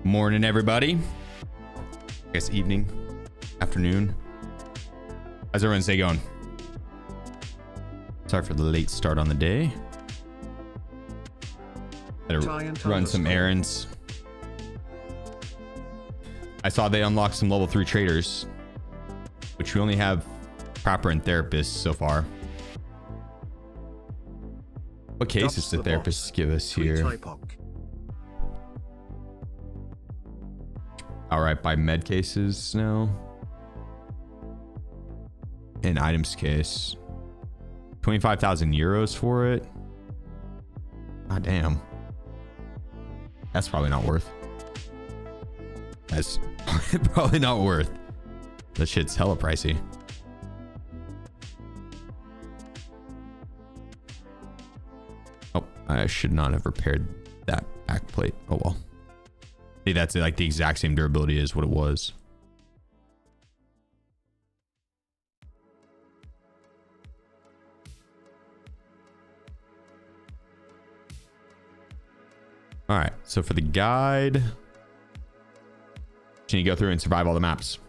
Morning, everybody. I guess evening, afternoon. How's everyone's day going? Sorry for the late start on the day. Better run some errands. I saw they unlocked some level 3 traders, which we only have Prapper and therapists so far. What cases do therapists give us here? Alright, by med cases now. An items case. 25,000 euros for it. God damn. That's probably not worth. That's probably not worth. That shit's hella pricey. Oh, I should not have repaired that back plate. Oh well. See, that's like the exact same durability as what it was. All right, so for the guide, you need to go through and survive all the maps.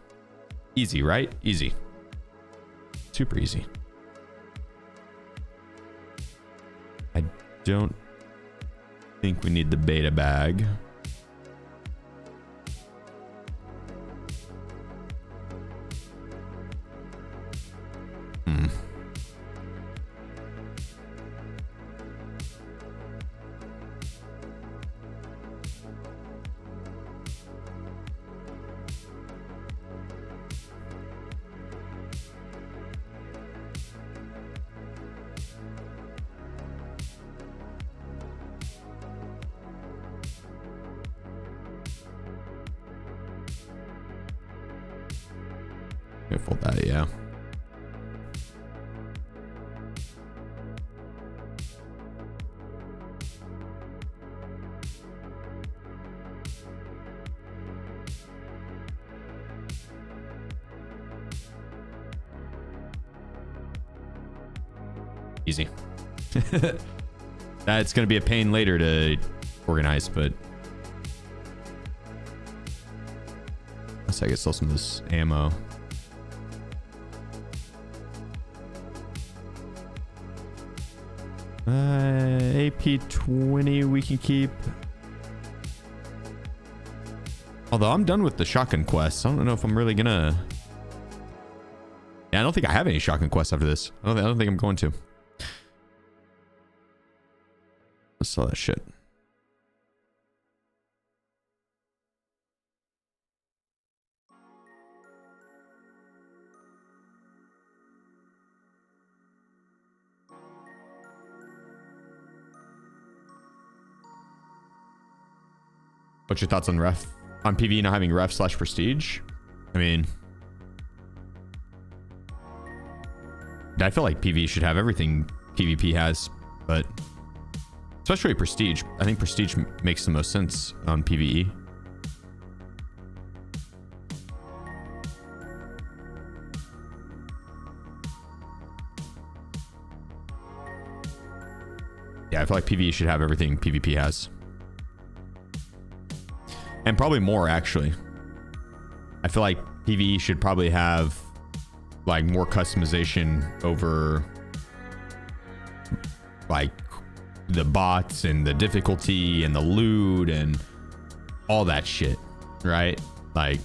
Easy, right? Easy. Super easy. I don't think we need the beta bag. Fold that, yeah. Easy. That's going to be a pain later to organize, but I guess sell some of this ammo. AP-20 we can keep. Although I'm done with the shotgun quests. I don't know if I'm really gonna... Yeah, I don't think I have any shotgun quests after this. I don't think I'm going to. Let's sell that shit. What's your thoughts on PvE not having ref / prestige? I mean, I feel like PvE should have everything PvP has, but especially prestige. I think prestige makes the most sense on PvE. Yeah, I feel like PvE should have everything PvP has. And probably more, actually. I feel like PvE should probably have like more customization over like the bots and the difficulty and the loot and all that shit, right? Like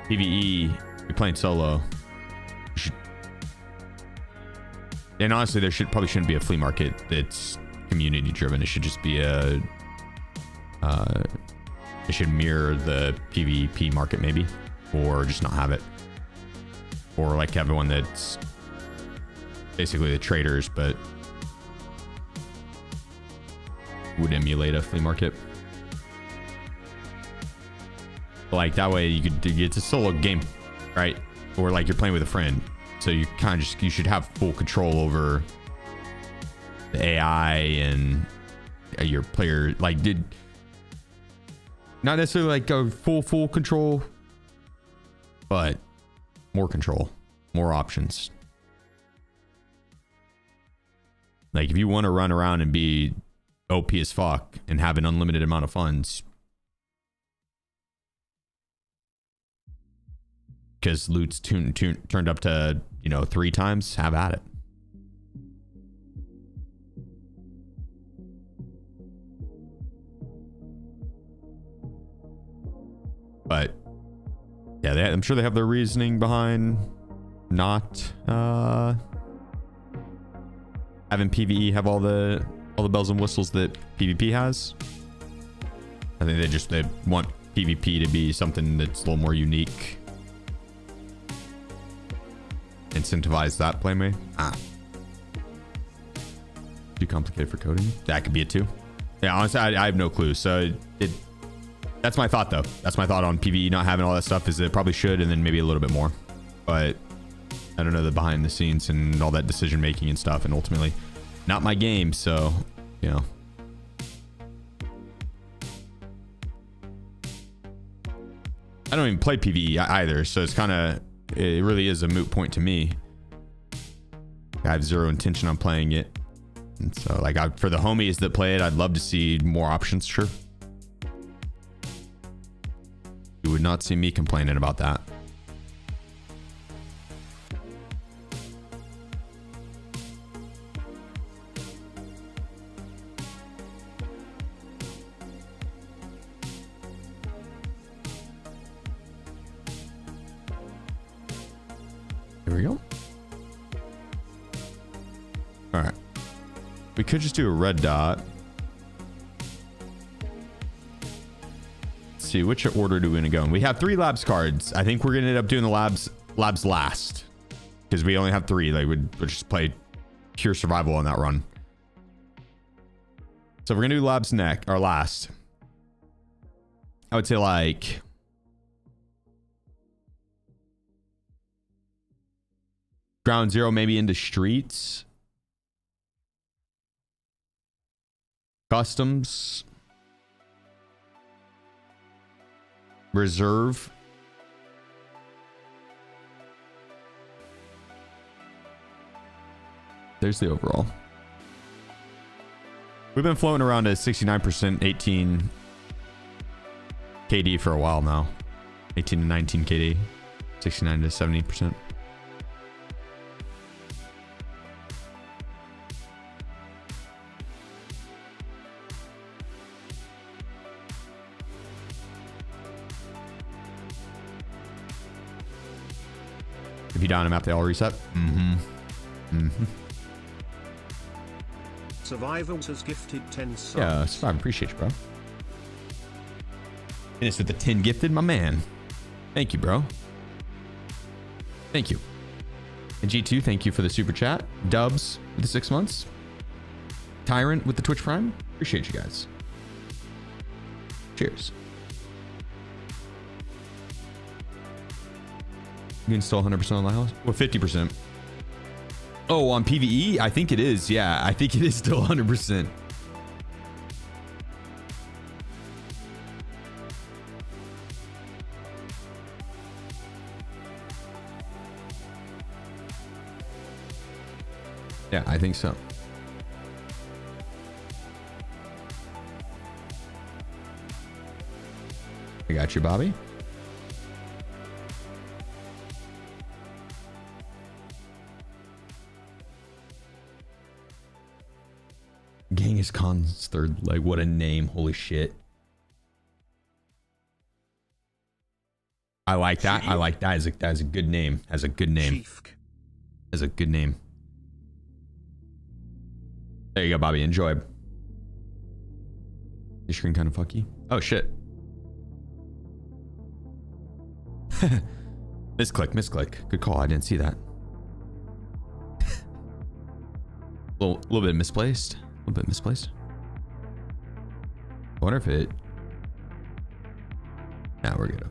PvE, you're playing solo. And honestly, there probably shouldn't be a flea market that's community driven. It should just be a it should mirror the PvP market maybe, or just not have it, or like have one that's basically the traders but would emulate a flea market. Like that way you could, it's a solo game, right? Or like you're playing with a friend, so you kind of just, you should have full control over the AI and your player. Like not necessarily like a full control, but more control, more options. Like if you want to run around and be OP as fuck and have an unlimited amount of funds, because loot's turned up to, you know, 3 times, have at it. But yeah, I'm sure they have their reasoning behind not having PvE have all the bells and whistles that PvP has. I think they want PvP to be something that's a little more unique. Incentivize that playmate. Too complicated for coding. That could be it too. Yeah, honestly, I have no clue. So that's my thought though. That's my thought on PvE not having all that stuff, is it probably should, and then maybe a little bit more. But I don't know the behind the scenes and all that decision making and stuff, and ultimately not my game, so you know. I don't even play PvE either, so it's kind of, it really is a moot point to me. I have zero intention on playing it, and so like for the homies that play it, I'd love to see more options. Sure, you would not see me complaining about that. Here we go. All right, we could just do a red dot. Let's see, which order do we want to go in? We have 3 labs cards. I think we're gonna end up doing the labs last, because we only have 3. Like we'd just play pure survival on that run. So we're gonna do labs next or last. I would say like ground 0, maybe into streets, customs, reserve, there's the overall. We've been floating around at 69%, 18 KD for a while now. 18 to 19 KD, 69 to 70%. If you down a map, they all reset. Survivor has gifted 10 subs. Yeah, Survivor, appreciate you, bro. Finished with the 10 gifted, my man. Thank you, bro. Thank you. And G2, thank you for the super chat. Dubs with the 6 months. Tyrant with the Twitch Prime. Appreciate you guys. Cheers. You can still 100% on Lighthouse? Well, 50%. Oh, on PvE? I think it is. Yeah, I think it is still 100%. Yeah, I think so. I got you, Bobby. Genghis Khan's third leg. What a name. Holy shit. I like that. I like that. As a good name. As a good name. As a good name. There you go, Bobby. Enjoy. Your screen kind of fucky. Oh, shit. Misclick. Good call. I didn't see that. little bit misplaced. A bit misplaced. I wonder if it... Nah, we're good. Okay.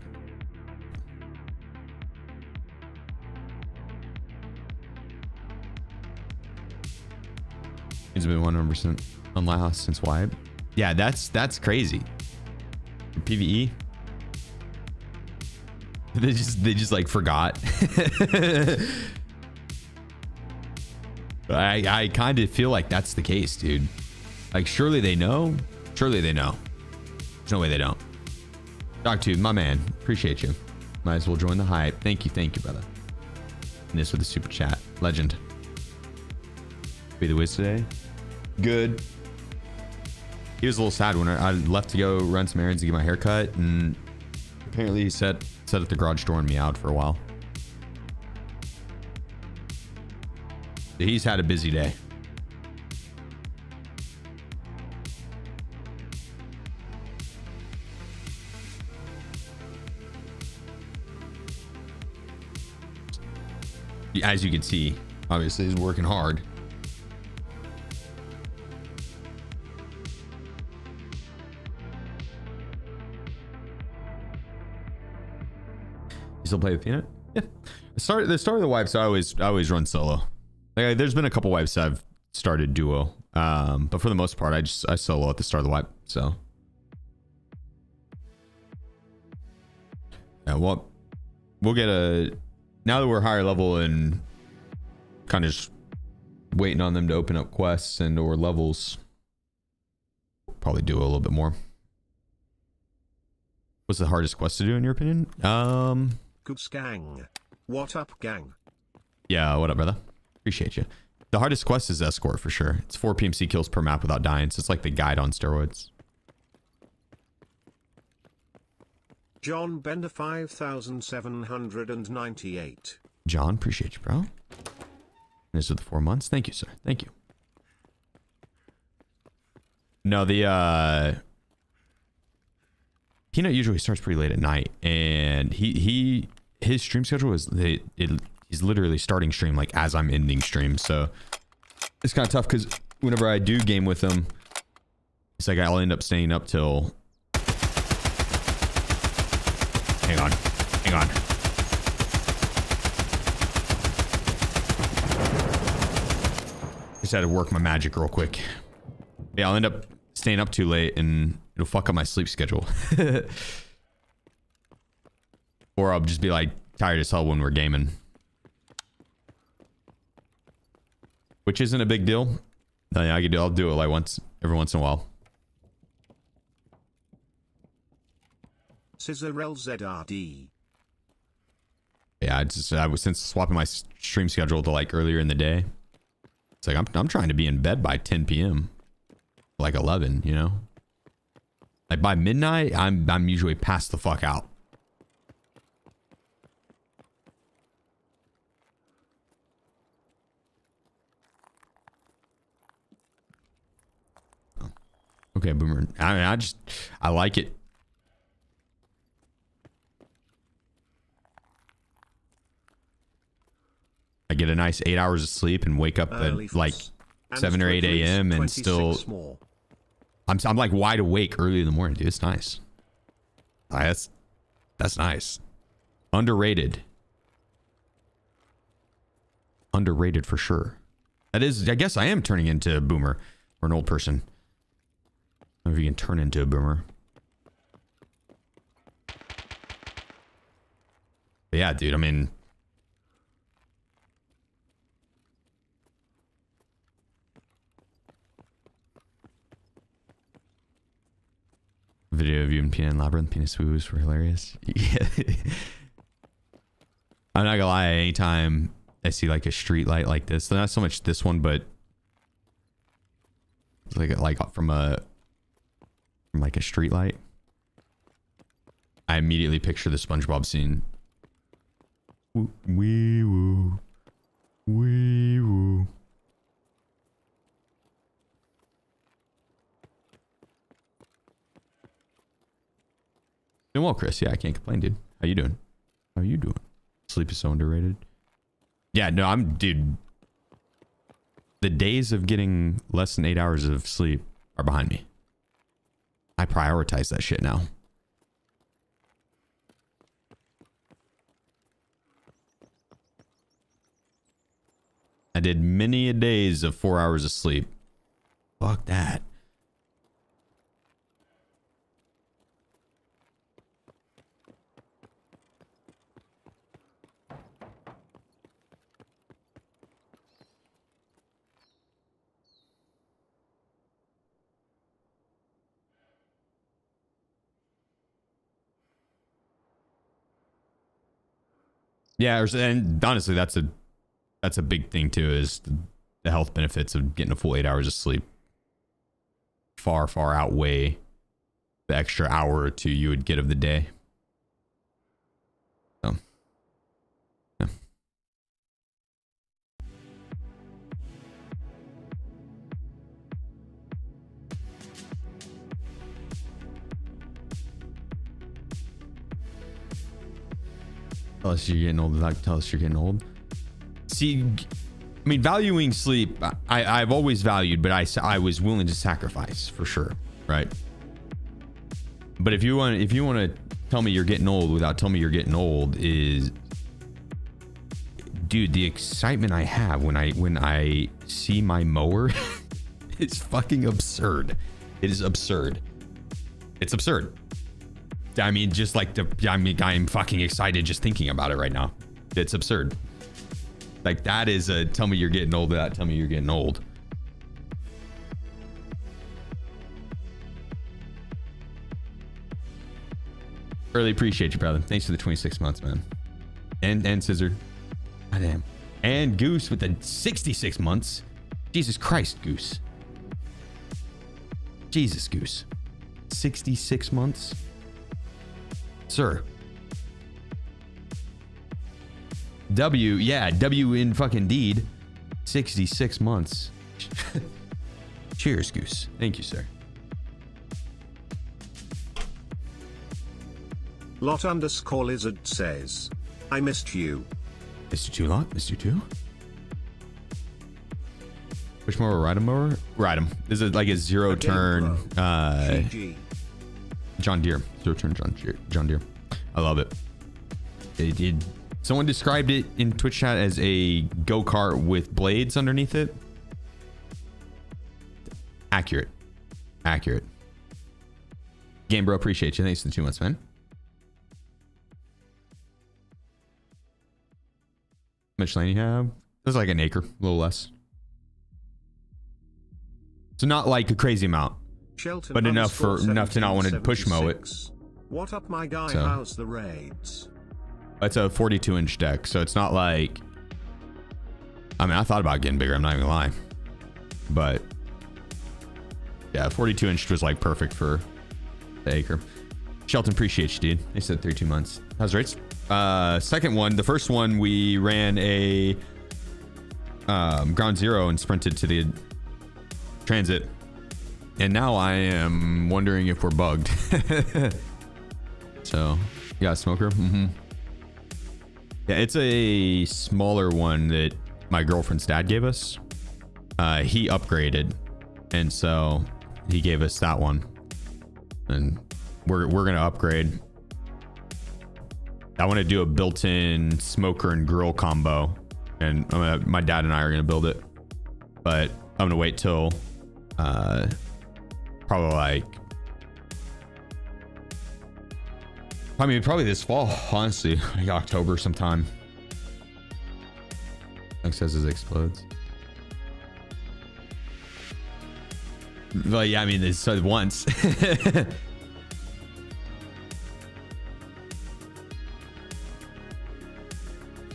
It's been 100% on Lighthouse since Wipe. Yeah, that's crazy. For PvE. They just like forgot. I kind of feel like that's the case, dude. Like, surely they know. Surely they know. There's no way they don't. Dogtooth, my man. Appreciate you. Might as well join the hype. Thank you, brother. And this with the super chat. Legend. Be the Wiz today. Good. He was a little sad when I left to go run some errands to get my hair cut, and apparently he sat at the garage door and meowed for a while. He's had a busy day. As you can see, obviously he's working hard. You still play with Peanut? Yeah. The start of the wipes, I always run solo. Like, there's been a couple wipes I've started duo, but for the most part, I solo at the start of the wipe. So yeah, well, we'll get a. Now that we're higher level and kind of just waiting on them to open up quests and or levels, probably do a little bit more. What's the hardest quest to do in your opinion? Goods gang. What up, gang? Yeah, what up, brother? Appreciate you. The hardest quest is escort for sure. It's 4 PMC kills per map without dying, so it's like the guide on steroids. John Bender 5798. John, appreciate you, bro. This is the 4 months. Thank you, sir. Thank you. No, the Peanut usually starts pretty late at night, and his stream schedule is he's literally starting stream like as I'm ending stream, so it's kind of tough because whenever I do game with him, it's like I'll end up staying up till. Hang on. Just had to work my magic real quick. Yeah, I'll end up staying up too late and it'll fuck up my sleep schedule. Or I'll just be like tired as hell when we're gaming. Which isn't a big deal. No, yeah, I'll do it like every once in a while. Scissorel ZRD. Yeah, I was since swapping my stream schedule to like earlier in the day. It's like I'm trying to be in bed by 10 p.m. like 11, you know. Like by midnight, I'm usually passed the fuck out. Okay, Boomer. I mean, I like it. I get a nice 8 hours of sleep and wake up at like 7 or 8 a.m. and still I'm like wide awake early in the morning, dude. It's nice. That's nice. Underrated for sure. That is, I guess I am turning into a boomer or an old person. I don't know if you can turn into a boomer. But yeah, dude, I mean, video of you and Peanut and Labyrinth, penis woos were hilarious. Yeah. I'm not gonna lie, anytime I see like a street light like this, not so much this one, but it's like from like a street light, I immediately picture the SpongeBob scene. Wee woo. Wee woo. Doing well, Chris. Yeah, I can't complain, dude. How you doing? Sleep is so underrated. Yeah, no, dude. The days of getting less than 8 hours of sleep are behind me. I prioritize that shit now. I did many a days of 4 hours of sleep. Fuck that. Yeah, and honestly, that's a big thing too, is the health benefits of getting a full 8 hours of sleep far outweigh the extra hour or two you would get of the day. So, yeah. Tell us you're getting old. Tell us you're getting old. See, I mean, valuing sleep, I've always valued, but I was willing to sacrifice for sure, right? But if you want to tell me you're getting old without telling me you're getting old, is, dude, the excitement I have when I see my mower is fucking absurd. It is absurd. It's absurd. I mean, just like I'm fucking excited just thinking about it right now. It's absurd. Like, that is a tell me you're getting old without tell me you're getting old. Really appreciate you, brother. Thanks for the 26 months, man. And Scissor. God damn. And Goose with the 66 months. Jesus Christ, Goose. Jesus, Goose. 66 months? Sir. W, yeah, W in fucking deed. 66 months. Cheers, Goose. Thank you, sir. Lot_lizard says, I missed you. Missed you too, Lot? Missed you too? Which mower? Ride 'em mower? Ride 'em. This is like a zero turn John Deere. Zero turn John Deere. I love it. Someone described it in Twitch chat as a go-kart with blades underneath it. Accurate. Game bro, appreciate you. Thanks for the 2 months, man. How much land you have? It's like an acre, a little less. So not like a crazy amount, Shelton but enough to not want to push mow it. What up, my guy? So, how's the raids? It's a 42-inch deck, so it's not like, I mean, I thought about getting bigger, I'm not even gonna lie, but yeah, 42-inch was like perfect for the acre. Shelton, appreciate you, dude. They said 32 months. How's the rates? Second one, the first one we ran a ground zero and sprinted to the transit, and now I am wondering if we're bugged. So, you got a smoker? Mm-hmm. Yeah, it's a smaller one that my girlfriend's dad gave us. He upgraded, and so he gave us that one, and we're gonna upgrade. I want to do a built-in smoker and grill combo, and my dad and I are gonna build it, but I'm gonna wait till probably this fall, honestly, like October sometime. Like says it explodes. Well, yeah, I mean, it's said once.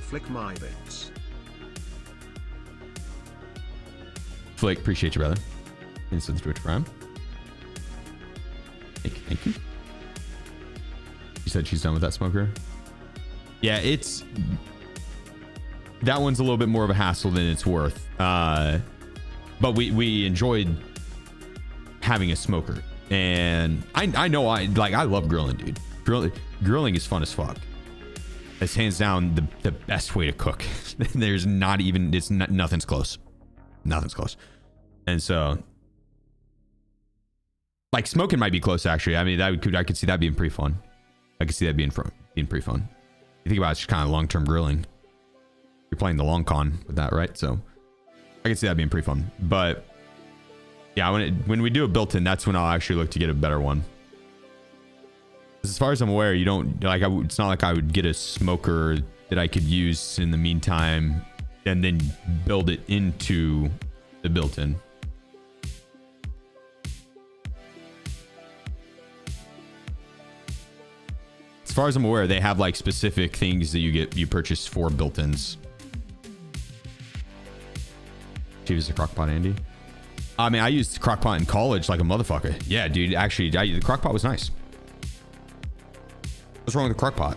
Flick my bits. Flick, appreciate you, brother. Thanks for the Twitch Prime. Thank you. She said she's done with that smoker. Yeah, that one's a little bit more of a hassle than it's worth. But we enjoyed having a smoker, and I know I love grilling, dude. Grilling is fun as fuck. It's hands down the best way to cook. There's not even, nothing's close. Nothing's close. And so, like, smoking might be close, actually. I mean, I could see that being pretty fun. I could see that being pretty fun. You think about it, it's just kind of long-term grilling. You're playing the long con with that, right? So I could see that being pretty fun. But yeah, when we do a built-in, that's when I'll actually look to get a better one. As far as I'm aware, you don't like. It's not like I would get a smoker that I could use in the meantime and then build it into the built-in. far as I'm aware, they have like specific things that you purchase for built-ins. She was a crockpot, Andy. I mean, I used crockpot in college like a motherfucker. Yeah, dude. Actually, the crockpot was nice. What's wrong with the crockpot?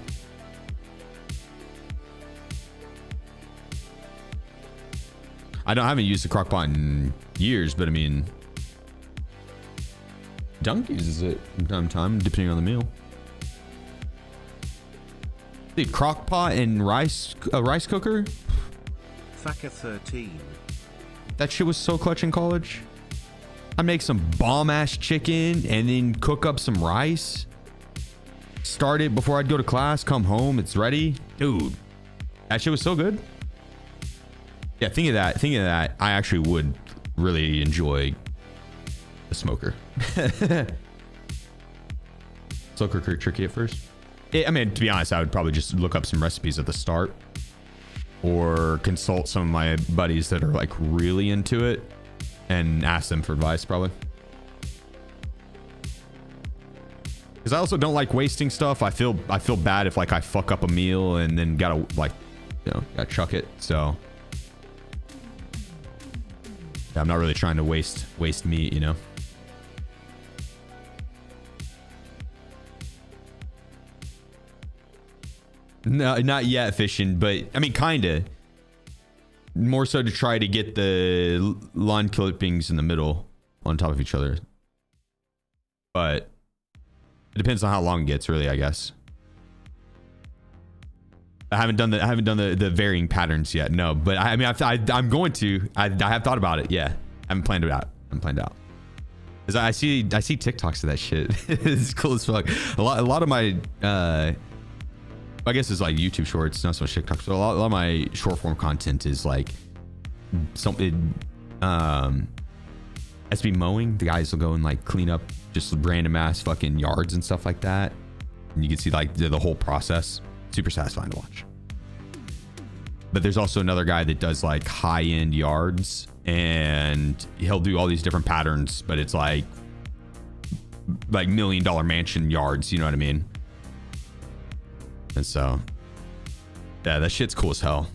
I haven't used the crockpot in years, but I mean, Dunk uses it from time to time, depending on the meal. Dude, crockpot and rice cooker? Thacker 13. That shit was so clutch in college. I'd make some bomb ass chicken and then cook up some rice. Start it before I'd go to class, come home, it's ready. Dude, that shit was so good. Yeah, thinking of that, I actually would really enjoy a smoker. Slow cooker tricky at first. I mean, to be honest, I would probably just look up some recipes at the start or consult some of my buddies that are like really into it and ask them for advice probably. Because I also don't like wasting stuff. I feel bad if like I fuck up a meal and then gotta like, you know, gotta chuck it. So yeah, I'm not really trying to waste meat, you know. No, not yet fishing, but I mean, kinda. More so to try to get the lawn clippings in the middle on top of each other. But it depends on how long it gets, really, I guess. I haven't done the varying patterns yet. No, but I mean, I'm going to. I have thought about it. Yeah, I haven't planned it out. Cause I see TikToks of that shit. It's cool as fuck. A lot of my I guess it's like YouTube shorts, not so much TikTok. So a lot of my short form content is like something. SB mowing. The guys will go and like clean up just random ass fucking yards and stuff like that, and you can see like the whole process. Super satisfying to watch. But there's also another guy that does like high end yards, and he'll do all these different patterns, but it's like $1 million mansion yards. You know what I mean? And so, yeah, that shit's cool as hell.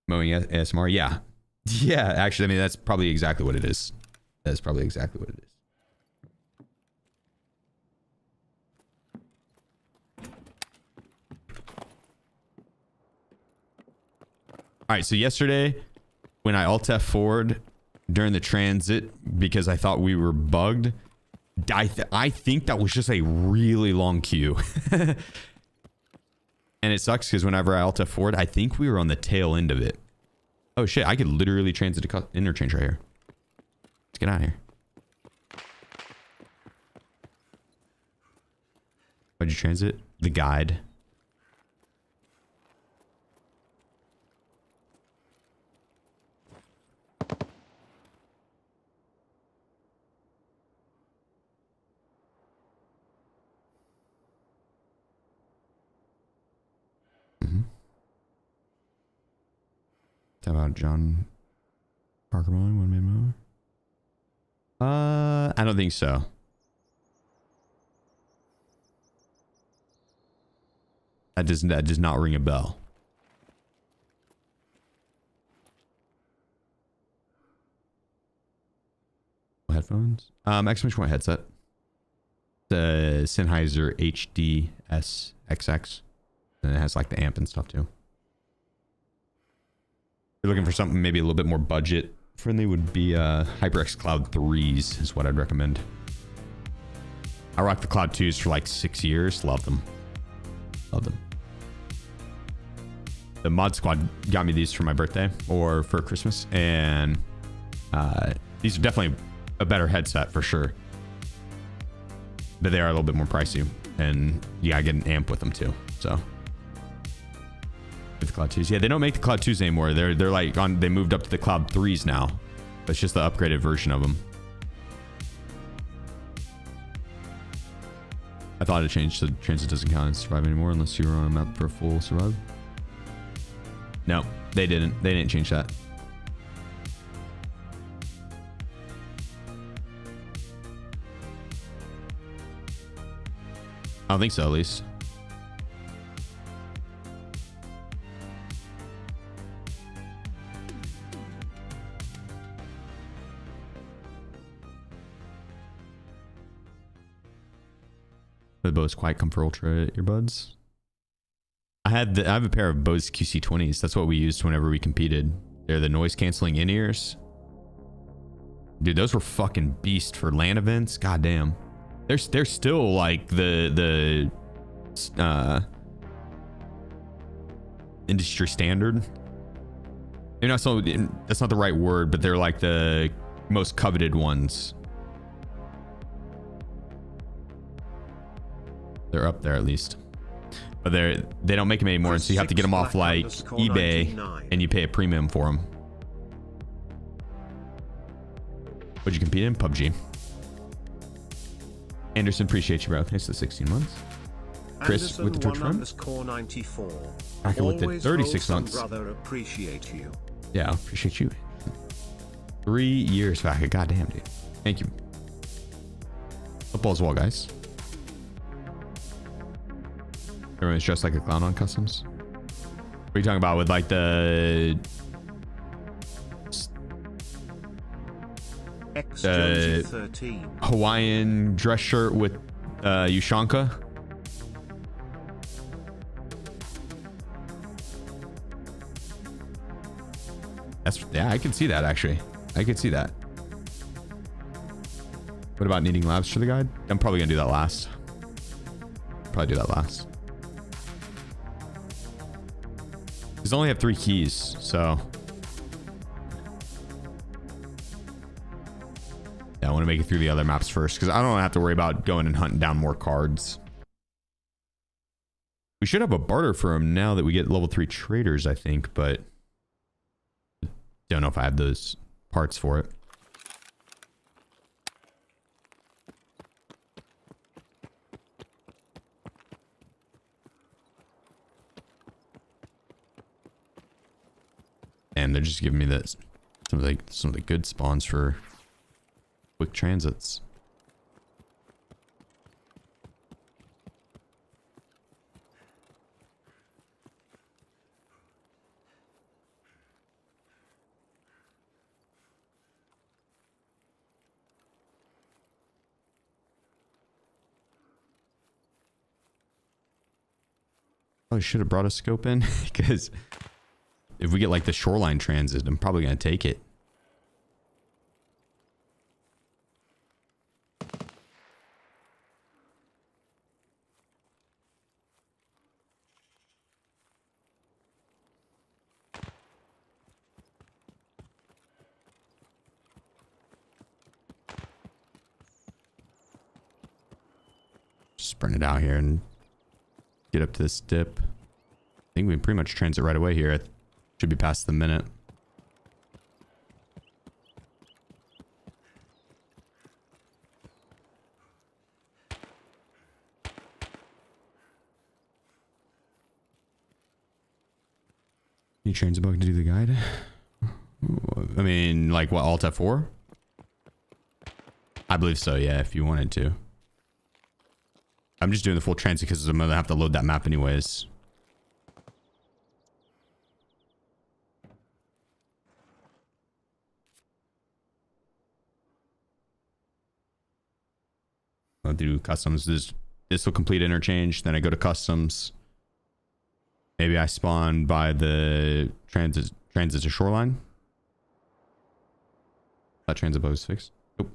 Mowing ASMR, yeah. Yeah, actually, I mean, that's probably exactly what it is. That's probably exactly what it is. All right, so yesterday, when I Alt F4'd during the transit because I thought we were bugged, I think that was just a really long queue. And it sucks because whenever I Alt F4'd, I think we were on the tail end of it. Oh shit, I could literally transit to interchange right here. Let's get out of here. Why'd you transit? The guide. How about John Parker mowing, one man mower? I don't think so. That does not ring a bell. Headphones? Exclamation point headset. The Sennheiser HDS-XX. And it has like the amp and stuff too. If you're looking for something maybe a little bit more budget friendly, would be HyperX Cloud 3s is what I'd recommend. I rocked the Cloud 2s for like 6 years. Love them. Love them. The Mod Squad got me these for my birthday or for Christmas, and these are definitely a better headset for sure. But they are a little bit more pricey, and yeah, I get an amp with them too. So the Cloud 2s, yeah, they don't make the Cloud 2s anymore. They're like they moved up to the Cloud 3s now. It's just the upgraded version of them. I thought it changed so transit doesn't count as survive anymore unless you were on a map for a full survive. No, they didn't. They didn't change that. I don't think so, at least. The Bose Quiet Comfort Ultra earbuds. I have a pair of Bose QC20s. That's what we used whenever we competed. They're the noise canceling in-ears. Dude, those were fucking beast for LAN events. God damn. They're still like the industry standard. Maybe not so, that's not the right word, but they're like the most coveted ones. They're up there at least. But they don't make them anymore, so you have to get them off like eBay and you pay a premium for them. What'd you compete in? PUBG. Anderson, appreciate you, bro. Thanks for the 16 months. Chris with the Twitch run. Hacker with the 36 months. Brother, appreciate you. Yeah, appreciate you. 3 years back. Goddamn, dude. Thank you. Football as well, guys. Everyone's dressed like a clown on customs. What are you talking about with like the Hawaiian dress shirt with Ushanka? Yeah, I can see that actually. I could see that. What about needing labs for the guide? I'm probably gonna do that last. Probably do that last. Because I only have 3 keys, so yeah, I want to make it through the other maps first because I don't have to worry about going and hunting down more cards. We should have a barter for them now that we get level 3 traders, I think, but don't know if I have those parts for it. And they're just giving me this some of the good spawns for quick transits. Probably should have brought a scope in because if we get like the Shoreline transit, I'm probably going to take it. Just sprint it out here and get up to this dip. I think we pretty much transit right away here. Should be past the minute. You trains a bug to do the guide? I mean, like what, Alt F4? I believe so, yeah, if you wanted to. I'm just doing the full transit because I'm gonna have to load that map anyways. I'll do customs. This will complete interchange. Then I go to customs. Maybe I spawn by the transit to Shoreline. That transit bug is fixed. Nope.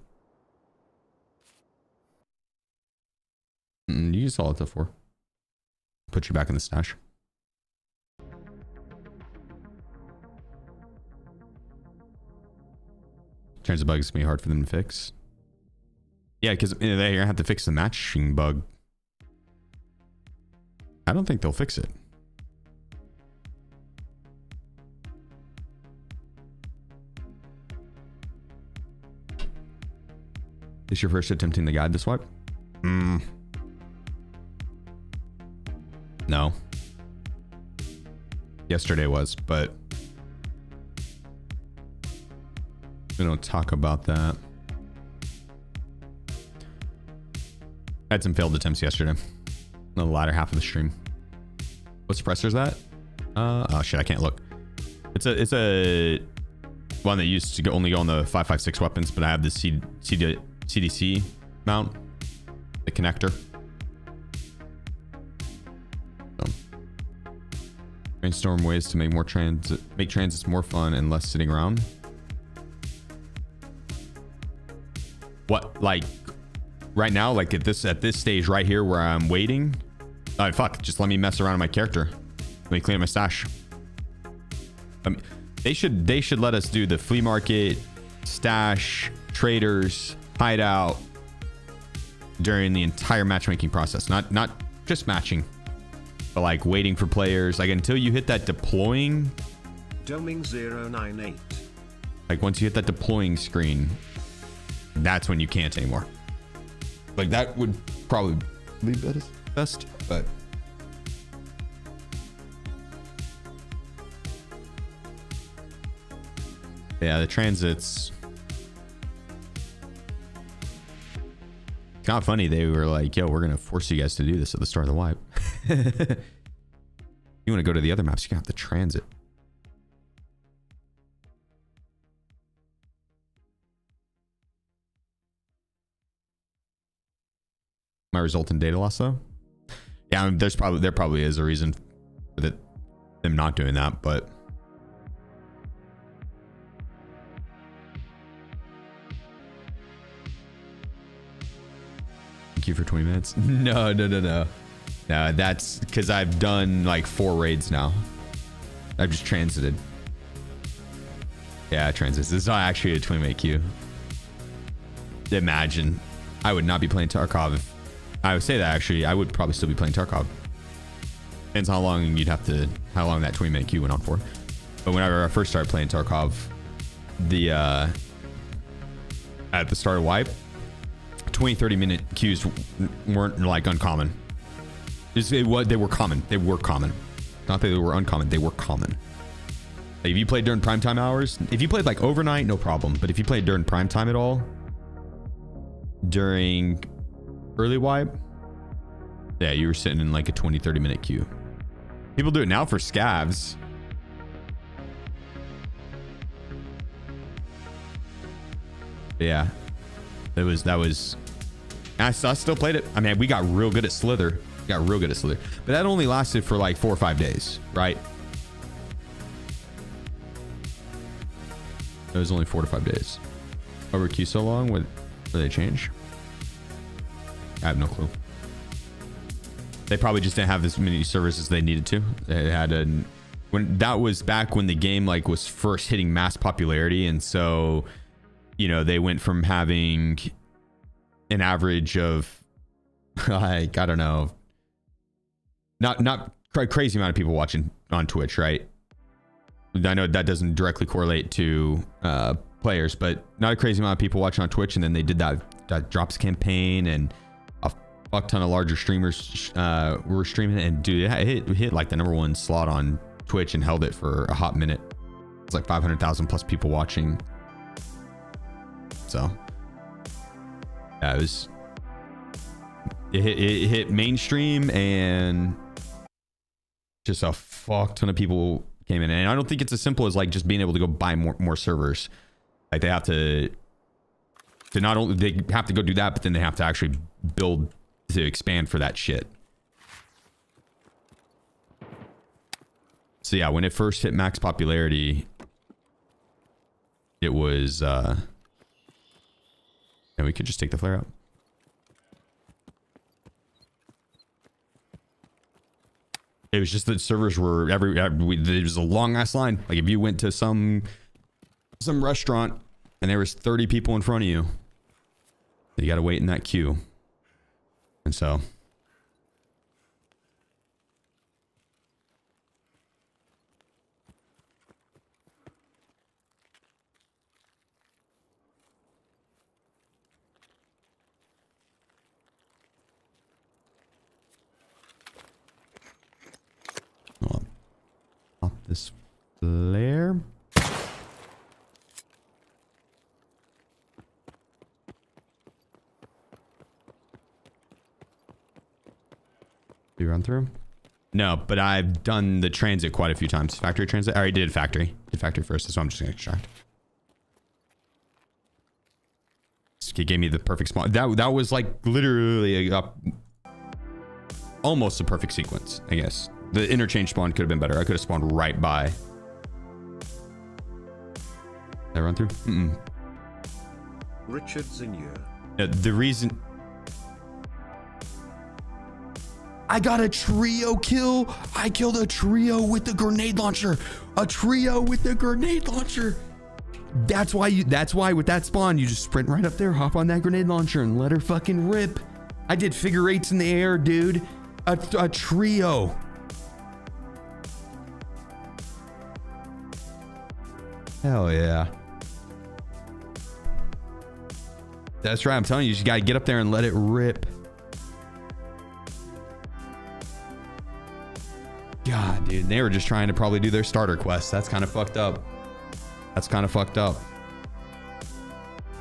You just saw it before. Put you back in the stash. Transit bug is gonna be hard for them to fix. Yeah, because they're gonna have to fix the matching bug. I don't think they'll fix it. This your first attempting the guide to swipe? No. Yesterday was, but we don't talk about that. I had some failed attempts yesterday. the latter half of the stream. What suppressor is that? Oh shit, I can't look. It's a one that used to only go on the 5.56 weapons, but I have the CDC mount, the connector. So, brainstorm ways to make transits more fun and less sitting around. What, like right now, like at this stage right here where I'm waiting? Oh fuck, just let me mess around with my character. Let me clean my stash. They should let us do the flea market, stash, traders, hideout during the entire matchmaking process. Not just matching, but like waiting for players. Like until you hit that deploying. Doming 098. Like once you hit that deploying screen, that's when you can't anymore. Like that would probably be best, but. Yeah, the transits. It's kind of funny. They were like, yo, we're going to force you guys to do this at the start of the wipe. You want to go to the other maps, you're going to have to transit. My resultant data loss, though? Yeah, I mean, there probably is a reason for them not doing that, but. You for 20 minutes. No, that's because I've done like 4 raids now. I've just transited. Yeah, transits. This is not actually a 20-minute queue. Imagine I would not be playing Tarkov if I would say that. Actually, I would probably still be playing Tarkov. Depends how long how long that 20-minute queue went on for. But whenever I first started playing Tarkov, at the start of wipe, 20-30 minute queues weren't like uncommon. They were common. Not that they were uncommon, they were common. Like if you played during primetime hours, if you played like overnight, no problem. But if you played during primetime at all, during early wipe, yeah, you were sitting in like a 20-30 minute queue. People do it now for scavs. But yeah, that was I still played it. I mean, we got real good at Slither. But that only lasted for like 4 or 5 days, right? It was only 4 to 5 days. Why were queue so long? Did they change? I have no clue. They probably just didn't have as many servers as they needed to. They had when that was back when the game like was first hitting mass popularity, and so you know they went from having an average of like, I don't know, not crazy amount of people watching on Twitch, right? I know that doesn't directly correlate to players, but not a crazy amount of people watching on Twitch. And then they did that drops campaign, and a fuck ton of larger streamers were streaming it. And dude, it hit like the #1 slot on Twitch and held it for a hot minute. It's like 500,000 plus people watching. So yeah, it hit mainstream, and just a fuck ton of people came in. And I don't think it's as simple as like just being able to go buy more servers. Like they have to not only they have to go do that, but then they have to actually build to expand for that shit. So yeah, when it first hit max popularity, it was and we could just take the flare out. It was just that servers were there was a long ass line. Like if you went to some restaurant and there was 30 people in front of you, you got to wait in that queue. And so pop this flare. do run through? No, but I've done the transit quite a few times. Factory transit. I already did factory. Did factory first, so I'm just gonna extract. It gave me the perfect spawn. That was like literally almost a perfect sequence, I guess. The interchange spawn could have been better. I could have spawned right by. Did I run through? Richard Zinnier. The reason I got a trio kill. I killed a trio with the grenade launcher. A trio with the grenade launcher. That's why with that spawn, you just sprint right up there, hop on that grenade launcher and let her fucking rip. I did figure eights in the air, dude. A trio. Hell yeah. That's right. I'm telling you, you just gotta get up there and let it rip. God, dude, they were just trying to probably do their starter quest. That's kind of fucked up. That's kind of fucked up.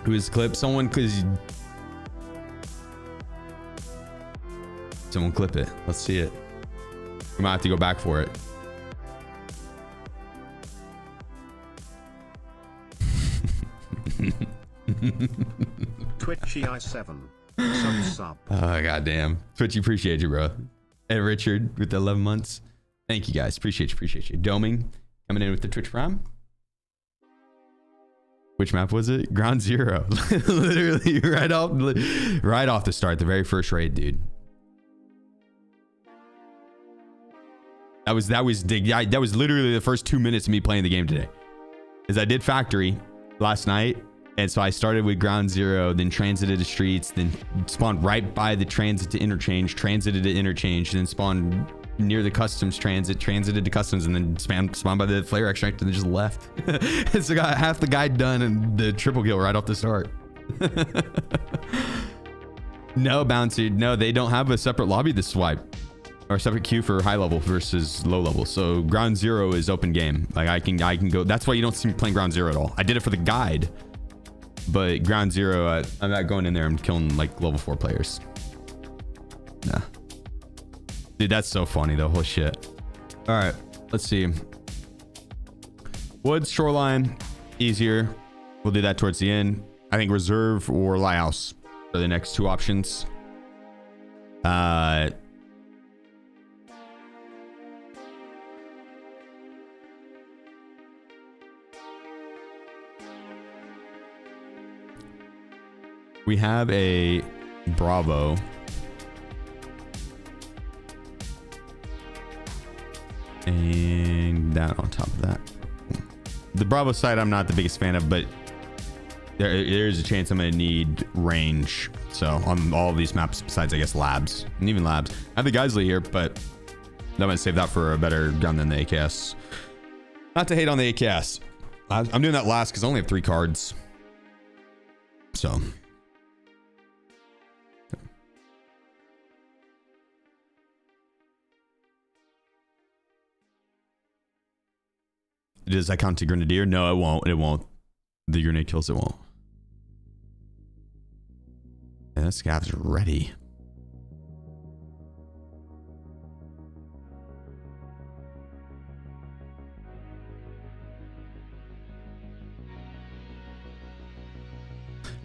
Who is clip? Someone clip it. Let's see it. We might have to go back for it. Twitchy i7. Sub. Oh, goddamn. Twitchy, appreciate you, bro. Hey, Richard, with the 11 months. Thank you, guys. Appreciate you. Doming, coming in with the Twitch Prime. Which map was it? Ground Zero. Literally right off the start, the very first raid, dude. That was literally the first 2 minutes of me playing the game today. Is I did factory last night, and so I started with Ground Zero, then transited to streets, then spawned right by the transit to interchange, transited to interchange, then spawned near the customs transited to customs, and then spawned by the flare extract, and then just left. So got half the guide done and the triple kill right off the start. No, Bouncy, no, they don't have a separate lobby this swipe, or separate queue for high level versus low level. So Ground Zero is open game. Like I can go. That's why you don't see me playing Ground Zero at all. I did it for the guide, but Ground Zero, I'm not going in there and killing like level 4 players. Nah. Dude, that's so funny though. Holy shit. All right, let's see. Woods, Shoreline, easier. We'll do that towards the end. I think Reserve or Lighthouse are the next two options. We have a Bravo. And that on top of that. The Bravo side I'm not the biggest fan of, but there's a chance I'm going to need range. So on all of these maps, besides I guess labs, and even labs. I have the Geisley here, but I'm going to save that for a better gun than the AKS. Not to hate on the AKS. I'm doing that last because I only have 3 cards. So... Does that count to Grenadier? No, it won't. It won't. The grenade kills, it won't. Yeah, this scav's ready.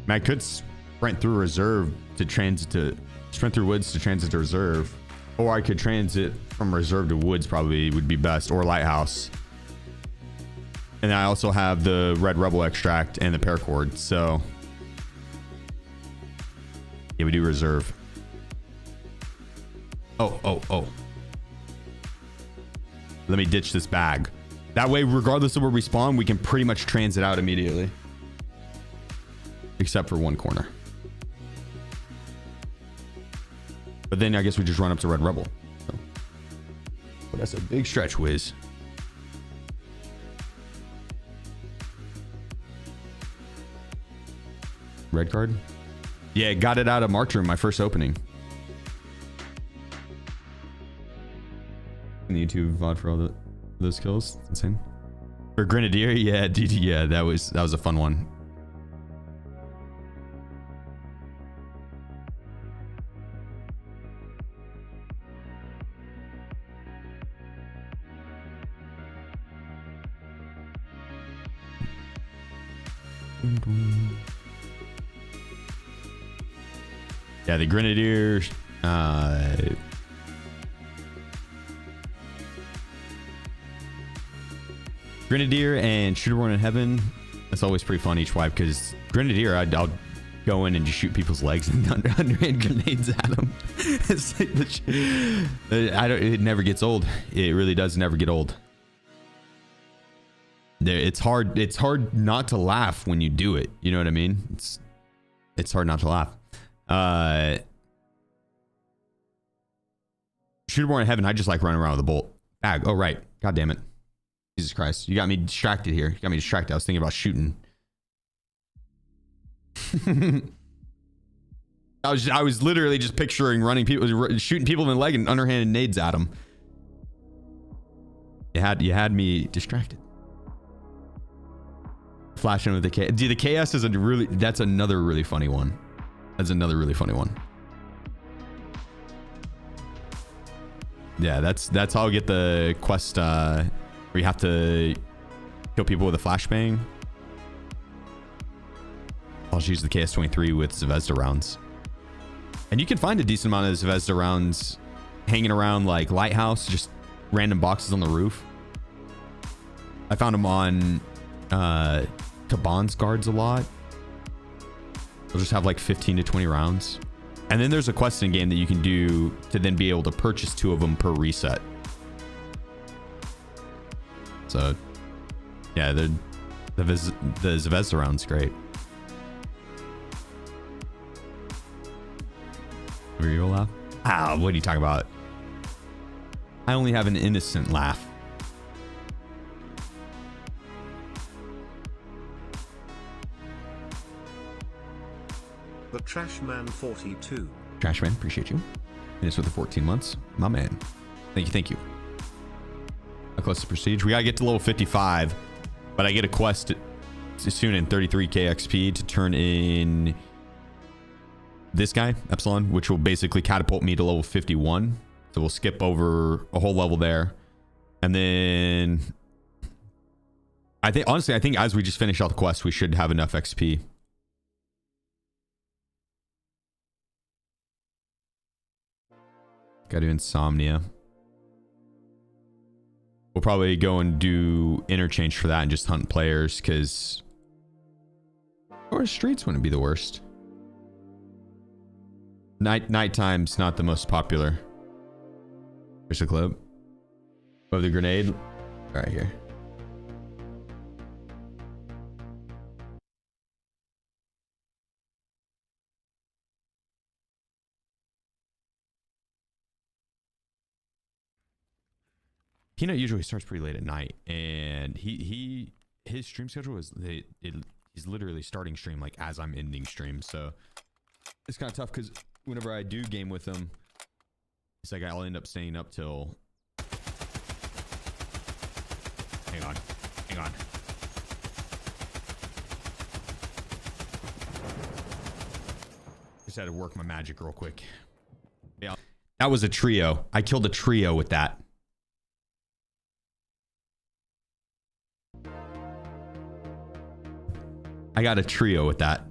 I could sprint through reserve to sprint through woods to transit to reserve, or I could transit from reserve to woods. Probably would be best, or Lighthouse. And I also have the red rebel extract and the paracord. So yeah, we do reserve. Oh. Let me ditch this bag. That way, regardless of where we spawn, we can pretty much transit out immediately. Except for one corner. But then I guess we just run up to red rebel. So. But that's a big stretch, Wiz. Red card? Yeah, got it out of March Room, my first opening. In the YouTube VOD for all those kills. It's insane. For Grenadier, yeah, dude, yeah, that was a fun one. Yeah, the Grenadier. Grenadier and SpeedRun in Heaven. That's always pretty fun each wipe because Grenadier, I'll go in and just shoot people's legs and underhand grenades at them. It's like it never gets old. It really does never get old. It's hard not to laugh when you do it. You know what I mean? It's hard not to laugh. SpeedRun in Heaven, I just like running around with a bolt. Bag. Oh, right. God damn it. Jesus Christ. You got me distracted here. You got me distracted. I was thinking about shooting. I was literally just picturing running people, shooting people in the leg and underhanded nades at them. You had me distracted. Flashing with the K. Dude, the KS is that's another really funny one. That's another really funny one. Yeah, that's how I'll get the quest where you have to kill people with a flashbang. I'll just use the KS-23 with Zvezda rounds. And you can find a decent amount of Zvezda rounds hanging around like Lighthouse, just random boxes on the roof. I found them on Kaban's guards a lot. They'll just have like 15 to 20 rounds. And then there's a quest in game that you can do to then be able to purchase 2 of them per reset. So yeah, the Zvezda round's great. Were you a laugh? Ah, what are you talking about? I only have an innocent laugh. The Trashman 42. Trashman, appreciate you. And it's with the 14 months. My man. Thank you. How close to Prestige? We gotta get to level 55, but I get a quest soon in 33k XP to turn in this guy, Epsilon, which will basically catapult me to level 51. So we'll skip over a whole level there. And then honestly, I think as we just finish out the quest, we should have enough XP. Gotta do Insomnia. We'll probably go and do interchange for that and just hunt players because or streets wouldn't be the worst. Nighttime's not the most popular. There's a clip of the grenade right here. Peanut usually starts pretty late at night, and his stream schedule is he's literally starting stream like as I'm ending stream, so it's kind of tough because whenever I do game with him, it's like I'll end up staying up till. Hang on. Just had to work my magic real quick. Yeah, that was a trio. I killed a trio with that. I got a trio with that.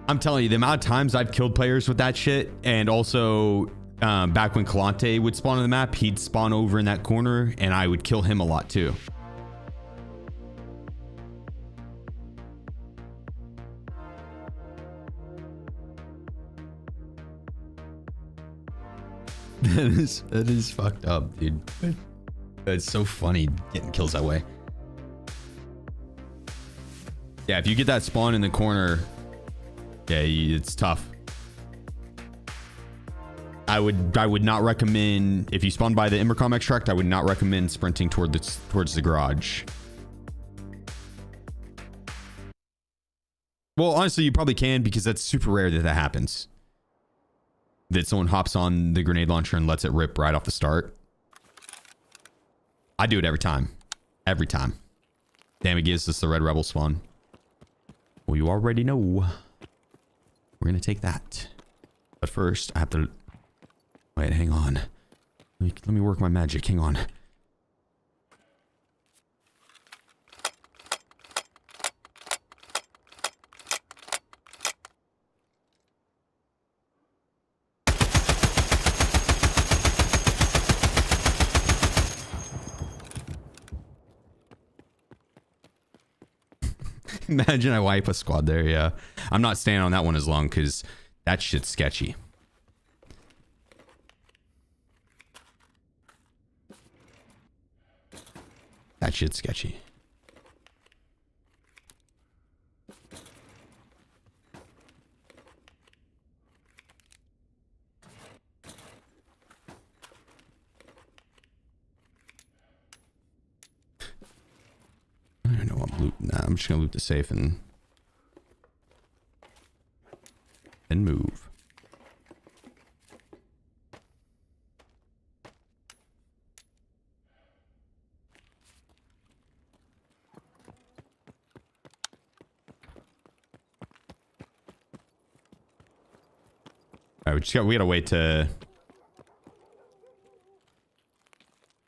I'm telling you, the amount of times I've killed players with that shit, and also back when Kalante would spawn on the map, he'd spawn over in that corner, and I would kill him a lot too. That is fucked up, dude. It's so funny getting kills that way. Yeah, if you get that spawn in the corner, yeah, it's tough. I would not recommend, if you spawn by the Immercom extract, I would not recommend sprinting towards the garage. Well, honestly, you probably can, because that's super rare that happens. That someone hops on the grenade launcher and lets it rip right off the start. I do it every time. Every time. Damn, it gives us the Red Rebel spawn. Well, you already know. We're gonna take that. But first, I have to... Wait, hang on. Let me work my magic. Hang on. Imagine I wipe a squad there. Yeah, I'm not staying on that one as long because that shit's sketchy. That shit's sketchy. I don't know what I'm looting. Nah, I'm just gonna loot the safe and move. All right, we gotta wait to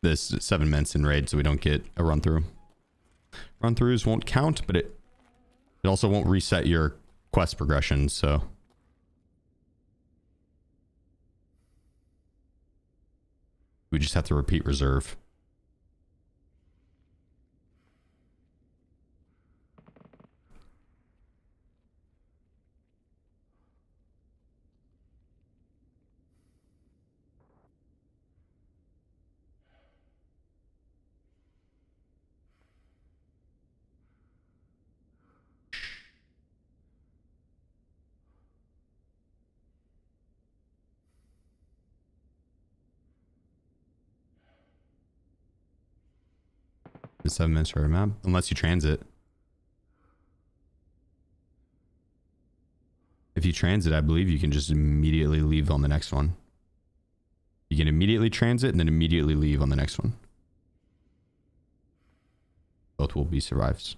this 7 minutes in raid so we don't get a run through. Run throughs won't count, but it also won't reset your quest progression, so we just have to repeat reserve. The 7 minutes for a map, unless you transit. If you transit, I believe you can just immediately leave on the next one. You can immediately transit and then immediately leave on the next one. Both will be survives.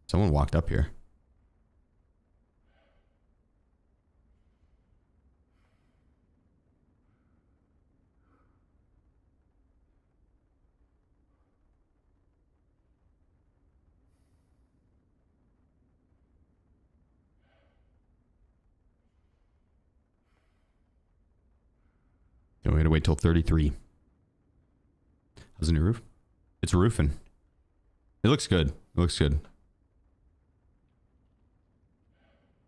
Someone walked up here. Then we gotta wait till 33. How's the new roof? It's roofing. It looks good. It looks good.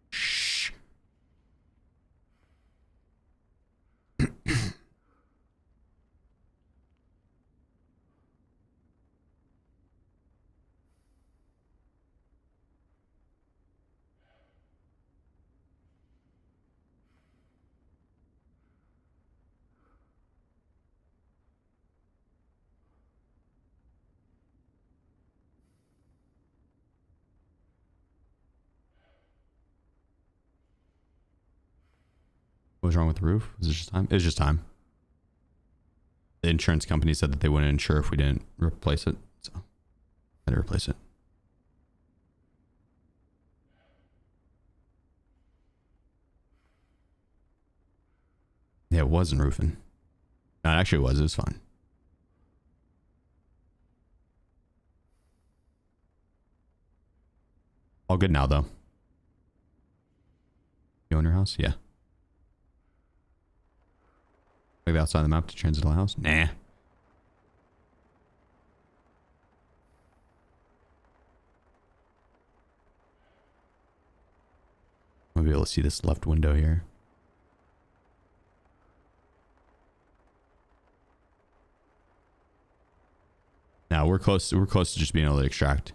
Shh. What was wrong with the roof? Was it just time? It was just time. The insurance company said that they wouldn't insure if we didn't replace it, so I had to replace it. Yeah, it wasn't roofing. No, it actually was. It was fine. All good now, though. You own your house? Yeah. Maybe outside the map to transit a house? Nah. I'll be able to see this left window here. Now we're close. We're close to just being able to extract.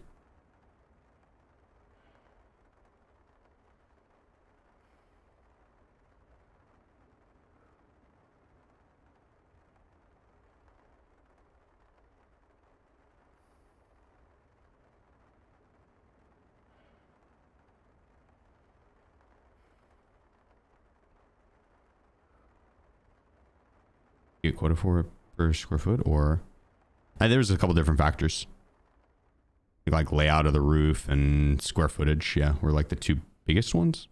Get quota for per square foot, or there's a couple different factors, like layout of the roof and square footage. Yeah, were like the two biggest ones.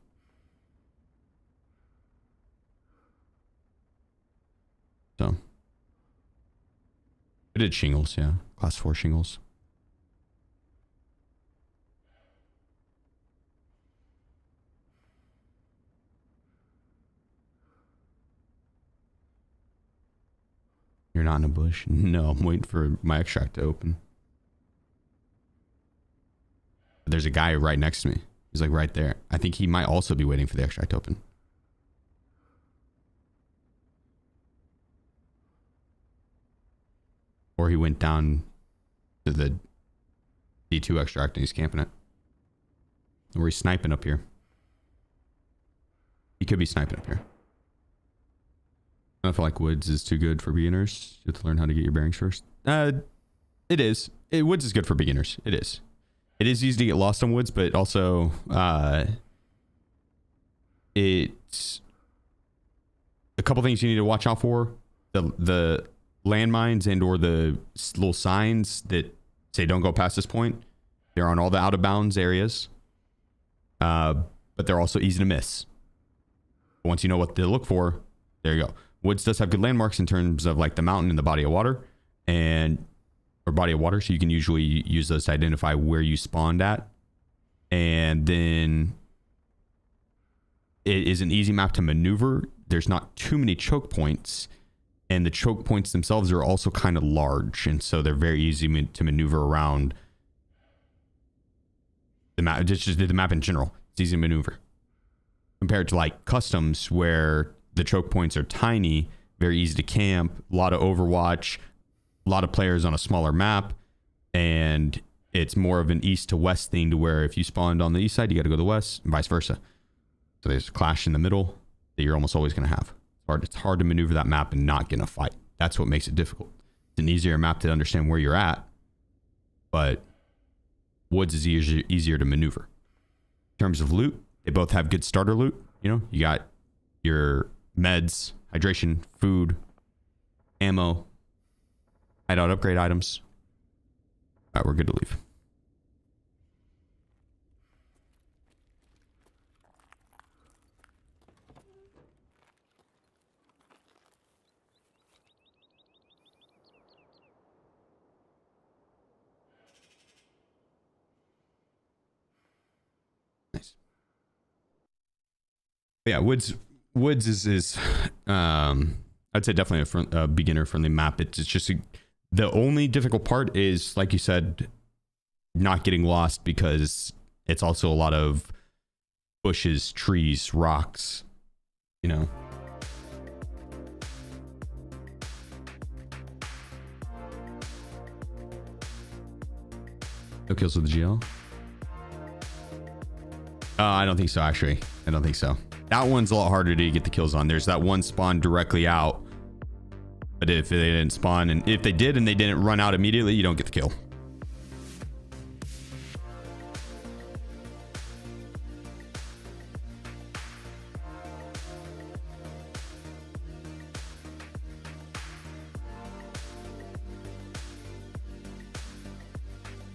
So I did shingles, yeah, class 4 shingles. You're not in a bush? No, I'm waiting for my extract to open. There's a guy right next to me. He's like right there. I think he might also be waiting for the extract to open. Or he went down to the D2 extract and he's camping it. Or he's sniping up here. He could be sniping up here. I don't feel like woods is too good for beginners. You have to learn how to get your bearings first. It is. Woods is good for beginners. It is. It is easy to get lost on woods, but also it's a couple things you need to watch out for. The landmines and or the little signs that say don't go past this point. They're on all the out of bounds areas, but they're also easy to miss. Once you know what to look for, there you go. Woods does have good landmarks in terms of like the mountain and the body of water or body of water. So you can usually use those to identify where you spawned at. And then it is an easy map to maneuver. There's not too many choke points, and the choke points themselves are also kind of large. And so they're very easy to maneuver around the map. Just the map in general. It's easy to maneuver compared to like customs where the choke points are tiny, very easy to camp, a lot of overwatch, a lot of players on a smaller map, and it's more of an east to west thing to where if you spawned on the east side, you got to go to the west and vice versa. So there's a clash in the middle that you're almost always going to have. It's hard to maneuver that map and not get in a fight. That's what makes it difficult. It's an easier map to understand where you're at, but woods is easier to maneuver. In terms of loot, they both have good starter loot. You know, you got your meds, hydration, food, ammo, hideout upgrade items. All right, we're good to leave. Nice. Yeah, woods is I'd say definitely a beginner friendly map. It's just the only difficult part is, like you said, not getting lost, because it's also a lot of bushes, trees, rocks, you know. No kills with the GL? I don't think so, actually. I don't think so. That one's a lot harder to get the kills on. There's that one spawn directly out. But if they didn't spawn, and if they did and they didn't run out immediately, you don't get the kill.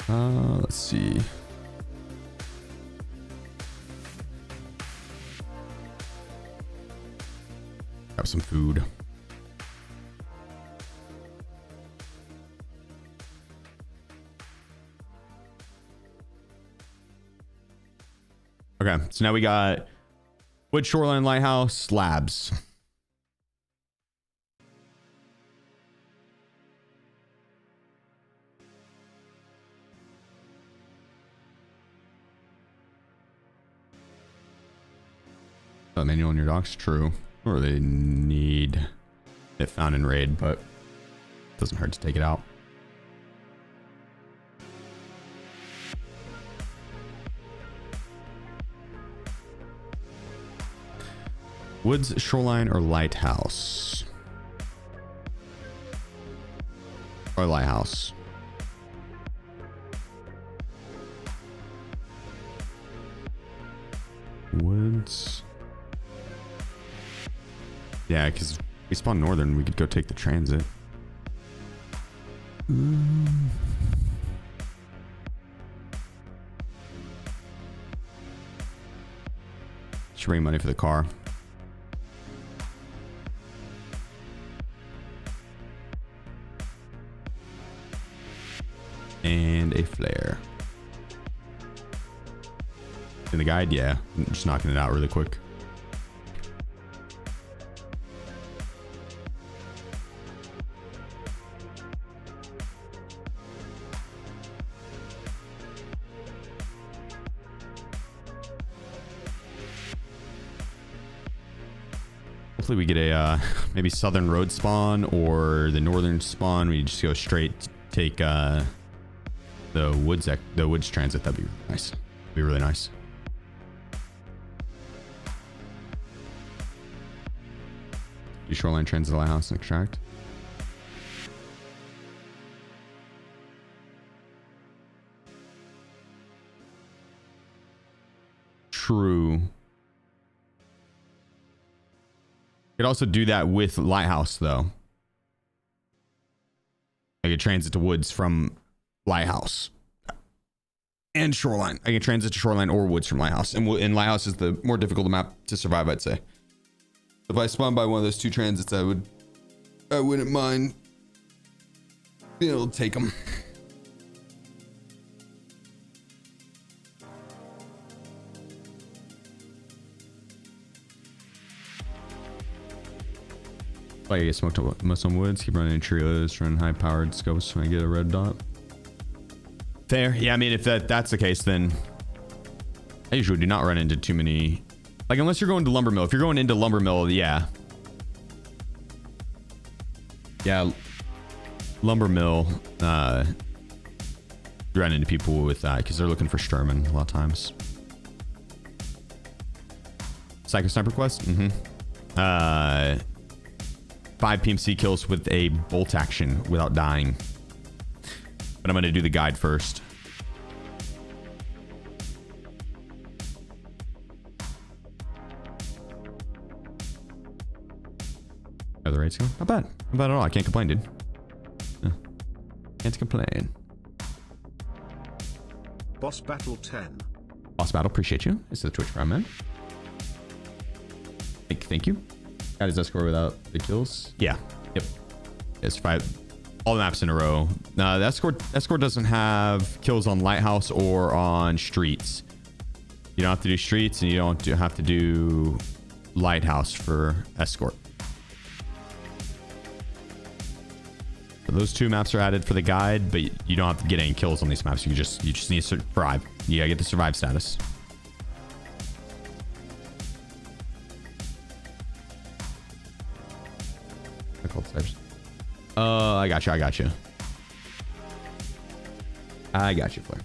Let's see. Grab some food. Okay, so now we got Wood, Shoreline, Lighthouse, Labs. Manual on your docks, true. Or they need it found in raid, but it doesn't hurt to take it out. Woods, Shoreline, or Lighthouse? Or Lighthouse? Woods. Yeah, because we spawn northern, we could go take the transit. Should bring money for the car. And a flare. In the guide, yeah. I'm just knocking it out really quick. hopefully we get a maybe southern road spawn or the northern spawn. We just go straight, take the woods transit. That'd be nice. Be really nice. Do shoreline transit, lighthouse, and extract. True. Could also do that with Lighthouse though. I could transit to woods from Lighthouse and Shoreline. I can transit to Shoreline or woods from Lighthouse, and Lighthouse is the more difficult map to survive, I'd say. If I spawn by one of those two transits, I wouldn't mind being able to take them. I get smoked up Muslim woods, keep running trios, run high powered scopes when I get a red dot. Fair. Yeah, I mean, if that's the case, then I usually do not run into too many. Like, unless you're going to lumber mill. If you're going into lumber mill, yeah. Yeah. Lumber mill, you run into people with that because they're looking for Sturman a lot of times. Psycho sniper quest? 5 PMC kills with a bolt action without dying. But I'm going to do the guide first. How are the rates going? Not bad. Not bad at all. I can't complain, dude. Yeah. Can't complain. Boss Battle 10. Boss Battle, appreciate you. This is the Twitch Prime, man. Thank you. Got his escort without the kills. Yeah. Yep. It's 5. All the maps in a row. The escort doesn't have kills on Lighthouse or on streets. You don't have to do streets, and you don't have to do Lighthouse for escort. So those 2 maps are added for the guide, but you don't have to get any kills on these maps. You just need to survive. You gotta get the survive status. I got you. I got you, Flare.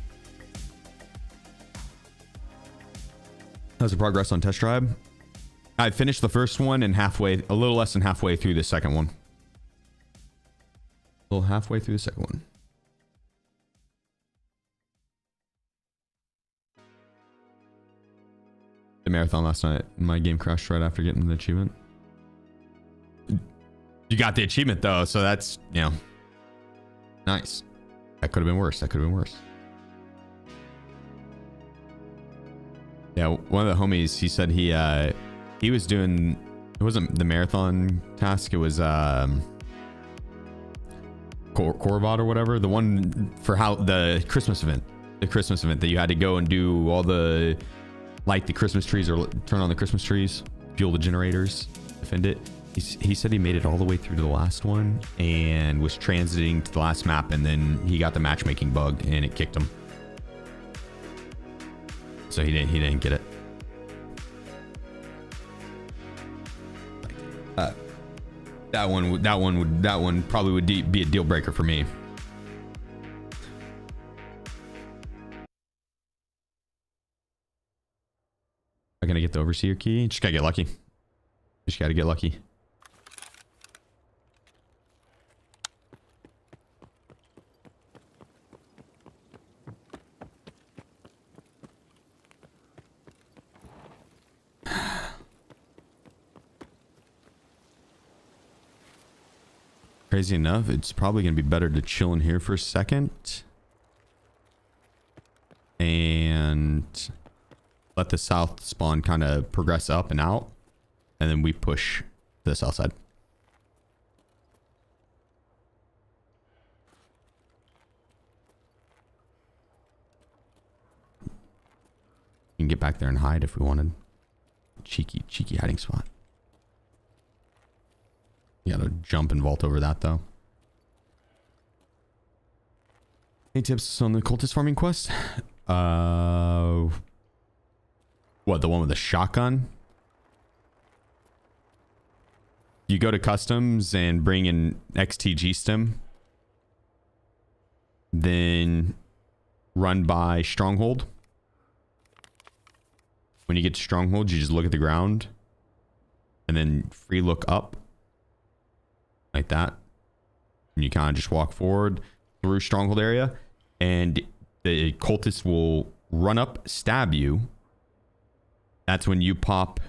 How's the progress on Test Tribe? I finished the first one and a little less than halfway through the second one. A little halfway through the second one. The marathon last night. My game crashed right after getting the achievement. You got the achievement though, so that's, you know, nice. That could have been worse. Yeah, one of the homies, he said he was doing, it wasn't the marathon task, it was Corvad or whatever, the one for the Christmas event that you had to go and do all the, light the Christmas trees or turn on the Christmas trees, fuel the generators, defend it. He said he made it all the way through to the last one and was transiting to the last map, and then he got the matchmaking bug and it kicked him. So he didn't get it. That one probably would be a deal breaker for me. I'm gonna get the overseer key. Just gotta get lucky. Just gotta get lucky. Crazy enough, it's probably going to be better to chill in here for a second and let the south spawn kind of progress up and out, and then we push to the south side. You can get back there and hide if we wanted. Cheeky hiding spot. You gotta jump and vault over that though. Any tips on the cultist farming quest? What, the one with the shotgun? You go to customs and bring in XTG stem. Then run by stronghold. When you get to stronghold, you just look at the ground. And then free look up. Like that. And you kind of just walk forward through stronghold area. And the cultist will run up, stab you. That's when you pop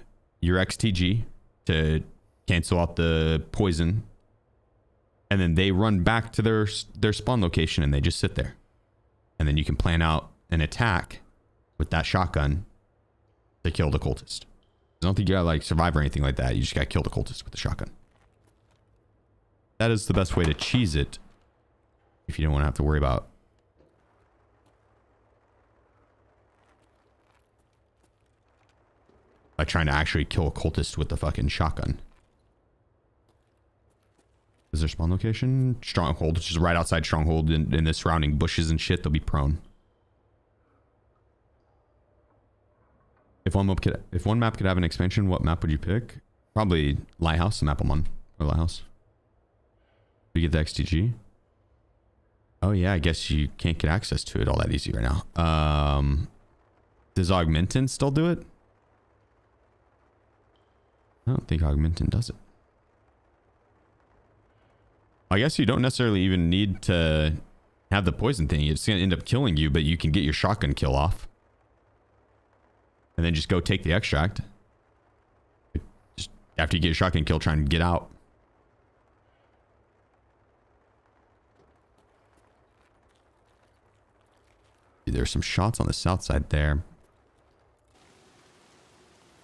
your XTG to cancel out the poison. And then they run back to their spawn location and they just sit there. And then you can plan out an attack with that shotgun to kill the cultist. I don't think you gotta like survive or anything like that. You just gotta kill the cultist with the shotgun. That is the best way to cheese it if you don't want to have to worry about like trying to actually kill a cultist with the fucking shotgun. Is there spawn location? Stronghold, which is right outside stronghold in the surrounding bushes and shit. They'll be prone. If one map could have an expansion, what map would you pick? Probably Lighthouse, the map I'm on. Or Lighthouse. Do you get the XTG? Oh yeah, I guess you can't get access to it all that easy right now. Does Augmentin still do it? I don't think Augmentin does it. I guess you don't necessarily even need to have the poison thing. It's going to end up killing you, but you can get your shotgun kill off. And then just go take the extract. Just after you get your shotgun kill, try and get out. There's some shots on the south side there.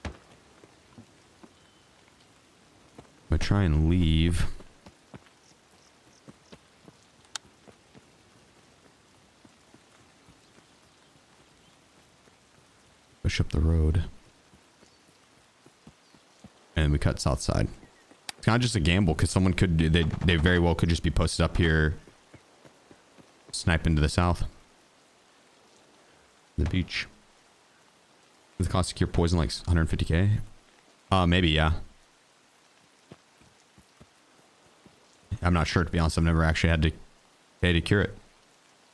I'm going to try and leave. Push up the road. And we cut south side. It's kind of just a gamble because someone could, they very well could just be posted up here. Snipe into the south. The beach. Does the cost to cure poison like 150k? Maybe, yeah. I'm not sure, to be honest. I've never actually had to pay to cure it.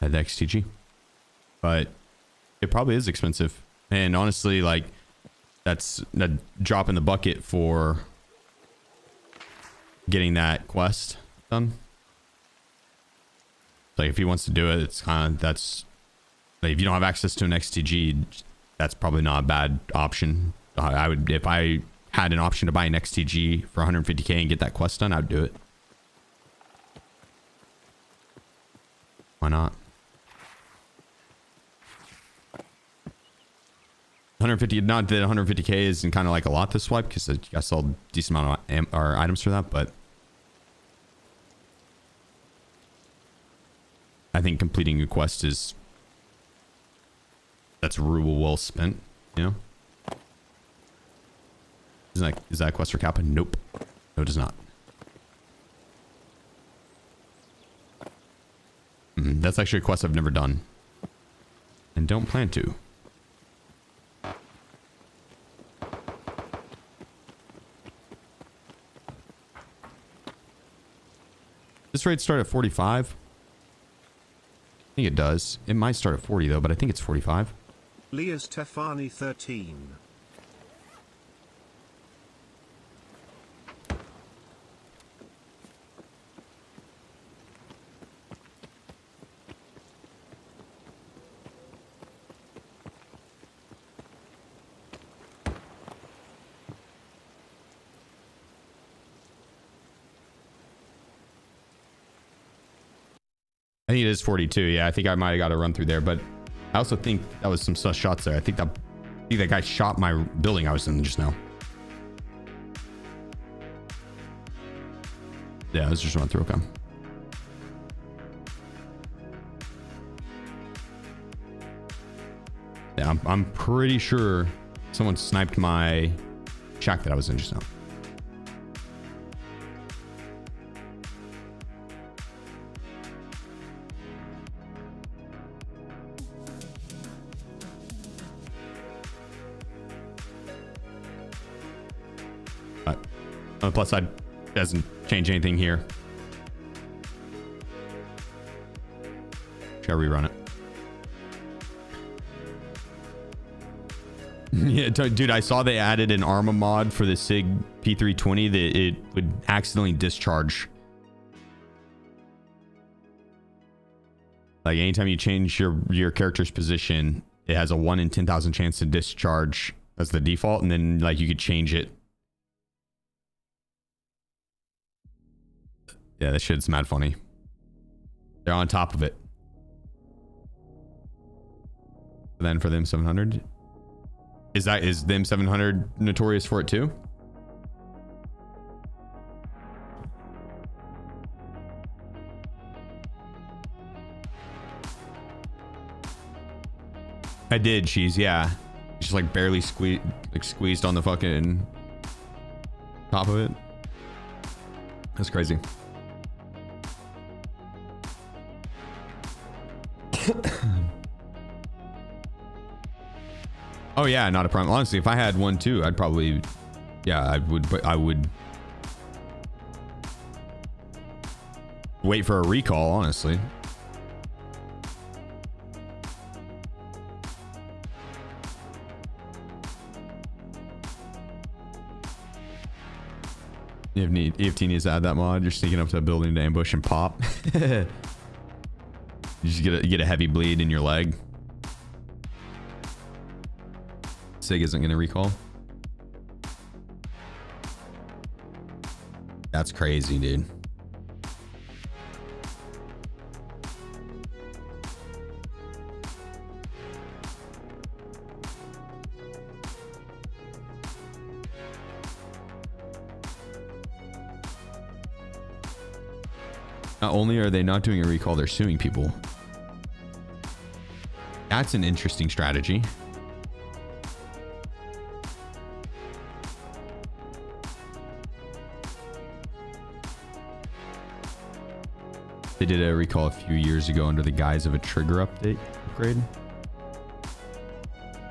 I had the XTG. But it probably is expensive. And honestly, like, that's a drop in the bucket for getting that quest done. Like, if he wants to do it, it's kind of, that's, like, if you don't have access to an XTG, that's probably not a bad option. I would, if I had an option to buy an XTG for 150k and get that quest done, I'd do it. Why not? 150, not that 150k isn't kind of like a lot this swipe because I saw a decent amount of items for that, but I think completing a quest is, that's rule well spent, you know? Is that a quest for Kappa? Nope. No, it does not. That's actually a quest I've never done and don't plan to. This raid start at 45. I think it does. It might start at 40 though, but I think it's 45. Leah Stefani 13. I think it is 42. Yeah, I think I might have got to run through there, but I also think that was some sus shots there. I think that guy shot my building I was in just now. Yeah, let's just run through. Okay. Yeah, I'm pretty sure someone sniped my shack that I was in just now. On the plus side, Doesn't change anything here. Should I rerun it? Yeah, dude, I saw they added an Arma mod for the SIG P320 that it would accidentally discharge. Like anytime you change your character's position, it has a 1 in 10,000 chance to discharge as the default, and then like you could change it. Yeah, that shit's mad funny. They're on top of it. Then for them 700, is them 700 notorious for it too? I did, cheese, yeah. Just like barely squeezed on the fucking top of it. That's crazy. Oh yeah, not a problem. Honestly, if I had one too, I'd probably, yeah, I would wait for a recall, honestly. EFT needs to add that mod. You're sneaking up to a building to ambush and pop. You just get a heavy bleed in your leg. SIG isn't going to recall. That's crazy, dude. Not only are they not doing a recall, they're suing people. That's an interesting strategy. They did a recall a few years ago under the guise of a trigger upgrade.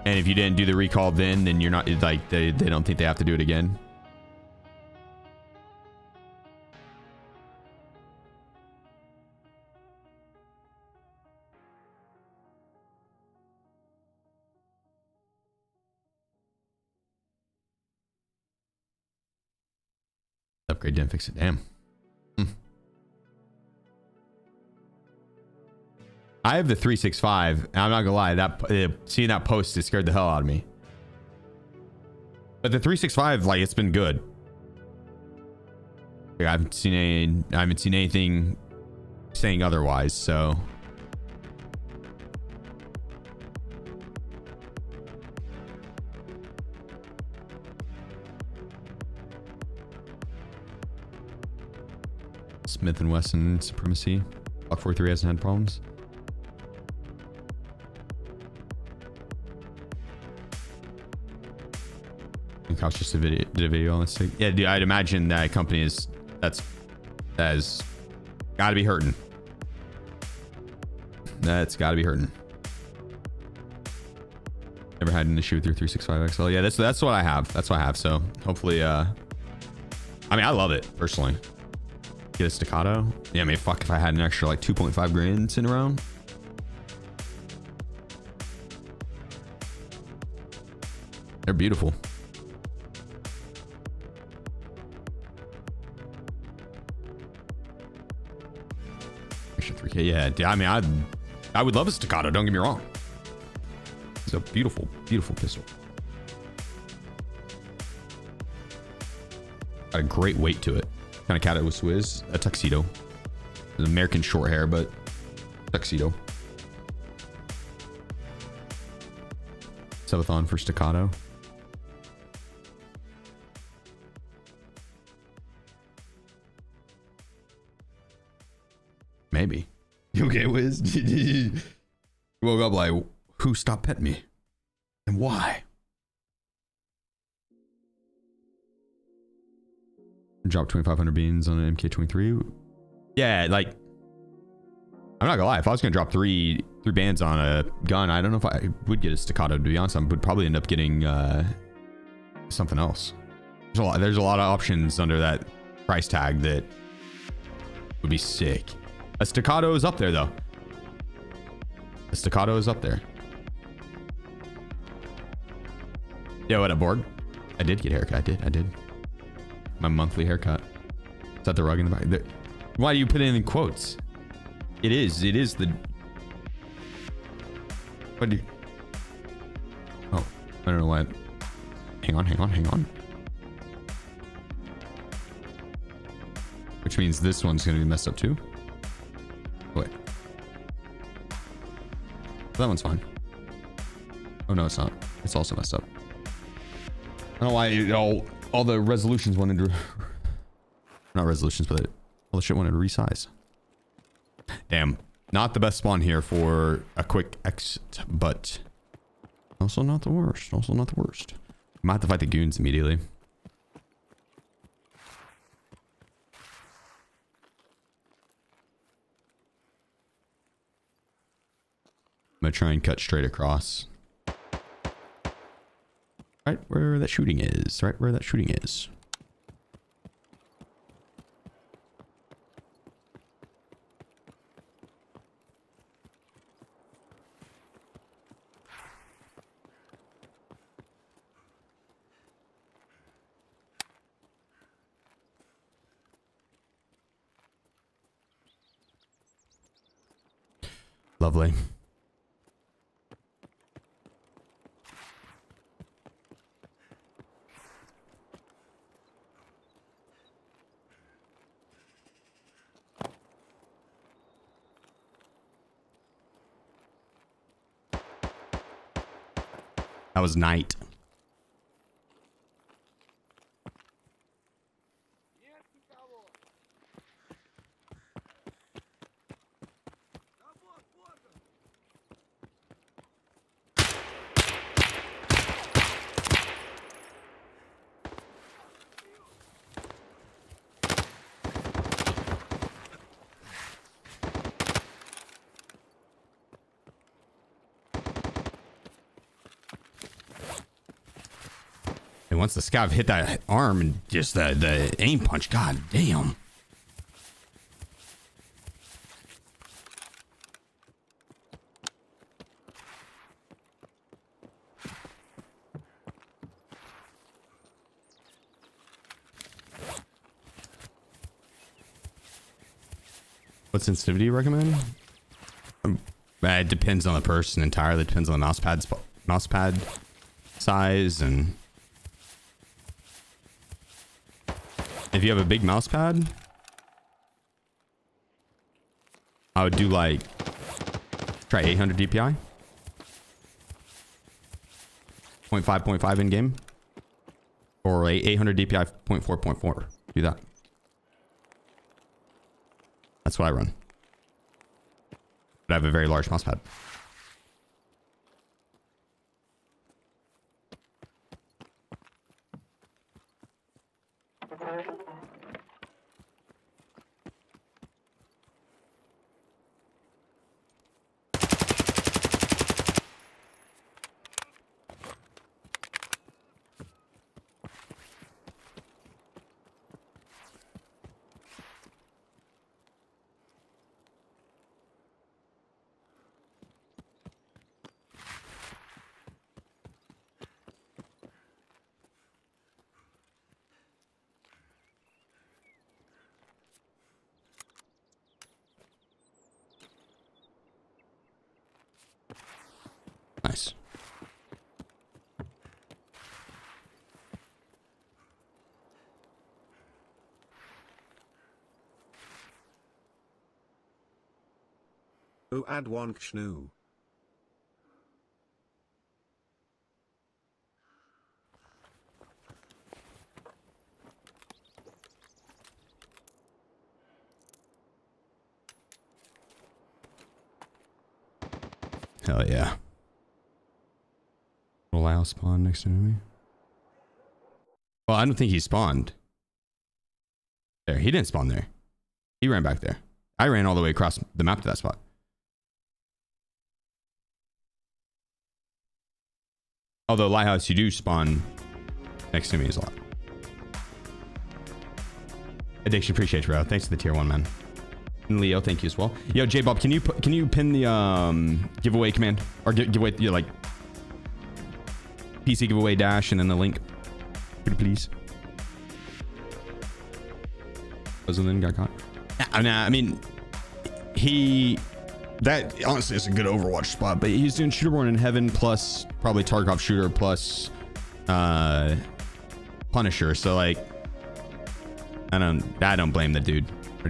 And if you didn't do the recall then you're not, like, they don't think they have to do it again. Upgrade didn't fix it. Damn. I have the 365. I'm not gonna lie, that seeing that post, it scared the hell out of me. But the 365, like, it's been good. Like, I haven't seen anything saying otherwise, so. Smith & Wesson supremacy. Block 43 hasn't had problems. Couch just did a video on this thing. Yeah, dude, I'd imagine that company that has got to be hurting. That's got to be hurting. Never had an issue with your 365 XL. Yeah, that's what I have. That's what I have. So hopefully, I mean, I love it personally. Get a staccato. Yeah, I mean, fuck if I had an extra like 2.5 grand sitting around. They're beautiful. Extra 3K. Yeah, I mean, I would love a staccato. Don't get me wrong. It's a beautiful, beautiful pistol. Got a great weight to it. Kind of cat it with Swizz. A tuxedo. An American short hair, but tuxedo. Subathon for staccato. Maybe. You okay, Wiz? You woke up like, who stopped petting me? And why? Drop 2,500 beans on an MK23. Yeah, like, I'm not gonna lie. If I was gonna drop three bands on a gun, I don't know if I would get a staccato. To be honest, I would probably end up getting something else. There's a lot of options under that price tag that would be sick. A staccato is up there though. A staccato is up there. Yo, what up, board? I did get a haircut. I did. My monthly haircut. Is that the rug in the back? Why do you put it in quotes? It is the... What do you... Oh, I don't know why. Hang on. Which means this one's going to be messed up too. Wait. That one's fine. Oh no, it's not. It's also messed up. I don't know why all the resolutions wanted to... Not resolutions, but all the shit wanted to resize. Damn. Not the best spawn here for a quick exit, but also not the worst. I might have to fight the goons immediately. I'm gonna try and cut straight across. Right where that shooting is. Lovely. That was night. And once the scav hit that arm and just the aim punch, god damn. What sensitivity do you recommend? It depends on the person entirely. It depends on the mousepad size, and if you have a big mouse pad, I would do like, try 800 DPI. 0.5 in game. Or 800 DPI 0.4. Do that. That's what I run. But I have a very large mouse pad. Nice. Oh, add one kshnu. Hell yeah. Will Lyle spawn next to me? Well, I don't think he spawned. There, he didn't spawn there. He ran back there. I ran all the way across the map to that spot. Although Lighthouse, you do spawn next to me a lot. Addiction, appreciate you, bro. Thanks for the tier 1, man. And Leo, thank you as well. Yo, J-Bob, can you pin the giveaway command or giveaway, you know, like PC giveaway dash and then the link, please. And then got caught. I mean, that honestly is a good Overwatch spot, but he's doing Shooter Born in Heaven plus probably Tarkov Shooter plus Punisher. So like, I don't blame the dude.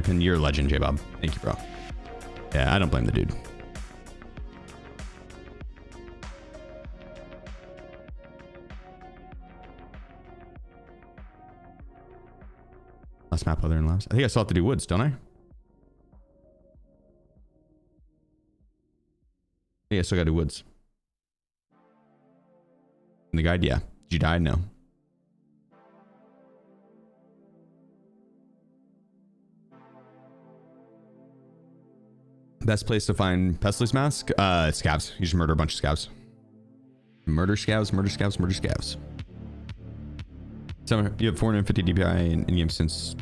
You're a legend, J-Bob. Thank you, bro. Yeah, I don't blame the dude. Last map other than labs. I think I still have to do woods, don't I? Yeah, I still gotta do woods. In the guide, yeah. Did you die? No. Best place to find Pestless Mask? Scavs. You just murder a bunch of scavs. Murder scavs, murder scavs, murder scavs. So you have 450 DPI in game since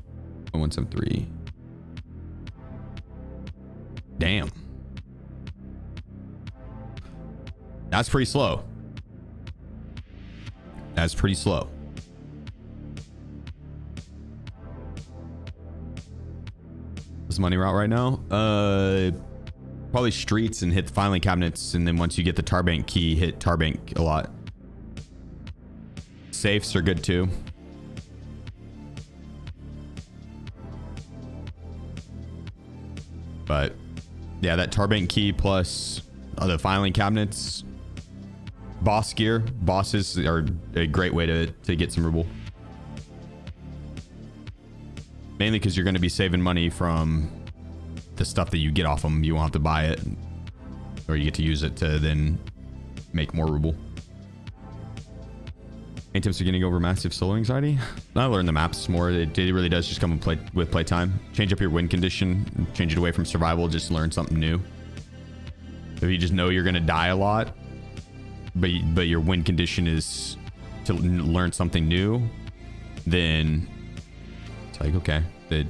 1173. Damn. That's pretty slow. That's pretty slow. What's the money route right now? Probably streets and hit the filing cabinets, and then once you get the Tarbank key, hit Tarbank a lot. Safes are good too. But yeah, that Tarbank key plus the filing cabinets, boss gear, bosses are a great way to get some ruble. Mainly because you're going to be saving money from the stuff that you get off them. You won't have to buy it, or you get to use it to then make more ruble. Any tips for getting over massive solo anxiety? I learned the maps more. It really does just come with playtime. Change up your win condition, change it away from survival, just learn something new. If you just know you're going to die a lot, but your win condition is to learn something new, then it's like, okay, that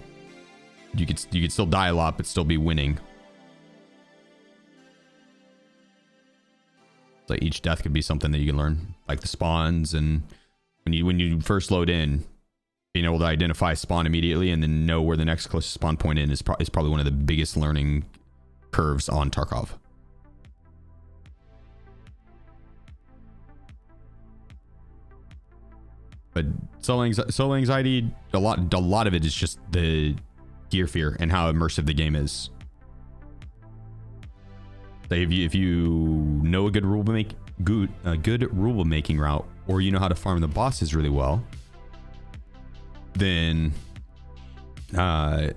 you could still die a lot but still be winning. It's like each death could be something that you can learn, like the spawns, and when you first load in, being able to identify spawn immediately and then know where the next closest spawn point in is probably one of the biggest learning curves on Tarkov. But solo anxiety, a lot of it is just the gear fear and how immersive the game is. So if you know a good rule making route, or you know how to farm the bosses really well, then the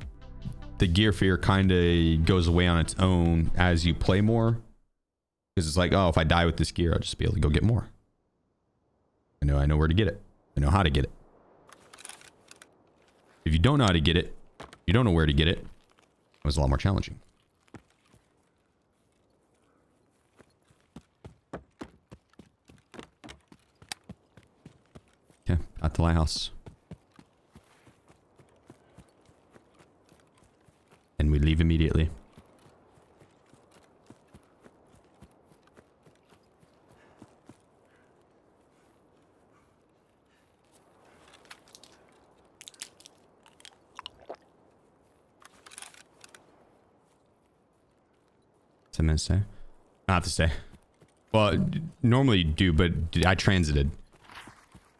gear fear kind of goes away on its own as you play more, because it's like, oh, if I die with this gear, I'll just be able to go get more. I know where to get it. I know how to get it. If you don't know how to get it, you don't know where to get it, it was a lot more challenging. Okay, at the Lighthouse. And we leave immediately. To stay? I have to stay. Well, normally you do, but I transited.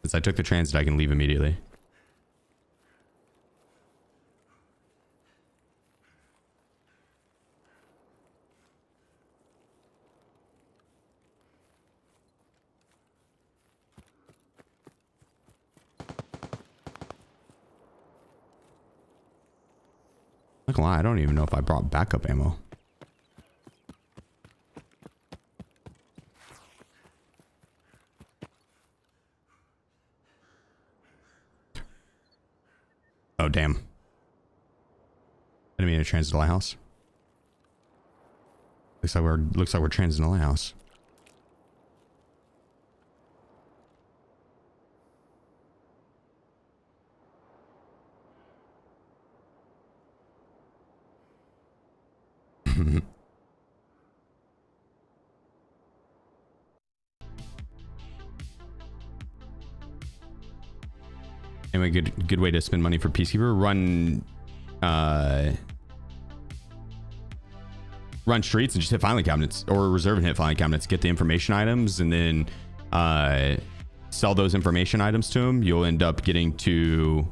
Since I took the transit, I can leave immediately. Not gonna lie, I don't even know if I brought backup ammo. Oh, damn. I didn't mean to transit the Lighthouse. Looks like we're transiting the Lighthouse. Anyway, good way to spend money for Peacekeeper. Run streets and just hit filing cabinets, or reserve and hit filing cabinets. Get the information items and then sell those information items to them. You'll end up getting to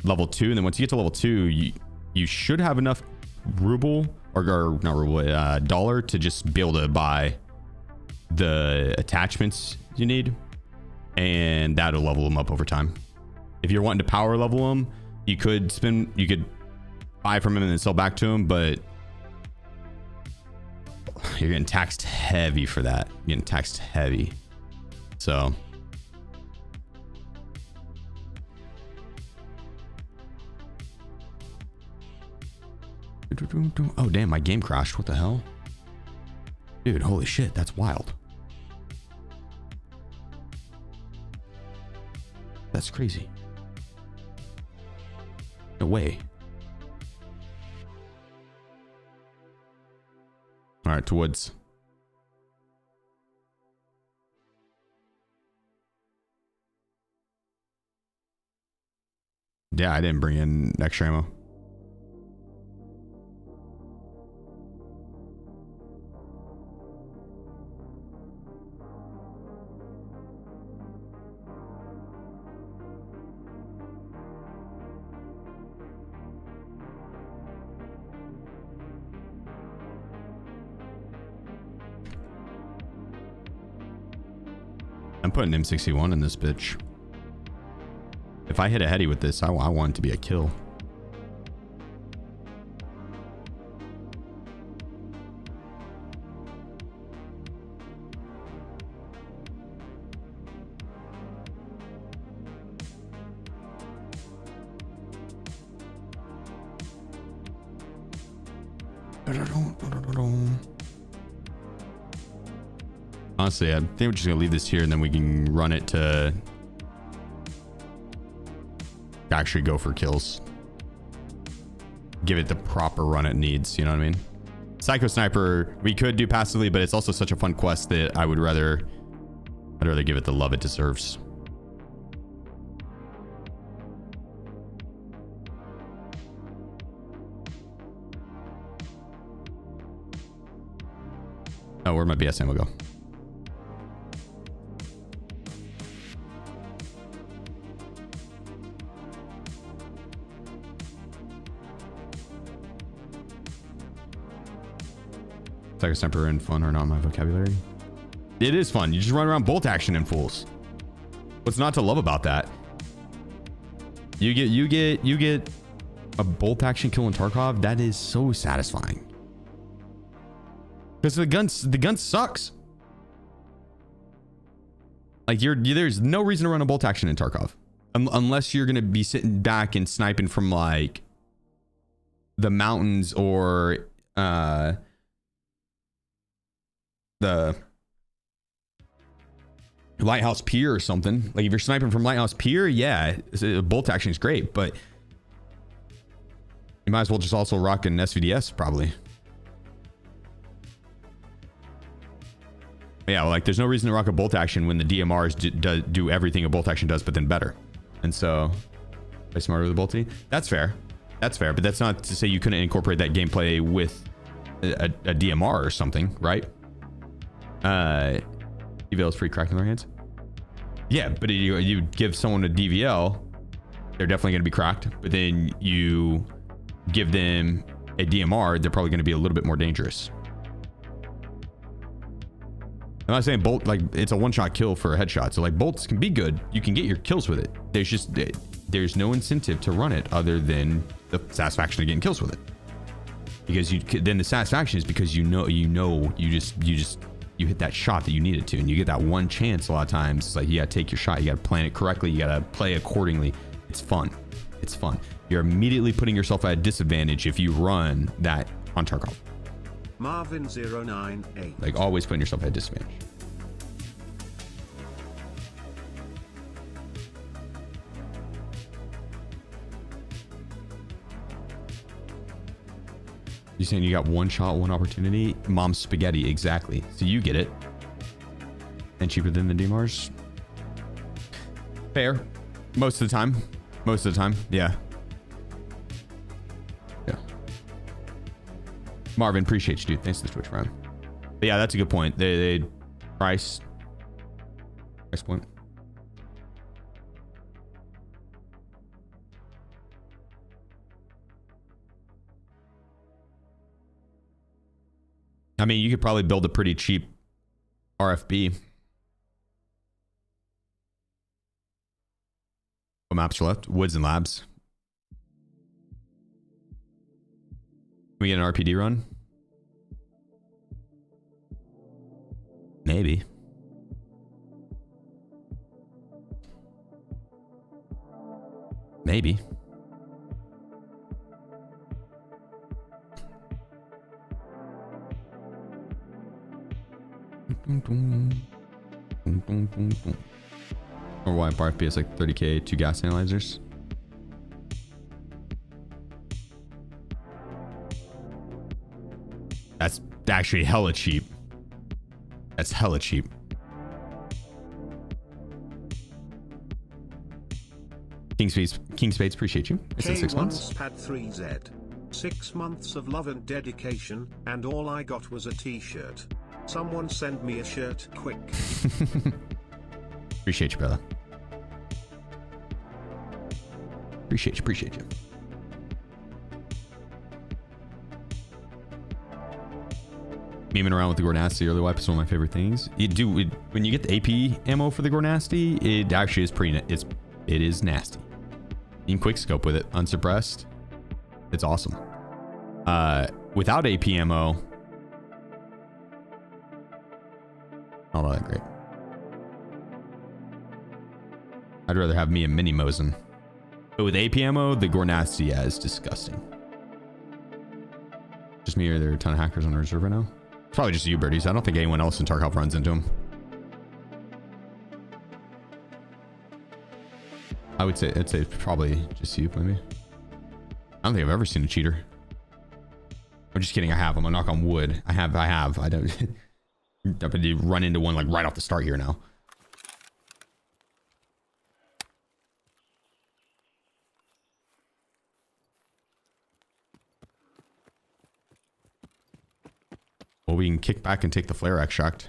level 2, and then once you get to level 2, you should have enough ruble or not ruble, dollar to just be able to buy the attachments you need, and that'll level them up over time. If you're wanting to power level them, you could buy from him and then sell back to him, but you're getting taxed heavy for that. You're getting taxed heavy. So oh damn, my game crashed. What the hell? Dude, holy shit, that's wild. That's crazy. No way. All right, to woods. Yeah, I didn't bring in extra ammo. I'm putting M61 in this bitch. If I hit a heady with this, I want it to be a kill. Honestly, I think we're just gonna leave this here and then we can run it to actually go for kills. Give it the proper run it needs, you know what I mean? Psycho Sniper, we could do passively, but it's also such a fun quest that I'd rather give it the love it deserves. Oh, where'd my BS ammo go? Psycho Sniper and fun are not my vocabulary. It is fun. You just run around bolt action in fools. What's not to love about that? You get a bolt action kill in Tarkov. That is so satisfying. Because the gun sucks. Like there's no reason to run a bolt action in Tarkov, unless you're gonna be sitting back and sniping from like the mountains or the Lighthouse Pier or something. Like if you're sniping from Lighthouse Pier, yeah, bolt action is great, but you might as well just also rock an SVDS probably. Yeah, like there's no reason to rock a bolt action when the DMRs do everything a bolt action does, but then better. And so, play smarter with the bolty. That's fair. That's fair, but that's not to say you couldn't incorporate that gameplay with a DMR or something, right? DVL is free cracking their hands. Yeah, but you give someone a DVL, they're definitely going to be cracked. But then you give them a DMR, they're probably going to be a little bit more dangerous. I'm not saying bolt, like it's a one-shot kill for a headshot. So like bolts can be good. You can get your kills with it. There's no incentive to run it other than the satisfaction of getting kills with it. Because then the satisfaction is because you hit that shot that you needed to, and you get that one chance a lot of times. It's like you gotta take your shot, you gotta plan it correctly, you gotta play accordingly. It's fun. It's fun. You're immediately putting yourself at a disadvantage if you run that on Tarkov. Marvin098. Like always putting yourself at a disadvantage. You saying you got one shot, one opportunity? Mom's spaghetti, exactly. So you get it. And cheaper than the DMRs? Fair. Most of the time. Most of the time, yeah. Yeah. Marvin, appreciate you, dude. Thanks for the Twitch Prime. But yeah, that's a good point. They price point. I mean, you could probably build a pretty cheap RFB. What maps are left? Woods and Labs. Can we get an RPD run? Maybe. Maybe. Or why RFP is like 30k, 2 gas analyzers. That's actually hella cheap. That's hella cheap. King Spades, appreciate you. It's in 6 months. Pad 3Z. 6 months of love and dedication, and all I got was a t-shirt. Someone send me a shirt, quick. Appreciate you, brother. Appreciate you. Memeing around with the Grenadier early wipe is one of my favorite things. When you get the AP ammo for the Grenadier, it actually is it is nasty. You can quick scope with it, unsuppressed. It's awesome. Without AP ammo, not all that great. I'd rather have me a mini Mosin. But with AP ammo, the Grenadier, yeah, is disgusting. Just me, or are there a ton of hackers on the reserve right now? It's probably just you, birdies. I don't think anyone else in Tarkov runs into them. I'd say it's probably just you, maybe. I don't think I've ever seen a cheater. I'm just kidding. I have. I'm gonna knock on wood. I have. I don't. I'm gonna run into one like right off the start here now. Well, we can kick back and take the flare extract.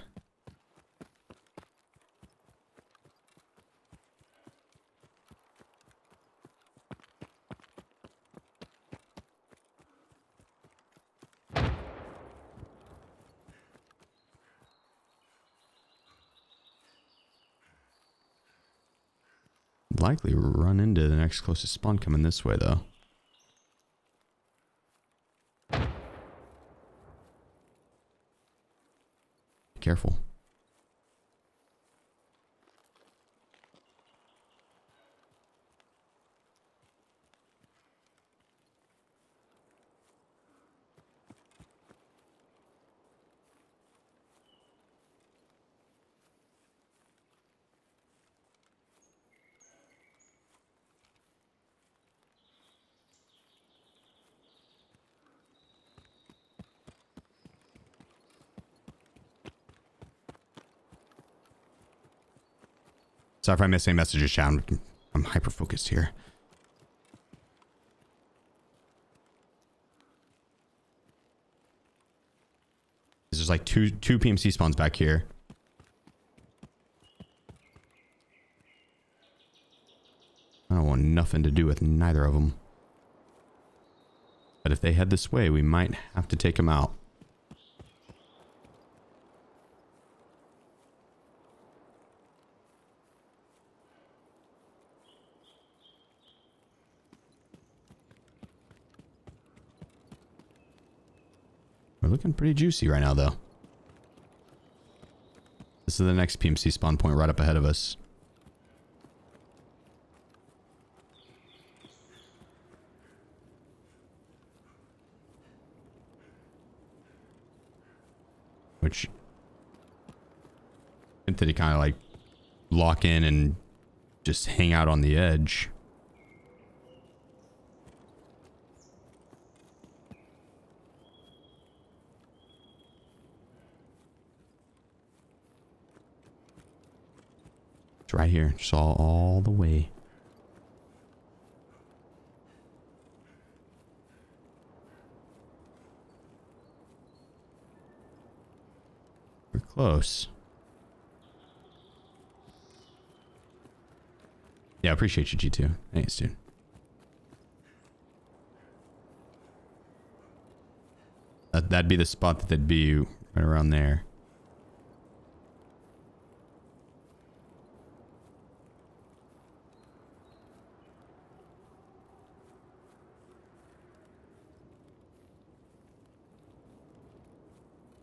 Likely run into the next closest spawn coming this way, though. Be careful. Sorry if I missed any messages, chat. I'm hyper focused here. There's like two PMC spawns back here. I don't want nothing to do with neither of them. But if they head this way, we might have to take them out. We're looking pretty juicy right now, though. This is the next PMC spawn point right up ahead of us. Which, did he kind of like lock in and just hang out on the edge? It's right here. Just all the way. We're close. Yeah, I appreciate you, G2. Thanks, dude. That'd be the spot that they'd be right around there.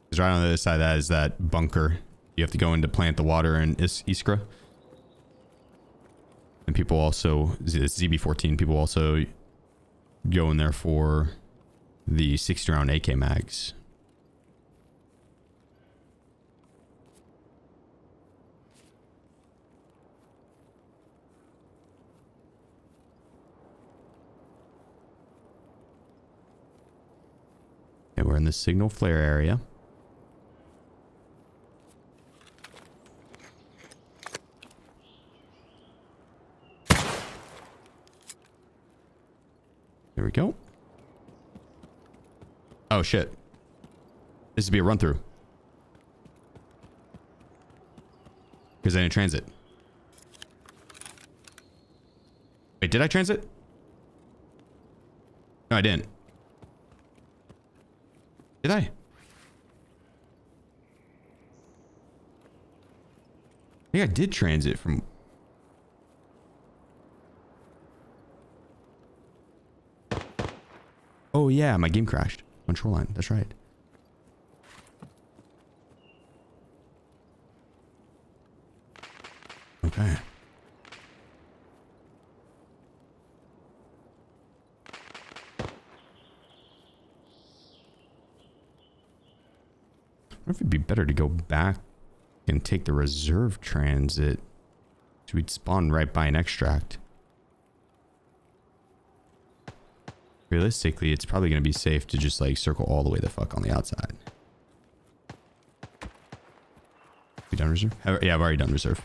Because right on the other side of that is that bunker. You have to go in to plant the water in Iskra. And people also, it's ZB14, people also go in there for the 60 round AK mags. Okay, we're in the signal flare area. There we go. Oh shit. This would be a run through. Because I didn't transit. Wait, did I transit? No, I didn't. Did I? I think I did transit from... Oh yeah, my game crashed on Shoreline. That's right. Okay. I wonder if it'd be better to go back and take the reserve transit so we'd spawn right by an extract. Realistically, it's probably going to be safe to just like circle all the way the fuck on the outside. You done reserve? Yeah, I've already done reserve.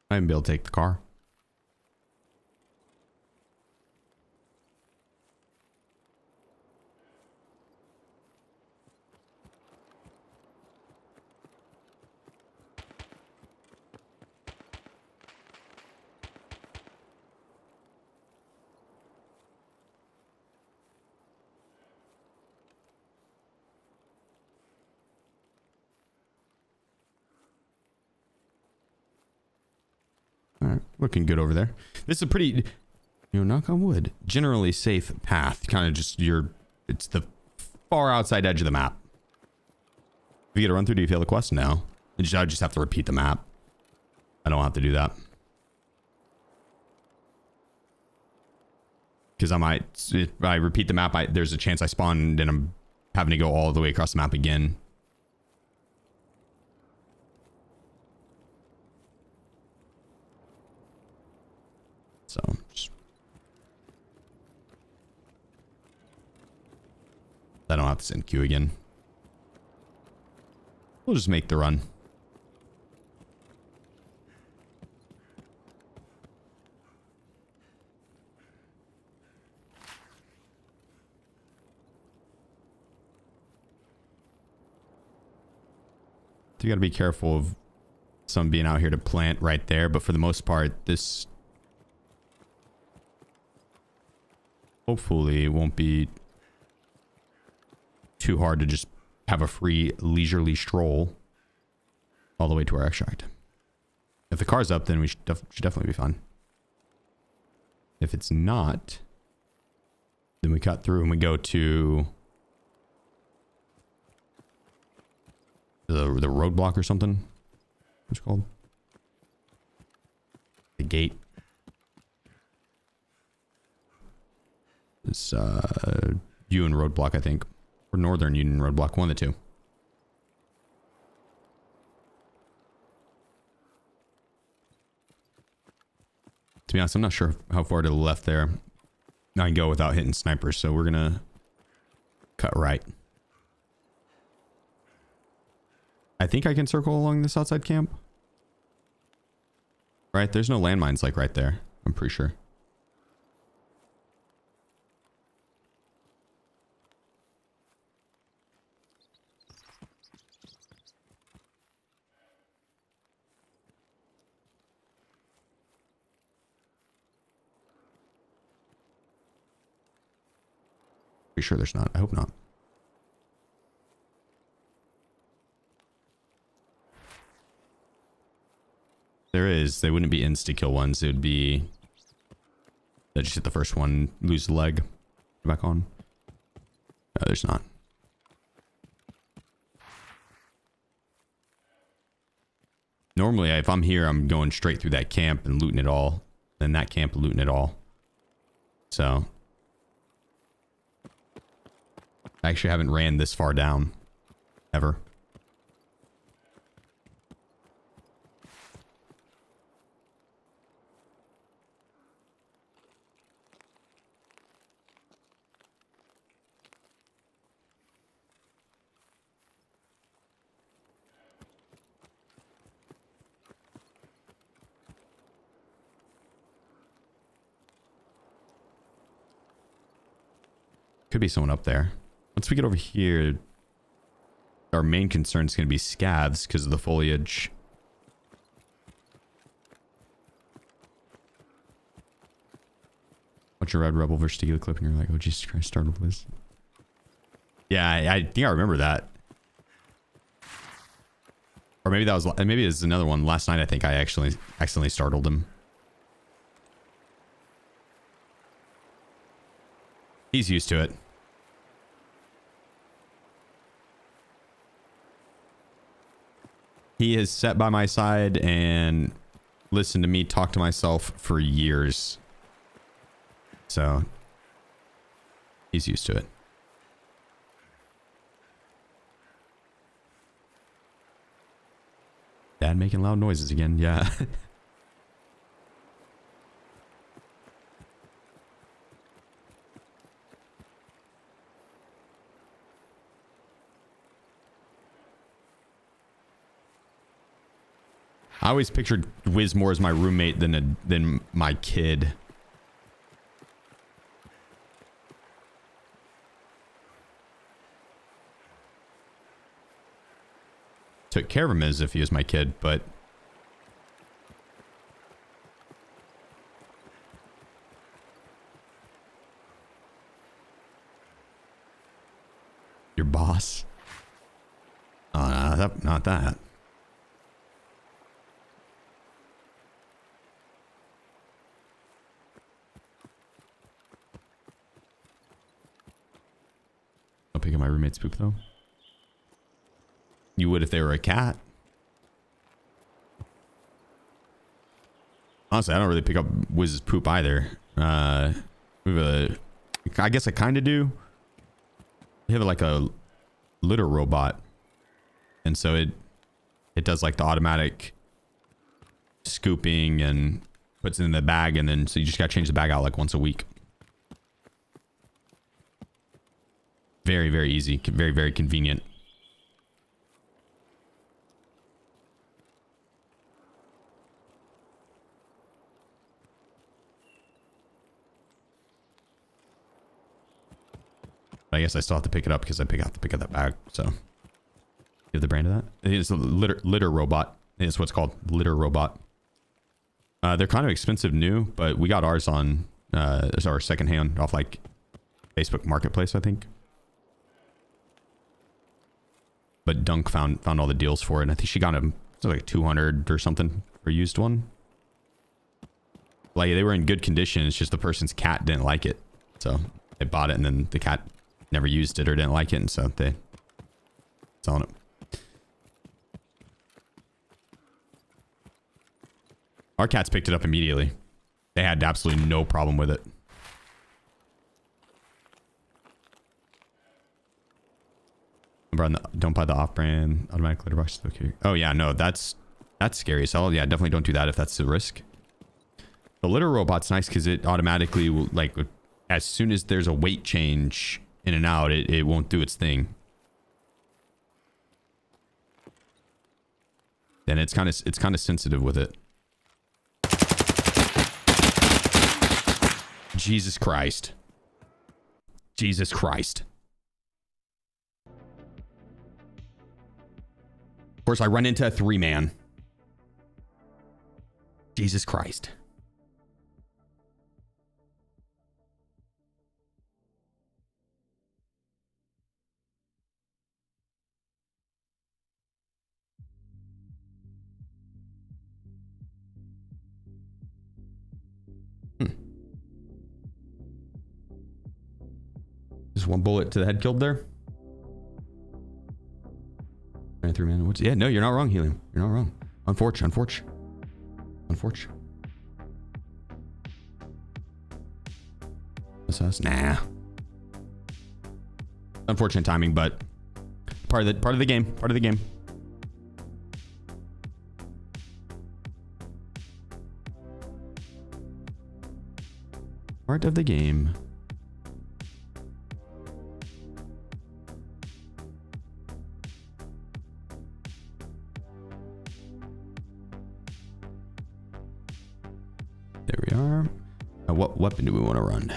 I might be able to take the car. Alright, looking good over there. This is a pretty, you know, knock on wood, generally safe path. Kind of just it's the far outside edge of the map. If you get a run through, do you fail the quest? No. I just have to repeat the map. I don't have to do that. Because I might, if I repeat the map, there's a chance I spawn and I'm having to go all the way across the map again. So, I don't have to send Q again. We'll just make the run. You got to be careful of some being out here to plant right there, but for the most part, this hopefully won't be too hard to just have a free leisurely stroll all the way to our extract. If the car's up, then we should definitely be fine. If it's not, then we cut through and we go to the roadblock or something. What's it called? The gate. It's Union Roadblock, I think. Or Northern Union Roadblock, one of the two. To be honest, I'm not sure how far to the left there I can go without hitting snipers, so we're gonna cut right. I think I can circle along this outside camp. Right? There's no landmines like right there. I'm pretty sure. Pretty sure there's not. I hope not. There is. They wouldn't be insta-kill ones. It would be... They just hit the first one, lose the leg. Get back on. No, there's not. Normally, if I'm here, I'm going straight through that camp and looting it all. Then that camp, looting it all. So... I actually haven't ran this far down. Ever. Could be someone up there. Once we get over here, our main concern is going to be scavs because of the foliage. What's your Red Rebel versus Tequila Clip? And you're like, oh, Jesus Christ, started with this. Yeah, I think I remember that. Or maybe that was, maybe it's another one. Last night, I think I actually accidentally startled him. He's used to it. He has sat by my side and listened to me talk to myself for years. So, he's used to it. Dad making loud noises again, yeah. I always pictured Wiz more as my roommate than my kid. Took care of him as if he was my kid, but your boss? Oh, no, not that. I'll pick up my roommate's poop though. You would if they were a cat. Honestly, I don't really pick up Wiz's poop either. We have a... I guess I kind of do. We have like a litter robot. And so it does like the automatic scooping and puts it in the bag. And then so you just got to change the bag out like once a week. Very, very easy. Very, very convenient. I guess I still have to pick it up because I have to pick up that bag. So, you have the brand of that? It's a litter robot. It's what's called litter robot. They're kind of expensive new, but we got ours on as our secondhand off like Facebook Marketplace, I think. But Dunk found all the deals for it, and I think she got them like 200 or something for a used one. Like they were in good condition. It's just the person's cat didn't like it, so they bought it, and then the cat never used it or didn't like it, and so they selling it. Our cats picked it up immediately. They had absolutely no problem with it. Don't buy the off-brand automatic litter box. Okay. Oh yeah, no, that's scary as hell. Yeah, definitely don't do that if that's the risk. The litter robot's nice because it automatically will, like, as soon as there's a weight change in and out, it won't do its thing. And it's kind of sensitive with it. Jesus Christ. Jesus Christ. Of course, I run into a 3-man. Jesus Christ. Just one bullet to the head killed there. 93 man. What's, yeah, no, you're not wrong, Helium. You're not wrong. Unfortunate. What's us? Nah. Unfortunate timing, but part of the game. Part of the game. Part of the game. There we are. Now, what weapon do we want to run?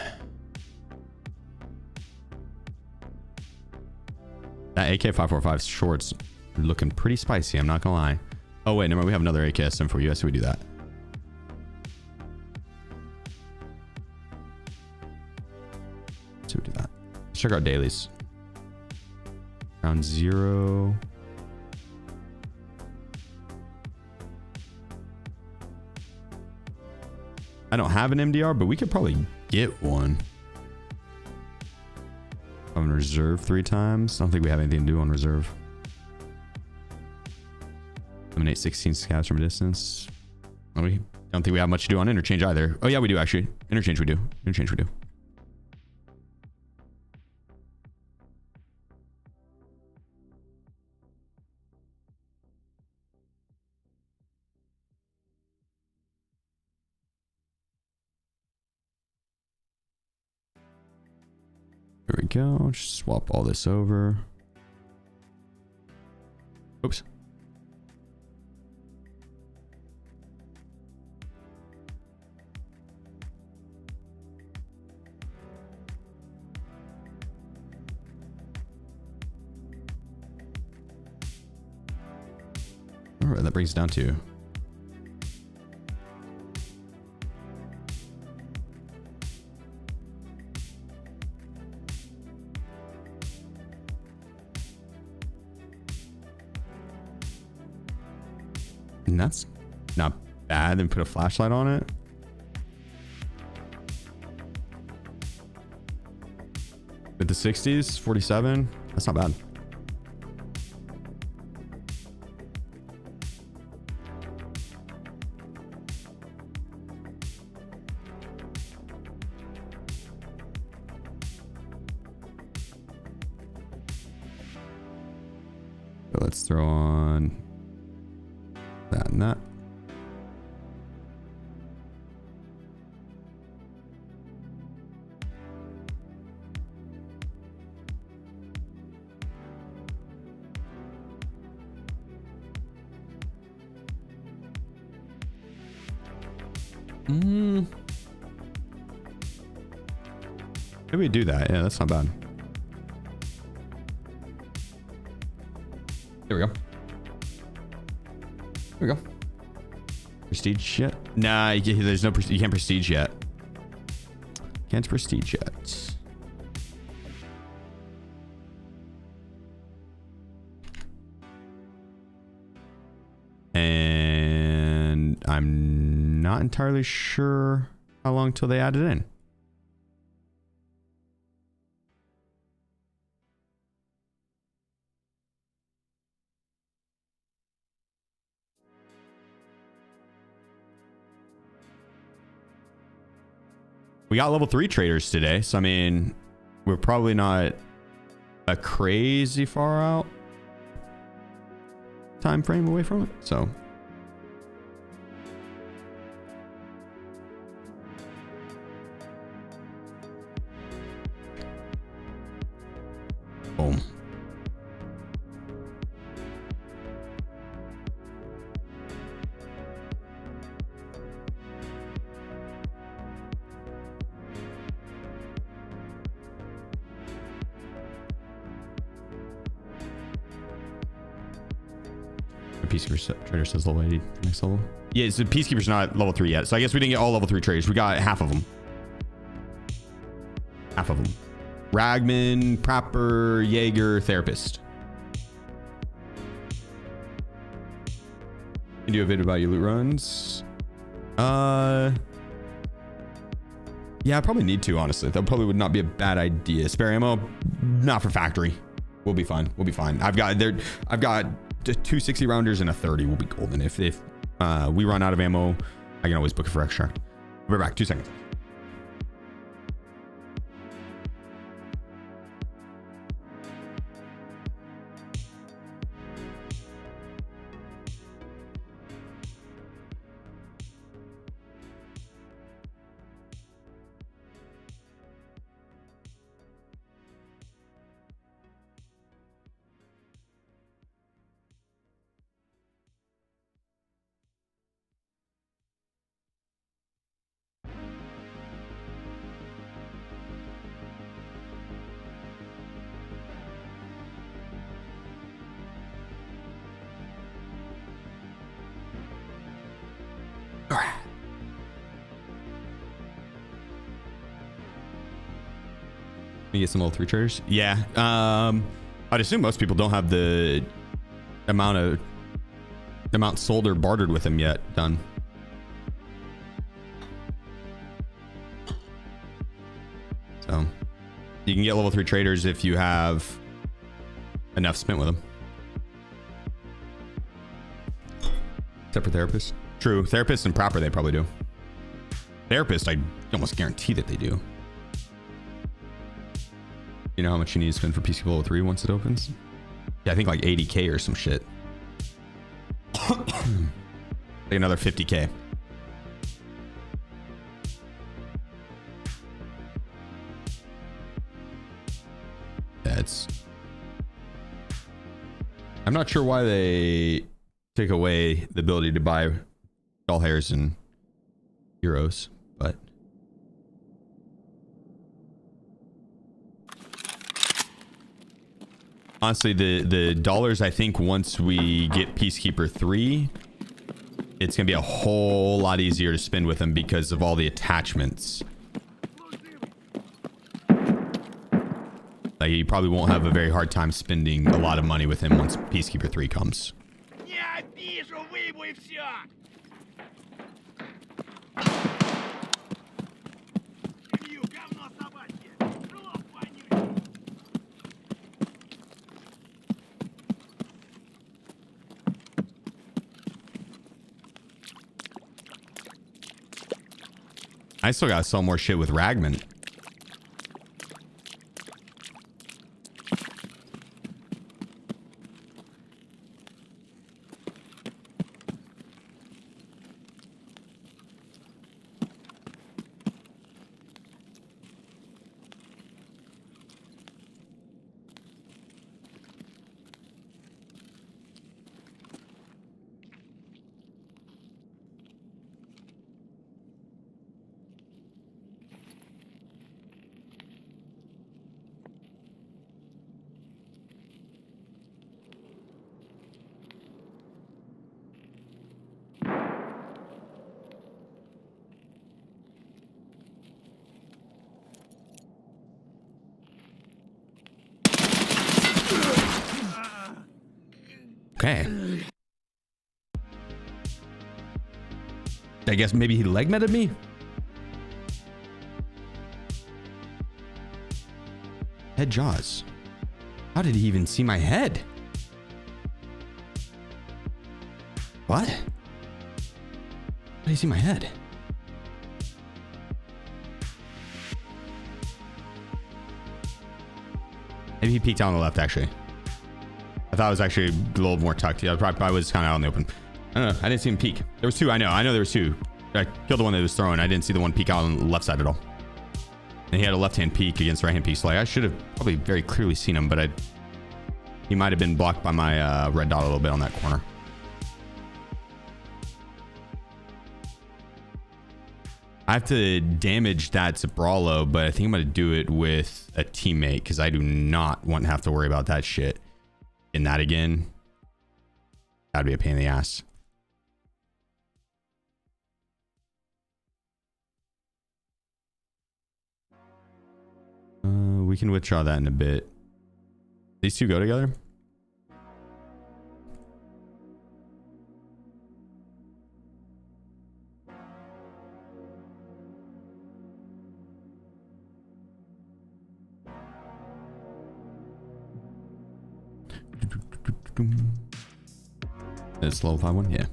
That AK-545 short's looking pretty spicy, I'm not gonna lie. Oh wait, never mind, we have another AKSM for you. I see we do that. So we do that. Let's check out dailies. Round 0. I don't have an MDR, but we could probably get one. On reserve 3 times. I don't think we have anything to do on reserve. Eliminate 16 scouts from a distance. Oh, we don't think we have much to do on interchange either. Oh yeah, we do actually. Interchange we do. Interchange we do. There we go. Just swap all this over. Oops. All right, that brings it down to and that's not bad. Then put a flashlight on it. With the 60s, 47, that's not bad. So let's throw on that and that. Maybe we do that. Yeah, that's not bad. There we go. There we go. Prestige yet? Nah, there's no prestige. You can't prestige yet. Can't prestige yet. And I'm not entirely sure how long till they add it in. We got level 3 traders today, so I mean, we're probably not a crazy far out time frame away from it. So Boom. Peacekeeper trader says level 80 next level. Yeah, so Peacekeeper's not level 3 yet. So I guess we didn't get all level 3 traders. We got half of them. Half of them. Ragman, Prapper, Jaeger, Therapist. You do a video about your loot runs? Yeah, I probably need to, honestly. That probably would not be a bad idea. Spare ammo, not for factory. We'll be fine. We'll be fine. I've got 2 60 rounders and a 30 will be golden. If we run out of ammo, I can always book it for extract. We're back. 2 seconds. You get some level 3 traders. Yeah. I'd assume most people don't have the amount sold or bartered with them yet done. So you can get level 3 traders if you have enough spent with them. Except for Therapist. True. Therapist and Proper, they probably do. Therapist, I almost guarantee that they do. You know how much you need to spend for Peacekeeper level 3 once it opens? Yeah, I think like 80k or some shit. Like another 50k. That's... I'm not sure why they take away the ability to buy doll hairs and heroes, but... Honestly, the dollars, I think once we get Peacekeeper 3, it's going to be a whole lot easier to spend with them because of all the attachments. Like, you probably won't have a very hard time spending a lot of money with him once Peacekeeper 3 comes. I still gotta sell more shit with Ragman. Okay. I guess maybe he leg meted me? Head jaws. How did he even see my head? What? How did he see my head? Maybe he peeked out on the left, actually. I thought it was actually a little more tucked. Yeah, probably was kind of out in the open. I don't know. I didn't see him peek. There was 2. I know there was 2. I killed the one that was throwing. I didn't see the one peek out on the left side at all. And he had a left-hand peek against right-hand peek. So like I should have probably very clearly seen him, but he might have been blocked by my red dot a little bit on that corner. I have to damage that Zabralo, but I think I'm going to do it with a teammate because I do not want to have to worry about that shit. In that again, that'd be a pain in the ass. We can withdraw that in a bit. These two go together? It's level 5-1, yeah.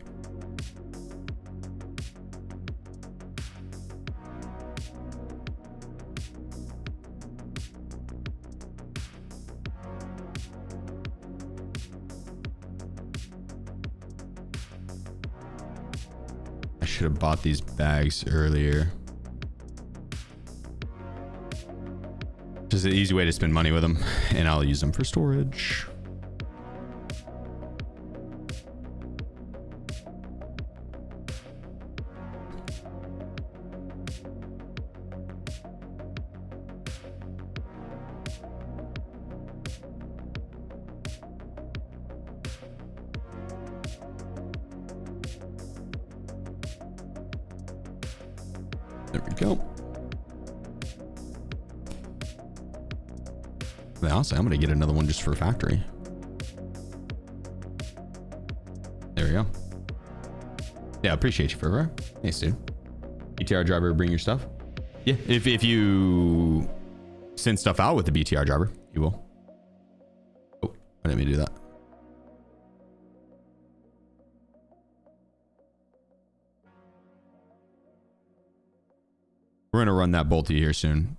I should have bought these bags earlier. Just an easy way to spend money with them, and I'll use them for storage. There we go. Honestly, I'm gonna get another one just for factory. There we go. Yeah, appreciate you, Fervor. Thanks, dude. BTR driver, bring your stuff. Yeah, if you send stuff out with the BTR driver, you will. Oh, I didn't mean to do that. We're gonna run that bolty here soon.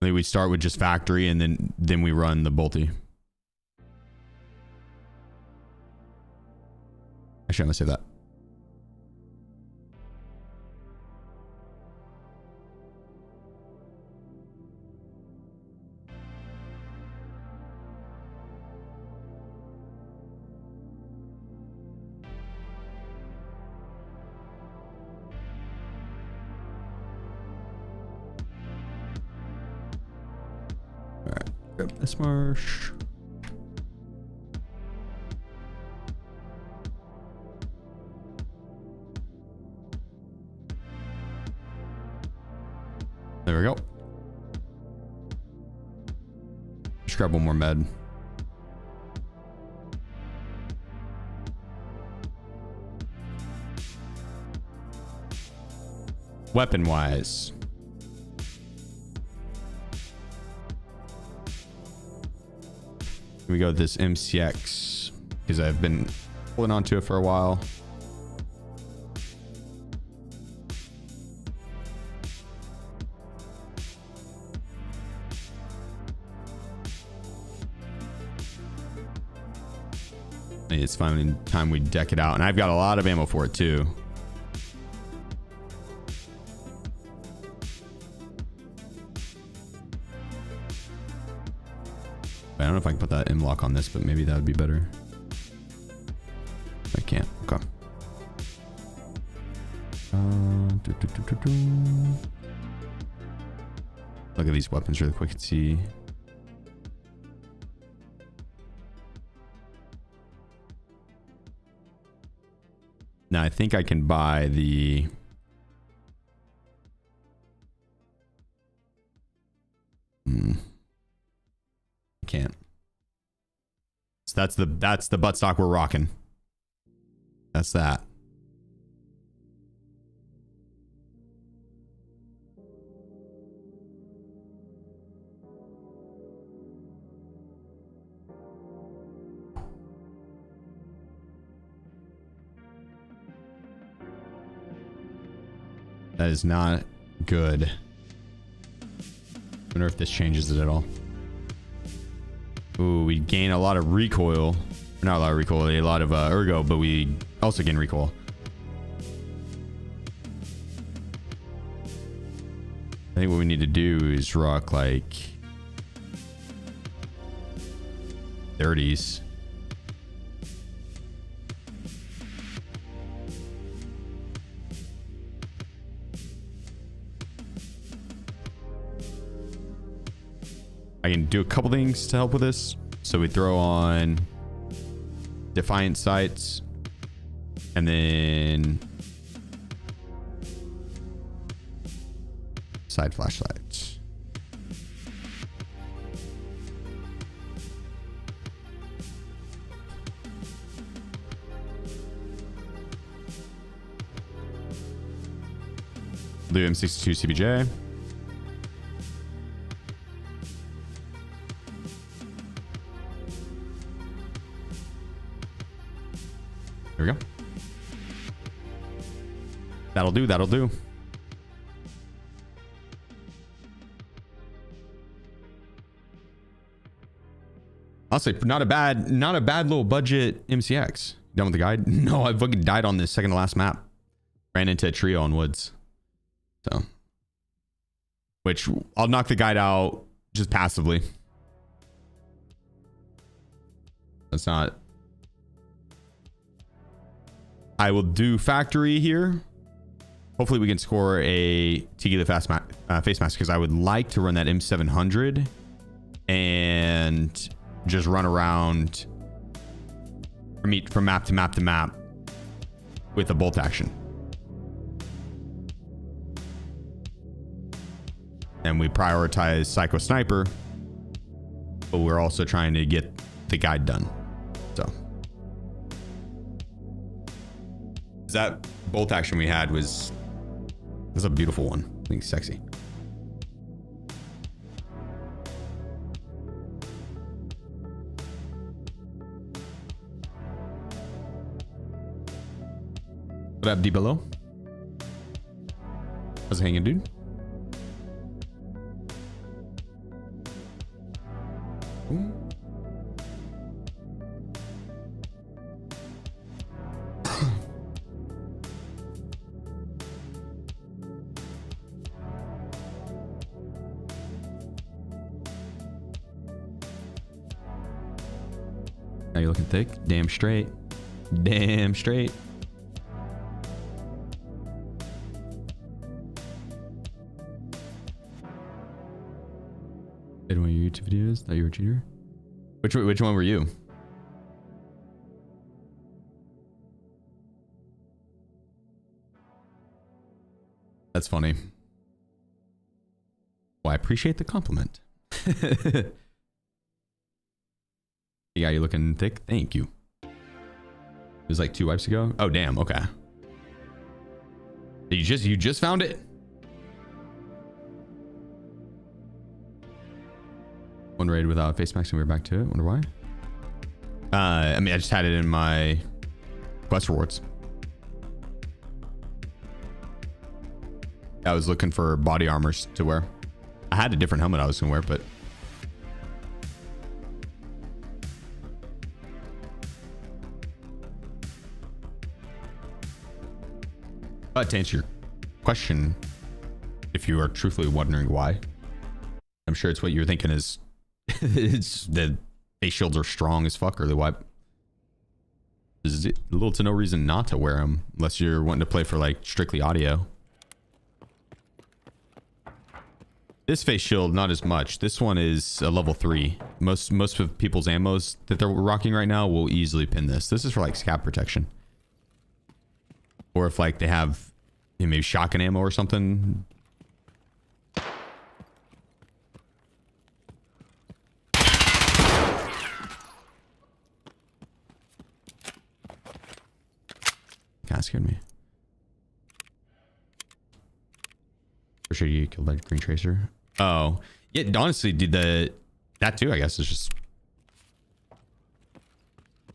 Maybe we start with just factory and then we run the bolty. Actually, I'm gonna save that. Grab this marsh. There we go. Just grab one more med. Weapon wise. We go with this MCX because I've been holding on to it for a while. It's finally time we deck it out, and I've got a lot of ammo for it too. I don't know if I can put that M-lock on this, but maybe that would be better. I can't. Okay. Look at these weapons really quick and see. Now I think I can buy the... Can't. So that's the buttstock we're rocking. That's that. That is not good. I wonder if this changes it at all. Ooh, we gain a lot of recoil. Not a lot of recoil, a lot of ergo, but we also gain recoil. think what we need to do is rock like 30s. I can do a couple things to help with this. So we throw on Defiant Sights and then side flashlights. Do M62 CBJ. There we go. That'll do. That'll do. Honestly, not a bad little budget MCX. Done with the guide? No, I fucking died on this second to last map. Ran into a trio on woods. So, which I'll knock the guide out just passively. That's not. I will do factory here. Hopefully we can score a Tiki the face mask because I would like to run that M700 and just run around from map to map to map with a bolt action. And we prioritize Psycho Sniper, but we're also trying to get the guide done. So that bolt action we had was a beautiful one. I think sexy. What up, D below? How's it hanging, dude? Ooh. Now you're looking thick. Damn straight. Damn straight. Did one of your YouTube videos? Thought you were a cheater. Which one were you? That's funny. Well, I appreciate the compliment. Yeah, you're looking thick. Thank you. It was like 2 wipes ago. Oh damn. Okay. You just found it. One raid without face mask and we were back to it. Wonder why. I mean, I just had it in my quest rewards. I was looking for body armors to wear. I had a different helmet I was gonna wear, but to answer your question, if you are truthfully wondering why, I'm sure it's what you're thinking is it's the face shields are strong as fuck, or the wipe. There's little to no reason not to wear them unless you're wanting to play for like strictly audio. This face shield, not as much. This one is a level 3. Most of people's ammos that they're rocking right now will easily pin this. This is for like scab protection. Or if like they have, you know, maybe shotgun ammo or something. Kind of scared me. For sure you killed that green tracer. Oh, yeah. Honestly, dude, that too, I guess, is just.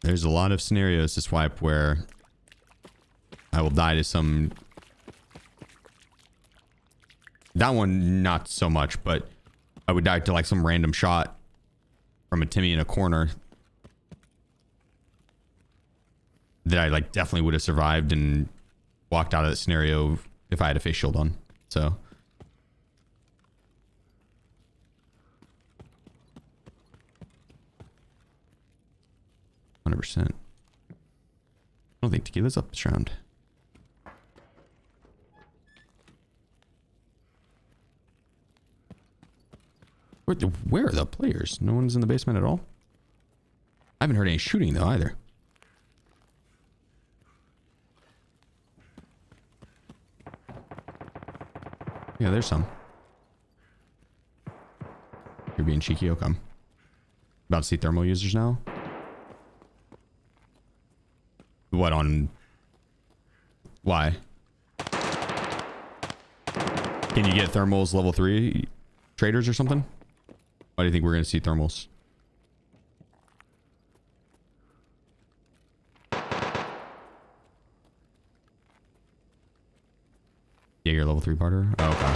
There's a lot of scenarios to swipe where I will die to some. That one, not so much, but I would die to like some random shot from a Timmy in a corner that I like definitely would have survived and walked out of that scenario if I had a face shield on. So 100%. I don't think tequila's up this round. Where are the players? No one's in the basement at all? I haven't heard any shooting though either. Yeah, there's some. You're being cheeky, okay. About to see thermal users now. What on? Why? Can you get thermals level 3 traders or something? Why do you think we're going to see thermals? Yeah, you're level 3 barter? Oh, okay.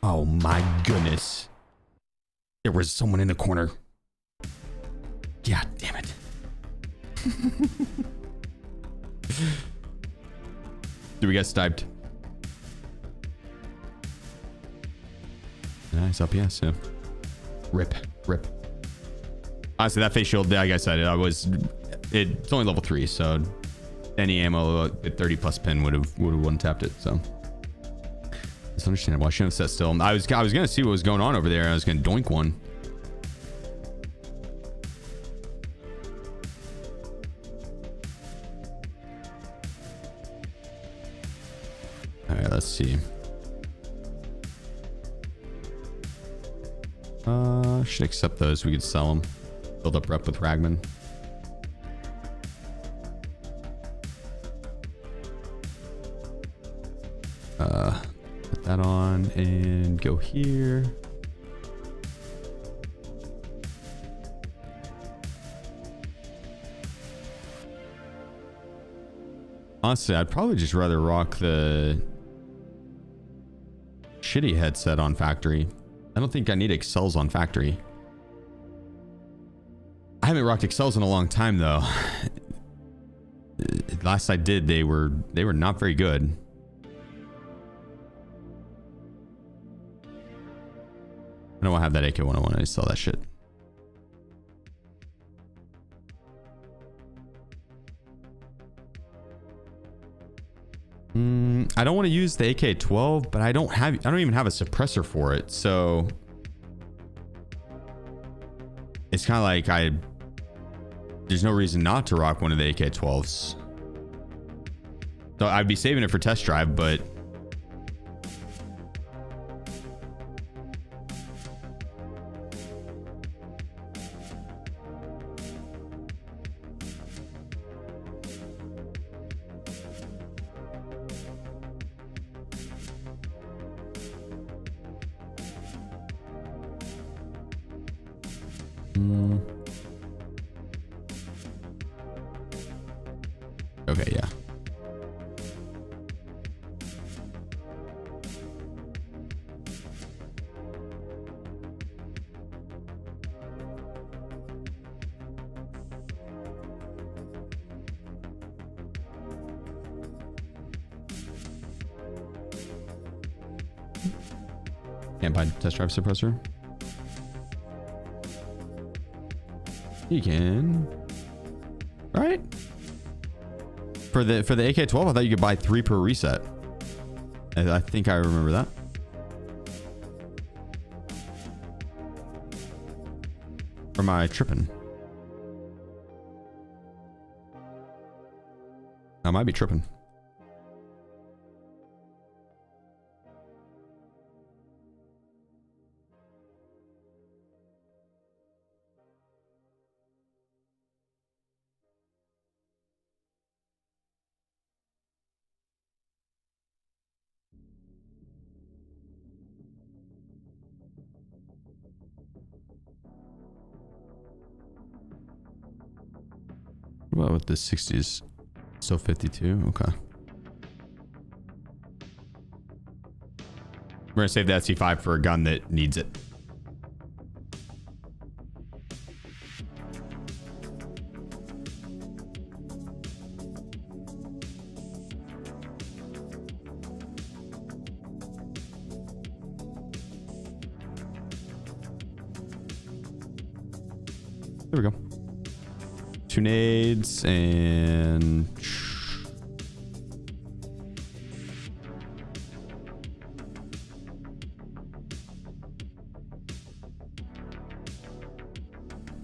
Oh my goodness. There was someone in the corner. God damn it. Do we get sniped? Nice up, yes. Yeah. Rip. Honestly, that face shield, like I said, it's only level 3, so any ammo at 30 plus pin would have one tapped it. So it's understandable. I shouldn't have sat still. I was gonna see what was going on over there. I was gonna doink one. All right, let's see. Should accept those. We could sell them. Build up rep with Ragman. Put that on and go here. Honestly, I'd probably just rather rock the shitty headset on factory. I don't think I need Excels on factory. I haven't rocked Excels in a long time though. Last I did, they were not very good. I don't want to have that AK-101. I sell that shit. I don't want to use the AK-12, but I don't even have a suppressor for it, so it's kind of like there's no reason not to rock one of the AK-12s. So I'd be saving it for test drive, but okay, yeah. Can't buy test drive suppressor. You can, right? For the AK-12, I thought you could buy 3 per reset. I think I remember that. Or am I tripping? I might be tripping. What about with the 60s? Still 52? Okay. We're gonna save that C5 for a gun that needs it. There we go. 2 nades and...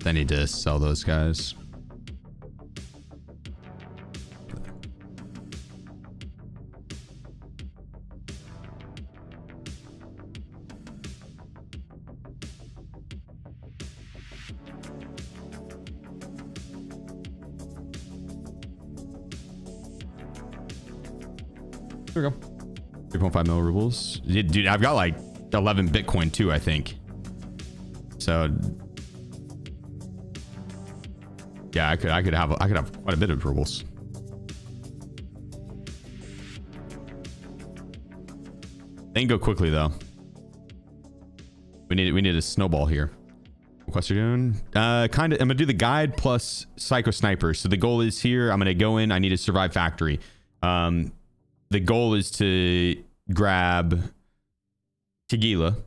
I need to sell those guys. There we go. 3.5 mil rubles. Dude, I've got like 11 Bitcoin too, I think. So yeah, I could have quite a bit of rubles. They can go quickly though. We need a snowball here. What are you doing? Kind of. I'm gonna do the guide plus psycho sniper. So the goal is here. I'm gonna go in. I need to survive factory. The goal is to grab Tequila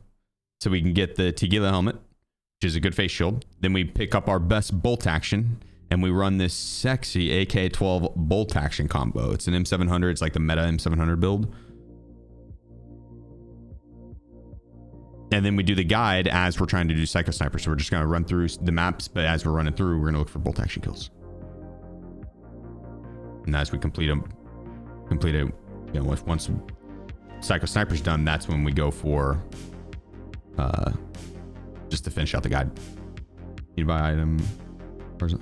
so we can get the Tequila helmet, which is a good face shield. Then we pick up our best bolt action and we run this sexy AK-12 bolt action combo. It's an M700. It's like the meta M700 build. And then we do the guide as we're trying to do psycho sniper. So we're just going to run through the maps, but as we're running through, we're going to look for bolt action kills. And as we complete it, you know, once psycho sniper's done, that's when we go for just to finish out the guide. Need to buy item. Where's it?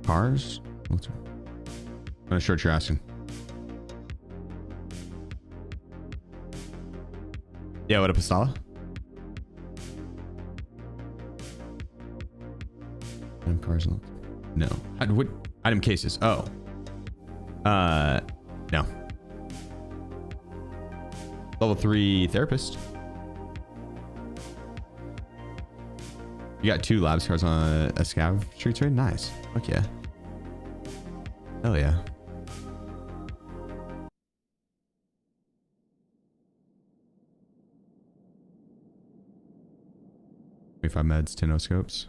Cars? I'm not sure what you're asking. Yeah, what a pistala? Item cars? No. What item cases? Oh. No. Level 3 therapist. You got 2 labs cards on a scav street trade? Nice. Fuck yeah. Hell yeah. $25 meds, 10 no-scopes.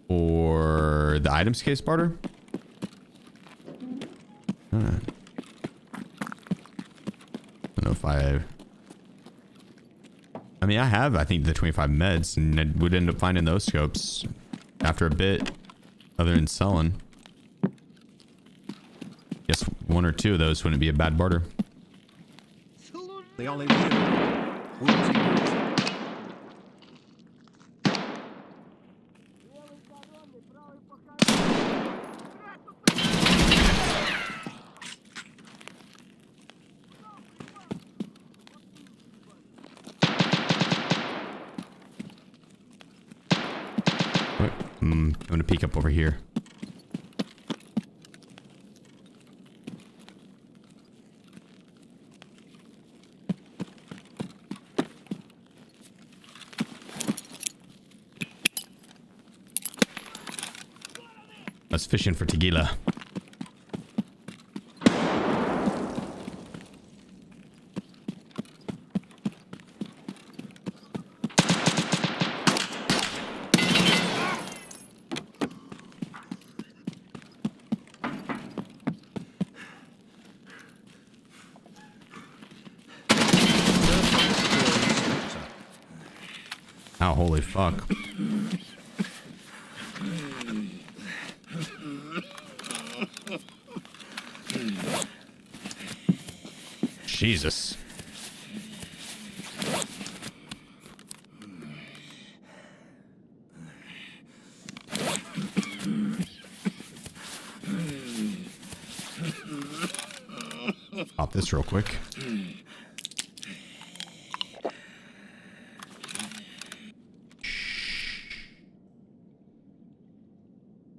Or the items case barter? I don't know if I mean, I think the 25 meds, and I would end up finding those scopes after a bit, other than selling. Guess 1 or 2 of those wouldn't be a bad barter. The only woozy. I'm gonna peek up over here. I was fishing for tequila. Oh, holy fuck. Jesus. Pop this real quick.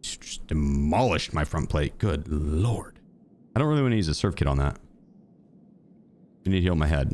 Just demolished my front plate. Good lord. I don't really want to use a surf kit on that. I need to heal my head.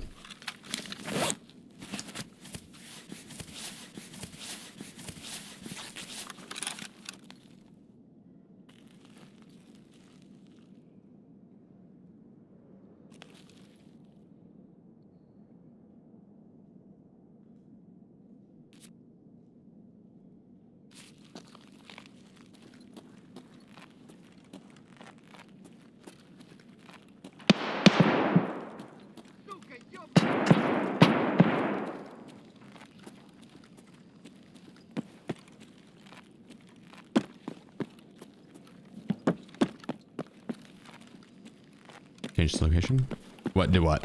Change the location. What? Did what?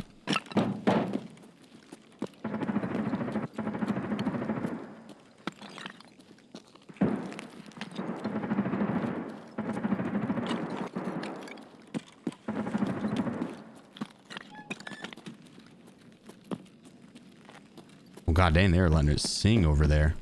Well, god dang, they're letting it sing over there.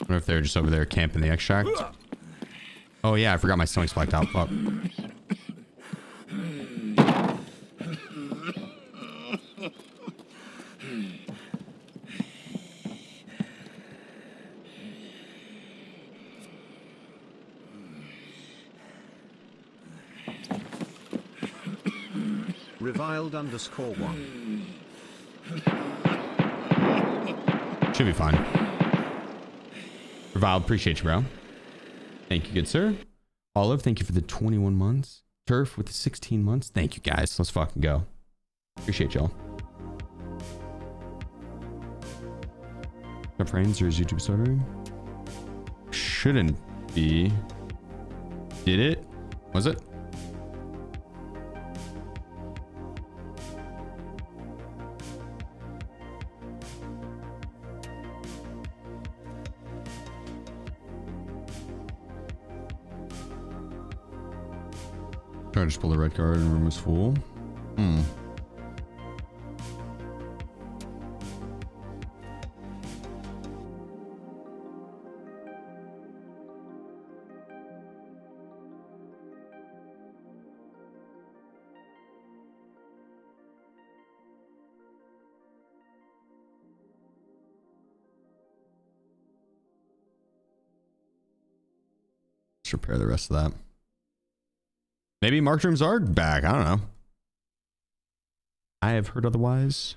I wonder if they're just over there camping the extract. Oh yeah, I forgot my stomach's blacked out. Fuck. Reviled_1. Should be fine. Reviled, appreciate you, bro. Thank you, good sir. Olive, thank you for the 21 months. Turf with the 16 months. Thank you, guys. Let's fucking go. Appreciate y'all. Got friends or is YouTube stuttering? Shouldn't be. Did it? Was it? Try to just pull the red card and room is full. Let's repair the rest of that. Maybe marked rooms are back. I don't know. I have heard otherwise.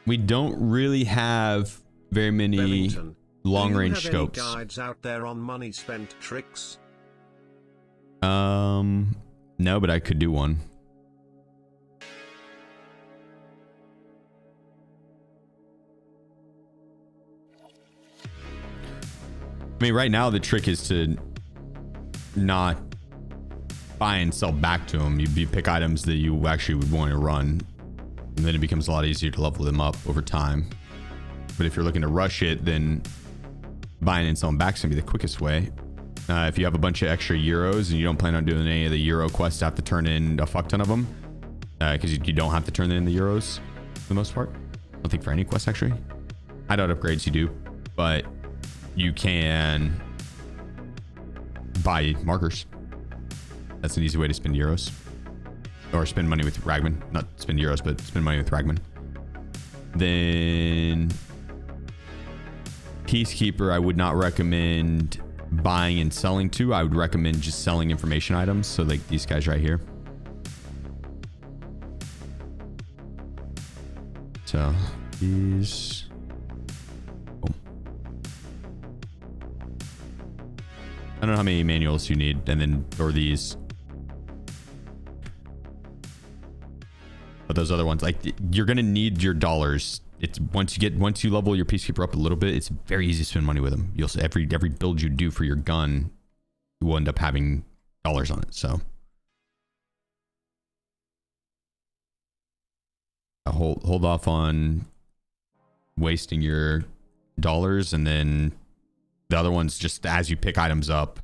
We don't really have very many long-range scopes. Any guides out there on money spent tricks? No, but I could do one. I mean, right now the trick is to not buy and sell back to them. You pick items that you actually would want to run, and then it becomes a lot easier to level them up over time. But if you're looking to rush it, then buying and selling back is gonna be the quickest way. If you have a bunch of extra euros and you don't plan on doing any of the euro quests, have to turn in a fuck ton of them, because you don't have to turn in the euros for the most part. I don't think for any quest actually. Hideout upgrades you do, but you can buy markers. That's an easy way to spend euros, or spend money with Ragman. Not spend euros, but spend money with Ragman. Then Peacekeeper, I would not recommend buying and selling to. I would recommend just selling information items. So like these guys right here. So these. I don't know how many manuals you need, and then, or these. But those other ones, like, you're gonna need your dollars. It's once you level your Peacekeeper up a little bit, it's very easy to spend money with them. You'll see every build you do for your gun, you will end up having dollars on it. So hold off on wasting your dollars, and then the other ones, just as you pick items up.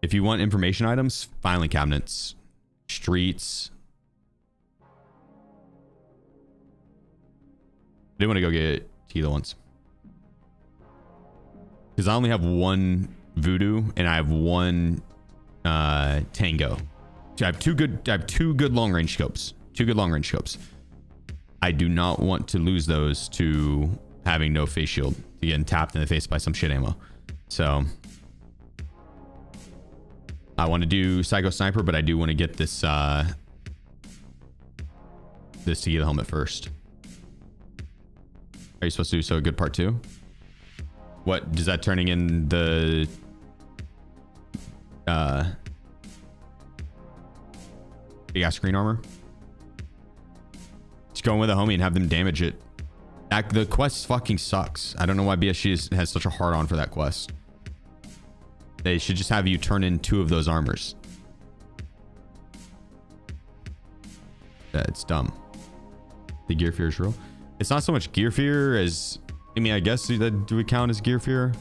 If you want information items, filing cabinets, streets. I do want to go get Tila once, because I only have one Voodoo and I have one Tango. So I have two good long range scopes. I do not want to lose those to having no face shield, to getting tapped in the face by some shit ammo. So I want to do Psycho Sniper, but I do want to get this this Tequila helmet first. Are you supposed to do so good part 2? What does that turning in the big ass screen armor? Just go in with a homie and have them damage it. The quest fucking sucks. I don't know why BSG has such a hard on for that quest. They should just have you turn in 2 of those armors. It's dumb. The gear fear is real. It's not so much gear fear as, I mean, I guess that do we count as gear fear?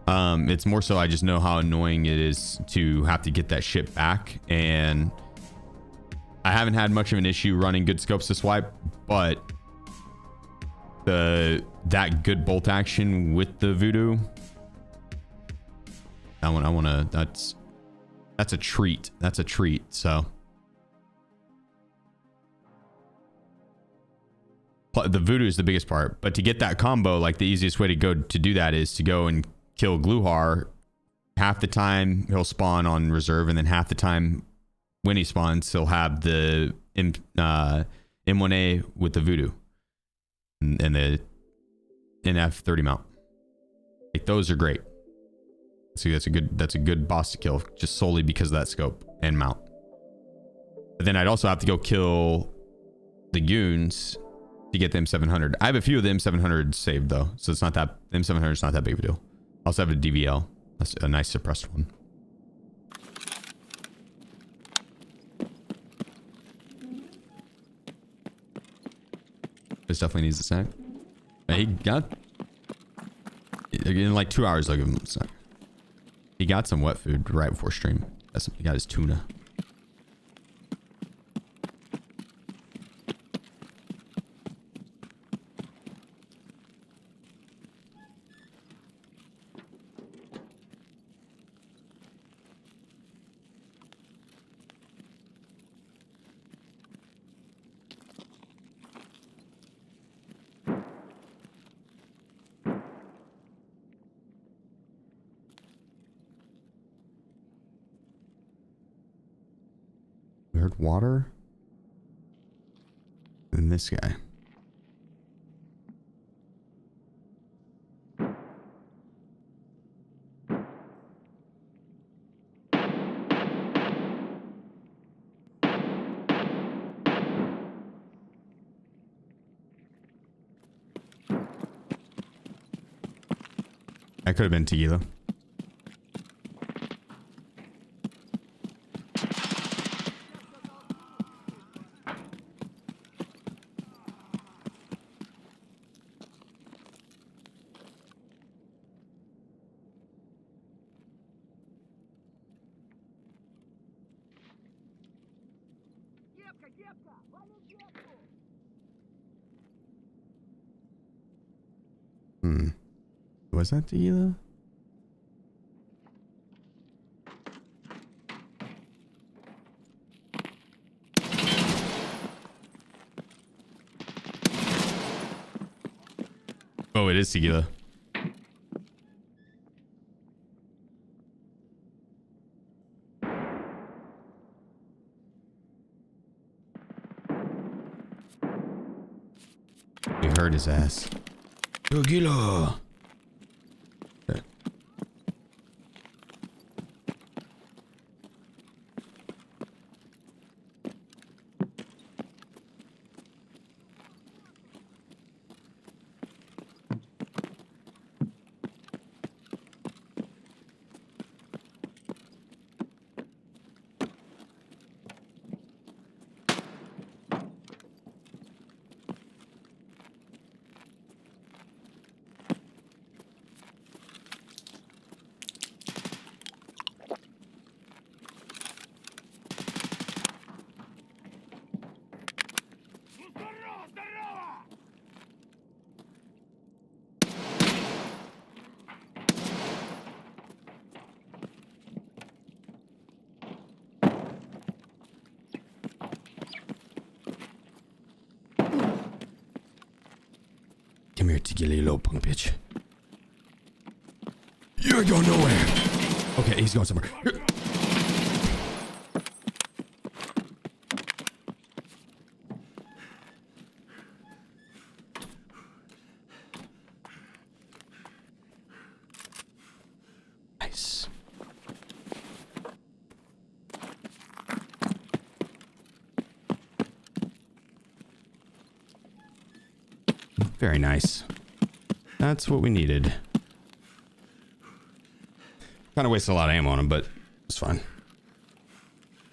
It's more so I just know how annoying it is to have to get that shit back, and I haven't had much of an issue running good scopes to swipe, but that good bolt action with the voodoo, that's a treat. That's a treat. So the voodoo is the biggest part, but to get that combo, like the easiest way to do that is to go and kill Gluhar. Half the time he'll spawn on reserve, and then half the time when he spawns he'll have the M1A with the voodoo and the NF30 mount. Like, those are great. So that's a good boss to kill just solely because of that scope and mount. But then I'd also have to go kill the goons to get the M700. I have a few of the M700s saved though, so it's not that M700 is not that big of a deal. I also have a DVL. That's a nice suppressed one. This definitely needs a snack. He got in like 2 hours. I'll give him a snack. He got some wet food right before stream. He got his tuna. Water and this guy. That could have been tequila. Was that tequila? Oh, it is tequila. We heard his ass. Tequila. Come here, tequila, you little punk bitch. You ain't going nowhere. Okay, he's going somewhere. Very nice. That's what we needed. Kind of wasted a lot of ammo on him, but it's fine.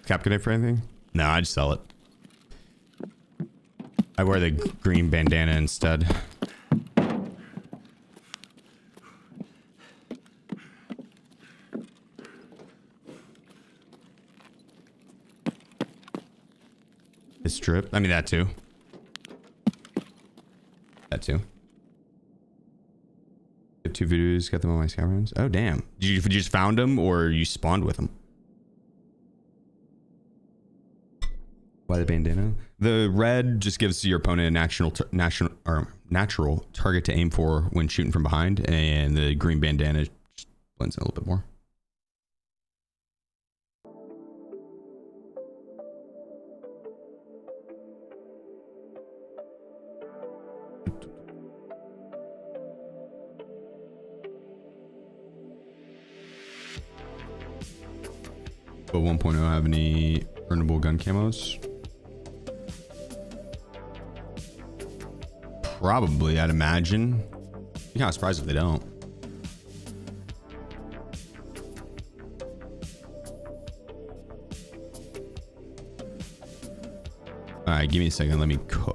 Cap grenade for anything? No, I just sell it. I wear the green bandana instead. This strip. I mean, that too. That too. Have 2 videos, got them on my scaveners. Oh, damn. You just found them or you spawned with them? Why the bandana? The red just gives your opponent a natural target to aim for when shooting from behind, and the green bandana just blends in a little bit more. But 1.0 have any burnable gun camos? Probably, I'd imagine. I'm kind of surprised if they don't. All right, give me a second. Let me cook.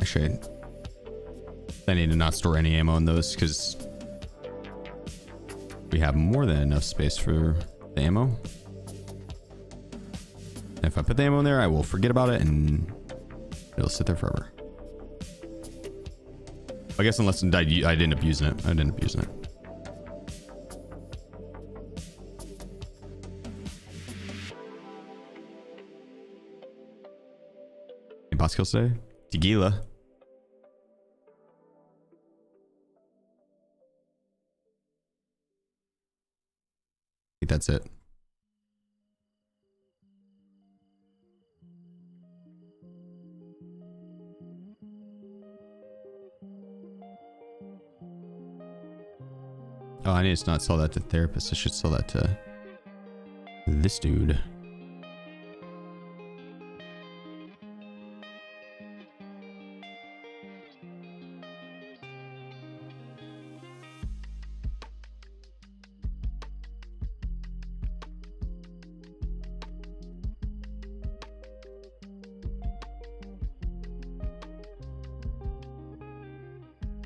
Actually, I need to not store any ammo in those because we have more than enough space for the ammo. And if I put the ammo in there, I will forget about it and it'll sit there forever. I guess unless I end up using it. I'd end up using it. Any boss kills today? Tequila. I think that's it. Oh, I need to not sell that to therapists. I should sell that to this dude.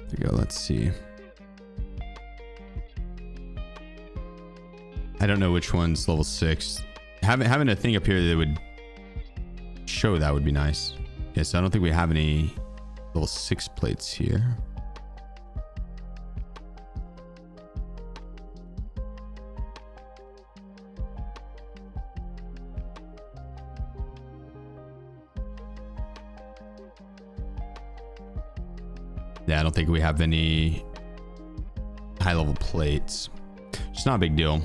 There we go. Let's see. I don't know which one's level 6. Having a thing up here that would show that would be nice. Okay, so I don't think we have any level 6 plates here. Yeah, I don't think we have any high level plates. It's not a big deal.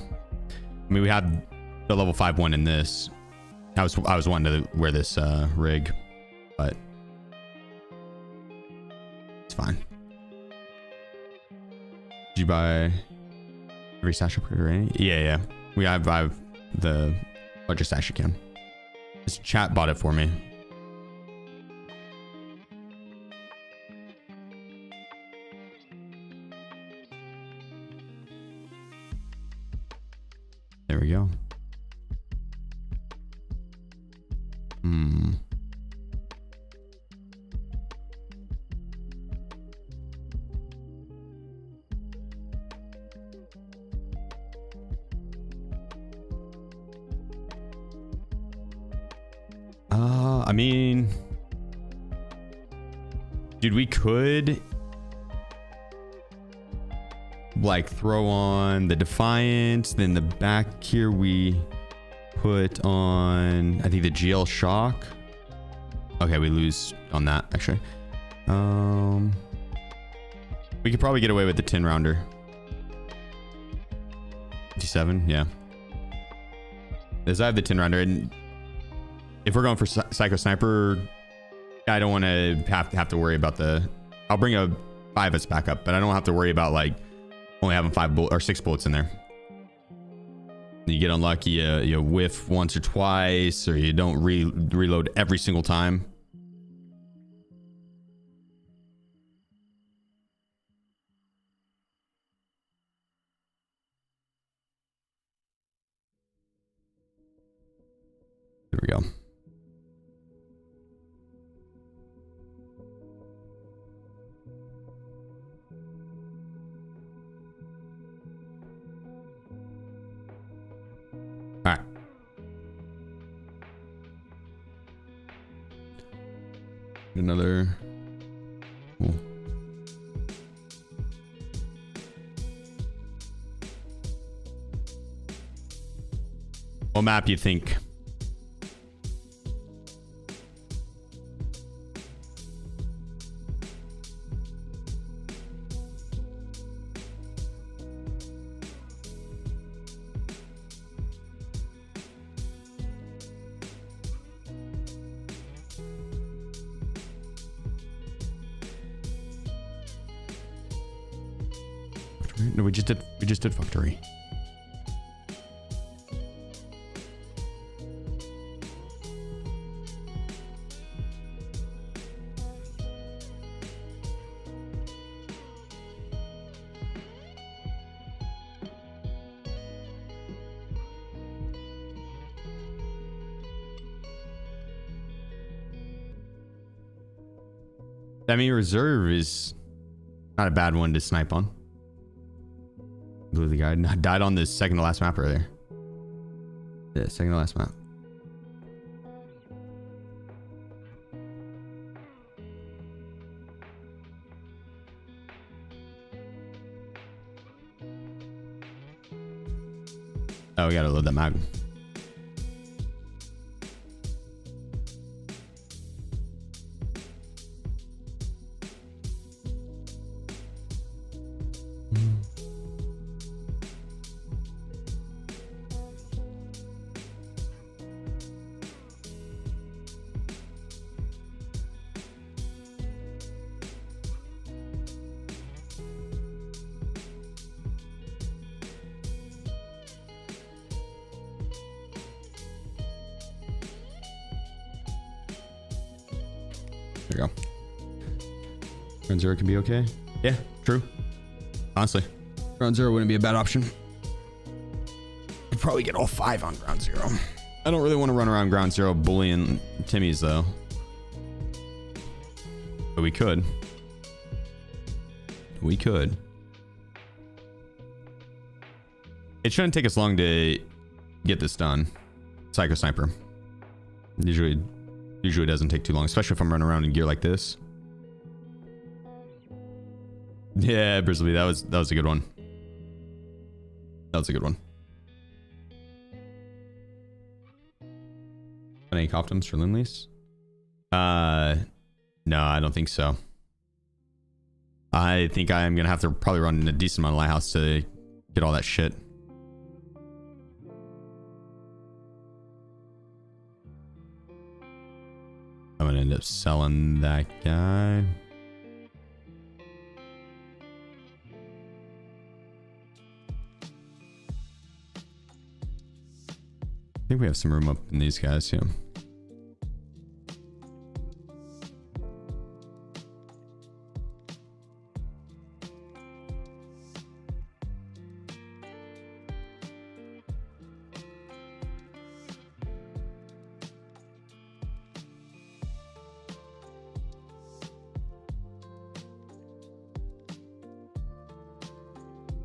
I mean, we have the level 5 one in this. I was wanting to wear this rig, but it's fine. Did you buy every stash upgrade or any? Yeah. We have the largest stash you can. This chat bought it for me. There we go. I mean, dude, we could like throw on the Defiant, then the back here we put on, I think, the GL Shock. Okay, we lose on that actually. We could probably get away with the 10 rounder. 57, yeah. As I have the 10 rounder, and if we're going for Psycho Sniper, I don't want to have to worry about the. I'll bring a 5S back up, but I don't have to worry about like only having 6 bullets in there. You get unlucky, you whiff once or twice, or you don't reload every single time. There we go. All right. Another. Cool. What map do you think? No, we just did factory. Semi reserve is not a bad one to snipe on. Blew the guy. Died on the second to last map earlier. Yeah, second to last map. Oh, we gotta load that mag. There you go. Ground zero can be okay. Yeah, true. Honestly, ground zero wouldn't be a bad option. Could probably get all 5 on ground zero. I don't really want to run around ground zero bullying Timmy's though. But we could. We could. It shouldn't take us long to get this done. Psycho Sniper. Usually doesn't take too long, especially if I'm running around in gear like this. Yeah, Bristleby, that was a good one. That was a good one. Any Optims for Lindleys? No, I don't think so. I think I am gonna have to probably run a decent amount of Lighthouse to get all that shit. I'm gonna end up selling that guy. I think we have some room up in these guys, yeah.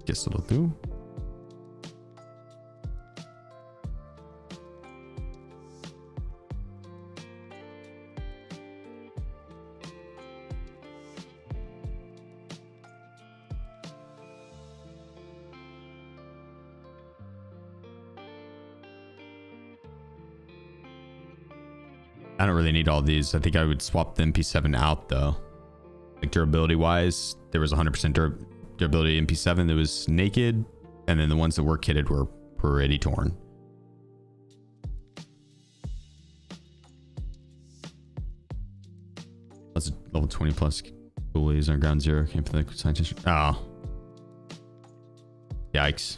Guess it'll do. I don't really need all these. I think I would swap the MP7 out though. Like durability wise, there was 100% durability MP7 that was naked, and then the ones that were kitted were pretty torn. That's a level 20 plus coolies on ground zero. Came for the scientist. Oh. Yikes.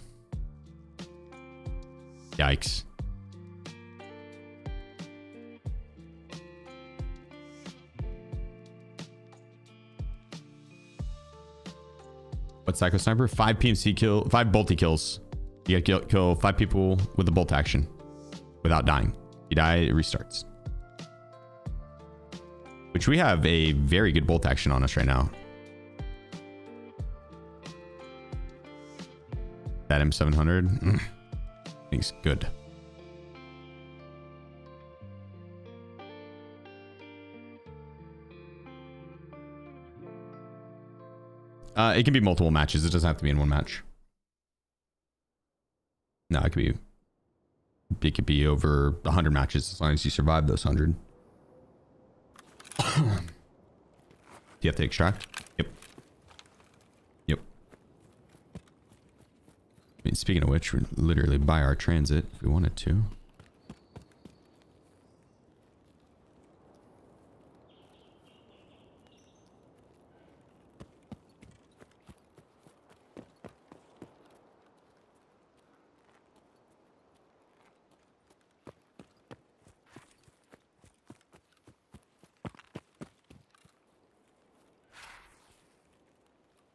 Yikes. What's Psycho Sniper? 5 PMC kill, 5 bolty kills. You gotta kill 5 people with the bolt action without dying. You die, it restarts. Which we have a very good bolt action on us right now. That M700, I think it's good. It can be multiple matches. It doesn't have to be in one match. No, it could be over 100 matches as long as you survive those 100. Do you have to extract? Yep. Yep. I mean, speaking of which, we'd literally buy our transit if we wanted to.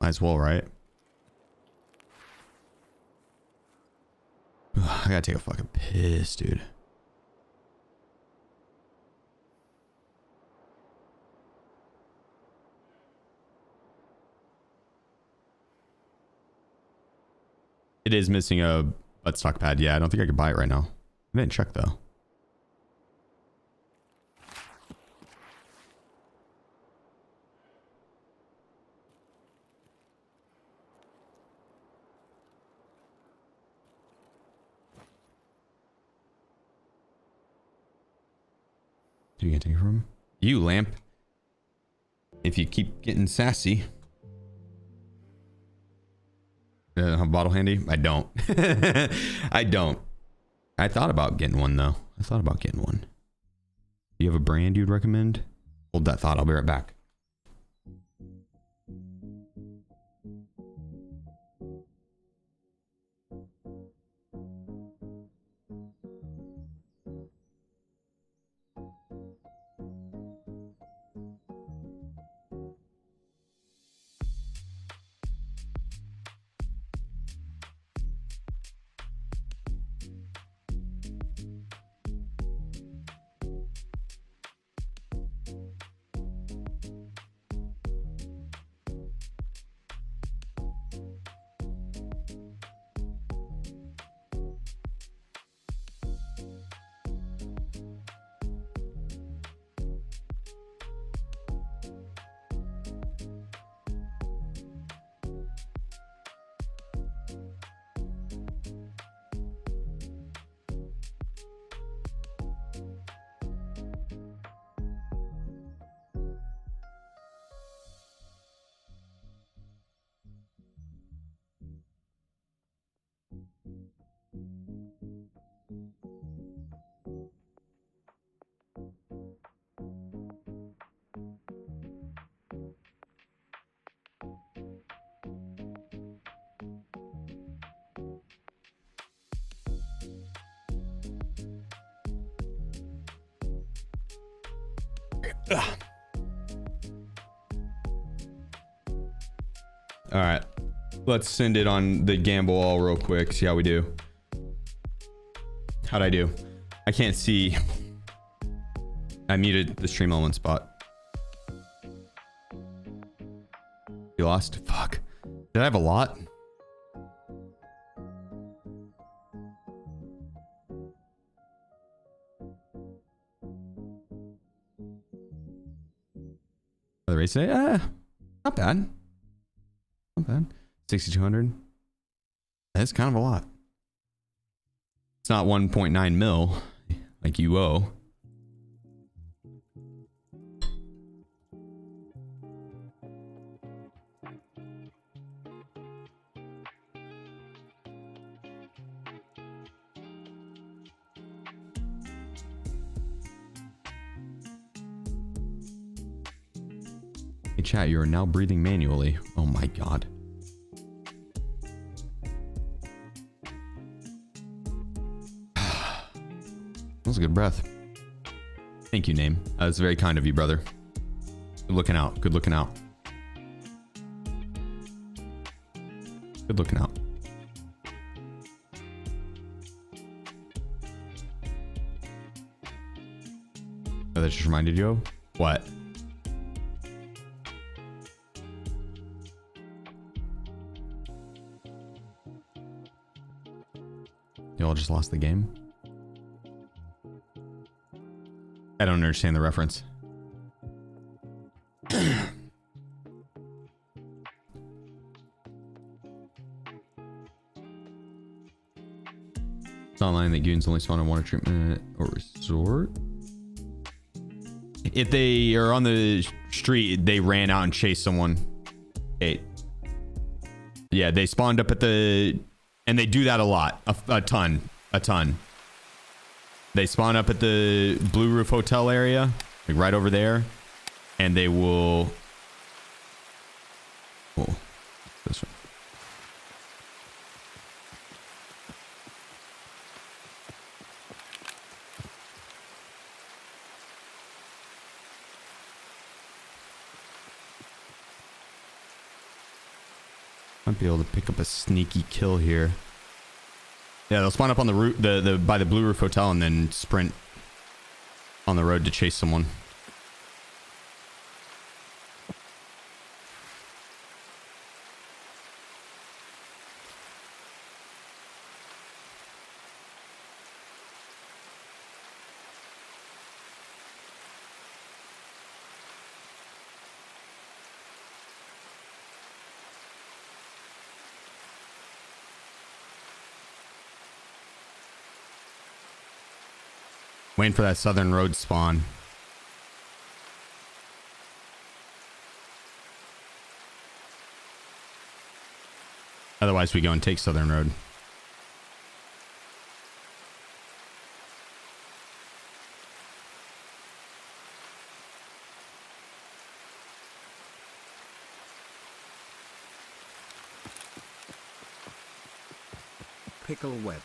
Might as well, right? I gotta take a fucking piss, dude. It is missing a buttstock pad. Yeah, I don't think I could buy it right now. I didn't check though. Do you get take it from you, Lamp? If you keep getting sassy. Have a bottle handy? I don't. I don't. I thought about getting one though. I thought about getting one. Do you have a brand you'd recommend? Hold that thought. I'll be right back. All right, let's send it on the gamble all real quick. See how we do. How'd I do? I can't see. I muted the stream on one spot. You lost? Fuck. Did I have a lot? The race today? Not bad. Not bad. 6,200. That's kind of a lot. It's not 1.9 mil like you owe. Hey chat, you are now breathing manually. Oh my god. That was a good breath. Thank you, Name. That's very kind of you, brother. Good looking out. Good looking out. Good looking out. Oh, that just reminded you of? What? You all just lost the game? I don't understand the reference. It's online that goons only spawn in water treatment or resort. If they are on the street, they ran out and chased someone. Hey. Yeah, they spawned up at the... And they do that a lot. A ton. They spawn up at the Blue Roof Hotel area. Like right over there. And they will... Oh, this one. Might be able to pick up a sneaky kill here. Yeah, they'll spawn up on the roof, by the Blue Roof Hotel, and then sprint on the road to chase someone. Waiting for that southern road spawn. Otherwise, we go and take southern road. Pickle web.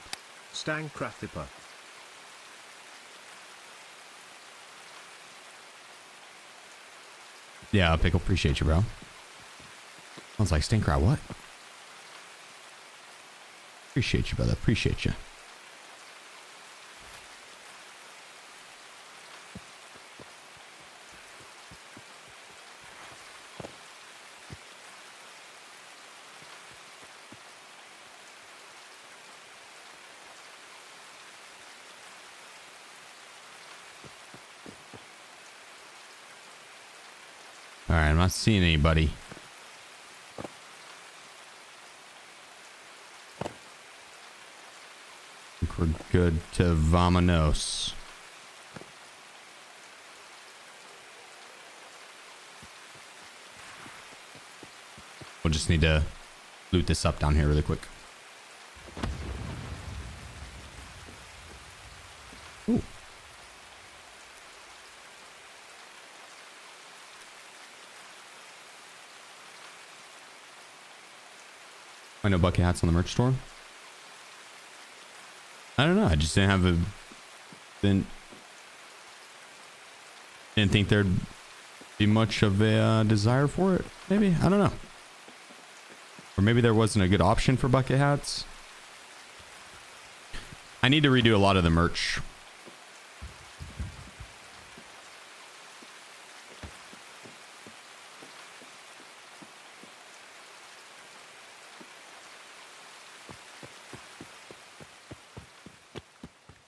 Stankrathipa. Yeah, Pickle, appreciate you, bro. Sounds like Stinkrat, what? Appreciate you, brother. Appreciate you. Alright, I'm not seeing anybody. I think we're good to Vamonos. We'll just need to loot this up down here really quick. Ooh. I know bucket hats on the merch store. I don't know. I just didn't have a didn't think there'd be much of a desire for it. Maybe, I don't know. Or maybe there wasn't a good option for bucket hats. I need to redo a lot of the merch.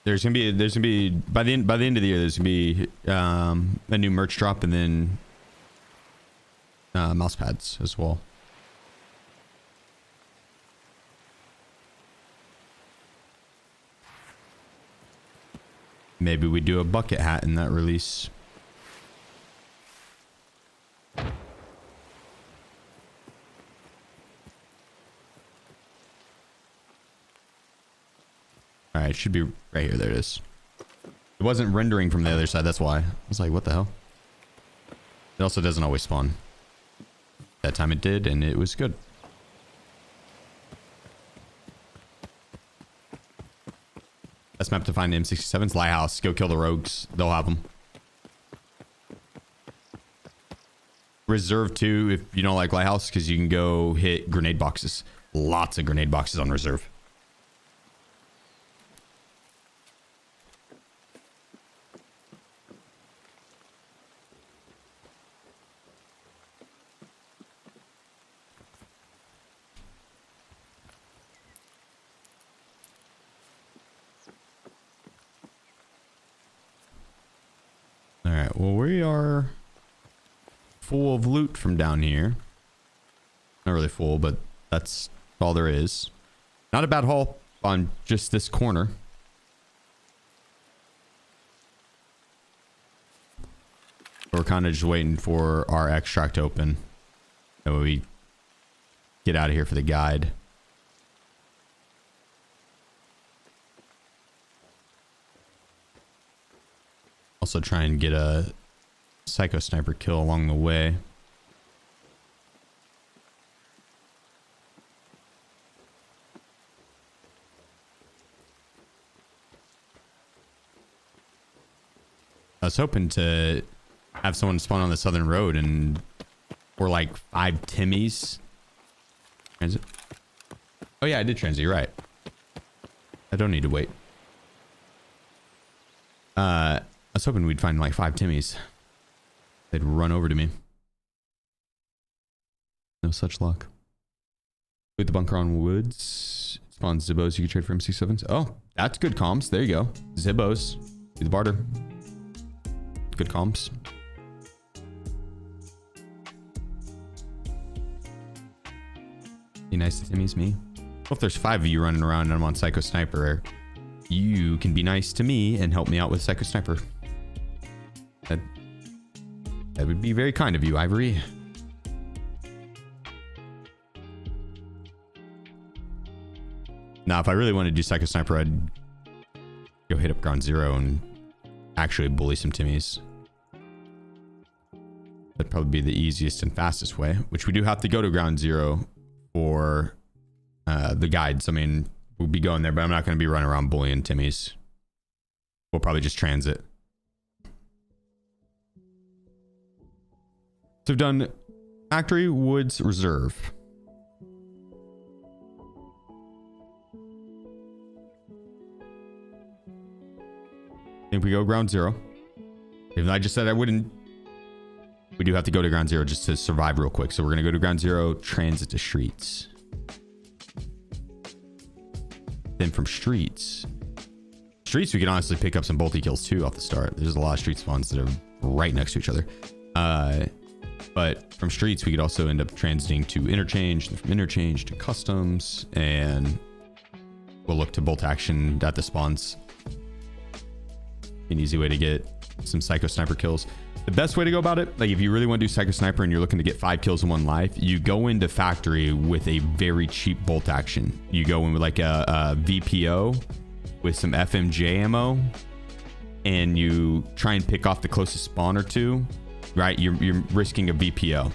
There's gonna be by the end of the year there's gonna be a new merch drop, and then mouse pads as well. Maybe we do a bucket hat in that release. Alright, it should be right here. There it is. It wasn't rendering from the other side, that's why. I was like, what the hell? It also doesn't always spawn. That time it did, and it was good. Best map to find M67's Lighthouse. Go kill the rogues. They'll have them. Reserve 2 if you don't like Lighthouse, because you can go hit grenade boxes. Lots of grenade boxes on reserve. All right, well, we are full of loot from down here. Not really full, but that's all there is. Not a bad haul on just this corner. We're kind of just waiting for our extract to open. And we get out of here for the guide. Also try and get a psycho sniper kill along the way. I was hoping to have someone spawn on the southern road and or like 5 Timmies. Transit. Oh yeah, I did transit. You're right. I don't need to wait. I was hoping we'd find like 5 Timmies. They'd run over to me. No such luck. With the bunker on woods. Spawns Zibbos you can trade for MC7s. Oh, that's good comms. There you go. Zibbos. Do the barter. Good comms. Be nice to Timmy's me. Well, if there's 5 of you running around and I'm on Psycho Sniper, you can be nice to me and help me out with Psycho Sniper. That would be very kind of you, Ivory. Now, if I really wanted to do Psycho Sniper, I'd go hit up Ground Zero and actually bully some Timmies. That'd probably be the easiest and fastest way, which we do have to go to Ground Zero for the guides. I mean, we'll be going there, but I'm not going to be running around bullying Timmies. We'll probably just transit. So we've done Factory, Woods, Reserve. I think we go Ground Zero. Even though I just said I wouldn't, we do have to go to Ground Zero just to survive real quick. So we're going to go to Ground Zero, transit to Streets. Then from Streets, we can honestly pick up some bolty kills too off the start. There's a lot of street spawns that are right next to each other. But from Streets, we could also end up transiting to Interchange, and from Interchange to Customs, and we'll look to bolt action at the spawns. An easy way to get some Psycho Sniper kills. The best way to go about it, like if you really want to do Psycho Sniper and you're looking to get 5 kills in one life, you go into Factory with a very cheap bolt action. You go in with like a VPO with some FMJ ammo, and you try and pick off the closest spawn or two. Right, you're risking a VPO.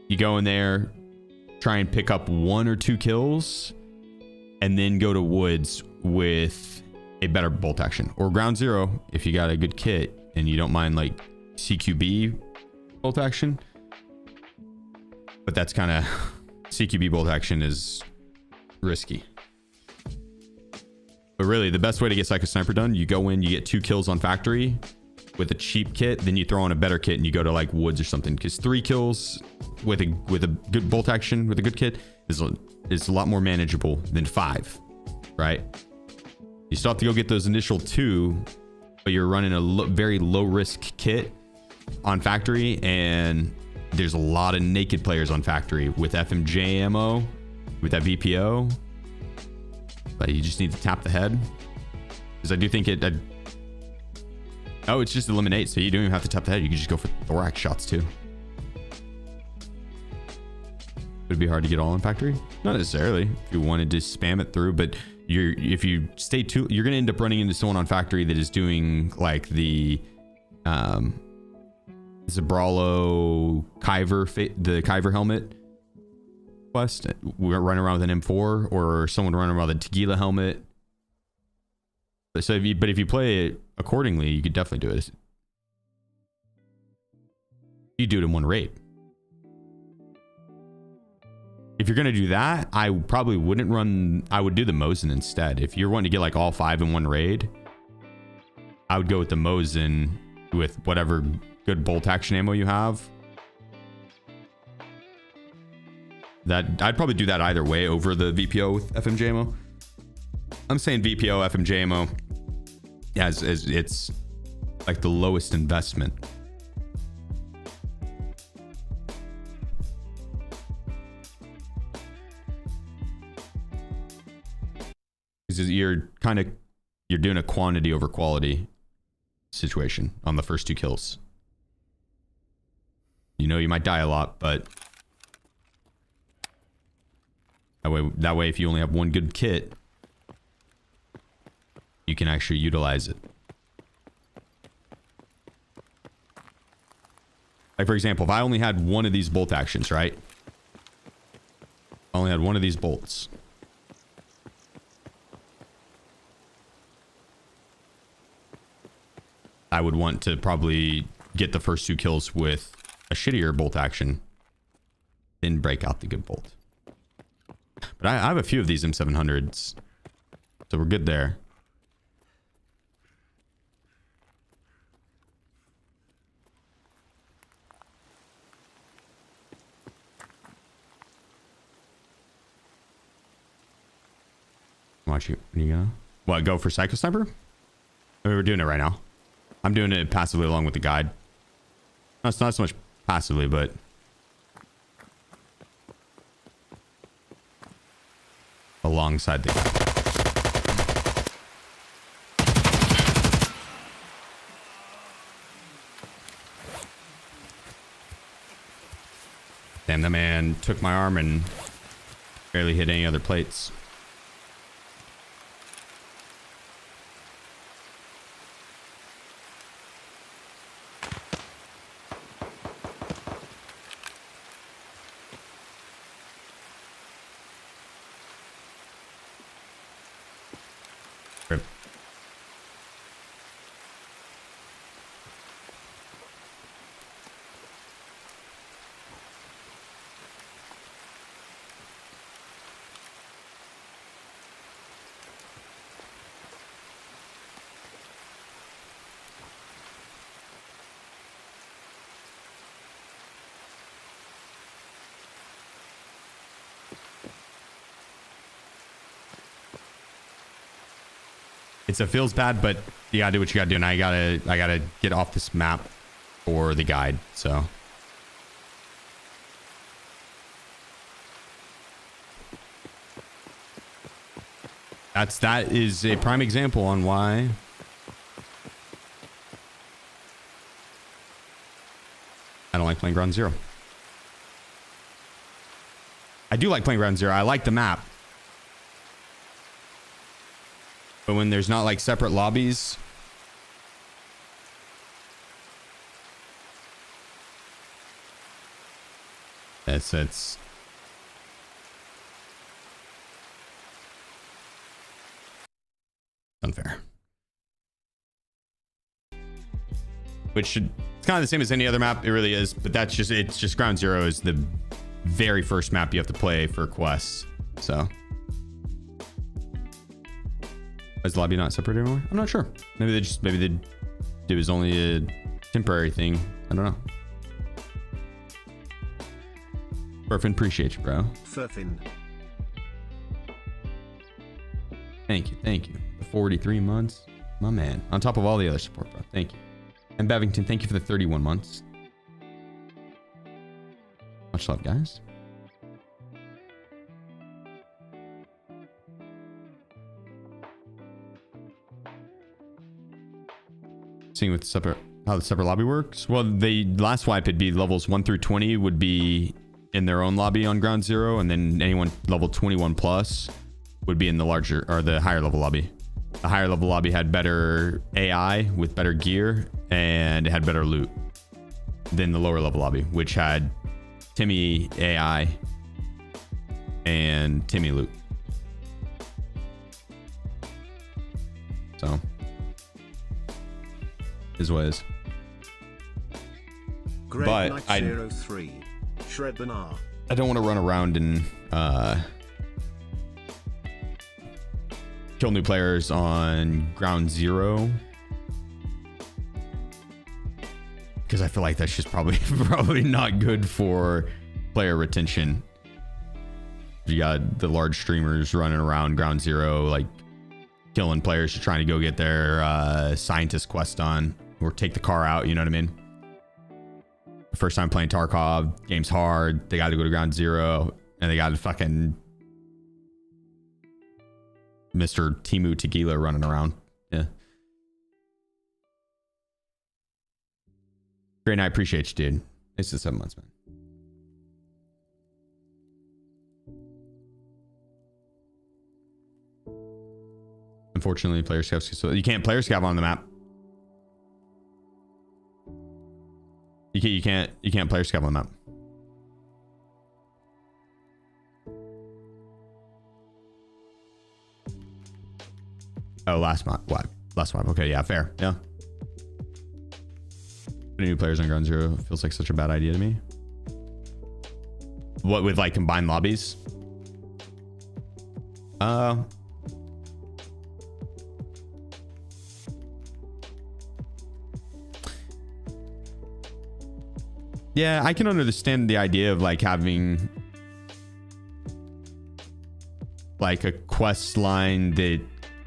You go in there, try and pick up 1 or 2 kills, and then go to Woods with a better bolt action. Or Ground Zero, if you got a good kit and you don't mind like CQB bolt action. But that's kind of, CQB bolt action is risky. But really, the best way to get Psycho Sniper done, you go in, you get 2 kills on Factory with a cheap kit, then you throw on a better kit and you go to like Woods or something, because 3 kills with a good bolt action with a good kit is a lot more manageable than 5, right? You still have to go get those initial 2, but you're running a very low risk kit on Factory, and there's a lot of naked players on Factory with FMJ ammo, with that VPO, but you just need to tap the head, because I do think oh, it's just eliminate, so you don't even have to tap the head. You can just go for thorax shots too. Would it be hard to get all in Factory? Not necessarily, if you wanted to spam it through, but if you stay too, you're gonna end up running into someone on Factory that is doing like the It's a Brawlo Kyver, the Kyver helmet quest. We're running around with an M4, or someone running around with a Tequila helmet. So if you play it accordingly, you could definitely do it. You do it in one raid. If you're gonna do that, I probably wouldn't run. I would do the Mosin instead. If you're wanting to get like all 5 in one raid, I would go with the Mosin with whatever good bolt action ammo you have. That I'd probably do that either way over the VPO with FMJ ammo. I'm saying VPO FMJ ammo as it's like the lowest investment. Because you're doing a quantity over quality situation on the first 2 kills. You know you might die a lot, but that way if you only have one good kit, you can actually utilize it. Like for example, if I only had one of these bolt actions, right? I only had one of these bolts. I would want to probably get the first 2 kills with a shittier bolt action, then break out the good bolt. But I have a few of these M700s, so we're good there. Watch you. When you go? What, go for Psycho Sniper? I mean, we're doing it right now. I'm doing it passively along with the guide. No, it's not so much passively, but alongside the guide. Damn, that man took my arm and barely hit any other plates. It feels bad, but you gotta do what you gotta do. And I gotta get off this map for the guide. So that is a prime example on why I don't like playing Ground Zero. I do like playing Ground Zero. I like the map. But when there's not like separate lobbies, it's unfair. Which it's kind of the same as any other map. It really is, but it's just Ground Zero is the very first map you have to play for quests. So. Is the lobby not separate anymore? I'm not sure. Maybe it was only a temporary thing. I don't know. Furfin, appreciate you, bro. Furfin. Thank you. The 43 months, my man. On top of all the other support, bro. Thank you. And Bevington, thank you for the 31 months. Much love, guys. Seeing with how the separate lobby works. Well, the last wipe, it'd be levels 1 through 20 would be in their own lobby on Ground Zero, and then anyone level 21 plus would be in the larger or the higher level lobby. The higher level lobby had better AI with better gear, and it had better loot. than the lower level lobby, which had Timmy AI and Timmy loot. So is what is. But I don't want to run around and kill new players on ground zero, because I feel like that's just probably not good for player retention. You got the large streamers running around ground zero, like killing players just trying to go get their scientist quest done or take the car out, you know what I mean? First time playing Tarkov, game's hard, they got to go to ground zero, and they got to fucking Mr. Timu Tequila running around. Yeah. Great night, appreciate you, dude. It's the 7 months, man. Unfortunately, player scavs, so you can't player scav on the map. You can't player scav on the map. Oh, last map. What? Last map. Okay, yeah, fair. Yeah. Putting new players on ground zero feels like such a bad idea to me. What with like combined lobbies? Yeah, I can understand the idea of like having like a quest line that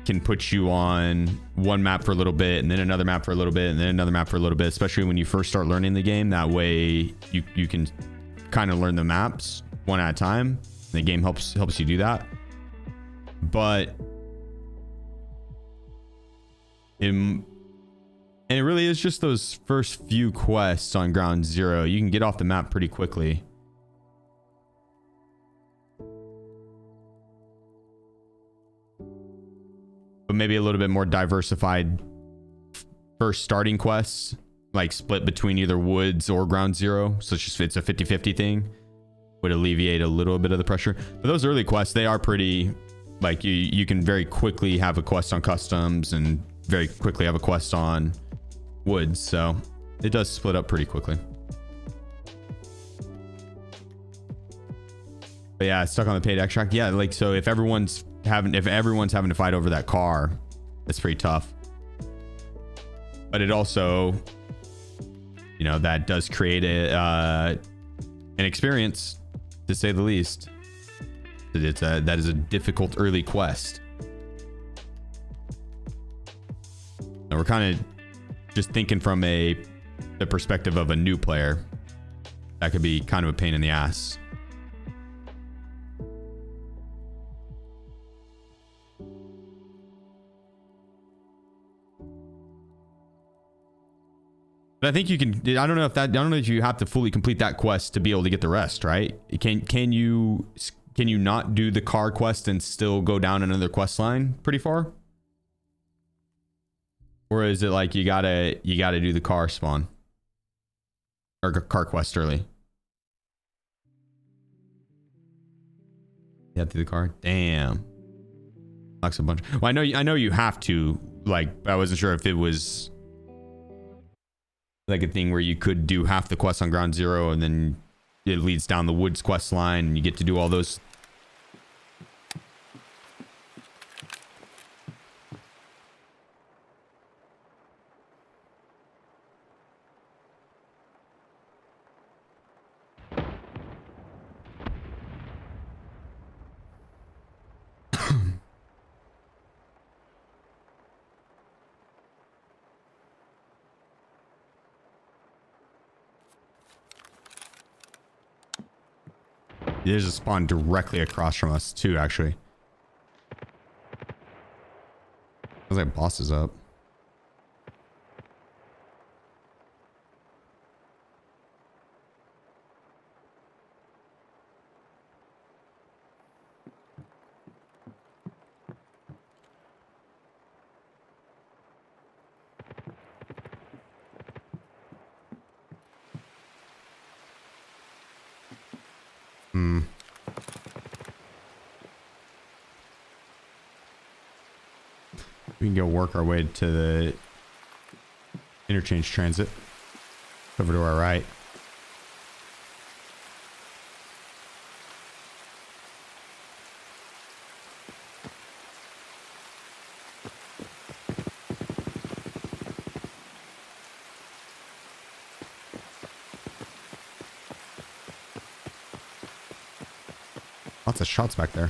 can put you on one map for a little bit and then another map for a little bit and then another map for a little bit, especially when you first start learning the game. That way you can kind of learn the maps one at a time. The game helps you do that. But and it really is just those first few quests on ground zero. You can get off the map pretty quickly. But maybe a little bit more diversified first starting quests, like split between either woods or ground zero. So it's a 50-50 thing, would alleviate a little bit of the pressure. But those early quests, they are pretty, like you can very quickly have a quest on customs and very quickly have a quest on woods. So it does split up pretty quickly. But yeah, stuck on the paid extract. Yeah, like, so if everyone's having to fight over that car, that's pretty tough. But it also, you know, that does create an experience, to say the least. That is a difficult early quest. And we're kind of just thinking from the perspective of a new player. That could be kind of a pain in the ass. But I think you can. I don't know if you have to fully complete that quest to be able to get the rest, right? Can you not do the car quest and still go down another quest line pretty far? Or is it like you gotta do the car spawn or car quest early? Yeah, do the car. Damn. Locks a bunch. Well, I know you have to. Like, I wasn't sure if it was like a thing where you could do half the quest on ground zero and then it leads down the woods quest line and you get to do all those. There's a spawn directly across from us too, actually. Sounds like boss is up. We can go work our way to the interchange transit. Over to our right. Lots of shots back there.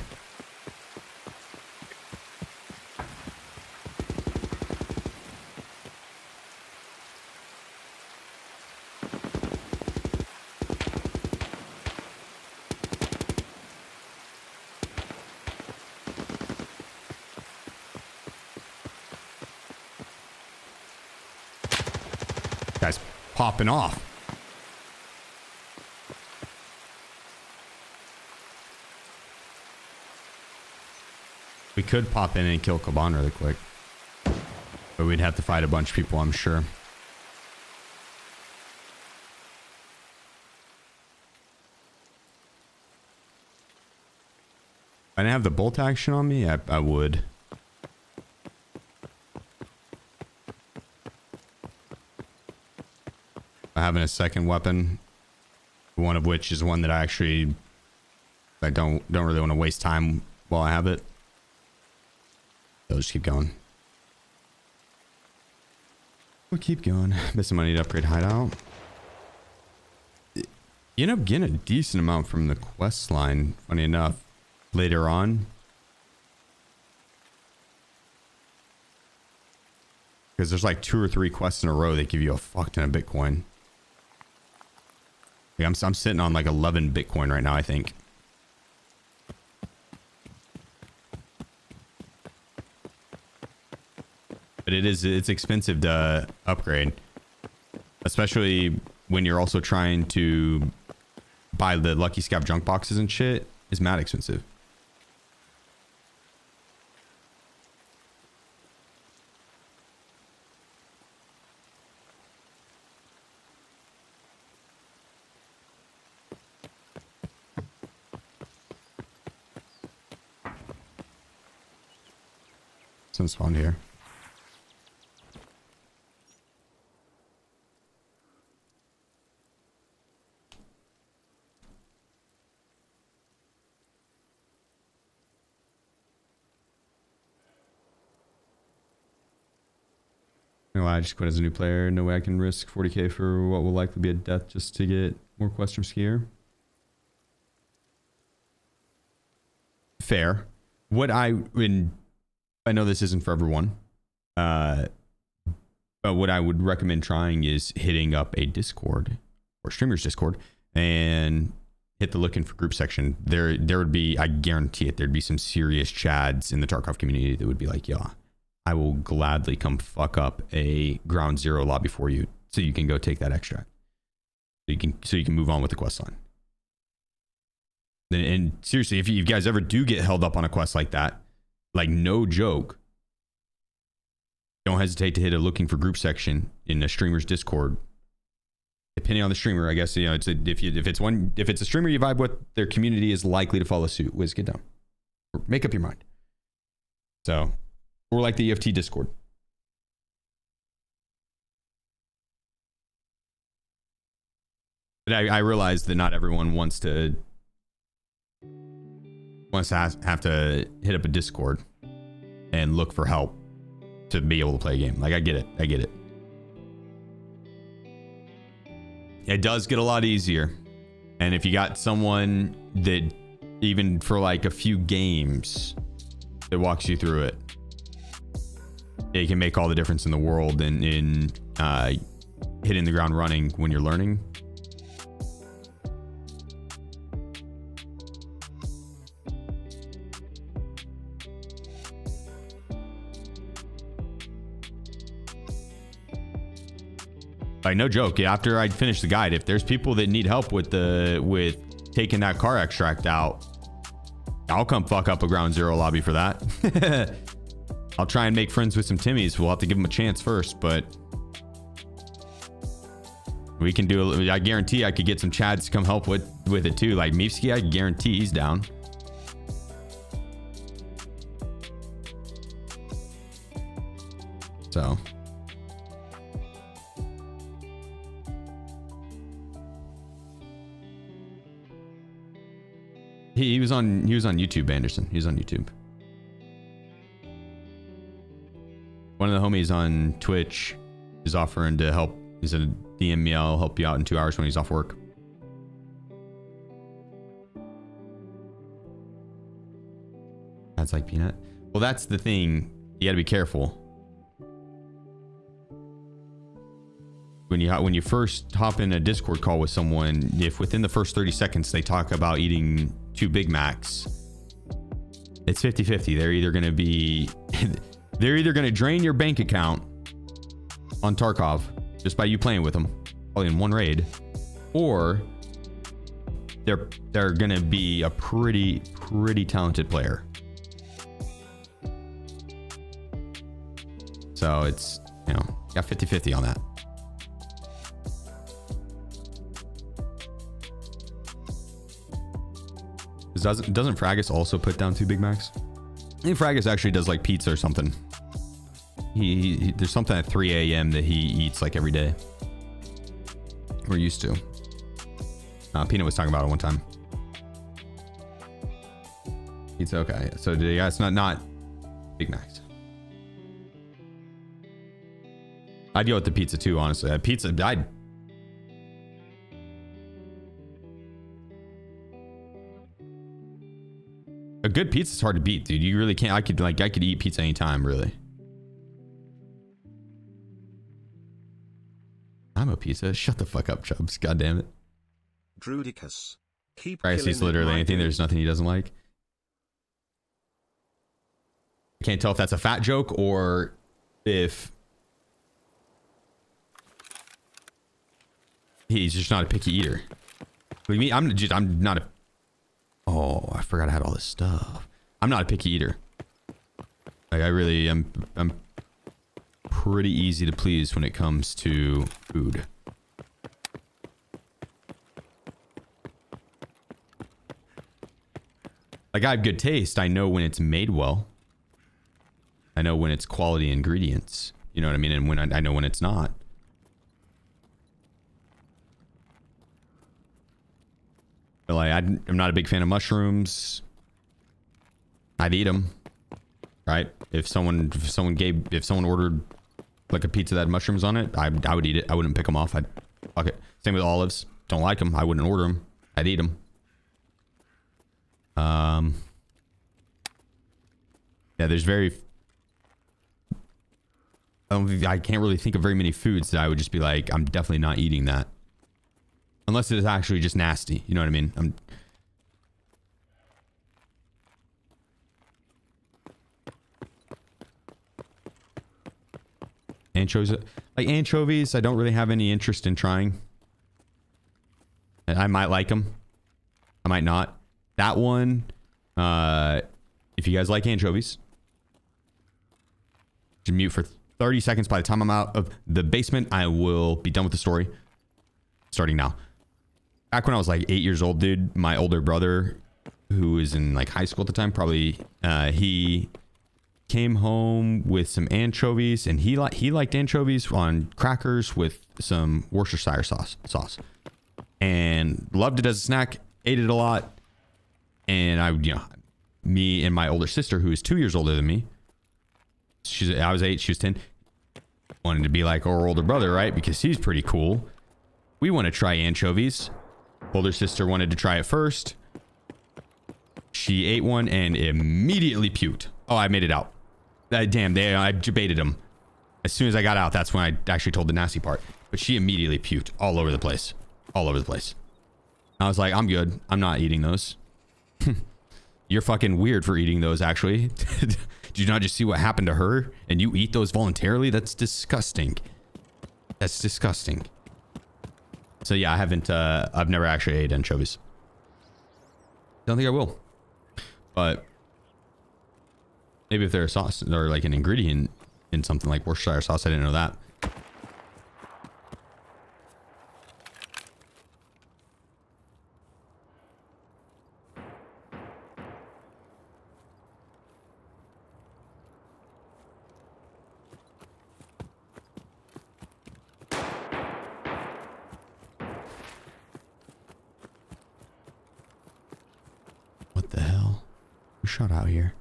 Guys popping off. We could pop in and kill Kaban really quick, but we'd have to fight a bunch of people, I'm sure. If I didn't have the bolt action on me, I would. Having a second weapon, one of which is one that I don't really want to waste time while I have it. So just keep going. We'll keep going. Missing money to upgrade hideout. You end up getting a decent amount from the quest line, funny enough, later on. Because there's like 2 or 3 quests in a row that give you a fuck ton of Bitcoin. Like I'm sitting on like 11 Bitcoin right now, I think. But it's expensive to upgrade, especially when you're also trying to buy the Lucky Scav junk boxes and shit. It's mad expensive. Some spawned here. No, I just quit as a new player. No way I can risk 40k for what will likely be a death just to get more quests from Skier. Fair. I know this isn't for everyone, but what I would recommend trying is hitting up a Discord or streamers Discord and hit the looking for group section. There would be, I guarantee it, there'd be some serious chads in the Tarkov community that would be like, yeah, I will gladly come fuck up a ground zero lobby for you so you can go take that extract. So you can move on with the quest line. And seriously, if you guys ever do get held up on a quest like that, like no joke, don't hesitate to hit a looking for group section in a streamer's Discord. Depending on the streamer, I guess, you know, if it's a streamer you vibe with, their community is likely to follow suit. Wiz, get down. Make up your mind. So, or like the EFT Discord. But I realize that not everyone wants to have to hit up a Discord and look for help to be able to play a game. Like, I get it. It does get a lot easier. And if you got someone that even for like a few games that walks you through it, it can make all the difference in the world in hitting the ground running when you're learning. Like, no joke, after I finish the guide, if there's people that need help with taking that car extract out, I'll come fuck up a ground zero lobby for that. I'll try and make friends with some Timmies. We'll have to give them a chance first, but We can do, I guarantee I could get some Chads to come help with it too. Like Meefsky, I guarantee he's down. So. He was on YouTube, Anderson. He was on YouTube. One of the homies on Twitch is offering to help. He said, DM me, I'll help you out in 2 hours when he's off work. That's like peanut. Well, that's the thing. You gotta be careful. When you first hop in a Discord call with someone, if within the first 30 seconds they talk about eating 2 Big Macs, it's 50-50. They're either gonna be they're either gonna drain your bank account on Tarkov just by you playing with them, probably in one raid, or they're gonna be a pretty talented player. So it's, you know, got 50-50 on that. Doesn't Fragus also put down 2 Big Macs? I think Fragus actually does like pizza or something. He there's something at 3 a.m. that he eats like every day. We're used to. Peanut was talking about it one time. Pizza, okay. So yeah, it's not Big Macs. I'd go with the pizza too, honestly. Pizza, a good pizza is hard to beat, dude. You really can't. I could eat pizza anytime, really. I'm a pizza. Shut the fuck up, Chubbs. God damn it. Drudicus. Keep Bryce eats literally anything. There's nothing he doesn't like. I can't tell if that's a fat joke or if he's just not a picky eater. Like me, I'm not a. Oh, I forgot I had all this stuff. I'm not a picky eater. Like I really am. I'm pretty easy to please when it comes to food. Like I have good taste. I know when it's made well. I know when it's quality ingredients. You know what I mean? And when I know when it's not. But like I'm not a big fan of mushrooms. I'd eat them, right? If someone ordered like a pizza that had mushrooms on it, I would eat it. I wouldn't pick them off. I'd fuck it. Same with olives. Don't like them. I wouldn't order them. I'd eat them. Yeah, there's I can't really think of very many foods that I would just be like, I'm definitely not eating that. Unless it is actually just nasty. You know what I mean? Anchovies, I don't really have any interest in trying. I might like them. I might not. That one, if you guys like anchovies, just mute for 30 seconds. By the time I'm out of the basement, I will be done with the story. Starting now. Back when I was like 8 years old, dude, my older brother, who was in like high school at the time, probably, he came home with some anchovies, and he liked anchovies on crackers with some Worcestershire sauce, and loved it as a snack. Ate it a lot, and me and my older sister, who is 2 years older than me, I was 8, she was 10, wanted to be like our older brother, right? Because he's pretty cool. We want to try anchovies. Older sister wanted to try it first. She ate one and immediately puked. Oh, I made it out. Damn, I debated him. As soon as I got out, that's when I actually told the nasty part. But she immediately puked all over the place. All over the place. I was like, I'm good. I'm not eating those. You're fucking weird for eating those, actually. Did you not just see what happened to her? And you eat those voluntarily? That's disgusting. That's disgusting. So yeah, I've never actually ate anchovies. Don't think I will. But maybe if they're a sauce or like an ingredient in something like Worcestershire sauce, I didn't know that. shot out here.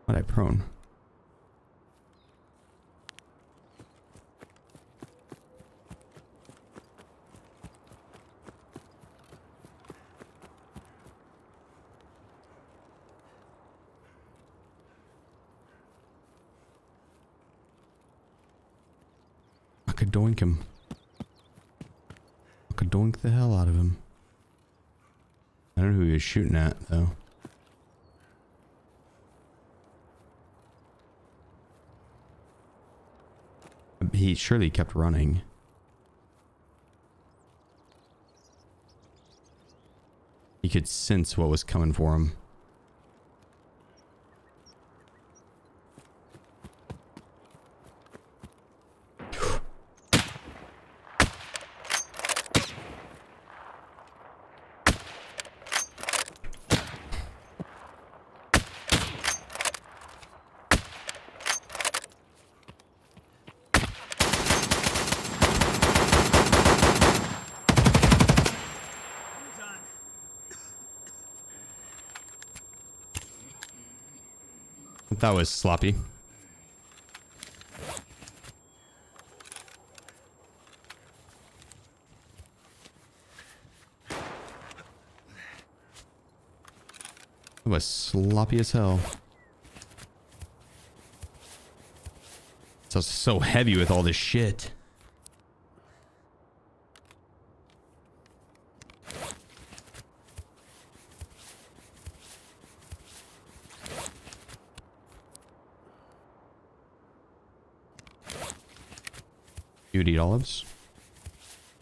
What I prone? I could doink him. I could doink the hell out of him. I don't know who he was shooting at though. He surely kept running. He could sense what was coming for him. That was sloppy. That was sloppy as hell. It's so heavy with all this shit. You would eat olives?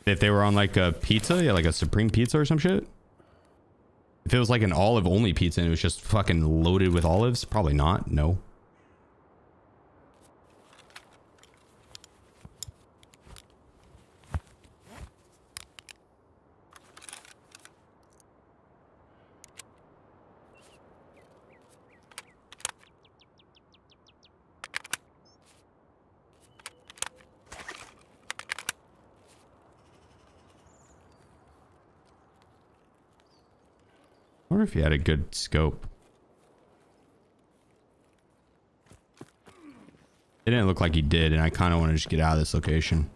If they were on like a pizza, yeah, like a supreme pizza or some shit? If it was like an olive only pizza and it was just fucking loaded with olives, probably not. No. I wonder if he had a good scope. It didn't look like he did, and I kind of want to just get out of this location.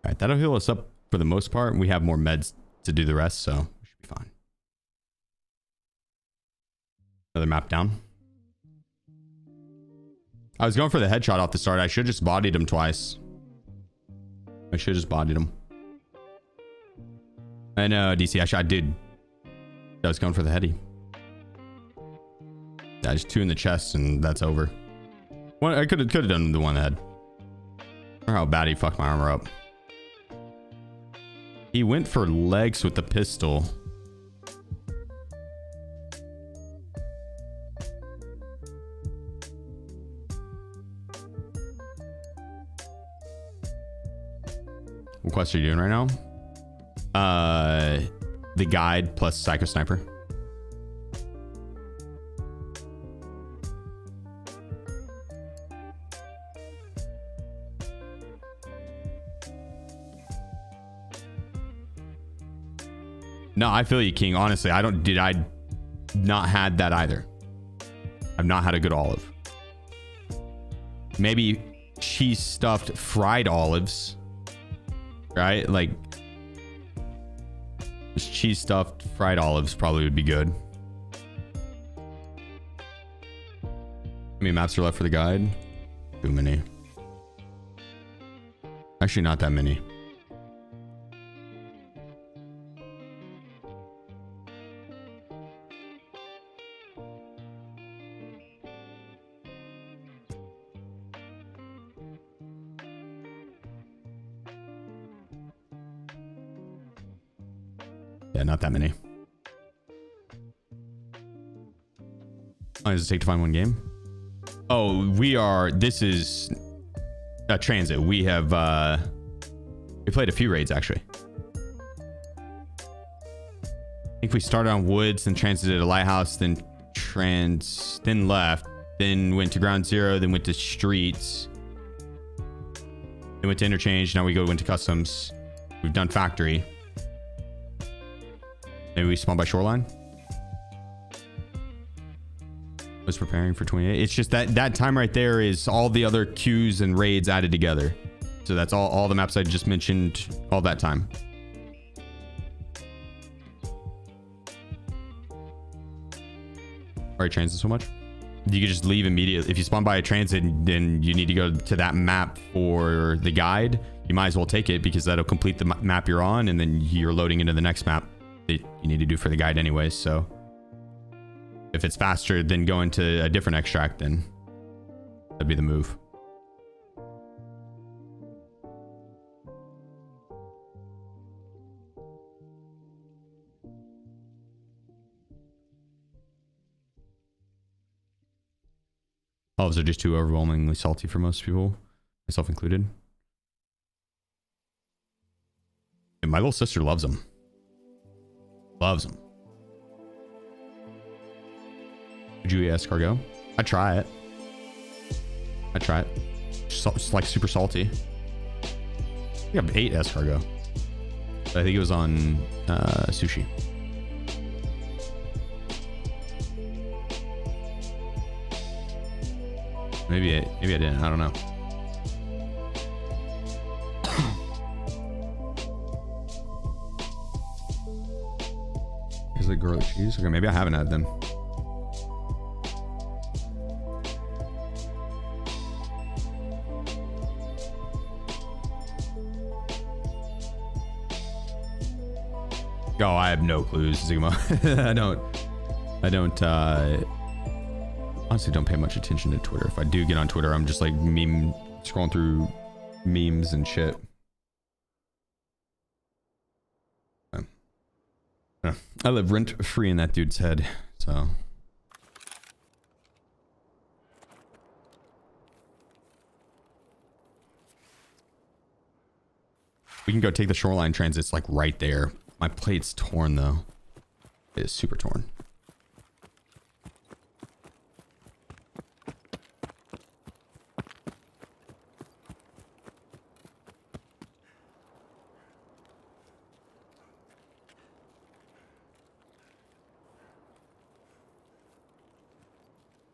Alright, that'll heal us up for the most part. We have more meds to do the rest, so we should be fine. Another map down. I was going for the headshot off the start. I should have just bodied him twice. I should have just bodied him. I know, DC. I did. I was going for the heady. Yeah, just 2 in the chest and that's over. Well, I could have done the one in the head. Or how bad he fucked my armor up. He went for legs with the pistol. What quest are you doing right now? The guide plus Psycho Sniper. No, I feel you, King. Honestly, I not had that either. I've not had a good olive. Maybe cheese stuffed fried olives, right? Like just cheese stuffed fried olives probably would be good. How many maps are left for the guide? Too many. Actually, not that many. Yeah, not that many. How long does it take to find one game? Oh, this is a transit. We have, we played a few raids actually. I think we started on Woods, then transited to Lighthouse, then left, then went to Ground Zero, then went to Streets, then went to Interchange. Now we went to Customs. We've done Factory. Maybe we spawn by Shoreline. Was preparing for 28. It's just that time right there is all the other queues and raids added together. So that's all the maps I just mentioned, all that time. Alright, transit so much. You could just leave immediately. If you spawn by a transit, then you need to go to that map for the guide. You might as well take it because that'll complete the map you're on, and then you're loading into the next map that you need to do for the guide anyways. So if it's faster than going to a different extract, then that'd be the move. Olives are just too overwhelmingly salty for most people, myself included. And my little sister loves them. Loves them. Would you eat escargot? I'd try it. It's like super salty. I think I've ate escargot. But I think it was on sushi. Maybe I didn't. I don't know. Is it garlic cheese? Okay, maybe I haven't had them. Oh, I have no clues, Sigma. I don't honestly don't pay much attention to Twitter. If I do get on Twitter, I'm just like scrolling through memes and shit. I live rent free in that dude's head, so. We can go take the Shoreline transits like right there. My plate's torn though. It is super torn.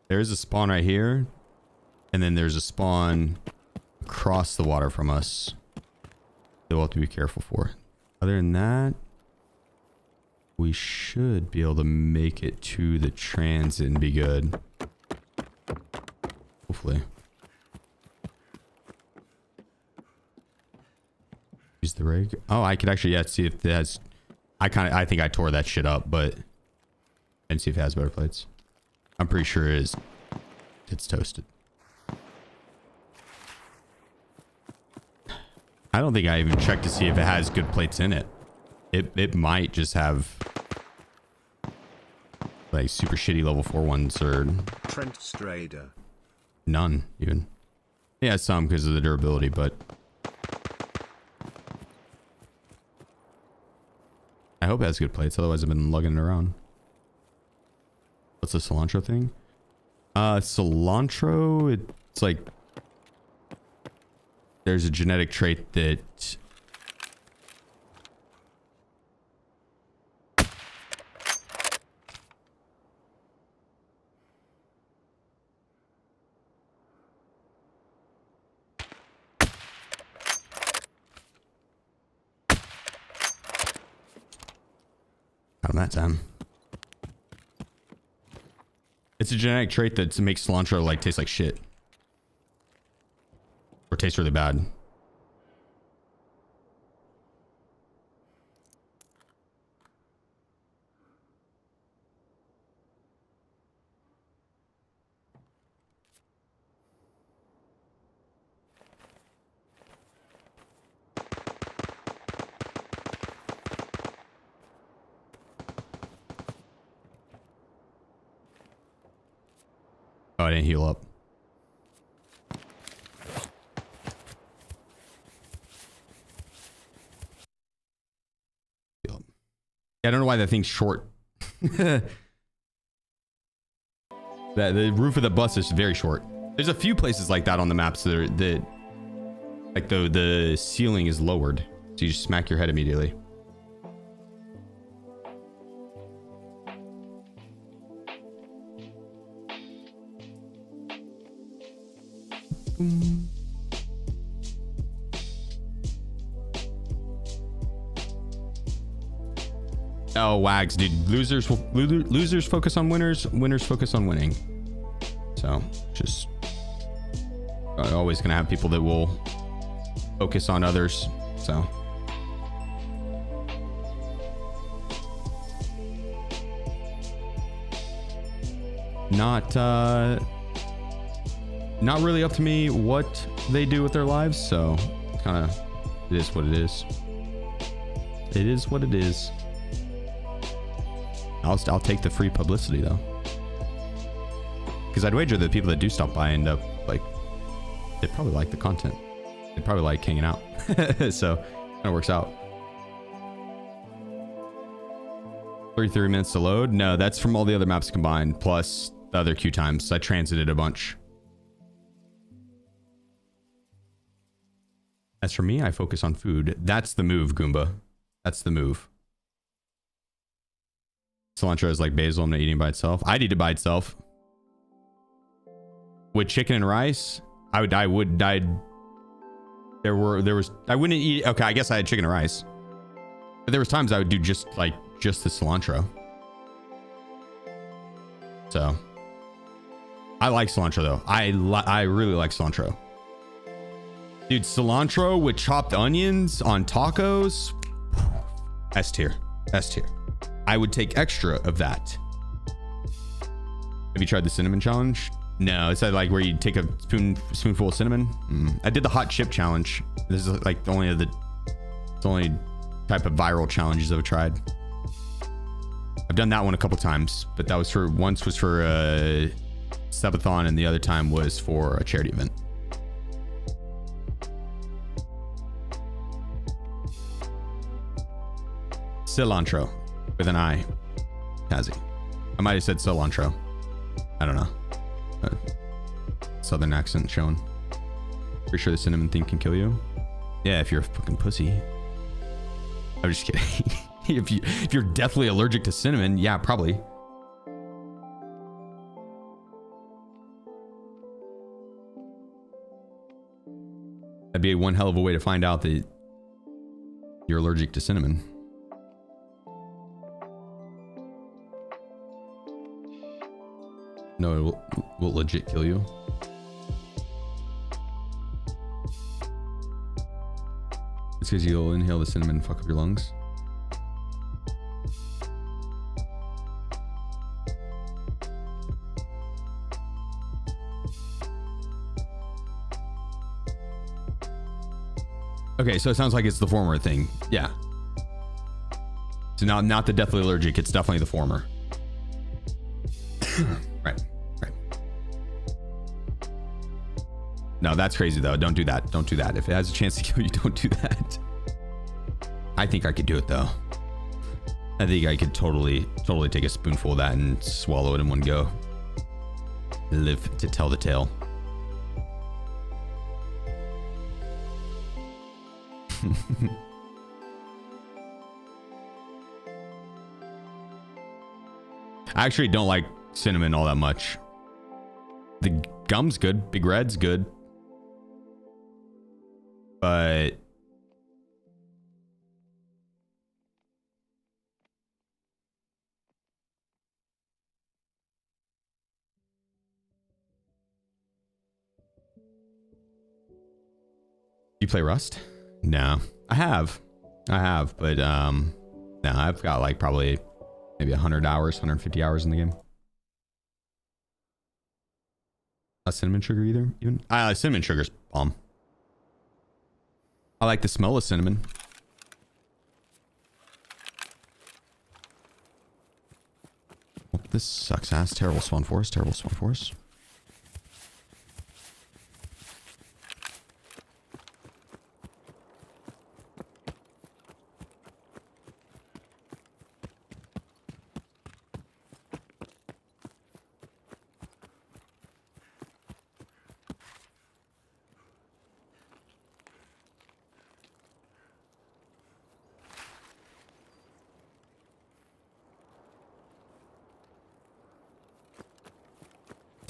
There is a spawn right here, and then there's a spawn across the water from us that we'll have to be careful for. Other than that, we should be able to make it to the transit and be good. Hopefully. Use the rig. Oh, I could actually, yeah, see if it has. I think I tore that shit up, but and see if it has better plates. I'm pretty sure it is. It's toasted. I don't think I even checked to see if it has good plates in it. It might just have like super shitty level 4 ones or Trent Strader. None even. Yeah, some because of the durability, but I hope it has good plates. Otherwise, I've been lugging it around. What's the cilantro thing? Cilantro, it's like there's a genetic trait that got him that time. It's a genetic trait that makes cilantro like taste like shit. Or taste really bad. Oh, I didn't heal up. Heal up. Yeah, I don't know why that thing's short. The roof of the bus is very short. There's a few places like that on the maps that like the ceiling is lowered, so you just smack your head immediately. Oh, wags, dude. Losers focus on winners. Winners focus on winning. So, just always gonna have people that will focus on others. So, not really up to me what they do with their lives. So, kind of, it is what it is. It is what it is. I'll take the free publicity though, because I'd wager the people that do stop by end up like, they probably like the content. They probably like hanging out. So kind of works out. 33 minutes to load. No, that's from all the other maps combined plus the other queue times. I transited a bunch. As for me, I focus on food. That's the move, Goomba. That's the move. Cilantro is like basil. I'm not eating by itself. I'd eat it by itself. With chicken and rice, I wouldn't eat. Okay, I guess I had chicken and rice, but there was times I would do just the cilantro. So I like cilantro though. I really like cilantro, dude. Cilantro with chopped onions on tacos. S tier. S tier. I would take extra of that. Have you tried the cinnamon challenge? No, it's like where you take a spoonful of cinnamon. I did the hot chip challenge. This is like the only type of viral challenges I've tried. I've done that one a couple times, but that was once was for a subathon and the other time was for a charity event. Cilantro. With an I. Tazzy. I might have said cilantro. I don't know. Southern accent showing. Pretty sure the cinnamon thing can kill you. Yeah, if you're a fucking pussy. I'm just kidding. if you're deathly allergic to cinnamon, yeah, probably. That'd be one hell of a way to find out that you're allergic to cinnamon. No, it will legit kill you. It's because you'll inhale the cinnamon and fuck up your lungs. Okay, so it sounds like it's the former thing. Yeah. So not the deathly allergic, it's definitely the former. Right. No, that's crazy though. Don't do that. Don't do that. If it has a chance to kill you, don't do that. I think I could do it though. I think I could totally take a spoonful of that and swallow it in one go. Live to tell the tale. I actually don't like cinnamon all that much. The gum's good. Big Red's good. But you play Rust? No. I have, but no, I've got like probably maybe 100 hours, 150 hours in the game. Not cinnamon sugar either, even. Cinnamon sugar's bomb. I like the smell of cinnamon. Oh, this sucks ass. Terrible spawn force. Terrible spawn force.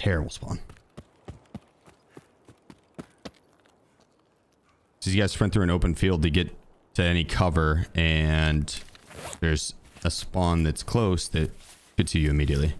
Terrible spawn. So you guys sprint through an open field to get to any cover, and there's a spawn that's close that could see you immediately.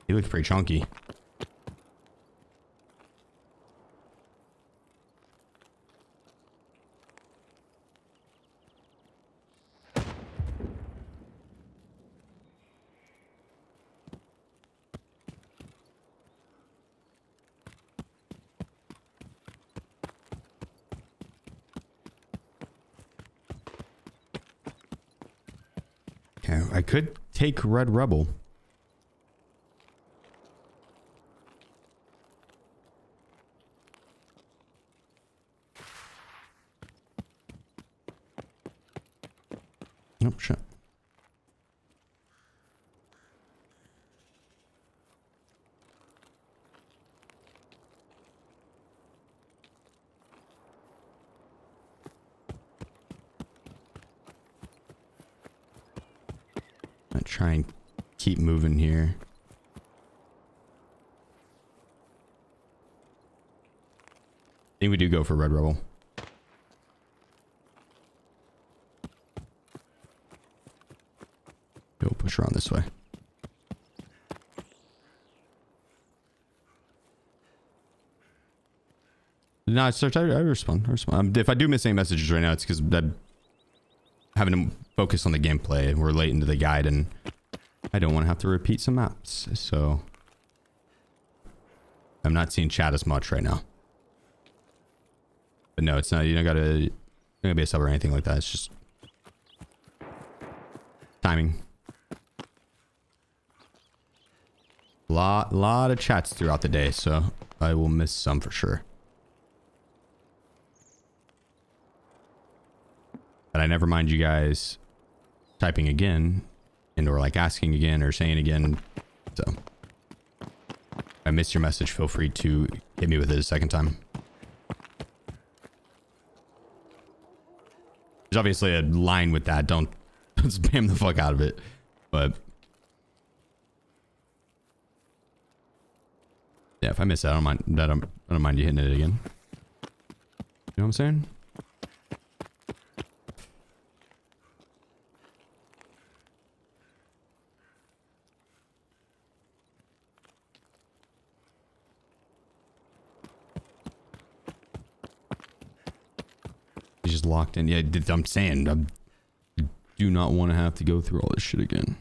He looks pretty chunky. Okay, I could take Red Rebel. Oh, shit. I'll try and keep moving here. I think we do go for Red Rebel. Go push around this way. No, I respond. If I do miss any messages right now, it's because I'm having to focus on the gameplay. We're late into the guide, and I don't want to have to repeat some maps. So I'm not seeing chat as much right now. But no, it's not. You don't gotta be a sub or anything like that. It's just timing. Lot of chats throughout the day, so I will miss some for sure. But I never mind you guys typing again and or like asking again or saying again. So if I missed your message, feel free to hit me with it a second time. There's obviously a line with that. Don't spam the fuck out of it. But yeah, if I miss that, I don't mind that. I don't mind you hitting it again. You know what I'm saying? He's just locked in. Yeah, I'm saying I do not want to have to go through all this shit again.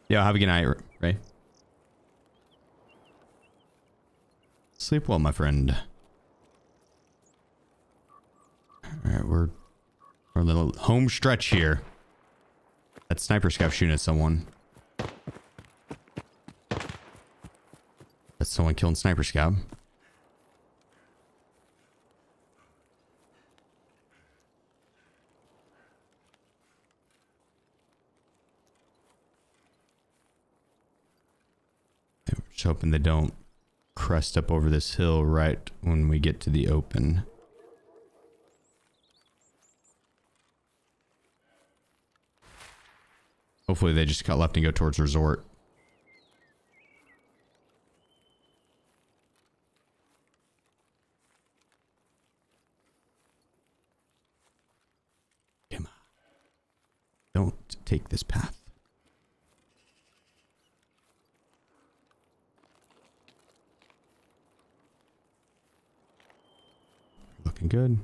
Yeah, have a good night, Ray. Sleep well, my friend. Alright, we're on the home stretch here. That sniper scout shooting at someone. That's someone killing sniper scout. Just hoping they don't crest up over this hill right when we get to the open. Hopefully they just cut left and go towards resort. don't take this path. Looking good.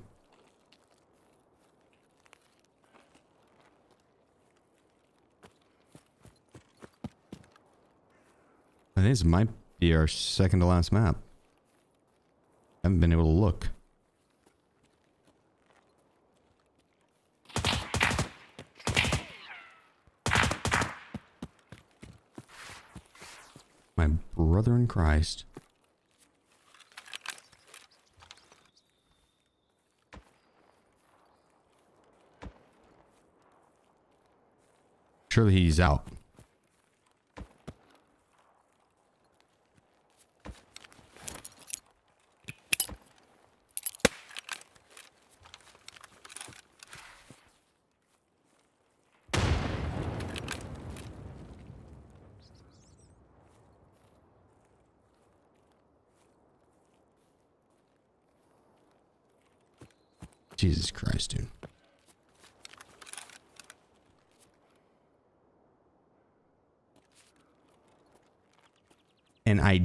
I think this might be our second to last map. Haven't been able to look. My brother in Christ. Surely he's out. Jesus Christ, dude. And I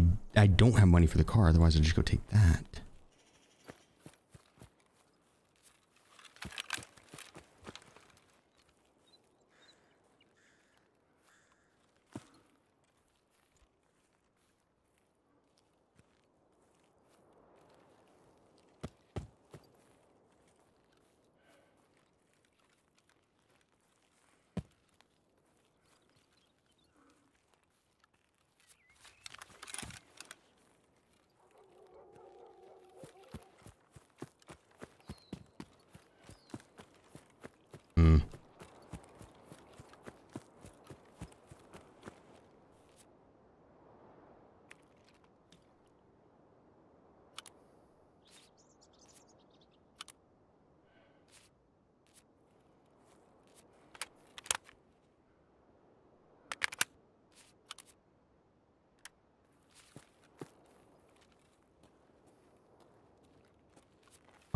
don't have money for the car, otherwise I'd just go take that.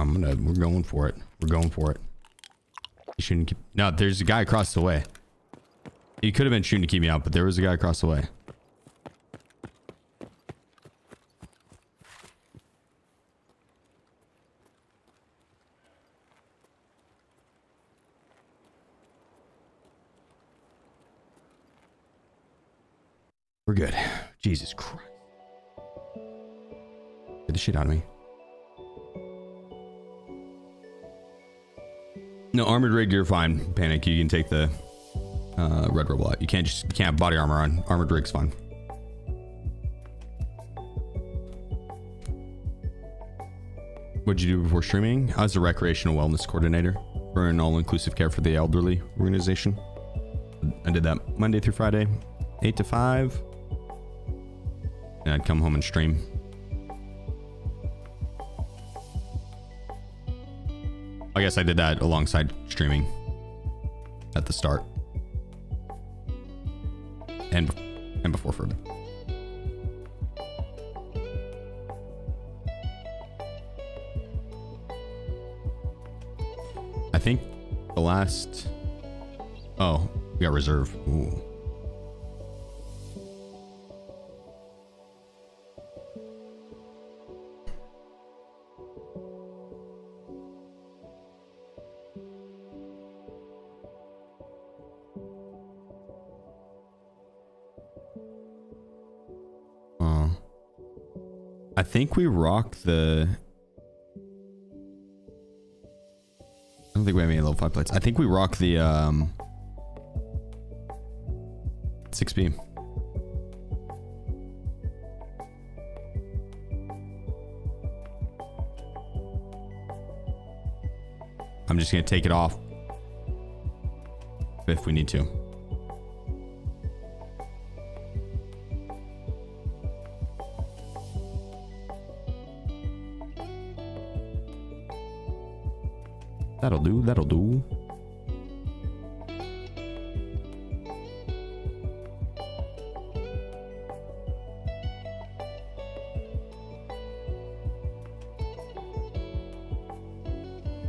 We're going for it. We're going for it. You shouldn't keep... No, there's a guy across the way. He could have been shooting to keep me out, but there was a guy across the way. We're good. Jesus Christ. Get the shit out of me. No, armored rig, you're fine. Panic, you can take the red rebel out. You can't have body armor on. Armored rig's fine. What'd you do before streaming? I was a recreational wellness coordinator for an all-inclusive care for the elderly organization. I did that Monday through Friday, 8 to 5. And I'd come home and stream. I guess I did that alongside streaming at the start and before for a bit. I think the last... Oh, we got reserve. Ooh. I think we rock the... I don't think we have any level 5 plates. I think we rock the 6B. I'm just gonna take it off if we need to. That'll do, that'll do.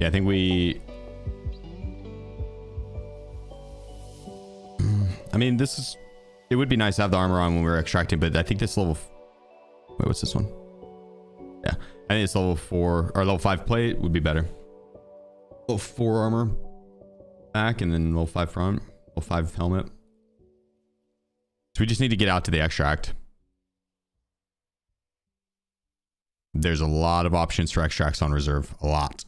Yeah, I think we... mean, this is... It would be nice to have the armor on when we were extracting, but I think this level... Wait, what's this one? Yeah, I think it's level 4 or level 5 plate would be better. Level 4 armor back and then level 5 front, level 5 helmet. So we just need to get out to the extract. There's a lot of options for extracts on reserve. A lot.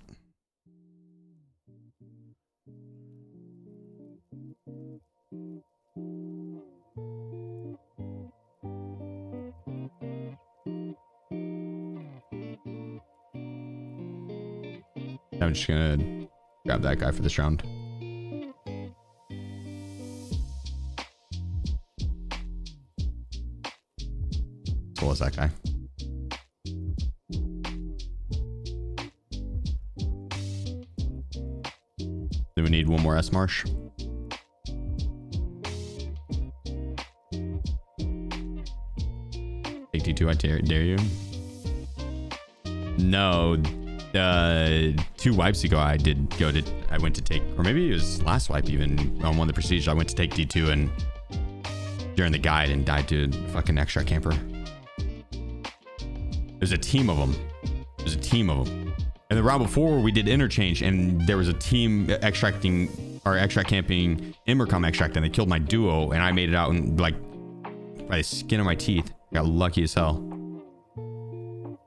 I'm just gonna grab that guy for this round. So what's that guy? Do we need one more S marsh? Take T2, I dare you. No. 2 wipes ago I went to take, or maybe it was last wipe even, on one of the prestige, I went to take D2 and during the guide and died to fucking extra camper. There's a team of them. There's a team of them. And the round before we did interchange and there was a team extracting or extract camping Immercom extract and they killed my duo and I made it out and like by the skin of my teeth. Got lucky as hell.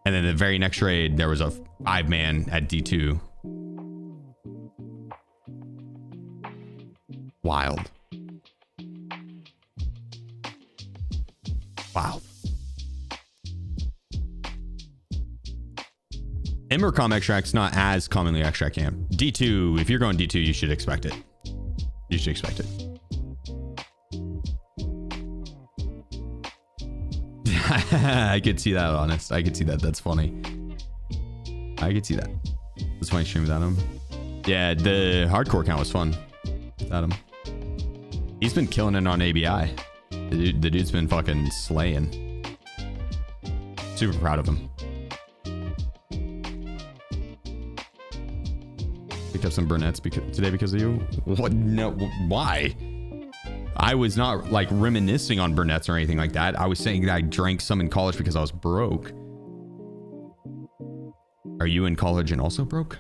And then the very next raid, there was a 5-man at D2. Wild. Wow. Immercom extract's not as commonly extract camp. D2, if you're going D2, you should expect it. You should expect it. I could see that, honest. I could see that. That's funny. I could see that. That's funny stream without him. Yeah, the hardcore count was fun without him. He's been killing it on ABI. The dude's been fucking slaying. Super proud of him. Picked up some brunettes today because of you. What? No. Why? I was not like reminiscing on brunettes or anything like that. I was saying that I drank some in college because I was broke. Are you in college and also broke?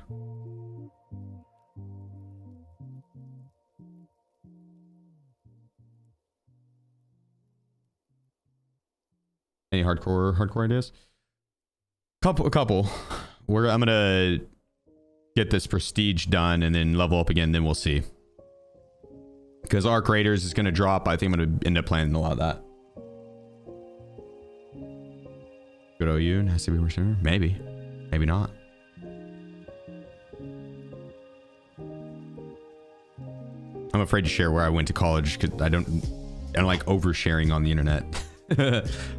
Any hardcore ideas? A couple. I'm gonna get this prestige done and then level up again. Then we'll see. Because Arc Raiders is going to drop. I think I'm going to end up playing a lot of that. Good OU and has to be more sooner. Maybe. Maybe not. I'm afraid to share where I went to college because I don't like oversharing on the internet.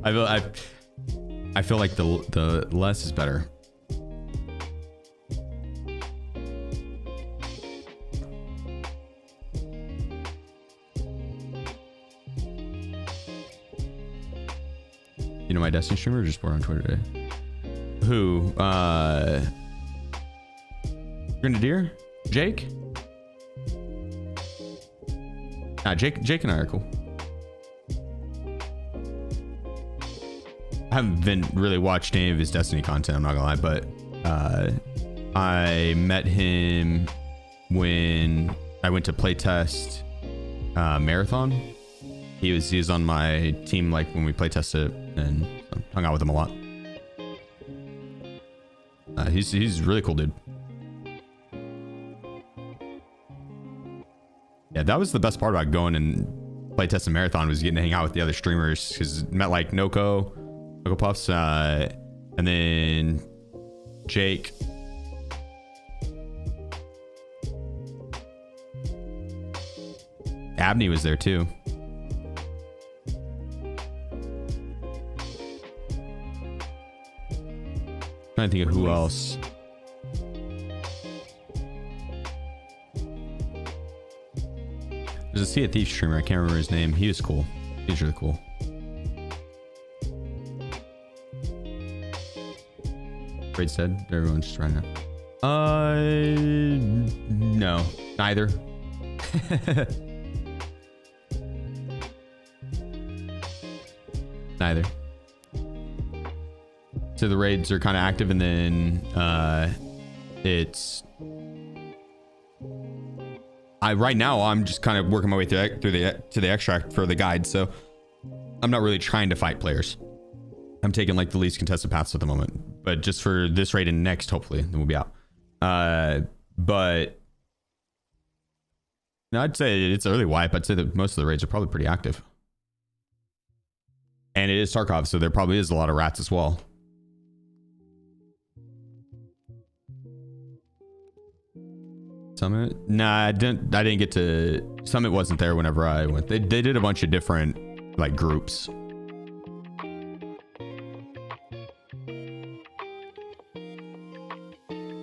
I feel like the less is better. You know my Destiny streamer or just bored on Twitter today? Who? Grenadier? Jake? Jake and I are cool. I haven't been really watched any of his Destiny content, I'm not gonna lie, but I met him when I went to playtest Marathon. He was on my team like when we playtested it and hung out with him a lot. He's a really cool dude. Yeah, that was the best part about going and playtesting Marathon was getting to hang out with the other streamers because met like Noko Puffs, and then Jake. Abney was there too. Trying to think of who else. There's a Sea of Thieves streamer. I can't remember his name. He was cool. He was really cool. Raid's dead. Everyone's just trying to. No, neither. Neither. So the raids are kind of active, and then it's right now I'm just kind of working my way through the extract for the guide, so I'm not really trying to fight players. I'm taking like the least contested paths at the moment, but just for this raid and next, hopefully, then we'll be out. But no, I'd say it's early wipe. I'd say that most of the raids are probably pretty active. And it is Tarkov, so there probably is a lot of rats as well. Summit? Nah, I didn't get to... Summit wasn't there whenever I went. They did a bunch of different, like, groups.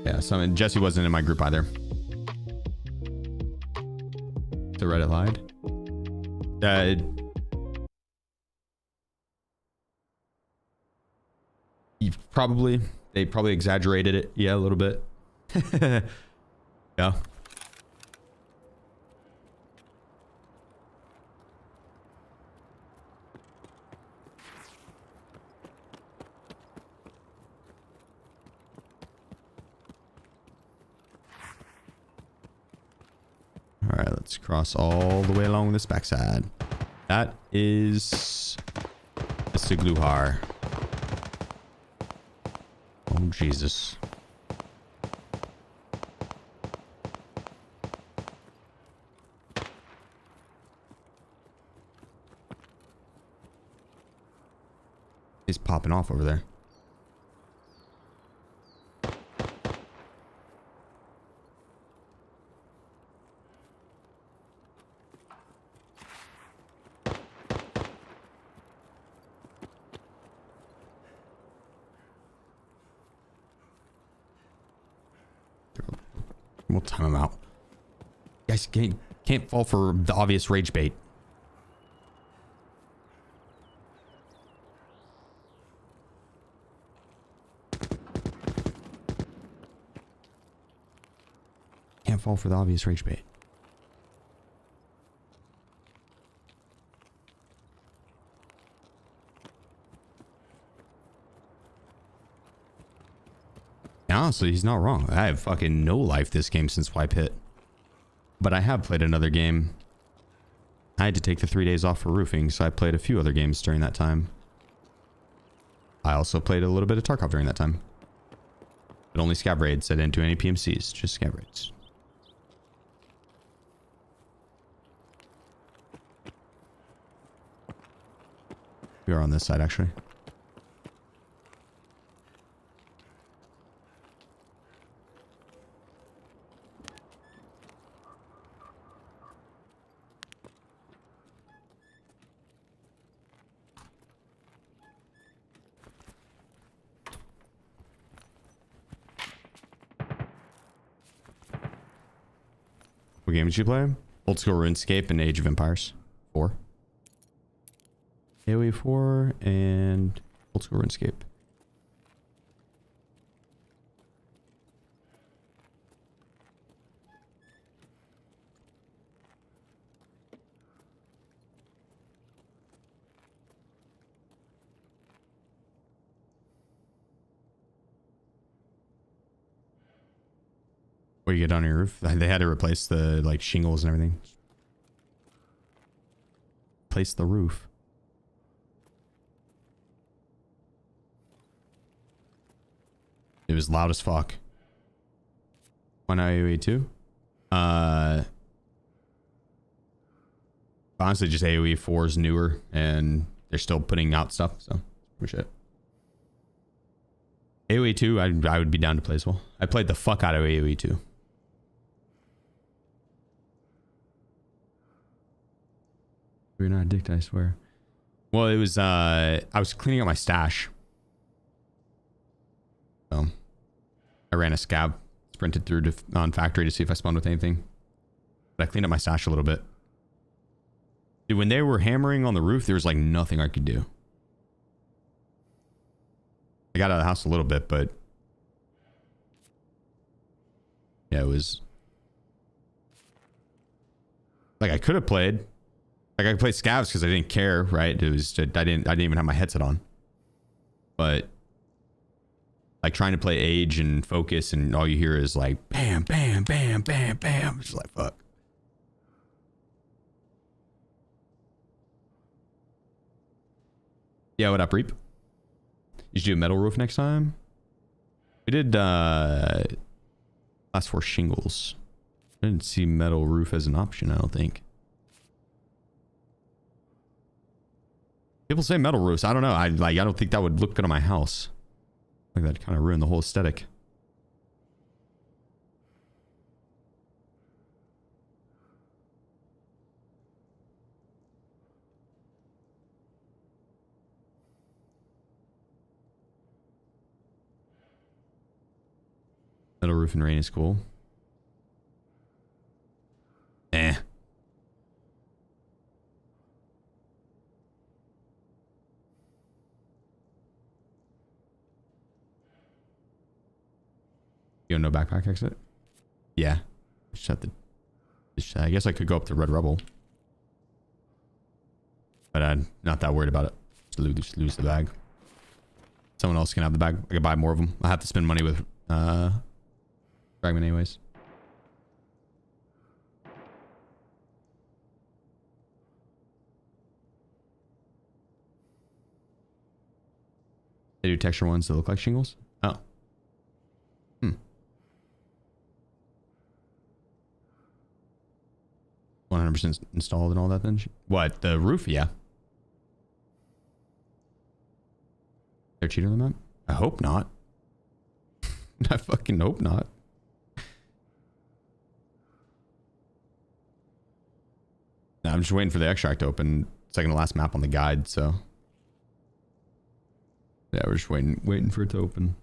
Yeah, Summit. Jesse wasn't in my group either. The Reddit lied. They probably exaggerated it. Yeah, a little bit. Yeah. All right, let's cross all the way along this backside. That is Mr. Gluhar. Oh, Jesus. He's popping off over there. We'll time him out. You guys can't fall for the obvious rage bait. Can't fall for the obvious rage bait. Honestly, he's not wrong. I have fucking no life this game since Wipe Hit. But I have played another game. I had to take the 3 days off for roofing, so I played a few other games during that time. I also played a little bit of Tarkov during that time. But only scav raids. I didn't do any PMCs, just scav raids. We are on this side, actually. What game did you play? Old School RuneScape and Age of Empires 4. AoE 4 and Old School RuneScape. What do you get on your roof? They had to replace the like shingles and everything. Replace the roof. It was loud as fuck. On AoE 2? Honestly, just AoE 4 is newer and they're still putting out stuff, so pretty shit. AoE 2, I would be down to play as well. I played the fuck out of AoE 2. You're not addicted, I swear. Well, it was, I was cleaning out my stash. So, I ran a scab, sprinted through on factory to see if I spawned with anything. But I cleaned up my stash a little bit. Dude, when they were hammering on the roof, there was like nothing I could do. I got out of the house a little bit, but yeah, it was like I could have played. Like I could play scavs because I didn't care, right? It was just, I didn't even have my headset on. But like trying to play Age and Focus, and all you hear is like bam, bam, bam, bam, bam. It's just like fuck. Yeah, what up, Reap? You should do a metal roof next time. We did last 4 shingles. I didn't see metal roof as an option, I don't think. People say metal roofs. I don't know. I don't think that would look good on my house. Like that kind of ruined the whole aesthetic. Metal roof and rain is cool. Eh. You have no backpack exit? Yeah. Shut the... I guess I could go up to Red Rebel. But I'm not that worried about it. Just lose the bag. Someone else can have the bag. I can buy more of them. I have to spend money with Fragment anyways. They do texture ones that look like shingles? Oh. 100% installed and all that then? What? The roof? Yeah. They're cheating on the map? I hope not. I fucking hope not. No, I'm just waiting for the extract to open. It's like the last map on the guide, so. Yeah, we're just waiting for it to open.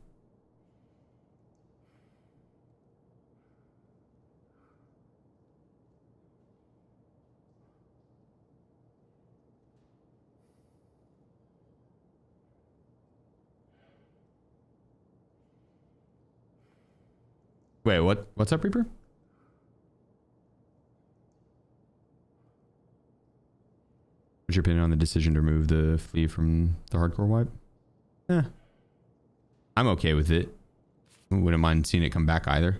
Wait, what's up, Reaper? What's your opinion on the decision to remove the flea from the hardcore wipe? I'm okay with it. Wouldn't mind seeing it come back either.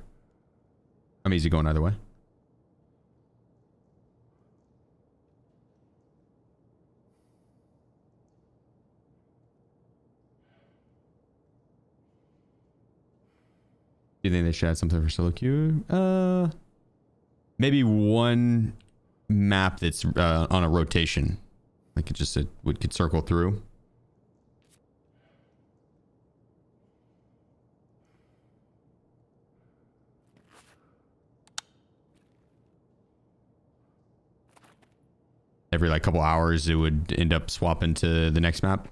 I'm easy going either way. Do you think they should add something for solo queue? Maybe one map that's on a rotation. Like it could circle through. Every like couple hours, it would end up swapping to the next map.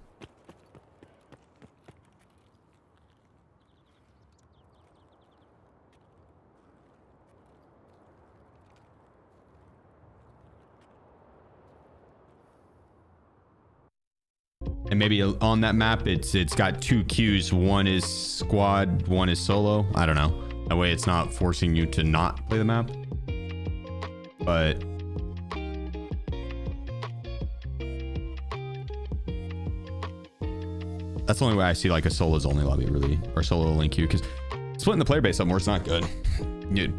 And maybe on that map, it's got 2 queues. One is squad, one is solo. I don't know. That way it's not forcing you to not play the map. But that's the only way I see like a solo's only lobby really, or solo link queue, because splitting the player base up more is not good.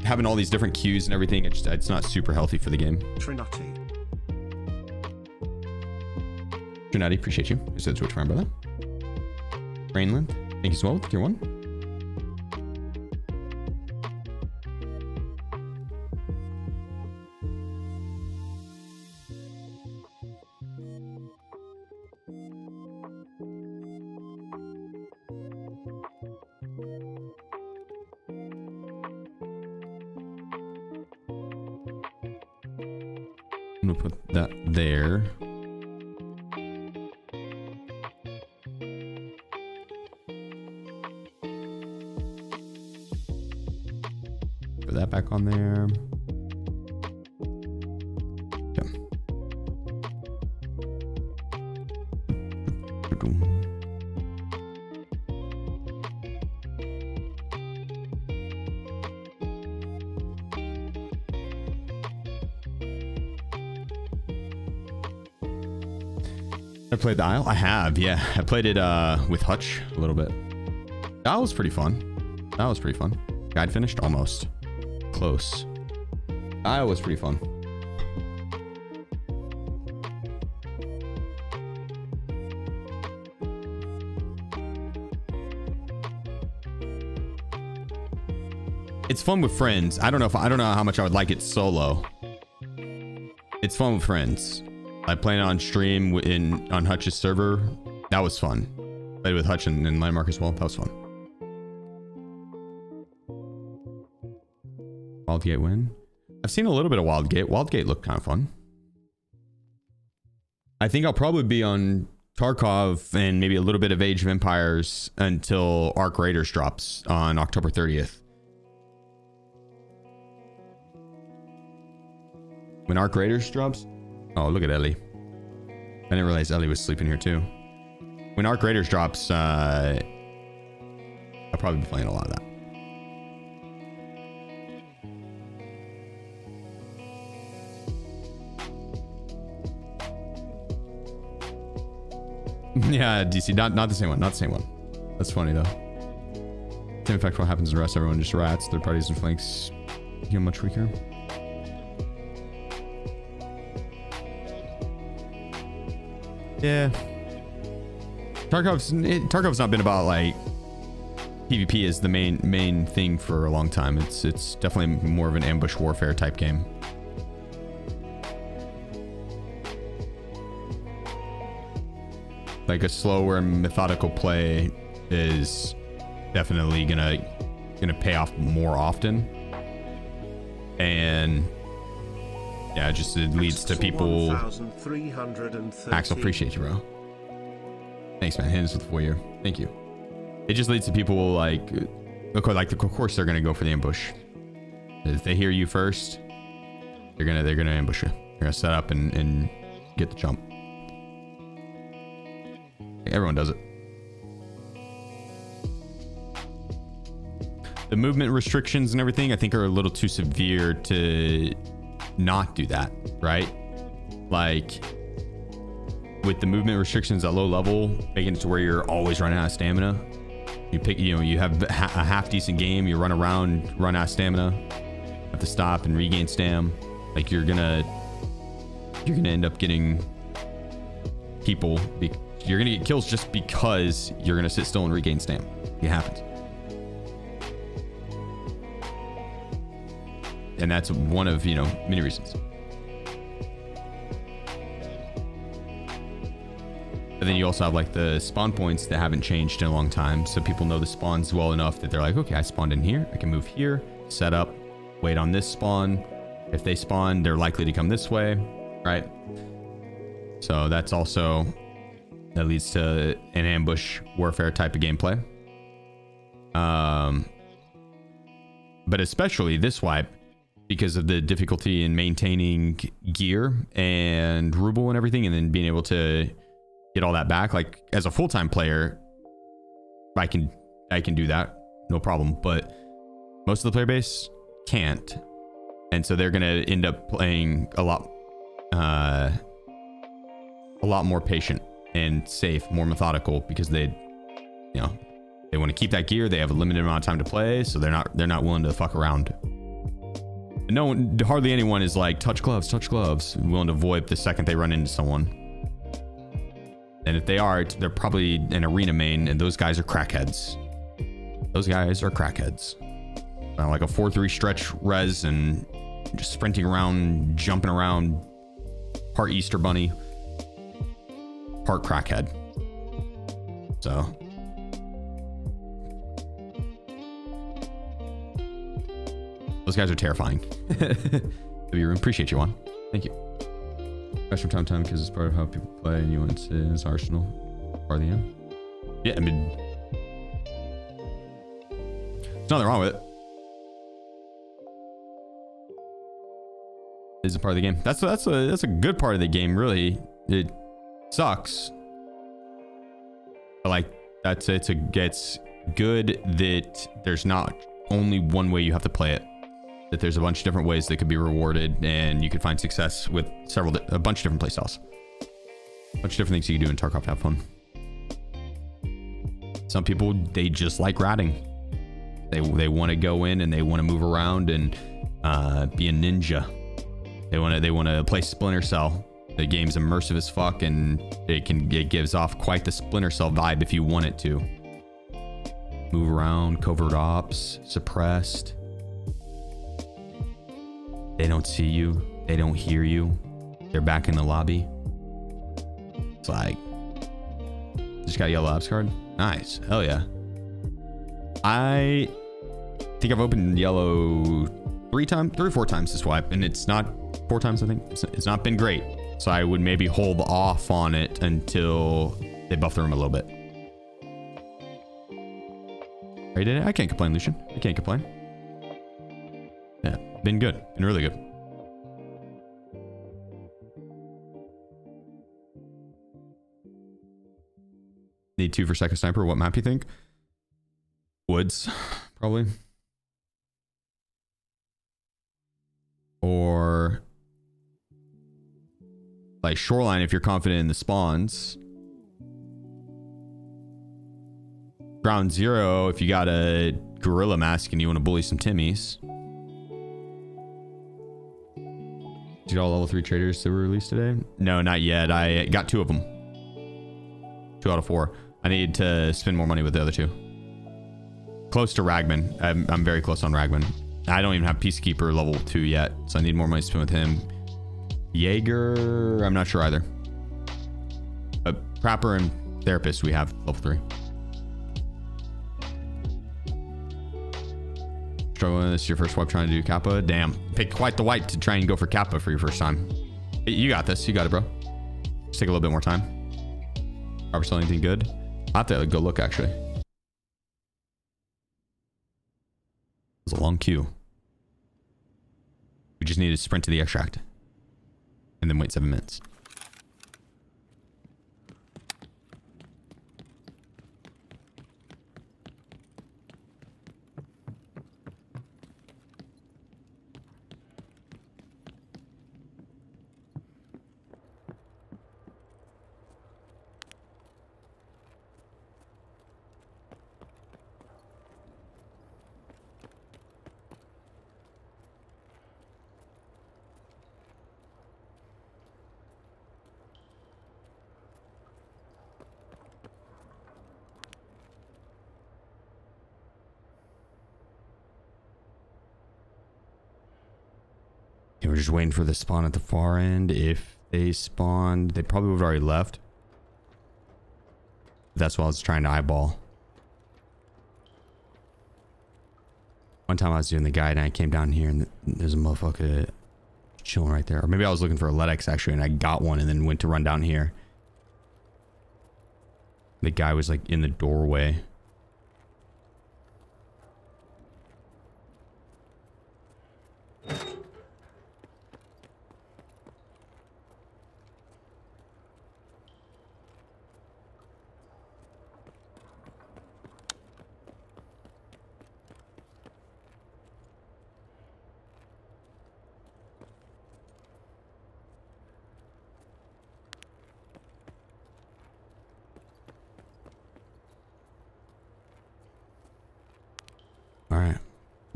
Having all these different queues and everything, it's not super healthy for the game. Grenadier, appreciate you. You said switch for my brother. Rainland, thank you so well. Tier 1. I'm gonna put that there. Put that back on there. Okay. I played the Isle. I have, yeah. I played it with Hutch a little bit. That was pretty fun. That was pretty fun. Guide finished? Almost. Close. Isle was pretty fun. It's fun with friends. I don't know how much I would like it solo. It's fun with friends. I played it on stream on Hutch's server. That was fun. Played with Hutch and Landmark as well. That was fun. Wildgate win. I've seen a little bit of Wildgate. Wildgate looked kind of fun. I think I'll probably be on Tarkov and maybe a little bit of Age of Empires until Arc Raiders drops on October 30th. When Arc Raiders drops? Oh, look at Ellie. I didn't realize Ellie was sleeping here too. When Arc Raiders drops, I'll probably be playing a lot of that. Yeah, DC, not the same one, not the same one. That's funny though. Same effect what happens to the rest, everyone just rats, third parties and flanks feel much weaker. Yeah. Tarkov's not been about like PvP is the main thing for a long time. It's definitely more of an ambush warfare type game. Like a slower methodical play is definitely gonna pay off more often. And yeah, it leads to people. Axel, appreciate you, bro. Thanks, man. Hands with the warrior. Thank you. It just leads to people like of course they're gonna go for the ambush. If they hear you first, they're gonna ambush you. They're gonna set up and get the jump. Everyone does it. The movement restrictions and everything, I think, are a little too severe to not do that, right? Like with the movement restrictions at low level, making it to where you're always running out of stamina. You have a half decent game, you run around, run out of stamina, have to stop and regain stam. Like you're gonna end up getting people. You're gonna get kills just because you're gonna sit still and regain stam. It happens. And that's one of, many reasons. But then you also have like the spawn points that haven't changed in a long time. So people know the spawns well enough that they're like, okay, I spawned in here. I can move here, set up, wait on this spawn. If they spawn, they're likely to come this way, right? So that's also, that leads to an ambush warfare type of gameplay. But especially this wipe, because of the difficulty in maintaining gear and ruble and everything, and then being able to get all that back. Like as a full-time player, I can do that, no problem. But most of the player base can't, and so they're gonna end up playing a lot more patient and safe, more methodical, because they want to keep that gear. They have a limited amount of time to play, so they're not willing to fuck around. Hardly anyone is like touch gloves, willing to VoIP the second they run into someone. And if they are, they're probably an arena main, and those guys are crackheads. Like a 4-3 stretch res and just sprinting around, jumping around, part Easter bunny, part crackhead. So those guys are terrifying. Appreciate you, Juan. Thank you. Question from time because it's part of how people play, and you want to his arsenal. Part of the game. Yeah, I mean, there's nothing wrong with it. It's a part of the game. That's a good part of the game. Really, it sucks, but like it's good that there's not only one way you have to play it. That there's a bunch of different ways that could be rewarded, and you could find success with a bunch of different playstyles. Bunch of different things you can do in Tarkov to have fun. Some people, they just like ratting. They want to go in and they want to move around and be a ninja. They want to play Splinter Cell. The game's immersive as fuck, and it gives off quite the Splinter Cell vibe if you want it to. Move around, covert ops, suppressed. They don't see you. They don't hear you. They're back in the lobby. It's like, just got a yellow ops card. Nice. Hell yeah. I think I've opened yellow 3 or 4 times to swipe, and it's not 4 times. I think it's not been great. So I would maybe hold off on it until they buff the room a little bit. I can't complain, Lucian. I can't complain. Yeah, been good. Been really good. Need 2 for second sniper. What map you think? Woods, probably. Or like Shoreline if you're confident in the spawns. Ground Zero if you got a gorilla mask and you want to bully some Timmies. Did you get all level 3 traders that were released today? No, not yet. I got 2 of them. 2 out of 4. I need to spend more money with the other 2. Close to Ragman. I'm very close on Ragman. I don't even have Peacekeeper level 2 yet, so I need more money to spend with him. Jaeger, I'm not sure either. But Prapper and Therapist we have level 3. Struggling, this is your first wipe trying to do Kappa. Damn, picked quite the wipe to try and go for Kappa for your first time. You got this. You got it, bro. Just take a little bit more time. Robert, still anything good? I'll have to go look, actually. It was a long queue. We just need to sprint to the extract. And then wait 7 minutes. We're just waiting for the spawn at the far end. If they spawned, they probably would have already left. That's what I was trying to eyeball. One time I was doing the guide and I came down here and there's a motherfucker chilling right there. Or maybe I was looking for a LEDX actually and I got one and then went to run down here. The guy was like in the doorway.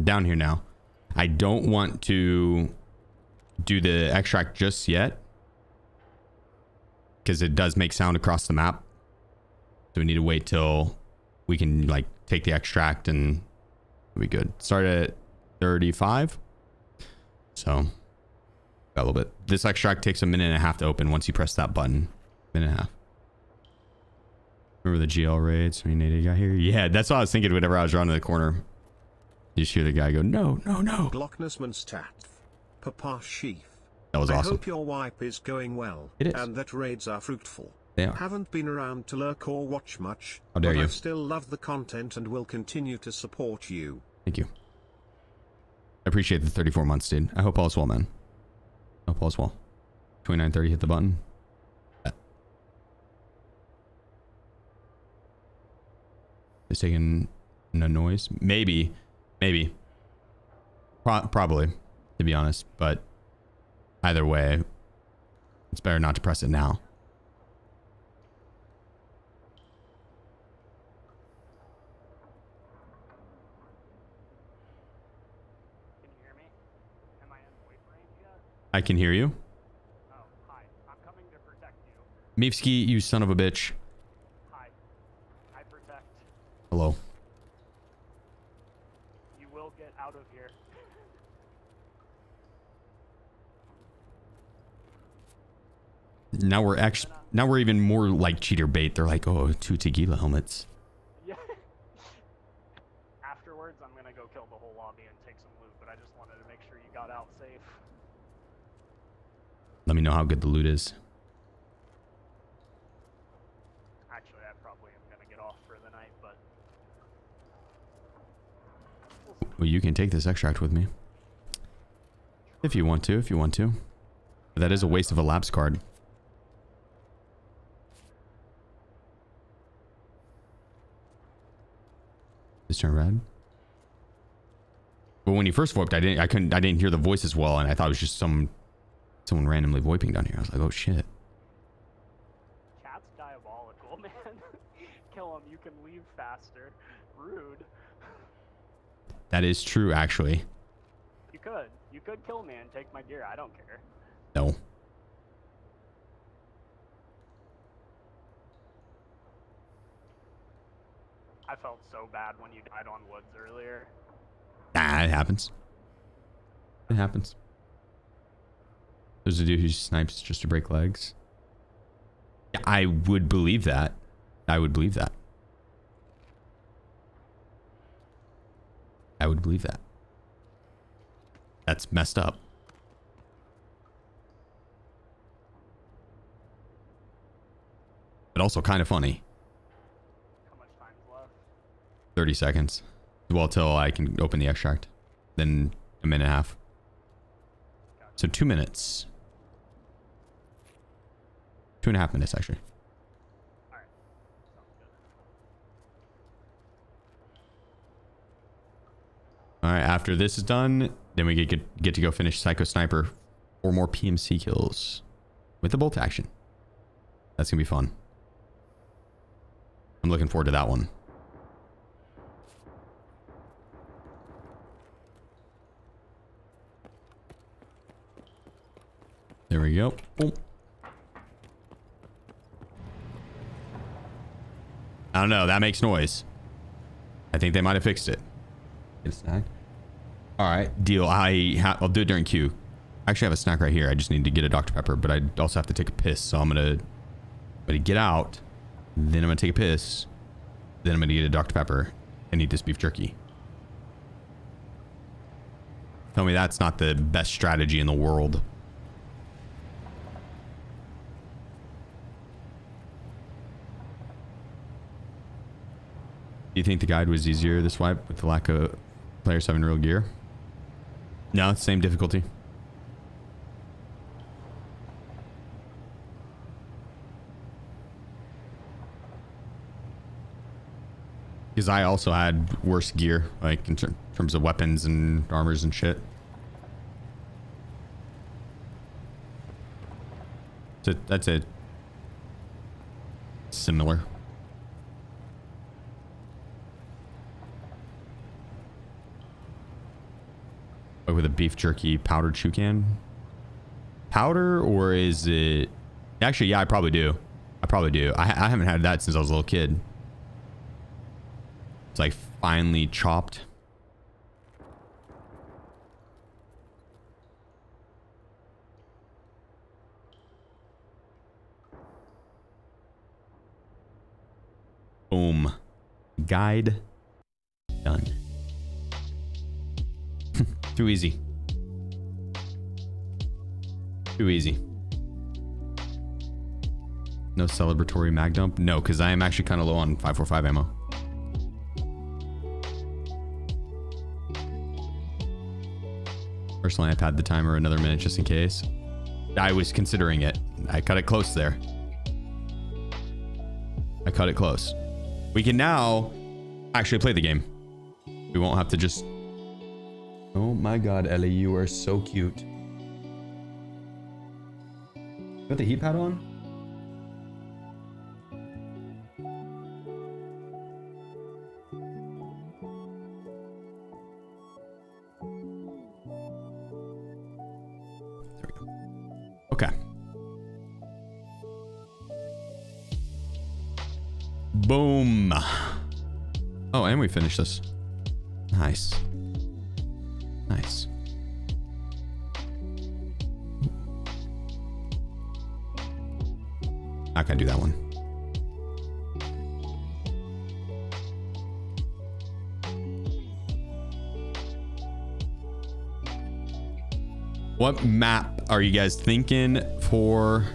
Down here now. I don't want to do the extract just yet because it does make sound across the map, so we need to wait till we can like take the extract and it'll be good. Start at 35, so got a little bit. This extract takes a minute and a half to open once you press that button. Minute and a half. Remember the GL raids? We need a guy here. Yeah, that's what I was thinking whenever I was running the corner. You just hear the guy go, no, no, no. Glocknessman stat. Papa Sheef. That was awesome. I hope your wipe is going well. It is. And that raids are fruitful. They are. Haven't been around to lurk or watch much. How dare but you. I still love the content and will continue to support you. Thank you. I appreciate the 34 months, dude. I hope all is well, man. I hope all is well. 29:30, hit the button. Yeah. It's taking no noise. Maybe. Probably, to be honest. But either way, it's better not to press it now. I can hear you. Oh, hi. I'm coming to protect you. Meefsky, you son of a bitch. Hi. I protect. Hello. You will get out of here. Now we're even more like cheater bait. They're like, oh, 2 tequila helmets. Yeah. Afterwards, I'm gonna go kill the whole lobby and take some loot, but I just wanted to make sure you got out safe. Let me know how good the loot is. Actually, I probably am gonna get off for the night, but... Well, you can take this extract with me. If you want to, But that is a waste of a lapse card. This turn red. But when you first VoIPed, I didn't hear the voice as well, and I thought it was just someone randomly VoIPing down here. I was like, oh shit. Cat's diabolical, man. Kill him, you can leave faster. Rude. That is true, actually. You could kill me and take my gear, I don't care. No. I felt so bad when you died on woods earlier. Nah, it happens. It happens. There's a dude who snipes just to break legs. Yeah, I would believe that. I would believe that. I would believe that. That's messed up. But also kind of funny. How much time's left? 30 seconds. Well, till I can open the extract. Then a minute and a half. So 2 minutes. 2.5 minutes, actually. Alright. Sounds good. Alright, after this is done, then we get to go finish Psycho Sniper. 4 more PMC kills. With the bolt action. That's gonna be fun. I'm looking forward to that one. There we go. Boom. I don't know. That makes noise. I think they might have fixed it. Get a snack. All right, deal. I'll do it during Q. I actually have a snack right here. I just need to get a Dr. Pepper, but I also have to take a piss. So I'm gonna get out. Then I'm gonna take a piss. Then I'm gonna get a Dr. Pepper and eat this beef jerky. Tell me that's not the best strategy in the world. Do you think the guide was easier this wipe with the lack of players having real gear? No, it's the same difficulty. Because I also had worse gear, like in terms of weapons and armors and shit. So that's it. Similar. With a beef jerky powdered toucan? Powder, or is it... Actually, yeah, I probably do. I haven't had that since I was a little kid. It's like finely chopped. Boom. Guide done. Too easy. Too easy. No celebratory mag dump? No, because I am actually kind of low on 545 ammo. Personally, I've had the timer another minute just in case. I was considering it. I cut it close there. I cut it close. We can now actually play the game. We won't have to just... Oh my god, Ellie, you are so cute. You got the heat pad on? There we go. Okay. Boom. Oh, and we finished this. Nice. Nice. Not gonna do that one. What map are you guys thinking for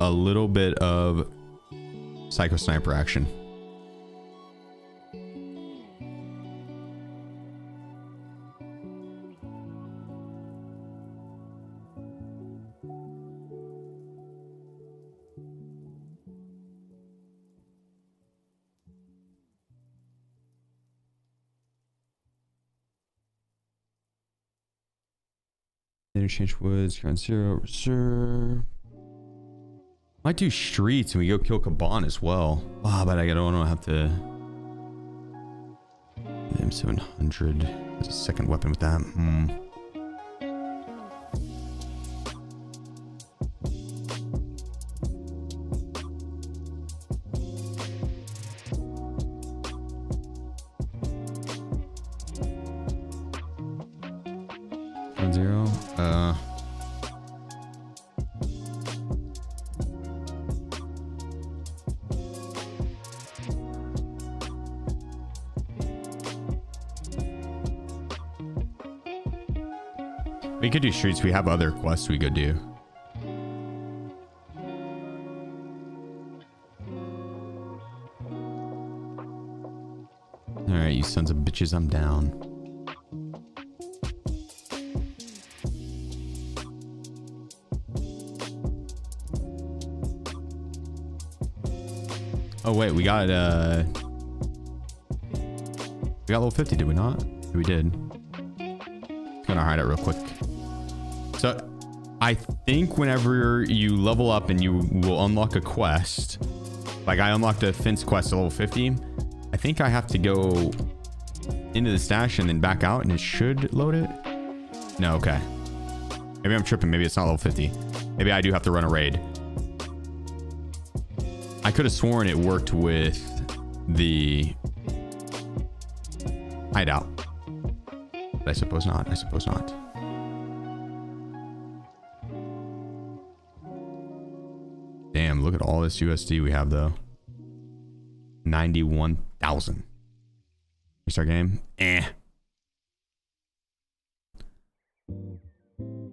a little bit of Psycho Sniper action? Interchange woods, ground zero, reserve. Might do streets and we go kill Kaban as well. Ah, but I don't have to. M700. There's a second weapon with that. Ground zero. We could do streets. We have other quests we could do. All right, you sons of bitches, I'm down. Oh wait, we got level 50, did we not? We did. Gonna hide it real quick. So I think whenever you level up and you will unlock a quest, like I unlocked a fence quest at level 50, I think I have to go into the stash and then back out and it should load it. No, okay. Maybe I'm tripping. Maybe it's not level 50. Maybe I do have to run a raid. I could have sworn it worked with the hideout. But I suppose not. I suppose not. Damn, look at all this USD we have though. 91,000. Restart game.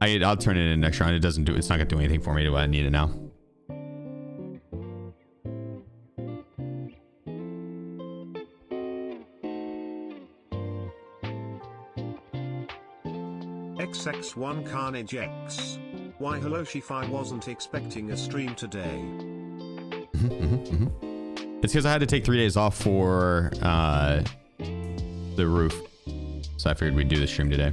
I'll turn it in next round. It's not gonna do anything for me to what I need it now. XX1 Carnage X. Why hello Sheef, I wasn't expecting a stream today. It's because I had to take 3 days off for the roof. So I figured we'd do the stream today.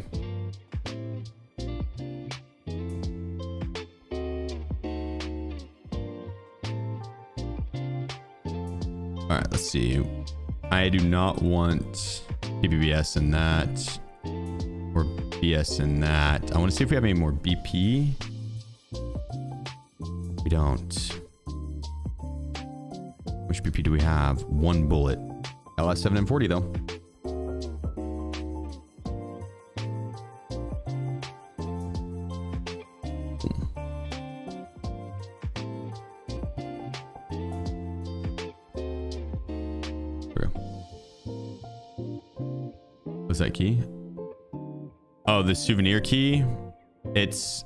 Alright, let's see. I do not want PBBS in that. Or BS in that. I want to see if we have any more BP. We don't. Which BP do we have? One bullet. LS7 and 40 though. What's that key? Oh, the souvenir key. It's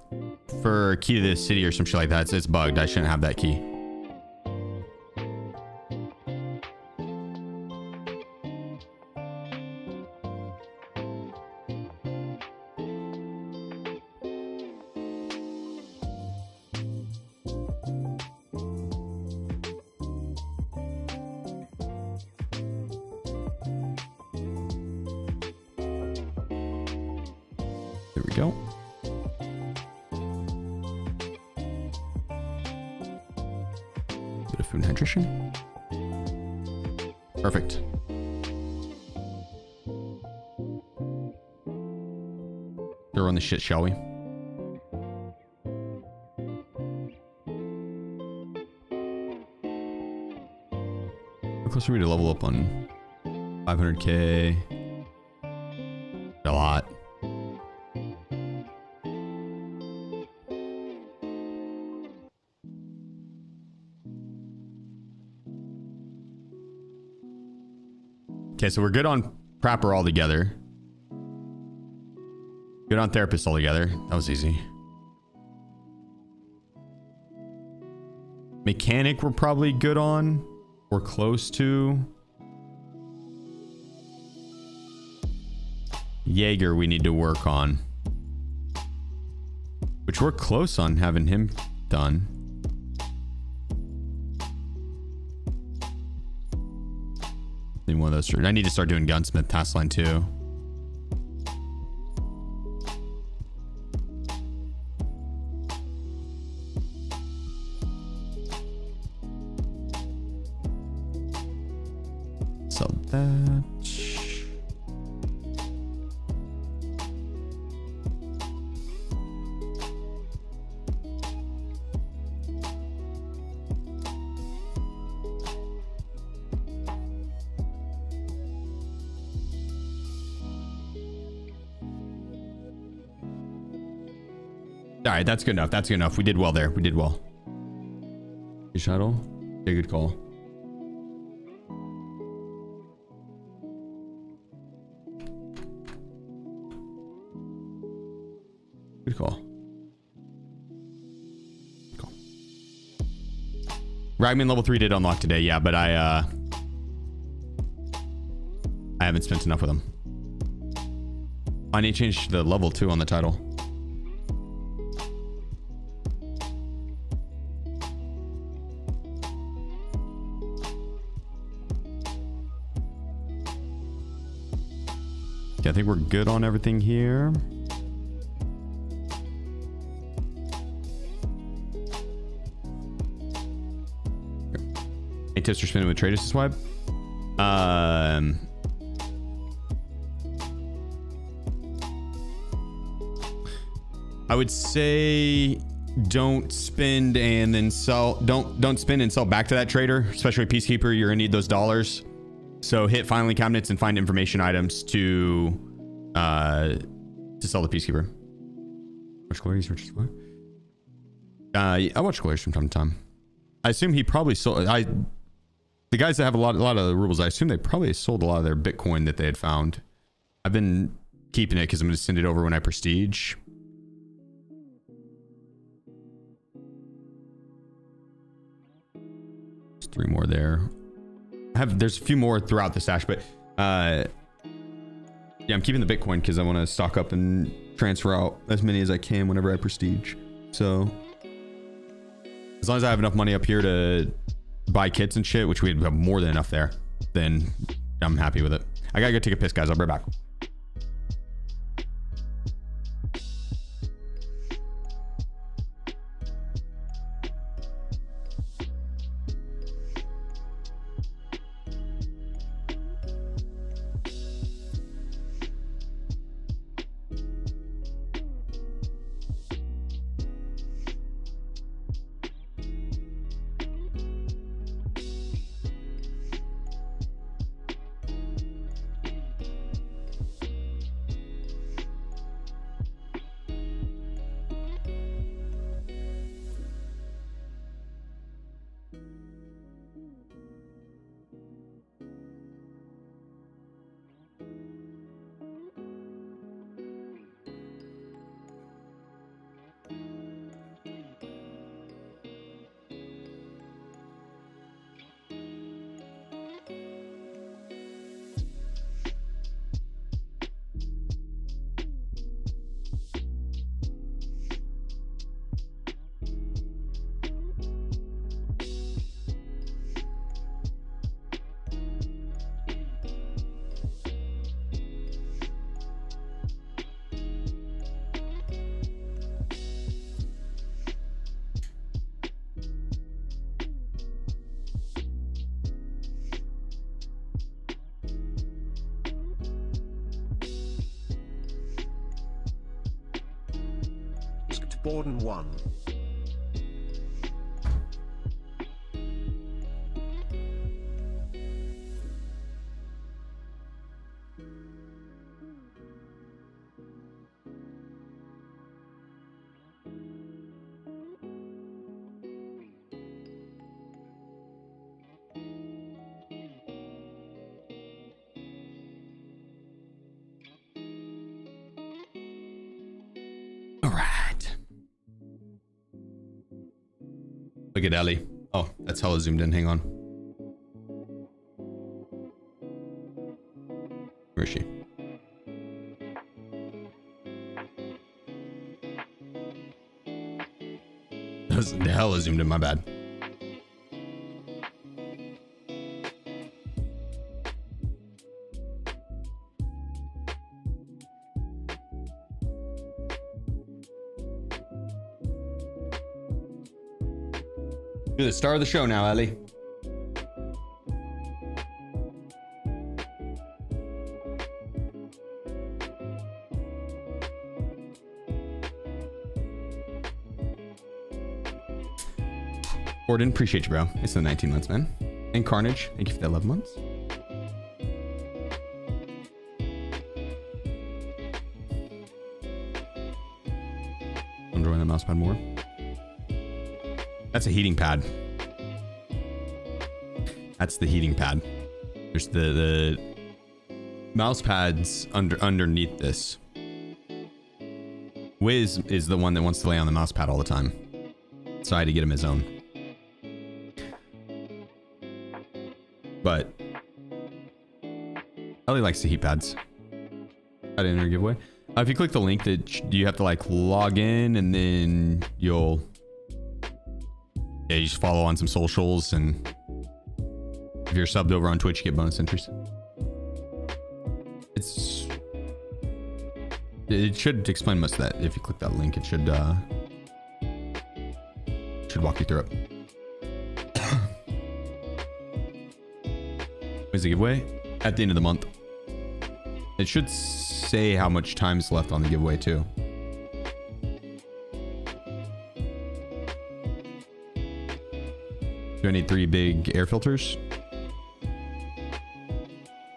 for key to the city or some shit like that. It's bugged. I shouldn't have that key. There we go. Bit of food and hydration. Perfect. Throw on the shit, shall we? close are we to level up on 500k? A lot. Okay, so we're good on Prapper altogether. Good on Therapist altogether. That was easy. Mechanic we're probably good on. We're close to. Jaeger we need to work on. Which we're close on having him done. One of those. I need to start doing Gunsmith task line too. So that. All right, that's good enough. That's good enough. We did well there. We did well. Shuttle. Okay, good call. Good call. Good call. Ragman level 3 did unlock today, yeah, but I haven't spent enough with him. I need to change the level 2 on the title. I think we're good on everything here. Any tips for spinning with Trader's swipe? I would say don't spend and then sell. Don't spend and sell back to that trader, especially Peacekeeper. You're gonna need those dollars. So hit filing cabinets and find information items to sell the Peacekeeper. Watch Glorious, Richard Square. I watch Glorious from time to time. I assume he probably sold. The guys that have a lot of the rubles, I assume they probably sold a lot of their Bitcoin that they had found. I've been keeping it because I'm going to send it over when I prestige. There's 3 more there. There's a few more throughout the stash, but yeah, I'm keeping the Bitcoin because I want to stock up and transfer out as many as I can whenever I prestige. So as long as I have enough money up here to buy kits and shit, which we have more than enough there, then I'm happy with it. I gotta go take a piss, guys. I'll be right back. Borden 1. Look at Ellie. Oh, that's hella zoomed in. Hang on. Where is she? That was hella zoomed in. My bad. You're the star of the show now, Ellie. Gordon, appreciate you, bro. It's the 19 months, man. And Carnage, thank you for the 11 months. I'm enjoying the mouse pad more. That's a heating pad. That's the heating pad. There's the mouse pads underneath this. Wiz is the one that wants to lay on the mouse pad all the time. So I had to get him his own. But Ellie likes the heat pads. I didn't enter a giveaway. If you click the link, that you have to like log in, and then you'll you just follow on some socials, and if you're subbed over on Twitch, you get bonus entries. It should explain most of that. If you click that link, it should walk you through it. When's the giveaway? At the end of the month. It should say how much time's left on the giveaway too. Do I need 3 big air filters?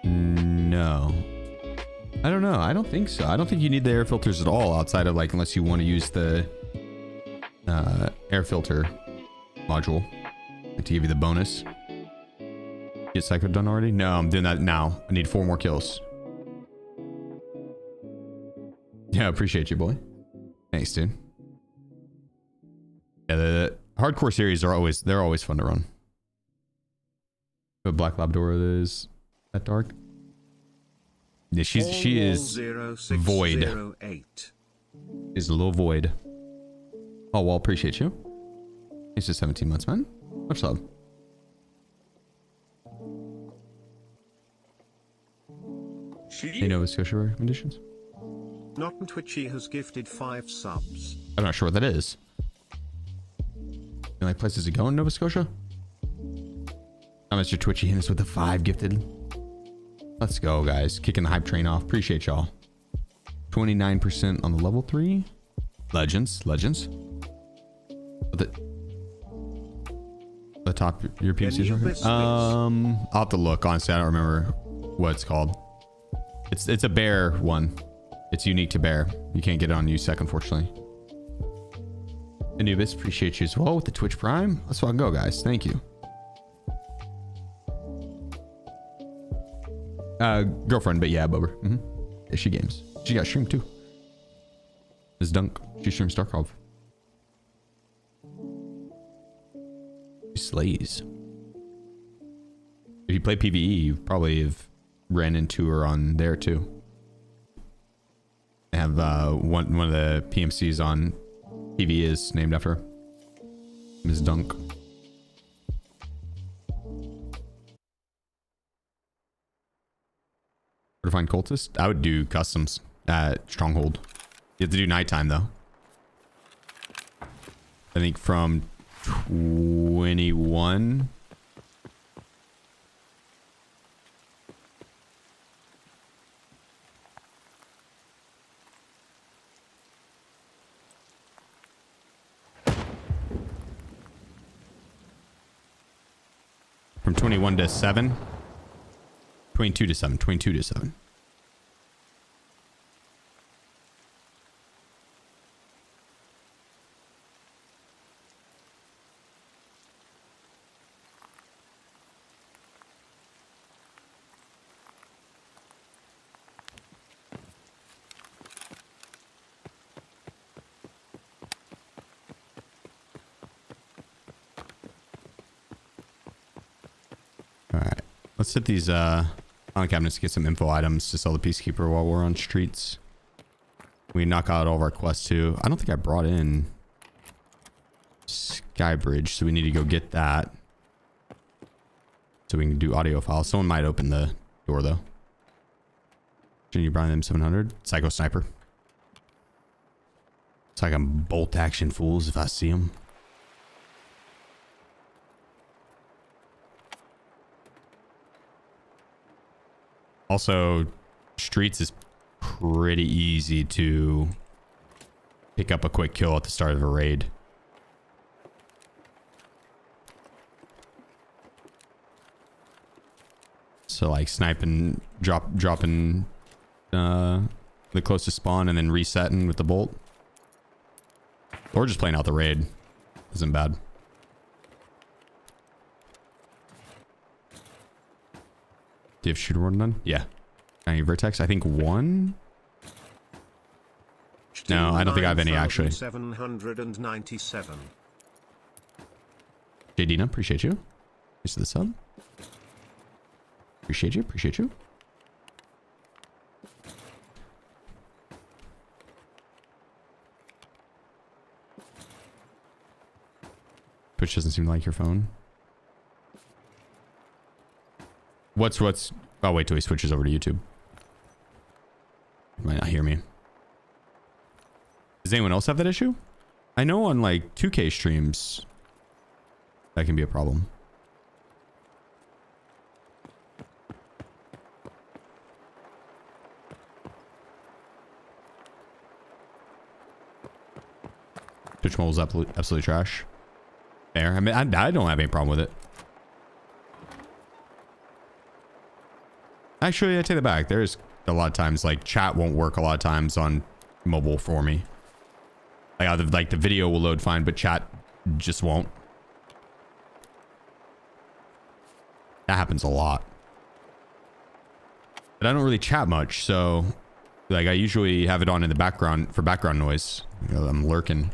No. I don't know. I don't think so. I don't think you need the air filters at all, outside of like, unless you want to use the air filter module to give you the bonus. Get Psycho done already? No, I'm doing that now. I need 4 more kills. Yeah, appreciate you, boy. Thanks, dude. Yeah, the hardcore series are always fun to run. But Black Labrador is that dark? Yeah, she is void. Is a little void. Oh well, appreciate you. It's just 17 months, man. Much love. Any Nova Scotia recommendations? Not and Twitchy has gifted 5 subs. I'm not sure what that is. Any like places to go in Nova Scotia? Oh, Mr. Twitchy hit us with the 5 gifted. Let's go, guys. Kicking the hype train off. Appreciate y'all. 29% on the level 3. Legends. The top European season. I'll have to look. Honestly, I don't remember what it's called. It's a bear one. It's unique to bear. You can't get it on USEC, unfortunately. Anubis, appreciate you as well with the Twitch Prime. Let's fucking go, guys. Thank you. Girlfriend, but yeah, Bubber. Yeah, she games. She got streamed too. This Dunk. She streams Tarkov. She slays. If you play PvE, you probably have ran into her on there too. I have one of the PMCs on PvE is named after her. Ms. Dunk. Where to find cultists? I would do customs at Stronghold. You have to do nighttime though. I think from 21. From 21 to 7. 22 to 7. 22 to 7. Let's hit these on the cabinets to get some info items to sell the Peacekeeper while we're on streets. We knock out all of our quests too. I don't think I brought in Skybridge, so we need to go get that. So we can do audio files. Someone might open the door though. Can you buy them 700? Psycho Sniper. It's like I'm bolt action fools if I see them. Also, streets is pretty easy to pick up a quick kill at the start of a raid. So like sniping, dropping the closest spawn and then resetting with the bolt. Or just playing out the raid. Isn't bad. Do you have shooter one done? Yeah. Any vertex? I think one. No, I don't think I have any actually. 797. JDina, appreciate you. Thanks for the sub. Appreciate you. Appreciate you. Twitch doesn't seem to like your phone. What's oh wait till he switches over to YouTube. You might not hear me. Does anyone else have that issue? I know on like 2K streams that can be a problem. Twitch mobile is absolutely trash. Fair. I mean, I don't have any problem with it. Actually, I take it back. There's a lot of times like chat won't work a lot of times on mobile for me. Like the video will load fine, but chat just won't. That happens a lot. But I don't really chat much, so like I usually have it on in the background for background noise. You know, I'm lurking.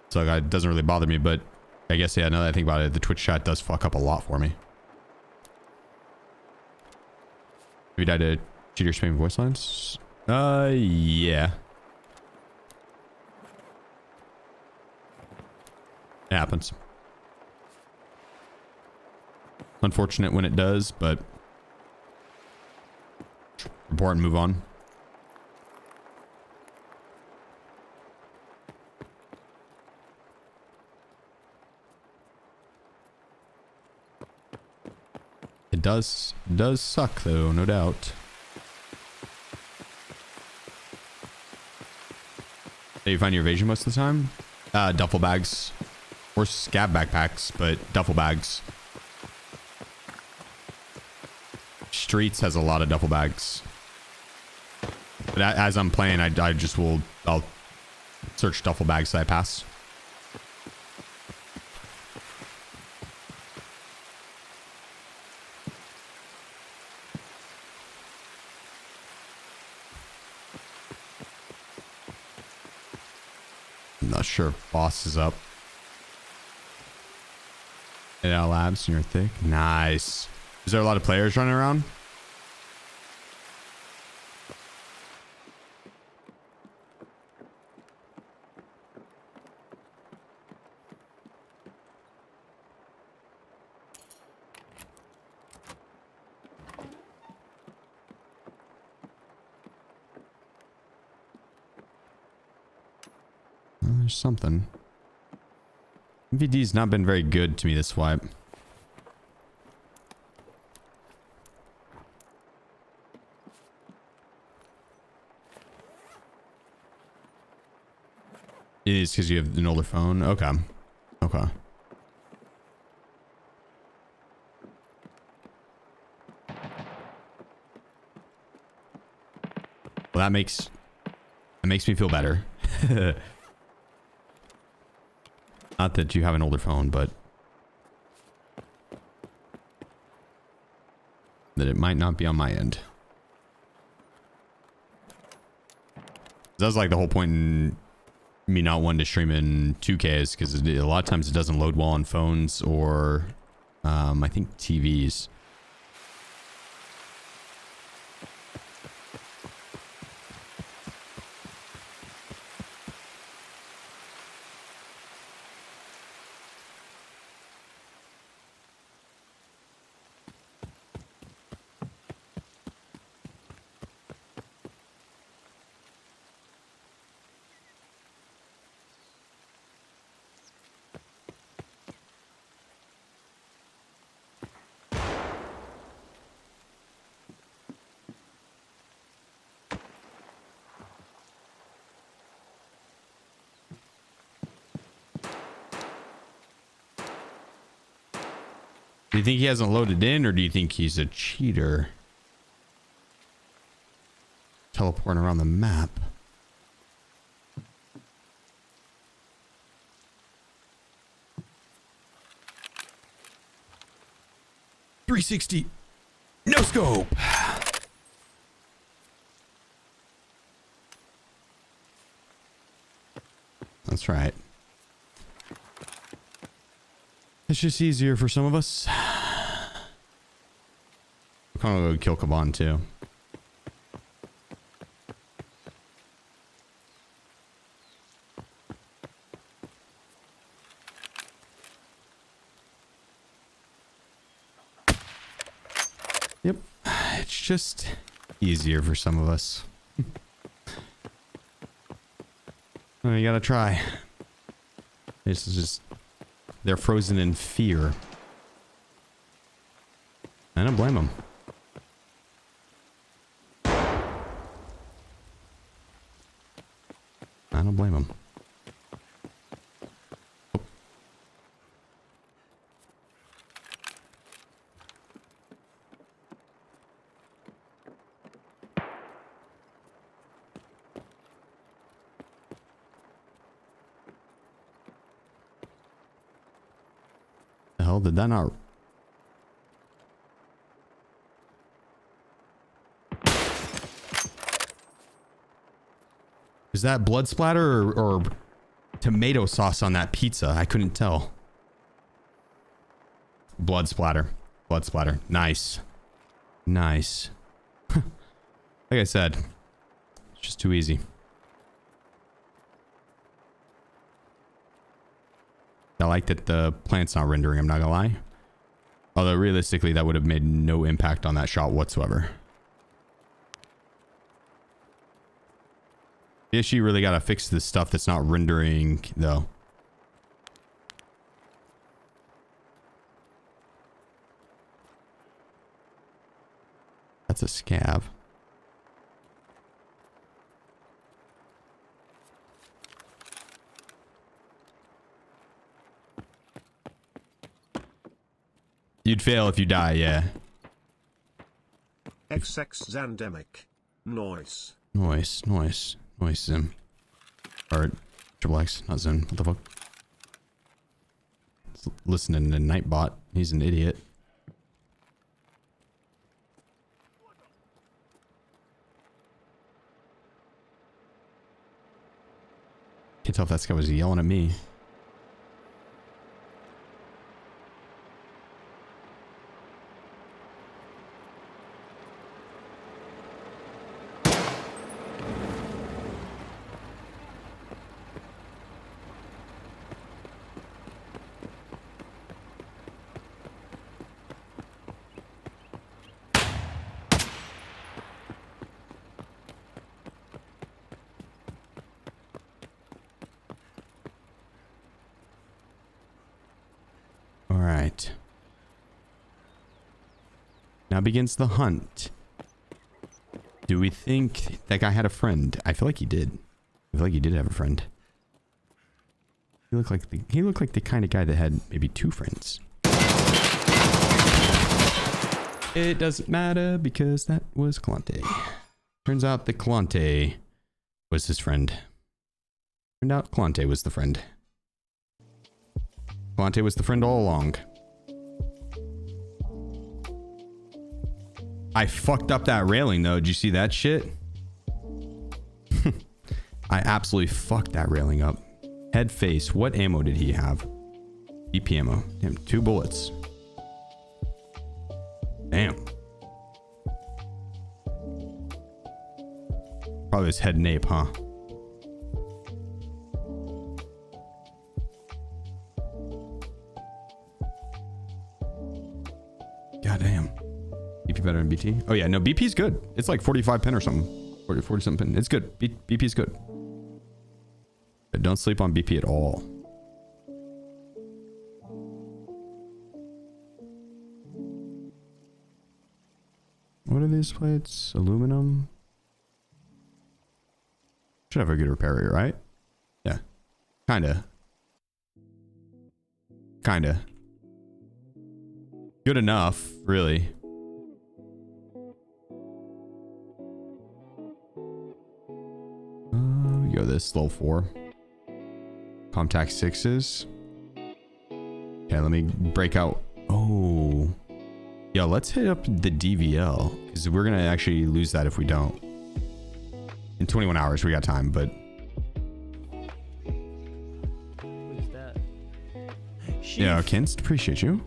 So like, it doesn't really bother me, but I guess, yeah, now that I think about it, the Twitch chat does fuck up a lot for me. Have you died to cheater spamming voice lines? Yeah. It happens. Unfortunate when it does, but report and move on. It does suck though, no doubt. Do you find your evasion most of the time? Duffel bags or scab backpacks, but duffel bags. Streets has a lot of duffel bags. But as I'm playing, I'll search duffel bags that I pass. Not sure if boss is up. NL Labs, you're thick. Nice. Is there a lot of players running around? There's something. MVD's not been very good to me this swipe. It is because you have an older phone. Okay. Okay. Well, that makes me feel better. Not that you have an older phone, but that it might not be on my end. That's like the whole point in me not wanting to stream in 2Ks because a lot of times it doesn't load well on phones or I think TVs. Do you think he hasn't loaded in, or do you think he's a cheater? Teleporting around the map. .360. No scope. That's right. It's just easier for some of us. We're kind of kill Kaban too. Yep, it's just easier for some of us. Oh, you gotta try. This is just, they're frozen in fear. I don't blame them. I don't blame them. The hell did that not? Is that blood splatter or tomato sauce on that pizza? I couldn't tell. Blood splatter. Blood splatter. Nice. Nice. Like I said, it's just too easy. I like that the plant's not rendering, I'm not gonna lie. Although realistically, that would have made no impact on that shot whatsoever. The issue, you really gotta fix this stuff that's not rendering, though. That's a scab. You'd fail if you die, yeah. XX Zandemic. Noise. Noise, noise, noise, Zim. Or Triple X, not Zim. What the fuck? Listening to Nightbot. He's an idiot. Can't tell if that guy was yelling at me. Now begins the hunt. Do we think that guy had a friend? I feel like he did. I feel like he did have a friend. He looked like the kind of guy that had maybe two friends. It doesn't matter because that was Kalante. Turns out that Kalante was his friend. Turned out Kalante was the friend. Kalante was the friend all along. I fucked up that railing though. Did you see that shit? I absolutely fucked that railing up. Head face. What ammo did he have? EP ammo. Damn, 2 bullets. Damn. Probably his head nape, huh? Goddamn. BP better than BT? Oh yeah, no, BP's good. It's like 45 pin or something. 40 something pin. It's good. BP's good. But don't sleep on BP at all. What are these plates? Aluminum? Should have a good repair rate, right? Yeah. Kinda. Good enough, really. We go this level 4. Contact 6s. Okay, let me break out. Oh. Yo, let's hit up the DVL. Because we're going to actually lose that if we don't. In 21 hours, we got time, but... Who's that? Yeah, Kinst, appreciate you.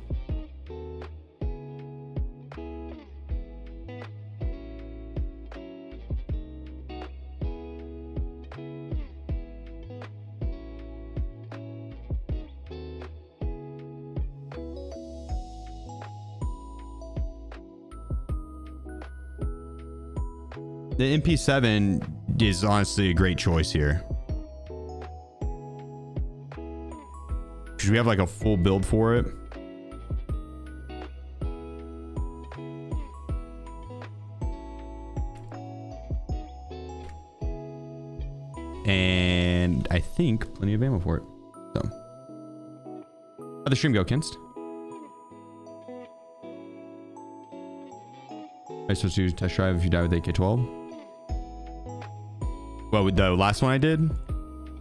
The MP7 is honestly a great choice here. Because we have like a full build for it. And I think plenty of ammo for it. So. How'd the stream go, Kinst? Am I supposed to test drive if you die with AK-12? Well, with the last one I did,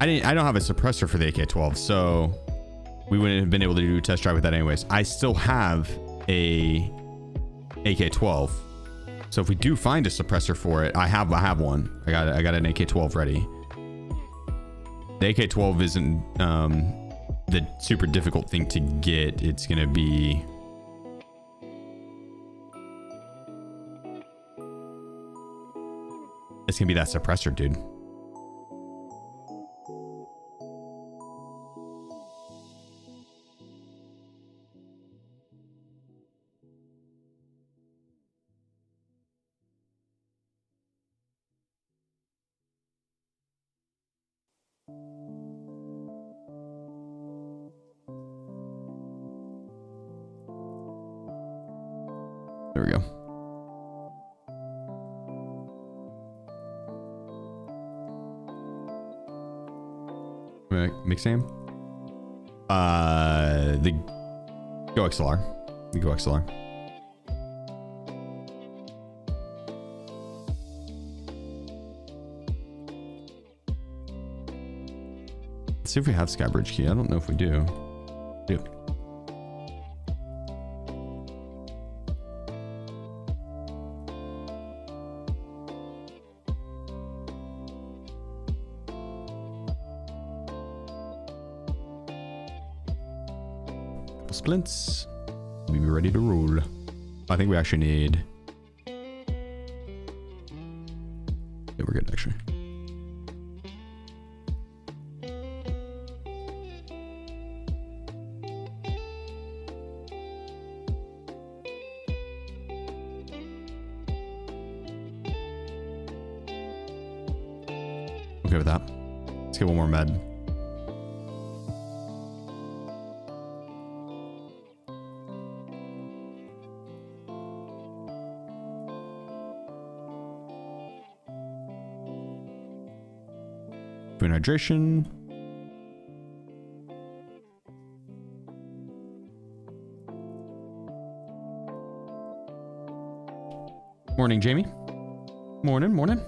I don't have a suppressor for the AK-12, so we wouldn't have been able to do a test drive with that anyways. I still have a AK-12, so if we do find a suppressor for it, I have one. I got an AK-12 ready. The AK-12 isn't the super difficult thing to get. It's gonna be that suppressor, dude. There we go. Mix aim? The Go XLR. The Go XLR. Let's see if we have Skybridge key. I don't know if we do. Splints. We'll be ready to roll. I think we actually need... Yeah, we're good actually. Okay with that. Let's get one more med. Hydration. Morning, Jamie. Morning.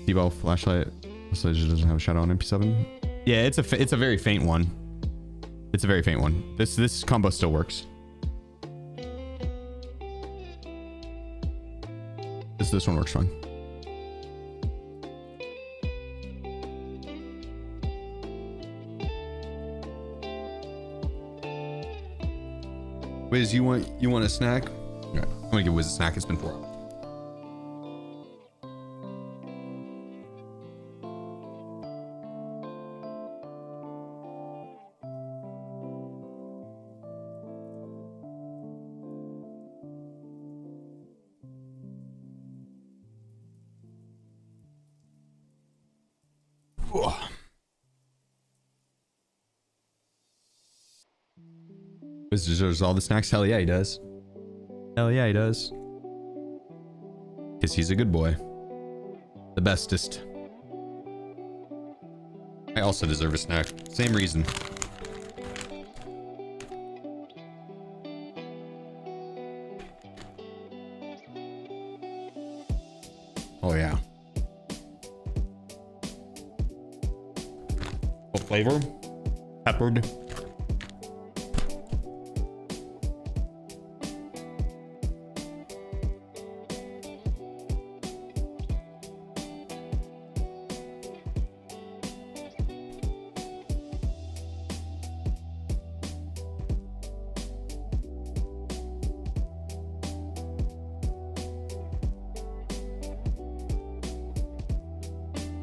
T-ball flashlight. So it just doesn't have a shadow on MP7. Yeah, it's a very faint one. It's a very faint one. This combo still works. This one works fine. Wiz, you want a snack? All right, I'm gonna give Wiz a snack. It's been 4 hours. Wiz deserves all the snacks. Hell yeah, he does. Hell yeah, he does. Because he's a good boy. The bestest. I also deserve a snack. Same reason. Oh yeah. What flavor? Peppered.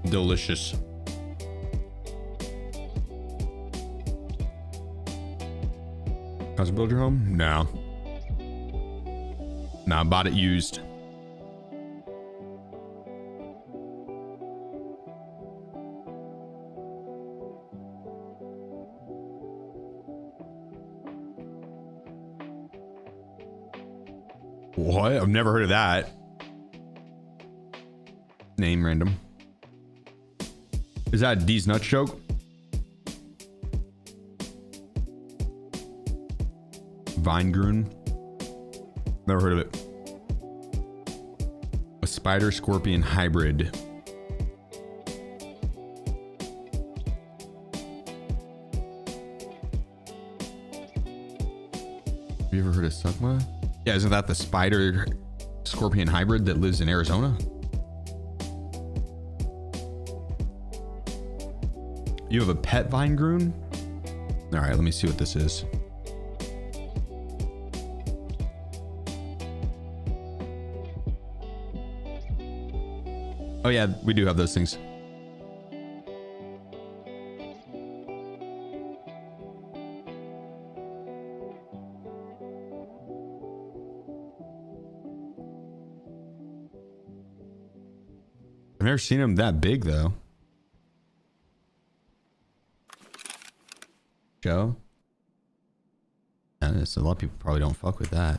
Delicious. How's it build your home? No. Nah, bought it used. What? I've never heard of that. Name random. Is that D's nuts joke? Vinegrun? Never heard of it. A spider scorpion hybrid. Have you ever heard of Sugma? Yeah, isn't that the spider scorpion hybrid that lives in Arizona? You have a pet Vinegrun? All right, let me see what this is. Oh yeah, we do have those things. I've never seen them that big though. Joe? And a lot of people probably don't fuck with that.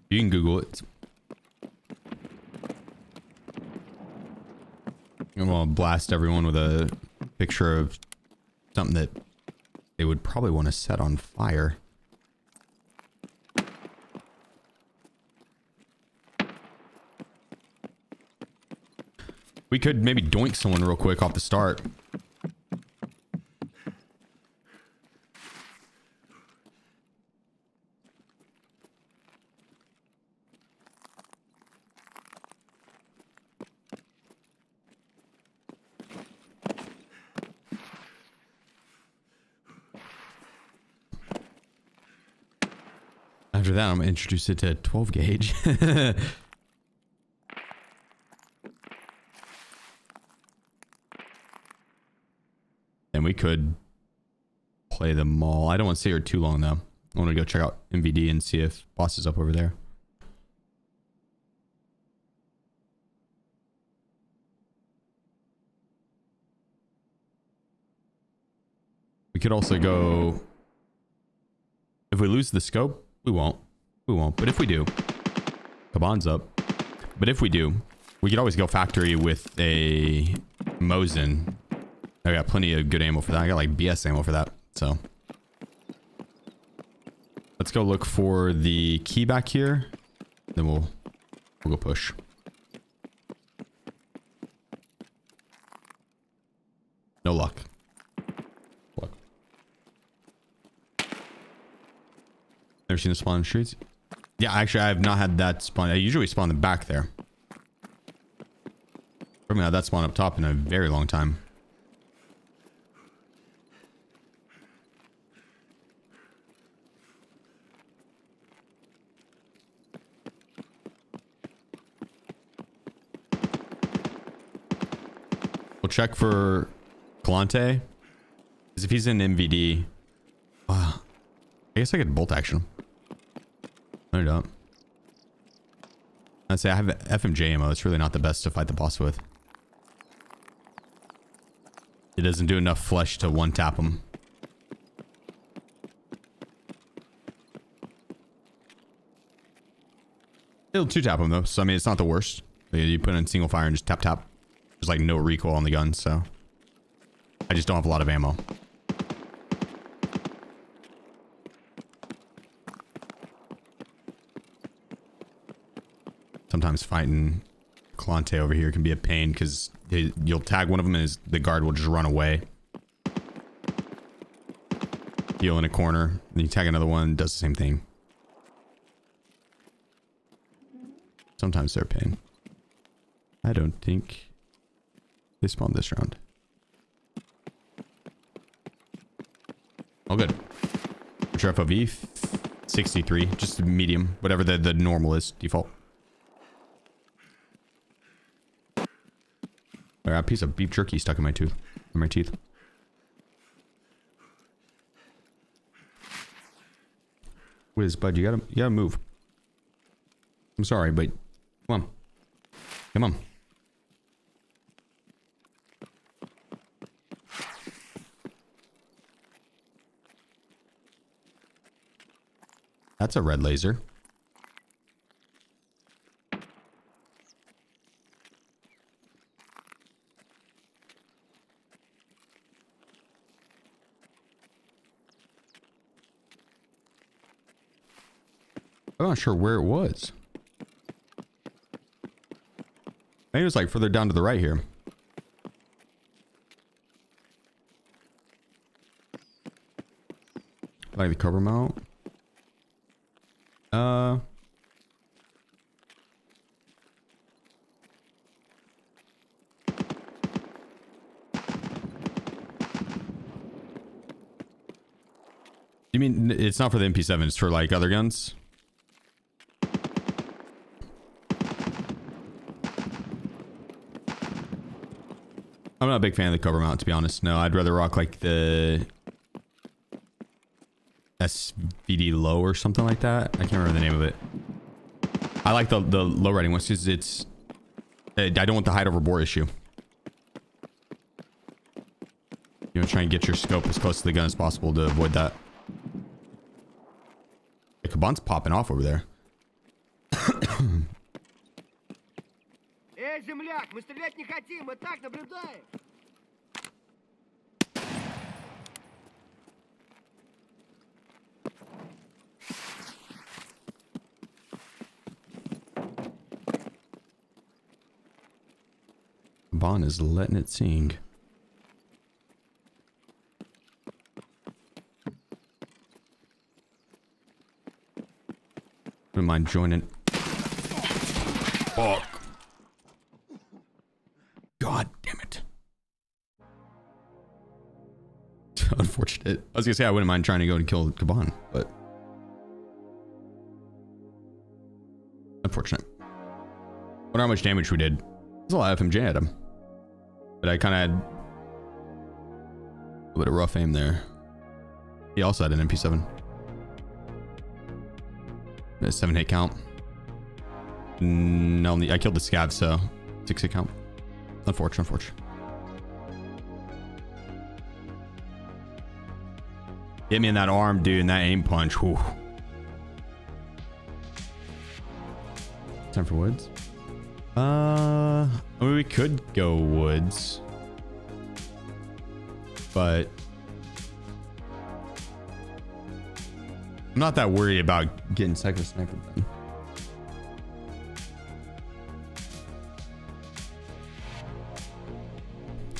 You can Google it. I'm gonna blast everyone with a picture of something that they would probably want to set on fire. We could maybe doink someone real quick off the start. After that, I'm gonna introduce it to 12 gauge. And we could play them all. I don't want to stay here too long though. I want to go check out MVD and see if boss is up over there. We could also go... If we lose the scope, we won't. We won't. But if we do, Kaban's up. But if we do, we could always go factory with a Mosin. I got plenty of good ammo for that. I got like BS ammo for that. So let's go look for the key back here. Then we'll go push. No luck. Luck. Never seen the spawn in the streets? Yeah, actually, I have not had that spawn. I usually spawn the back there. I haven't had that spawn up top in a very long time. We'll check for Kalante. Because if he's in MVD, I guess I could bolt action him. No, don't. I'd say I have FMJ ammo. It's really not the best to fight the boss with. It doesn't do enough flesh to one tap him. It'll two tap him though, so I mean it's not the worst. You put in single fire and just tap tap. There's like no recoil on the gun, so I just don't have a lot of ammo. Sometimes fighting Kalante over here can be a pain because you'll tag one of them and the guard will just run away. Heal in a corner, then you tag another one, does the same thing. Sometimes they're a pain. I don't think they spawned this round. All good. What's your FOV? 63, just medium, whatever the normal is, default. I got a piece of beef jerky stuck in my tooth. In my teeth. Wiz, bud, you gotta move. I'm sorry, but come on. Come on. That's a red laser. I'm not sure where it was. Maybe it was like further down to the right here. Like the cover mount. You mean it's not for the MP7, it's for like other guns? I'm not a big fan of the cover mount, to be honest. No, I'd rather rock like the SVD low or something like that. I can't remember the name of it. I like the low riding ones because it's... I don't want the height over bore issue. You know, try and get your scope as close to the gun as possible to avoid that. The Kaban's popping off over there. Эй, земляк, мы стрелять не хотим, мы так наблюдаем. Kaban is letting it sing. Wouldn't mind joining. Fuck. God damn it. Unfortunate. I was gonna say I wouldn't mind trying to go and kill Kaban, but unfortunate. Wonder how much damage we did. There's a lot of FMJ at him. But I kind of had a bit of rough aim there. He also had an MP7. A 7-hit count. No, I killed the scav, so 6-hit count. Unfortunate. Hit me in that arm, dude, and that aim punch. Whew. Time for woods. I mean, we could go woods, but I'm not that worried about getting second sniper done.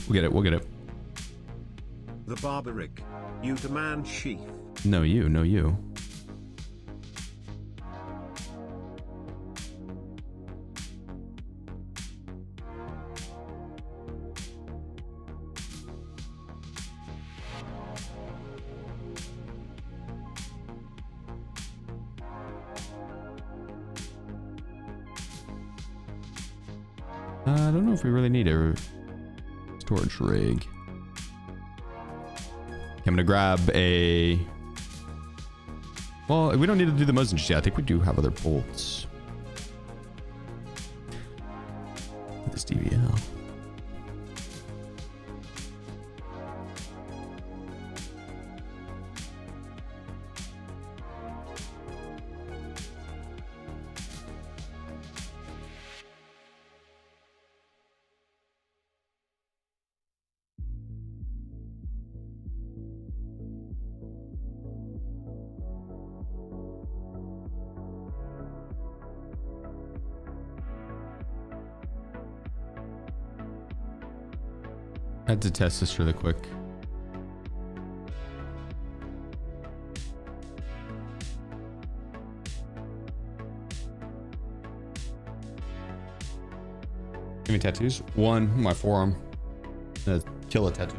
We'll get it. The Barbaric. You demand sheath. No, you. I don't know if we really need a storage rig. I'm gonna grab a. Well, we don't need to do the muzzin just yet. I think we do have other bolts. This DVL. I had to test this really quick. Give me tattoos. One, my forearm. Kill a tattoo.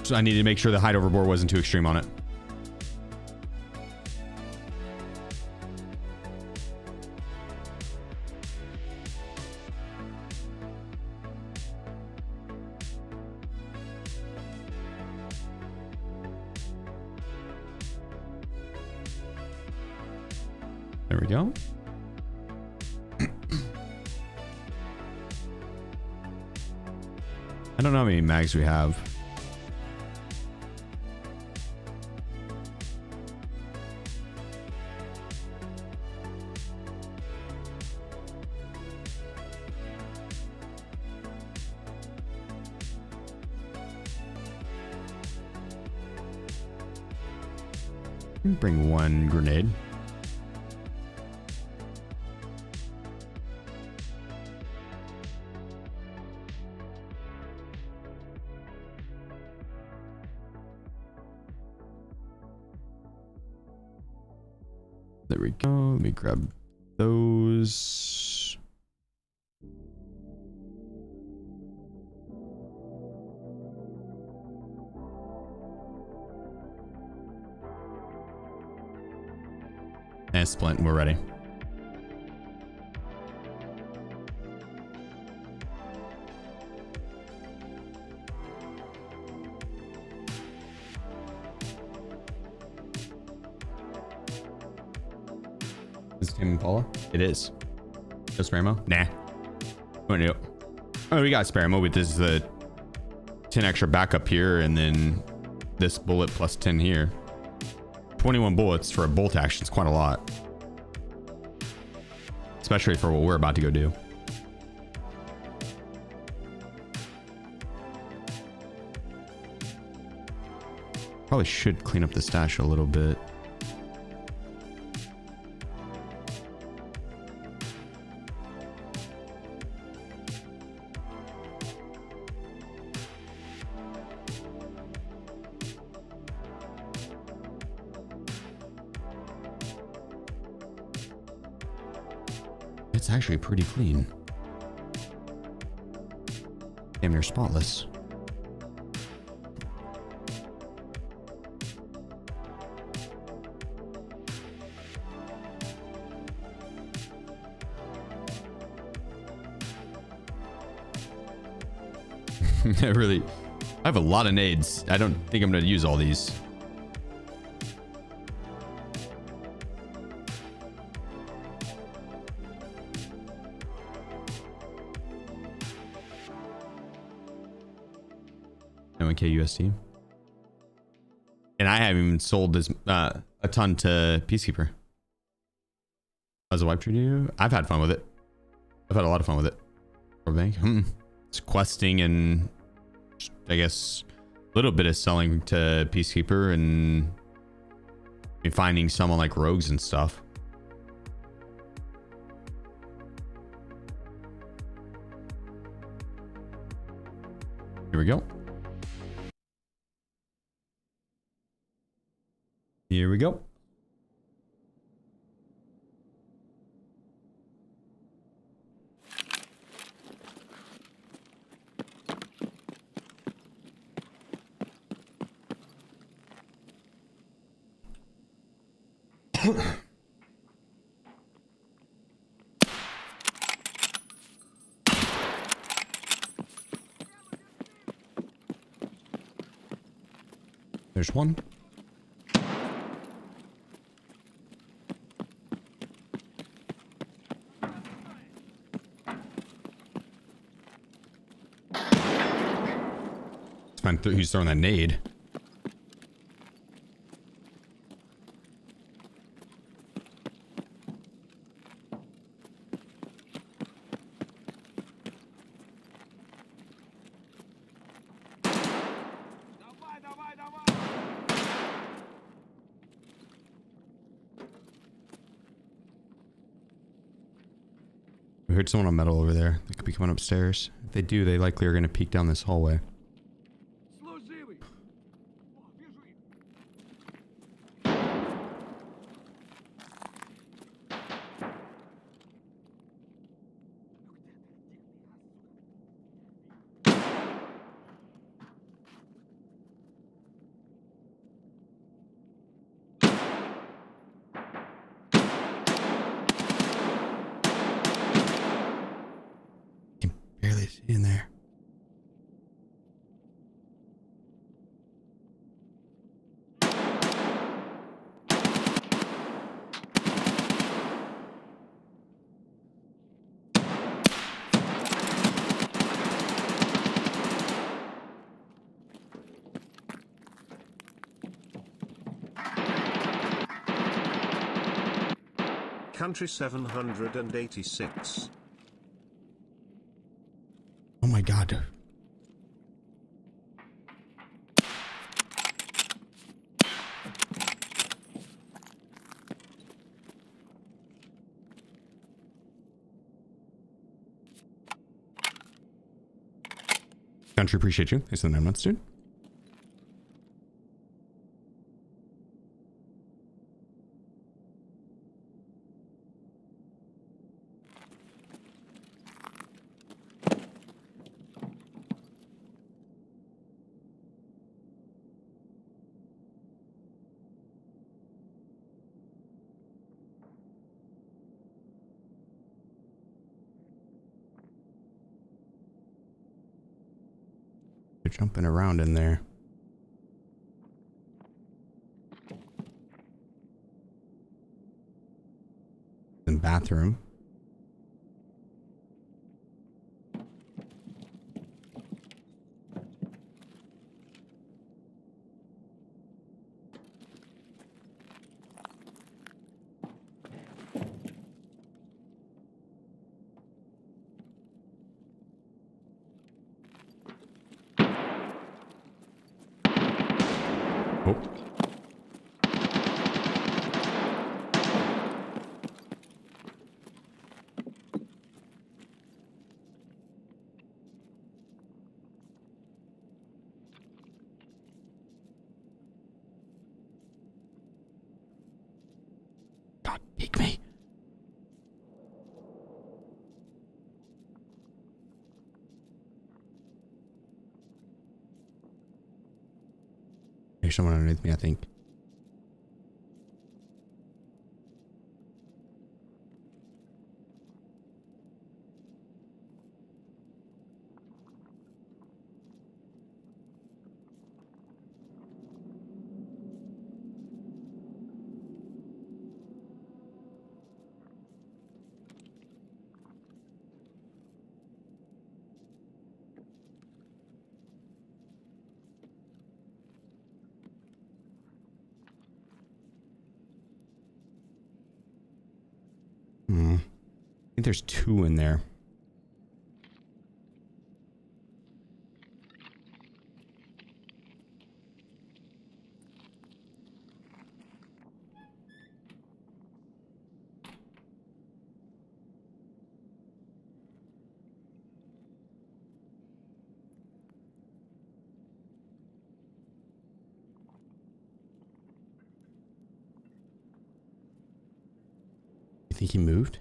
So I needed to make sure the height overboard wasn't too extreme on it. There we go. I don't know how many mags we have. Bring one grenade. There we go. Let me grab those. And splint, and we're ready. Is it Tame Impala? It is. No spare ammo? Nah. What do you do? Oh, we got spare ammo, but this is the 10 extra backup here, and then this bullet plus 10 here. 21 bullets for a bolt action is quite a lot. Especially for what we're about to go do. Probably should clean up the stash a little bit. It's actually pretty clean. Damn near spotless. I have a lot of nades. I don't think I'm going to use all these. USD. And I haven't even sold this a ton to Peacekeeper. How's the wipe treat you? I've had fun with it. I've had a lot of fun with it. Or bank. It's questing and I guess a little bit of selling to Peacekeeper and finding someone like rogues and stuff. Here we go. Here we go. There's one. He's throwing that nade. We heard someone on metal over there. They could be coming upstairs. If they do, they likely are going to peek down this hallway. Служивый! О, вижу их! Can barely see in there. Country 786. Oh my god. Country, appreciate you. Thanks for the 9 months, dude. They're jumping around in there. In bathroom. Oh. God, peek me. There's someone underneath me, I think. I think there's two in there. You think he moved?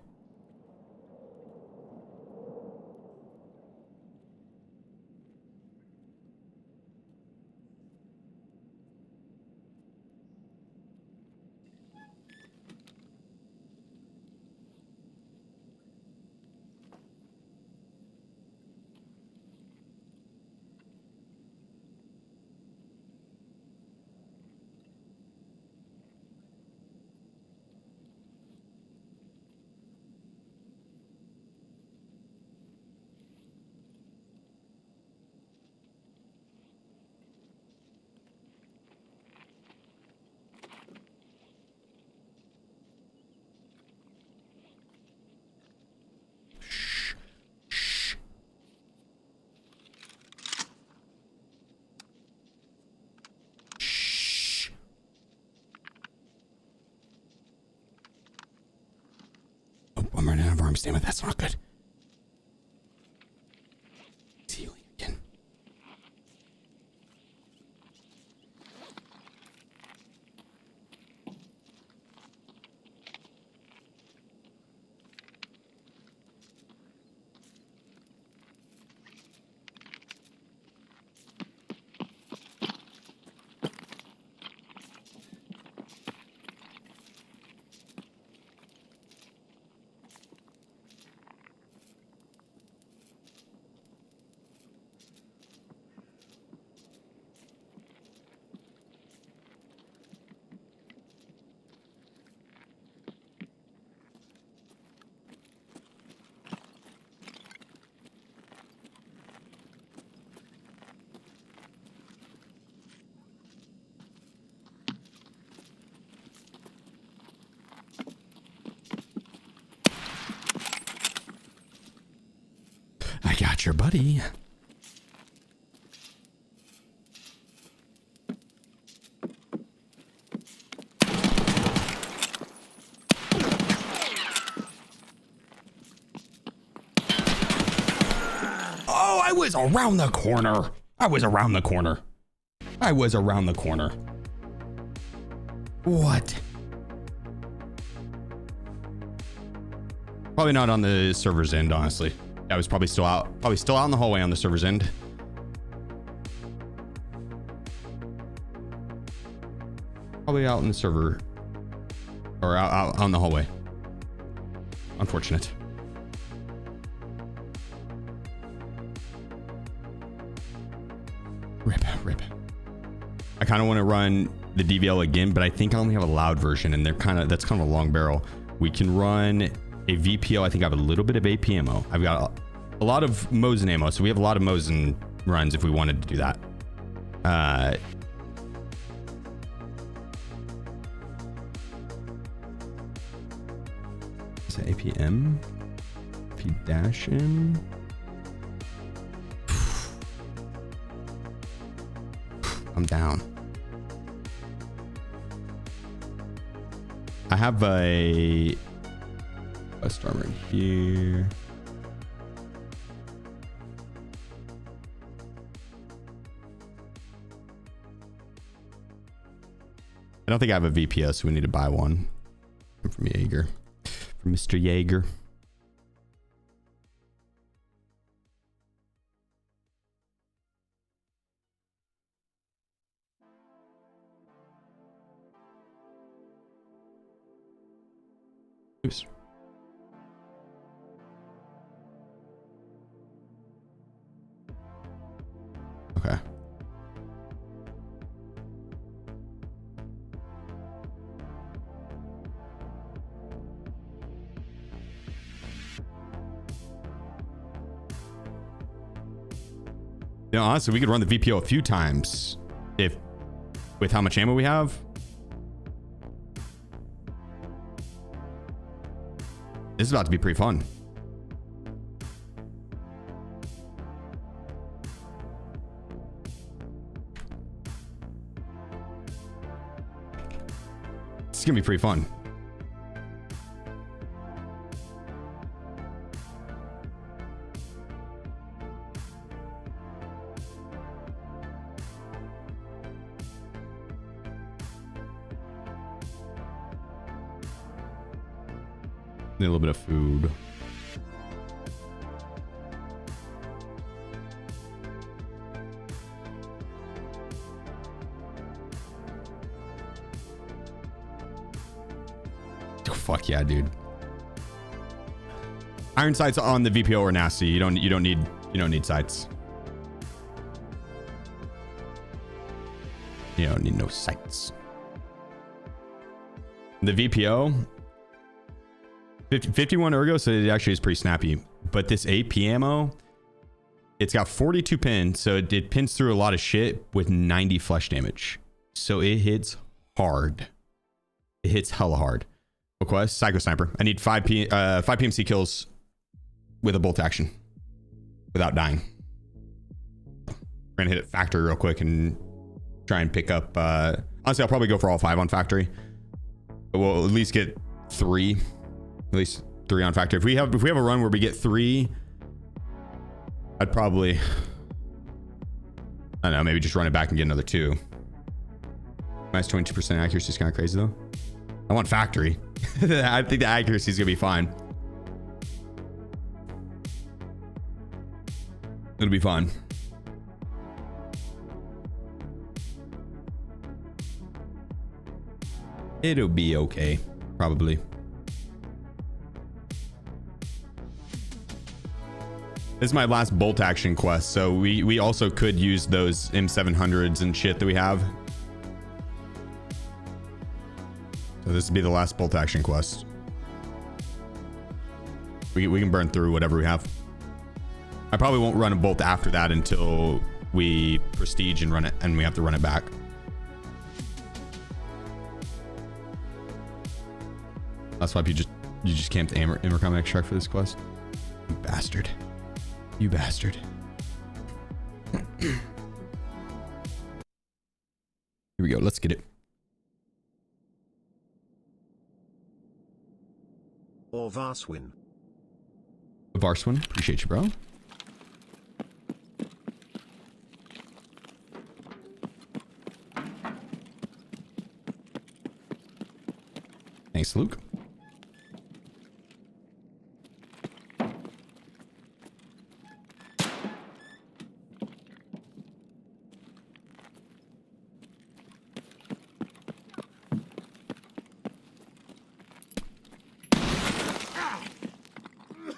damage. Damn it, that's not good. He's healing again. I got your buddy. Oh, I was around the corner. I was around the corner. I was around the corner. What? Probably not on the server's end, honestly. I was probably still out in the hallway on the server's end. Probably out in the server or out on the hallway. Unfortunate. Rip. I kind of want to run the DVL again, but I think I only have a loud version, and that's kind of a long barrel. We can run a VPO. I think I have a little bit of AP ammo. I've got a lot of Mosin ammo, so we have a lot of Mosin runs if we wanted to do that. Is it APM? AP-M? I'm down. I have a armor here. I don't think I have a VPS, so we need to buy one from Jaeger. From Mr. Jaeger. Oops. Okay. You know, honestly, we could run the VPO a few times with how much ammo we have. This is about to be pretty fun. It's gonna be pretty fun. Need a little bit of food. Oh, fuck yeah, dude. Iron sights on the VPO are nasty. You don't need sights. You don't need no sights. The VPO 51 ergo, so it actually is pretty snappy. But this AP ammo, it's got 42 pins, so it pins through a lot of shit with 90 flesh damage. So it hits hard. It hits hella hard. Request Psycho Sniper. I need 5 PMC kills with a bolt action without dying. We're gonna hit it factory real quick and try and pick up. Honestly, I'll probably go for all 5 on factory, but we'll at least get 3. At least 3 on factor. If we have a run where we get 3, I'd probably, I don't know, maybe just run it back and get another 2. Minus 22% accuracy is kind of crazy though. I want factory. I think the accuracy is gonna be fine. It'll be fine. It'll be okay, probably. This is my last bolt action quest, so we also could use those M700s and shit that we have. So this would be the last bolt action quest. We can burn through whatever we have. I probably won't run a bolt after that until we prestige and run it, and we have to run it back. That's why you just camped Amercom extract for this quest. You bastard. You bastard. Here we go. Let's get it. Or Varswin. Varswin, appreciate you, bro. Thanks, Luke.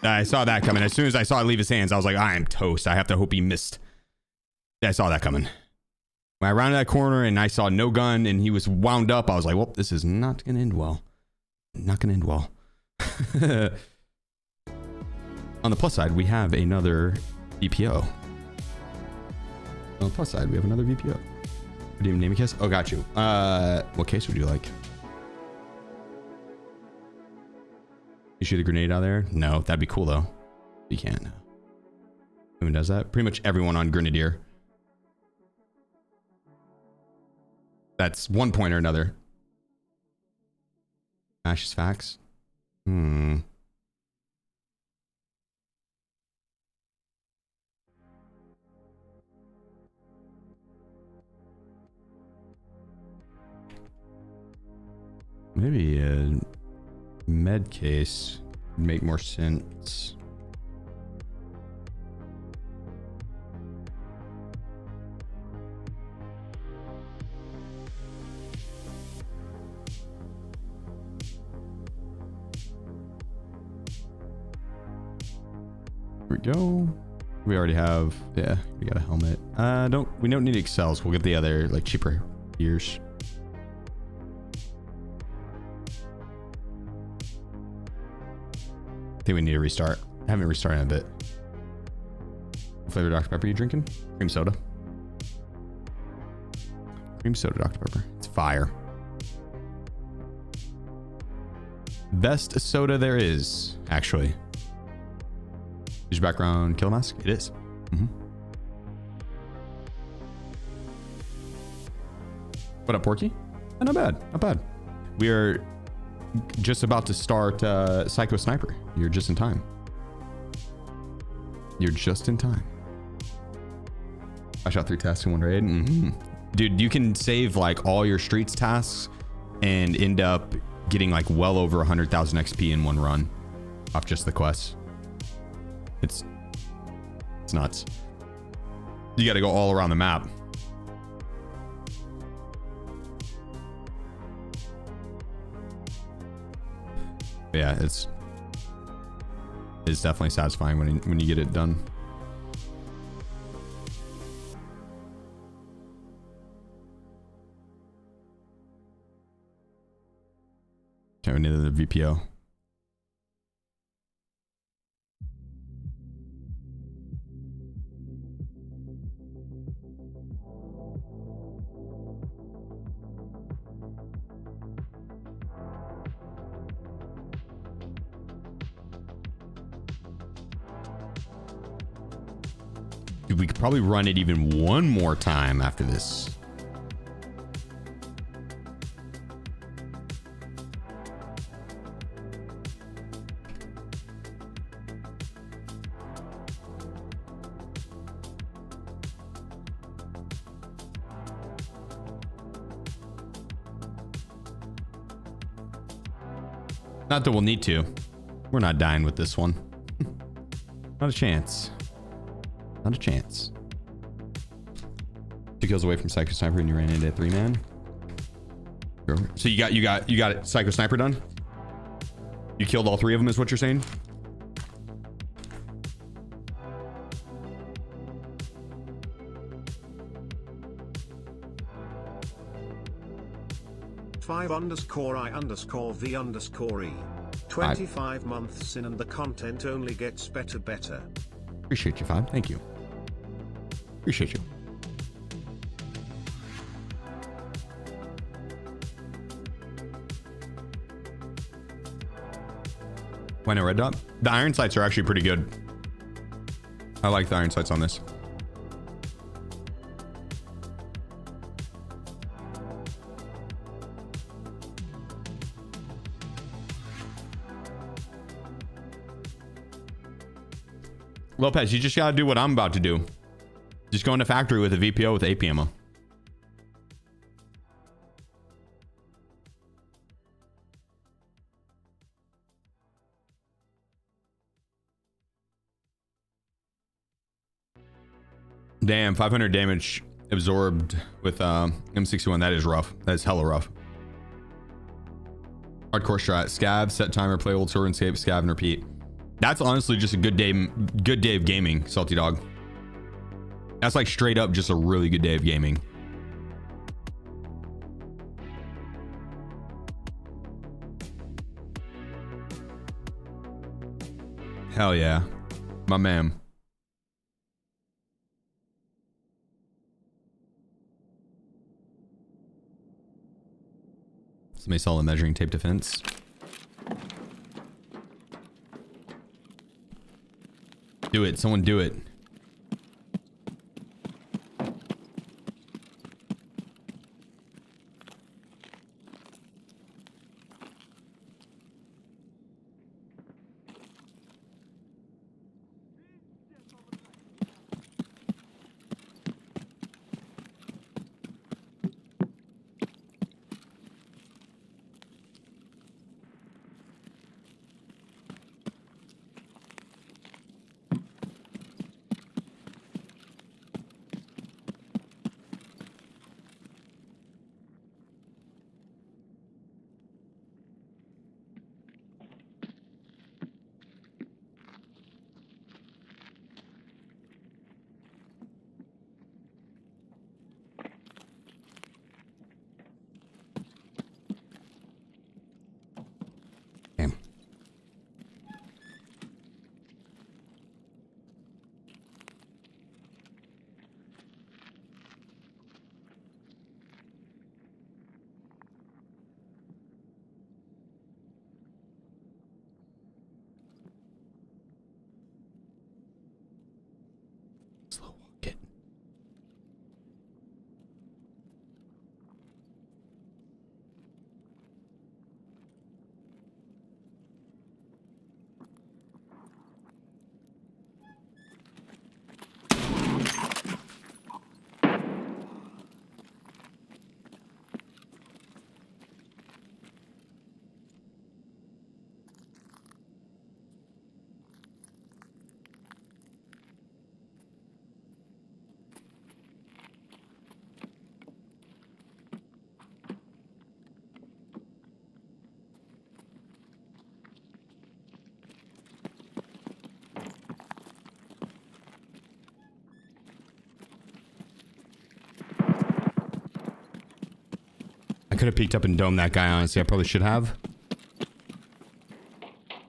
I saw that coming. As soon as I saw it leave his hands, I was like, I am toast. I have to hope he missed. I saw that coming. When I rounded that corner and I saw no gun and he was wound up, I was like, well, this is not going to end well. Not going to end well. On the plus side, we have another VPO. On the plus side, we have another VPO. Redeem name a case? Oh, got you. What case would you like? You shoot a grenade out there? No, that'd be cool though. You can't. Who does that? Pretty much everyone on Grenadier. That's one point or another. Ash's facts. Maybe a med case would make more sense. Here we go. We already have, yeah, we got a helmet. We don't need excels. We'll get the other like cheaper gears. I think we need to restart. I haven't restarted in a bit. What flavor Dr. Pepper are you drinking? Cream soda. Cream soda, Dr. Pepper. It's fire. Best soda there is, actually. Is your background kill mask? It is. What up, Porky? Oh, not bad. Not bad. We are just about to start Psycho Sniper. You're just in time. You're just in time. I shot 3 tasks in 1 raid. Dude, you can save like all your streets tasks and end up getting like well over 100,000 XP in 1 run off just the quests. It's nuts. You got to go all around the map. Yeah, it's definitely satisfying when you get it done. Okay, we need the VPO. Dude, we could probably run it even 1 more time after this. Not that we'll need to. We're not dying with this one. Not a chance. Not a chance. 2 kills away from Psycho Sniper and you ran into a 3-man. So you got Psycho Sniper done? You killed all 3 of them is what you're saying? _I_V_E. 25 months in and the content only gets better. Appreciate you, Five. Thank you. Appreciate you. Why no red dot? The iron sights are actually pretty good. I like the iron sights on this. Lopez, you just gotta do what I'm about to do. Just go into factory with a VPO with AP ammo. Damn, 500 damage absorbed with M61. That is rough. That is hella rough. Hardcore strat. Scab, set timer, play old sword and escape, scab and repeat. That's honestly just a good day of gaming, Salty Dog. That's like straight up just a really good day of gaming. Hell yeah. My man. Somebody saw the measuring tape defense. Do it. Someone do it. Could have peeked up and domed that guy, honestly. I probably should have.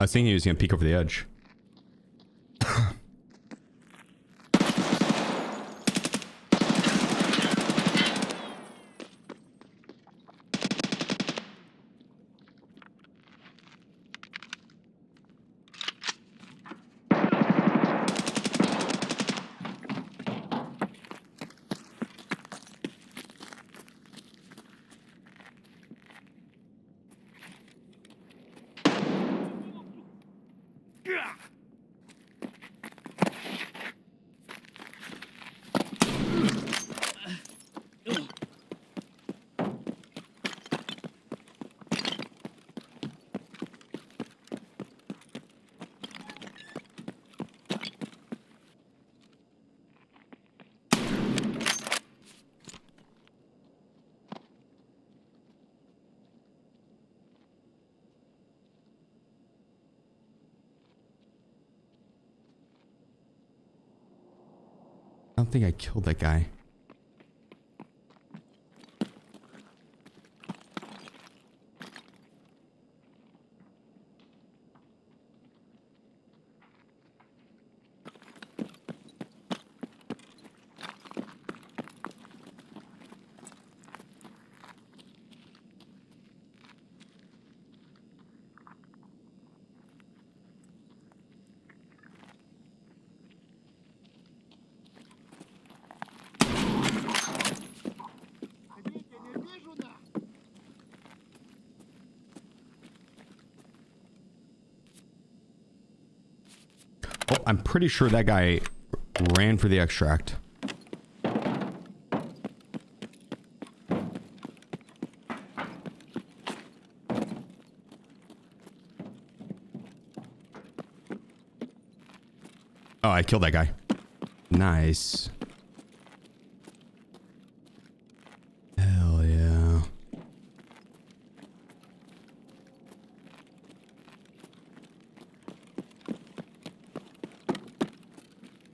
I was thinking he was gonna peek over the edge. don't think I killed that guy. Oh, I'm pretty sure that guy ran for the extract. Oh, I killed that guy. Nice. Hell yeah.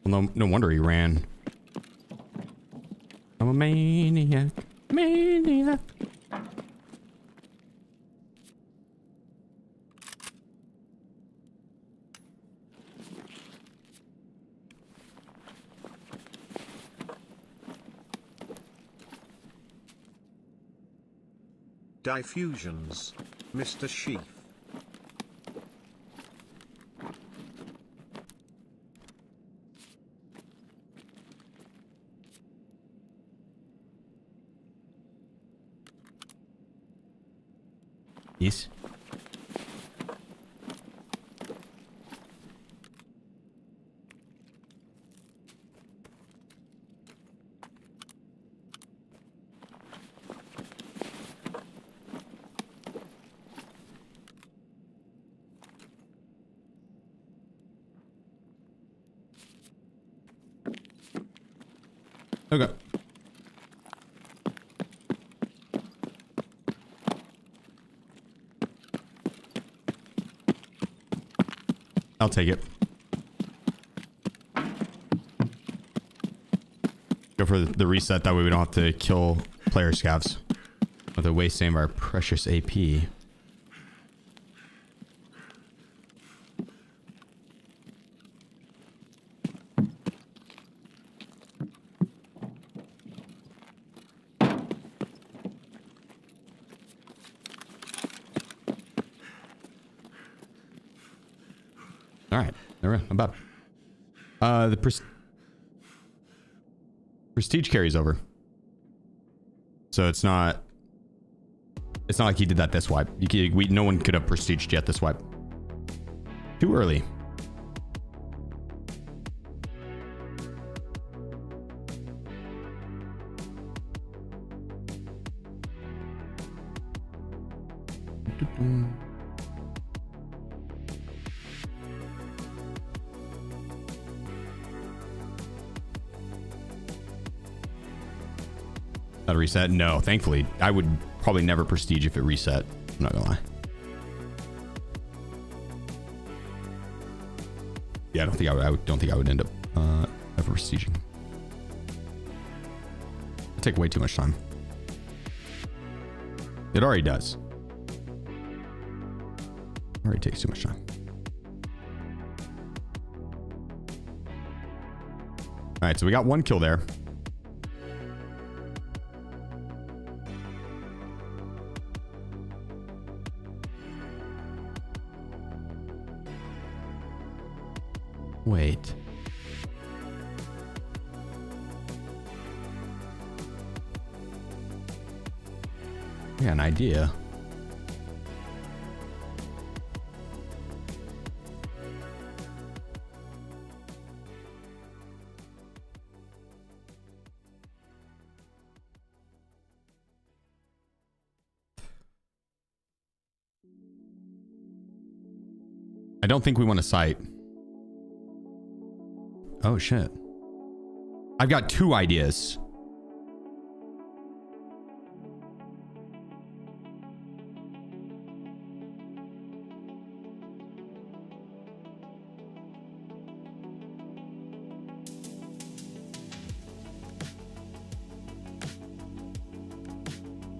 Well, no wonder he ran. I'm a maniac. Maniac. Diffusions. Mr. Sheef. Yes. Okay. I'll take it. Go for the reset, that way we don't have to kill player scavs without wasting our precious AP. Alright, not bad. The prestige carries over. So it's not like he did that this wipe. No one could have prestiged yet this wipe. Too early. That reset? No, thankfully. I would probably never prestige if it reset. I'm not gonna lie. Yeah, I don't think I would end up ever prestiging. It'd take way too much time. It already does. Already takes too much time. All right, so we got one kill there. Wait. I got an idea. I don't think we want to sight. Oh shit. I've got two ideas.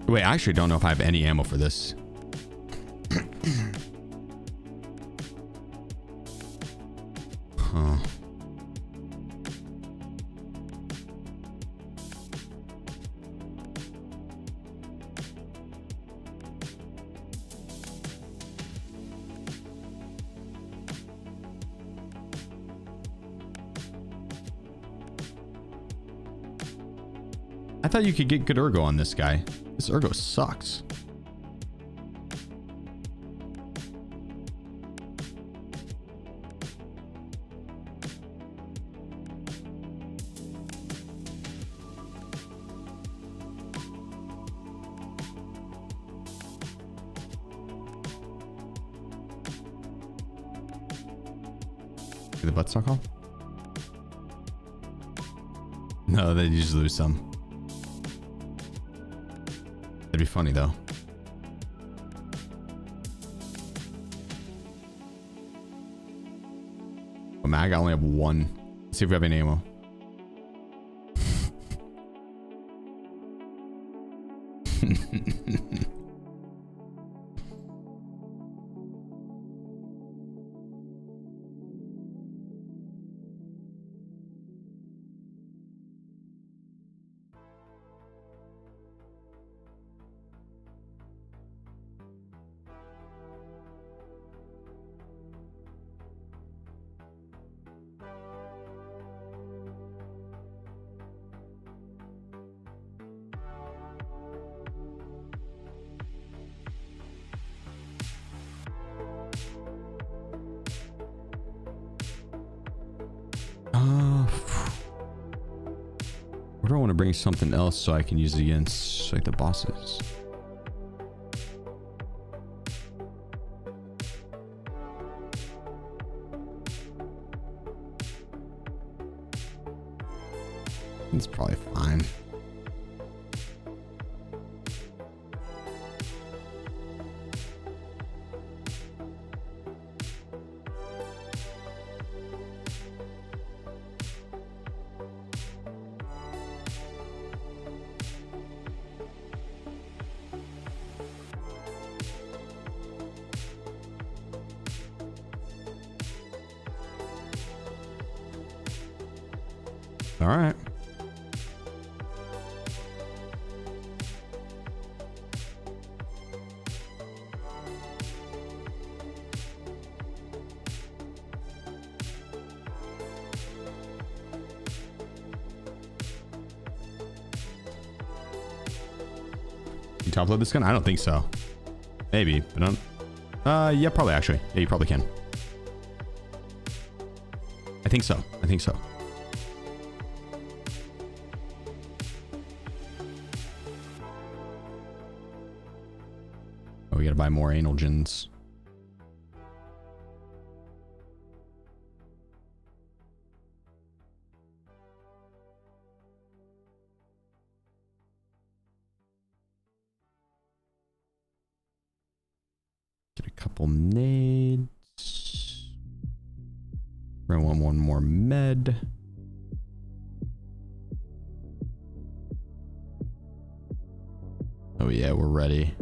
Wait, I actually don't know if I have any ammo for this. Huh. I thought you could get good ergo on this guy. This ergo sucks. Get the buttstock off? No, they just lose some. That'd be funny though. Oh, mag, I only have one. Let's see if we have any ammo. Where do I want to bring something else so I can use it against like the bosses? It's probably fine. All right. You top load this gun? I don't think so. Maybe, but yeah, probably actually. Yeah, you probably can. I think so. I think so. We gotta buy more anal gens. Get a couple nades. We're gonna want one more med. Oh yeah, we're ready.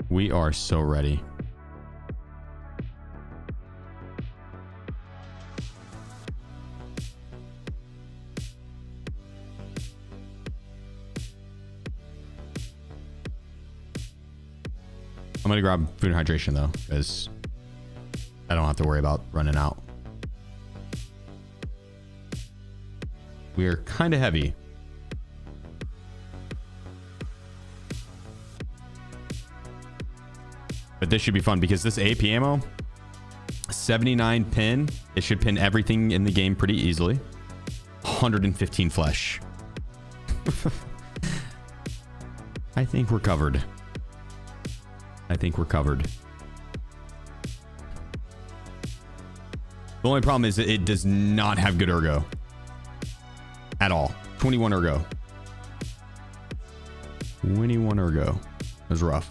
We are so ready. I'm gonna grab food and hydration though, because I don't have to worry about running out. We're kind of heavy. But this should be fun because this AP ammo, 79 pin. It should pin everything in the game pretty easily. 115 flesh. I think we're covered. I think we're covered. The only problem is that it does not have good ergo. At all. 21 ergo. 21 ergo. It was rough.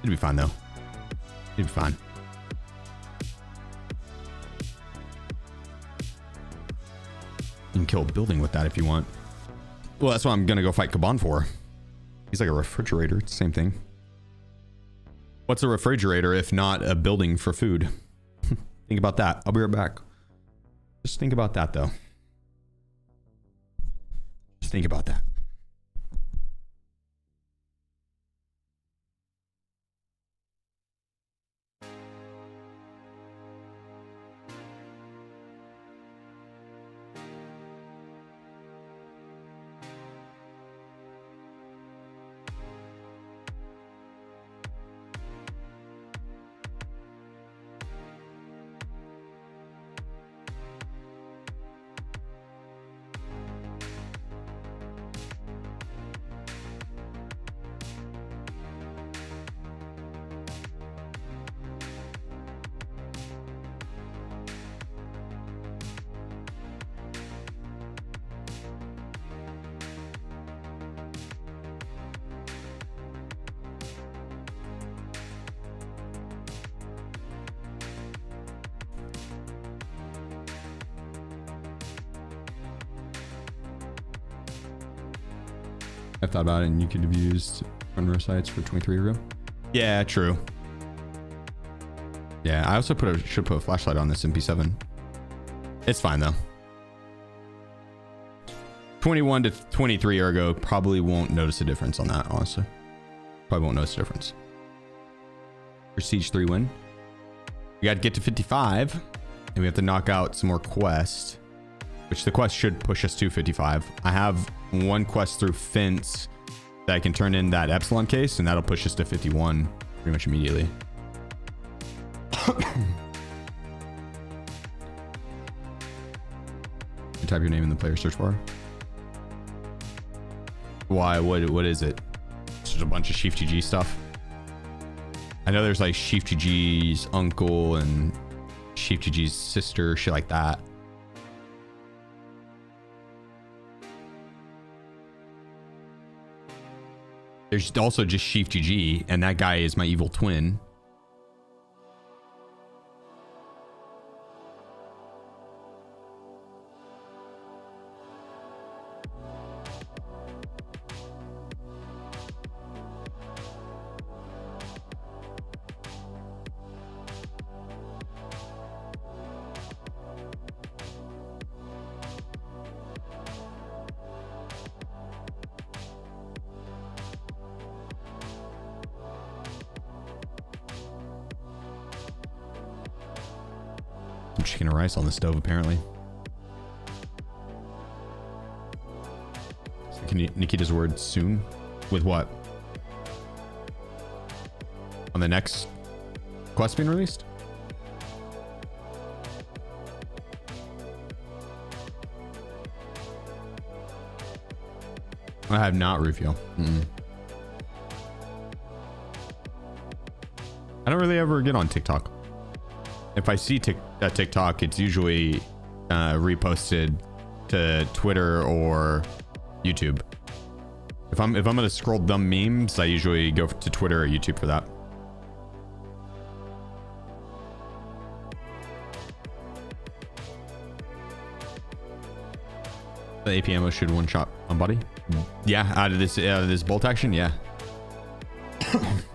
It'll be fine though. It'll be fine. You can kill a building with that if you want. Well, that's what I'm gonna go fight Kaban for. He's like a refrigerator. It's the same thing. What's a refrigerator if not a building for food? Think about that. I'll be right back. Just think about that, though. Just think about that. I've thought about it, and you could have used runner sites for 23 room. Yeah, true. Yeah, I also should put a flashlight on this MP7. It's fine though. 21 to 23 ergo probably won't notice a difference on that, honestly. Probably won't notice a difference. Prestige 3 win. We got to get to 55, and we have to knock out some more quests, which the quest should push us to 55. I have one quest through Fence that I can turn in that Epsilon case, and that'll push us to 51 pretty much immediately. You type your name in the player search bar. Why? What is it? It's just a bunch of SheefGG stuff. I know there's like SheefGG's uncle and SheefGG's sister, shit like that. There's also just SheefGG, and that guy is my evil twin. Chicken and rice on the stove, apparently. So Nikita's word soon? With what? On the next quest being released? I have not refuel. I don't really ever get on TikTok. If I see TikTok, it's usually reposted to Twitter or YouTube. If I'm gonna scroll dumb memes, I usually go to Twitter or YouTube for that. The AP ammo should one shot on body. Yeah, out of this bolt action, yeah.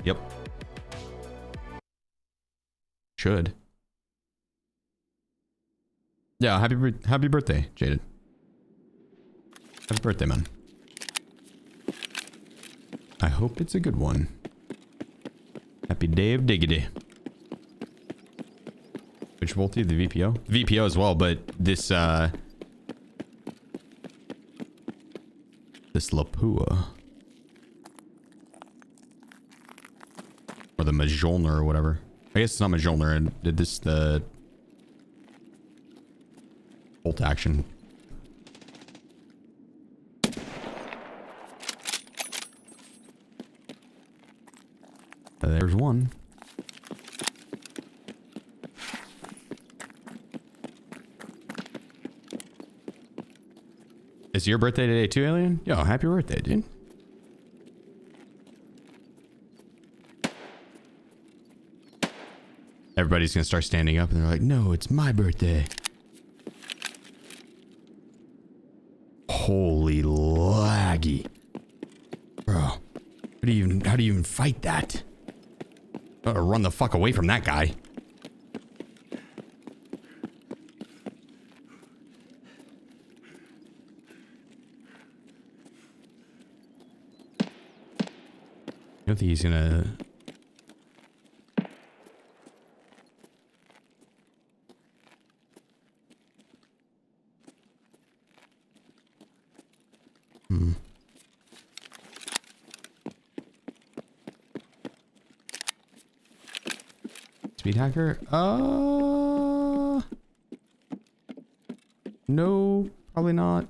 Yep. Should. Yeah, happy birthday, Jaded. Happy birthday, man. I hope it's a good one. Happy day of diggity. Which Volty? The VPO? VPO as well, but this this Lapua. Or the Majolner or whatever. I guess it's not Majolner, and did this the bolt action. There's one. It's your birthday today too, Alien? Yo, happy birthday, dude. Everybody's gonna start standing up and they're like, no, it's my birthday. Holy laggy. Bro. How do you even fight that? Gotta run the fuck away from that guy. I don't think he's gonna... Speed hacker? No, probably not.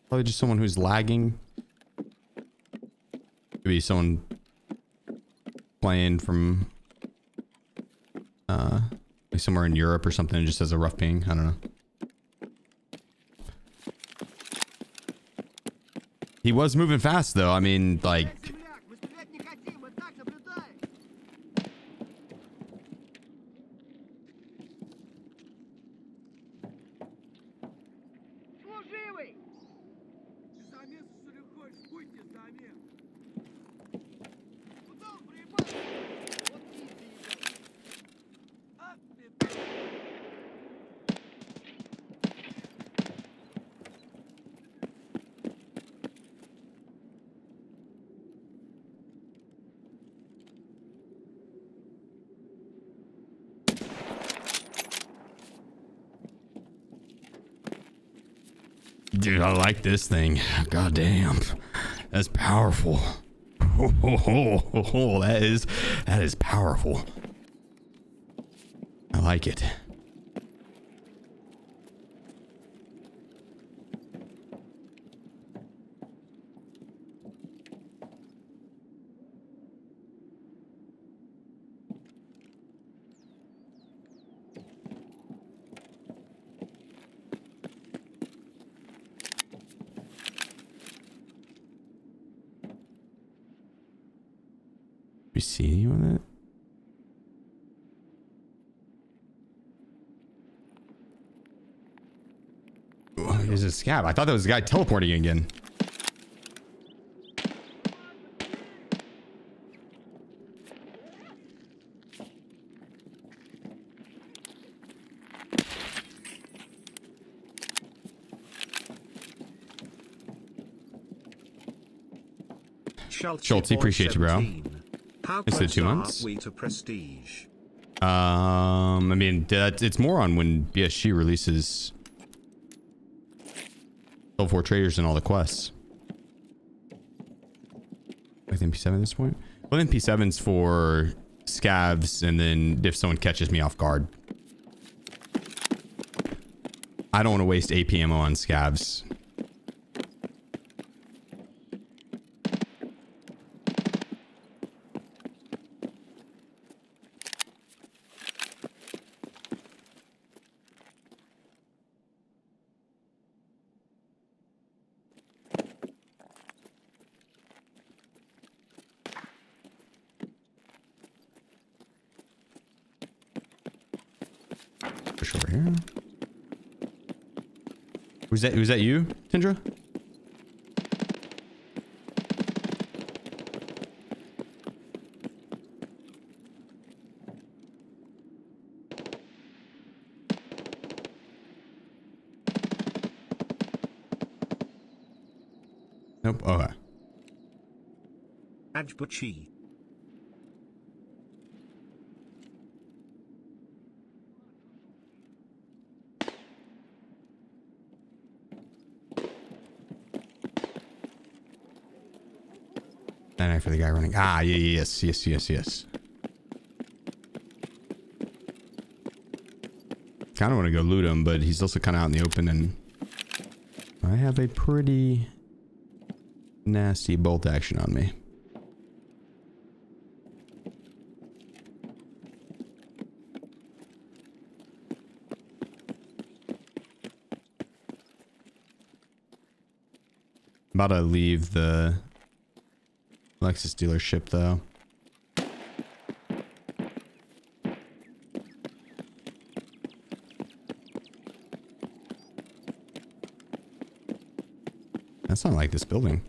Probably just someone who's lagging. Maybe someone playing from like somewhere in Europe or something and just has a rough ping. I don't know. He was moving fast though. I mean, like... Dude, I like this thing. God damn. That's powerful. That is powerful. I like it. We see you on that? Oh, there's a scab. I thought that was the guy teleporting again. Schultz, appreciate you, bro. How It's the close 2 are months. we to prestige? I mean, it's more on when BSG releases level 4 traders and all the quests. I think P7 at this point. Well, then P7's for scavs, and then if someone catches me off guard. I don't want to waste AP ammo on scavs. Push over here. Was that you, Tindra? Nope. Okay. Ajbuchi. And for the guy running. Ah, yeah, yes. Kind of want to go loot him, but he's also kind of out in the open, and I have a pretty nasty bolt action on me. About to leave the Lexus dealership though. That's not like this building.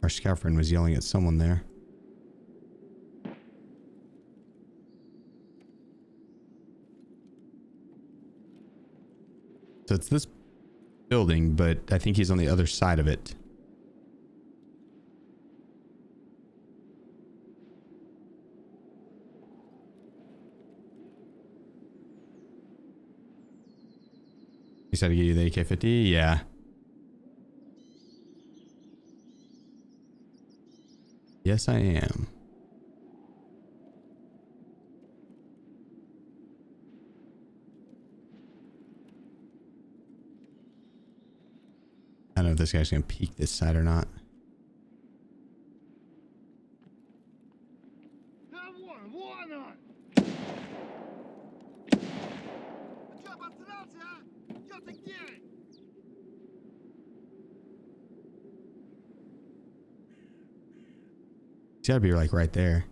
Our scout friend was yelling at someone there. So it's this building, but I think he's on the other side of it. He said to give you the AK-50? Yeah. Yes, I am. I don't know if this guy's gonna peek this side or not. He's gotta be like right there.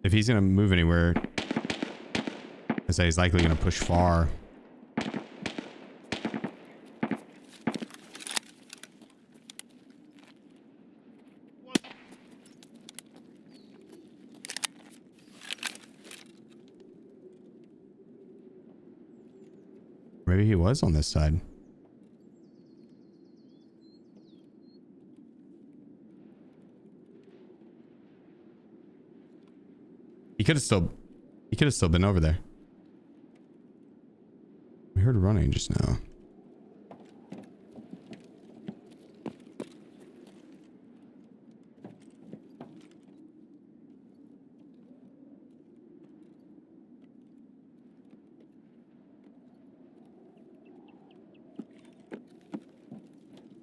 If he's gonna move anywhere, I say he's likely gonna push far. Maybe he was on this side. He could have still been over there. We heard running just now.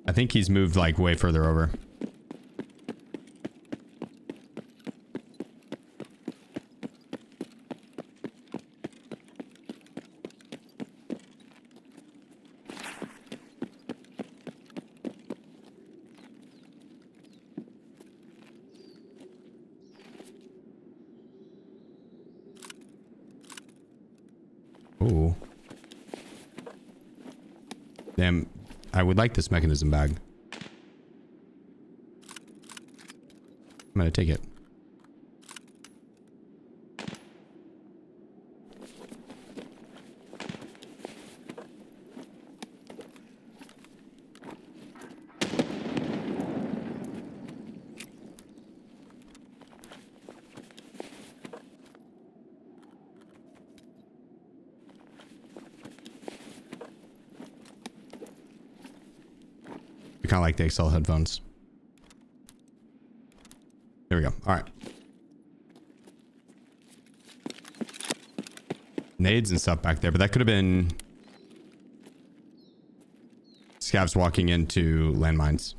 I think he's moved like way further over. Ooh. Damn, I would like this mechanism bag. I'm gonna take it. Kind of like the XL headphones. There we go. All right. Nades and stuff back there, but that could have been scavs walking into landmines.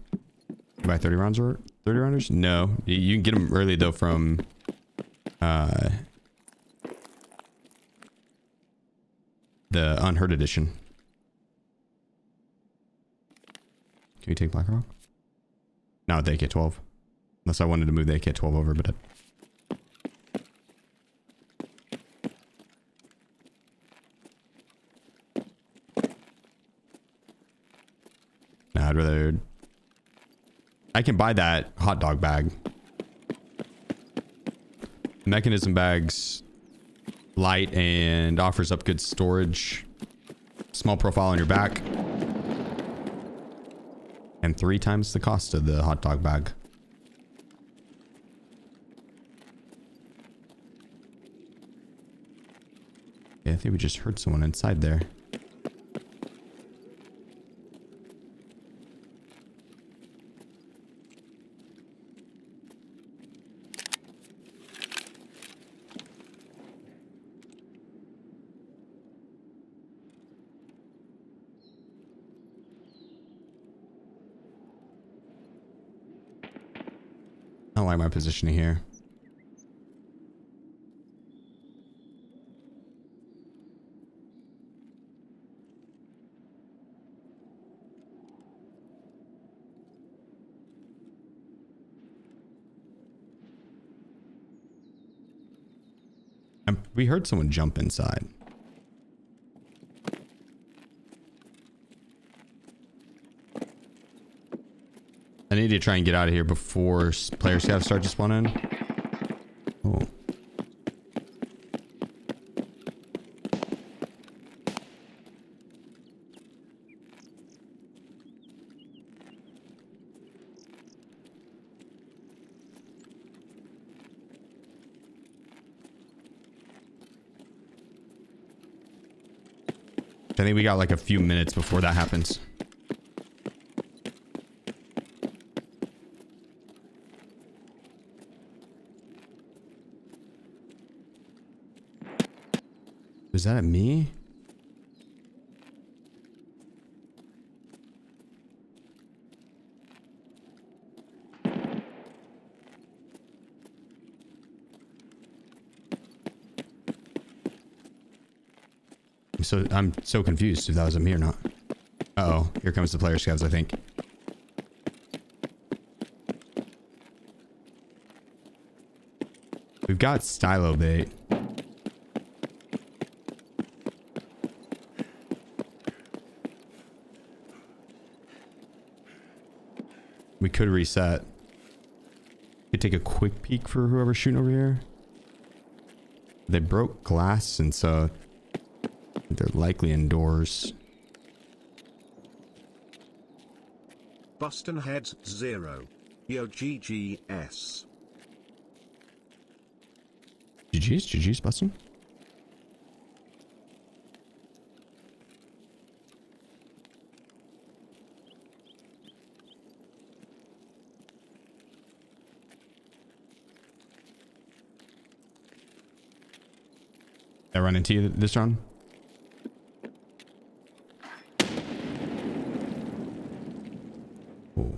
You buy 30 rounds or 30 rounders? No, you can get them early though from the Unheard edition. Can you take Black Rock? No, the AK-12. Unless I wanted to move the AK-12 over, but... Nah, I'd rather... I can buy that hot dog bag. Mechanism bag's light and offers up good storage. Small profile on your back. And 3 times the cost of the hot dog bag. Yeah, I think we just heard someone inside there. don't like my positioning here. We heard someone jump inside. I need to try and get out of here before player scouts start to spawn in. Oh. I think we got like a few minutes before that happens. Was that at me? I'm so confused if that was at me or not. Uh-oh, here comes the player scouts, I think. We've got stylo bait. We could reset. Could take a quick peek for whoever's shooting over here. They broke glass, and so they're likely indoors. Bustin' Heads 0. Yo GGS. GG's, Bustin'. I run into you this round? Oh.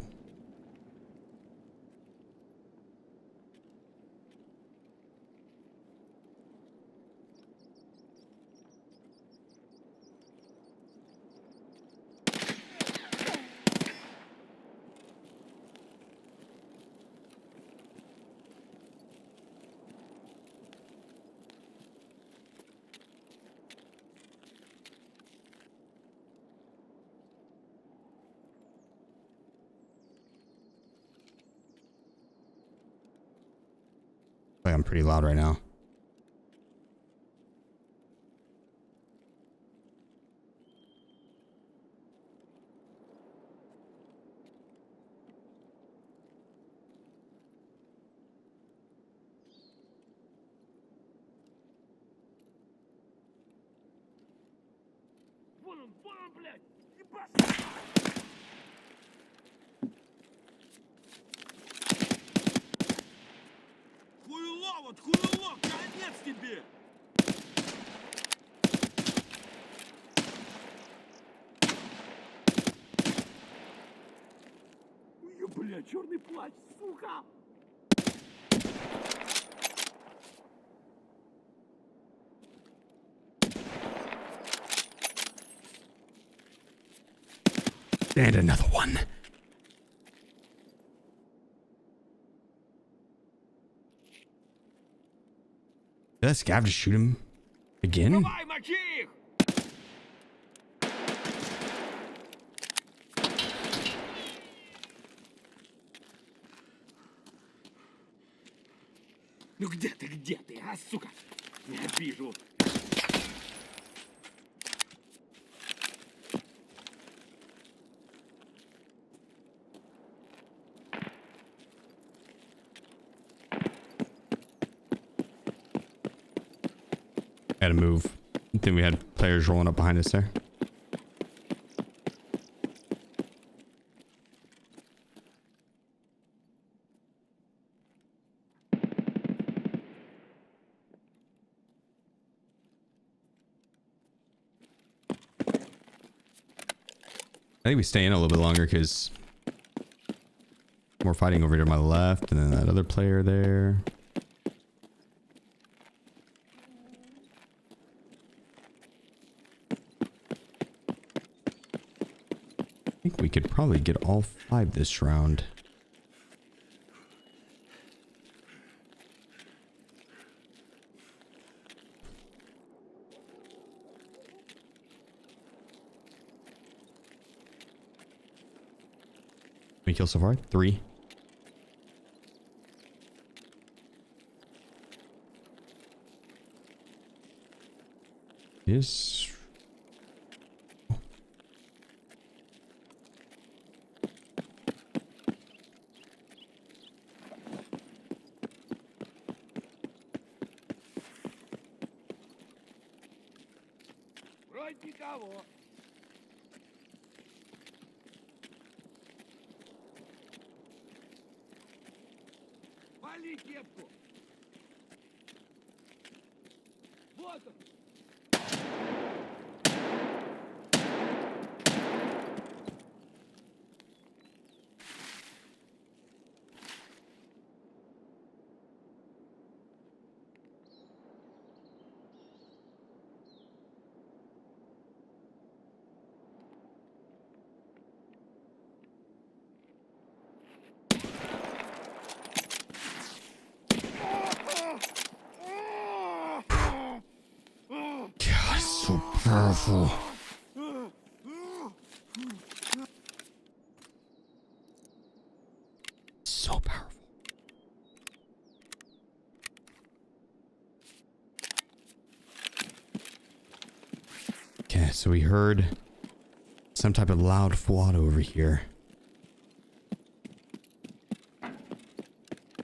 I'm pretty loud right now. Вон он, блядь! Ебать! Хуйло, конец тебе! Ой, бля, черный плащ, сука! And another one. Did that scav just shoot him again? Давай, мочи их! Ну где ты, а, сука? Не обижу. Had to move. I think we had players rolling up behind us there. I think we stay in a little bit longer because more fighting over here to my left, and then that other player there. I think we could probably get all 5 this round. How many kills so far? 3. Yes. Вроде никого. Вали кепку. Вот он. God, so powerful. So powerful. Okay, so we heard some type of loud full auto over here.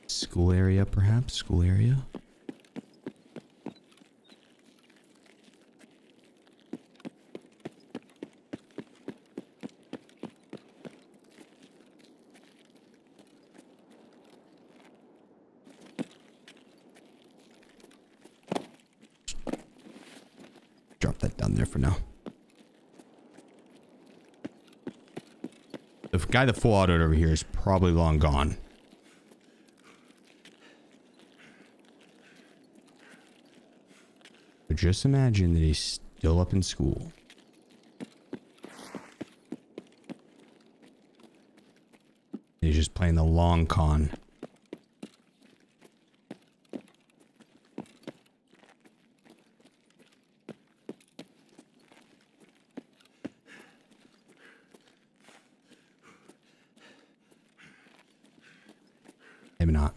School area, perhaps? School area? Drop that down there for now. The guy that full autoed over here is probably long gone. But just imagine that he's still up in school. He's just playing the long con. Maybe not.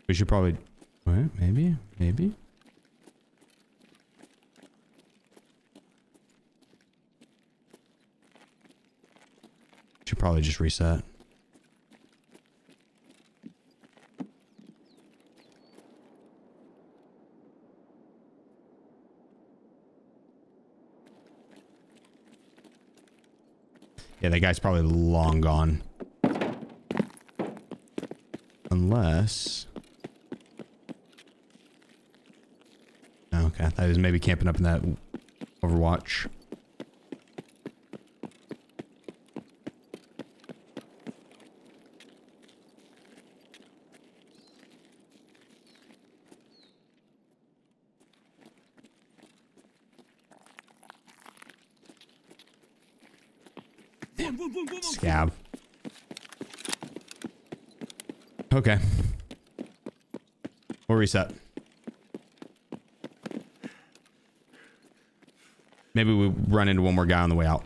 We should probably... What? Maybe? Maybe? Should probably just reset. Yeah, that guy's probably long gone. Unless... Oh, okay, I thought he was maybe camping up in that Overwatch. Scab. Okay. We'll reset. Maybe we run into one more guy on the way out.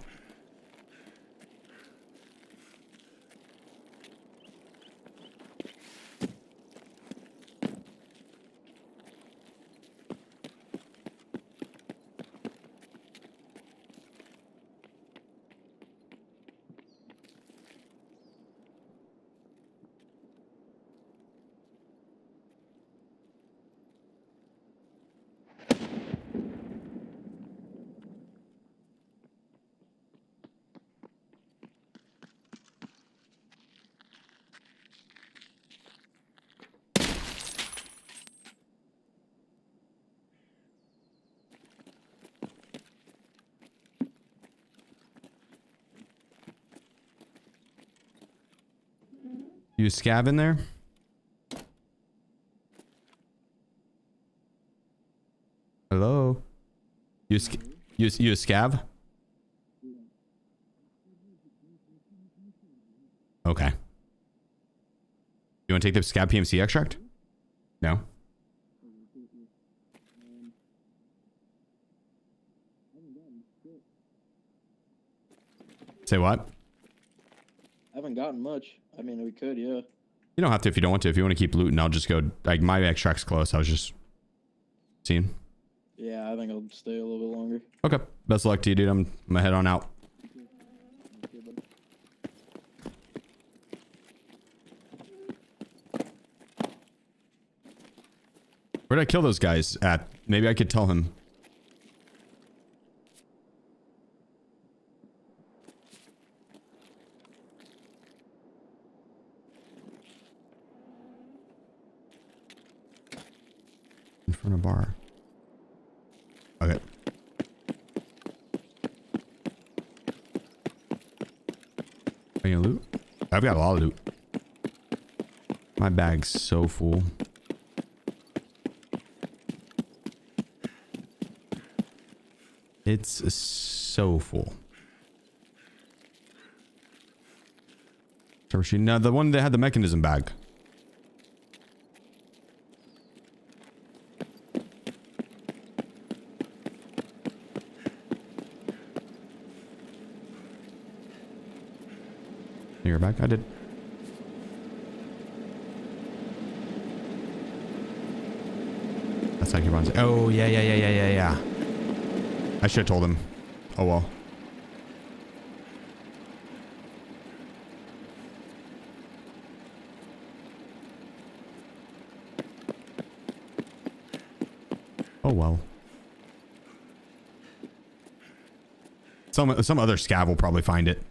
You a scav in there? Hello? You a scav? Okay. You want to take the scab PMC extract? No? Say what? I haven't gotten much. I mean, we could, yeah. You don't have to if you don't want to. If you want to keep looting, I'll just go. Like, my extract's close. I was just seeing. Yeah, I think I'll stay a little bit longer. Okay. Best of luck to you, dude. I'm gonna head on out. Where did I kill those guys at? Maybe I could tell him. In front of bar. Okay. Are you gonna loot? I've got a lot of loot. My bag's so full. It's so full. No, the one that had the mechanism bag. You're back? I did. That's like your bonds. Oh, yeah. I should have told him. Oh, well. Oh, well. Some other scav will probably find it.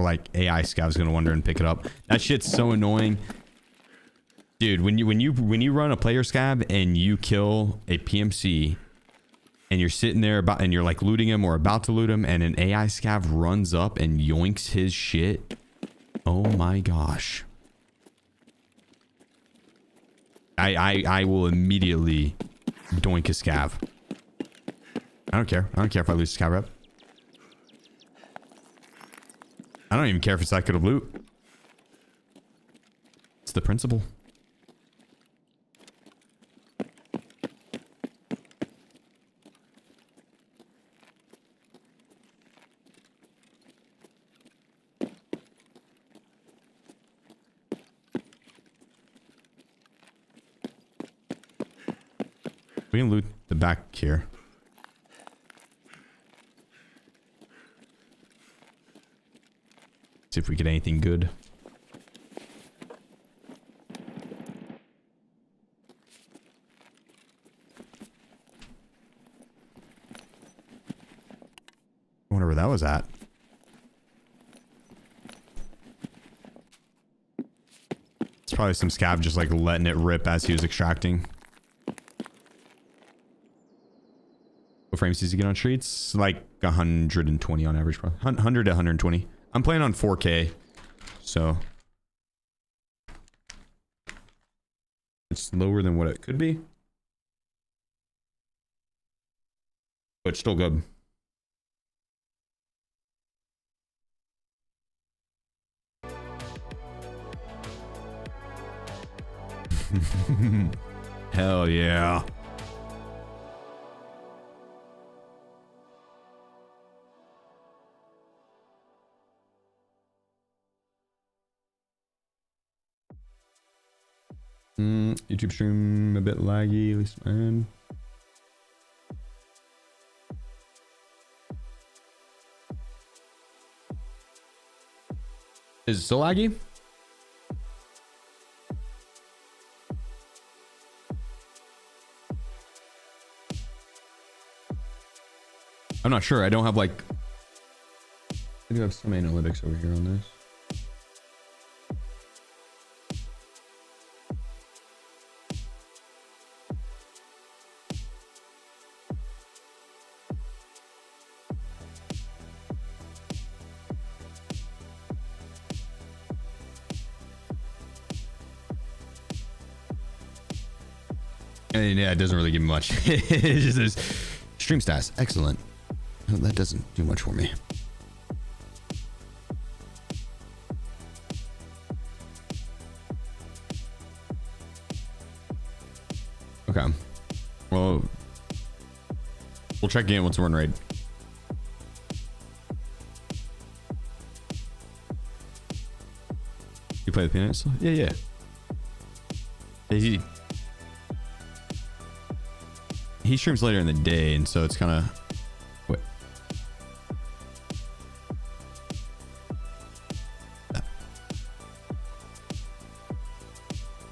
Like AI scav's gonna wonder and pick it up. That shit's so annoying. Dude, when you run a player scav and you kill a PMC and you're sitting there and you're like looting him or about to loot him and an AI scav runs up and yoinks his shit. Oh my gosh. I will immediately doink a scav. I don't care. I don't care if I lose scav rep. I don't even care if it's that good of loot. It's the principle. We can loot the back here. See if we get anything good. I wonder where that was at. It's probably some scav just like letting it rip as he was extracting. What frames does he get on streets? Like 120 on average, probably. 100 to 120. I'm playing on 4K, so it's lower than what it could be, but it's still good. Hell yeah. YouTube stream a bit laggy, at least man. Is it still laggy? I'm not sure. I don't have like. I do have some analytics over here on this. And yeah, it doesn't really give me much. It's just this stream stats. Excellent. No, that doesn't do much for me. Okay. Well, we'll check in once we're in raid. You play the peanuts? Yeah. He streams later in the day, and so it's kind of... Wait.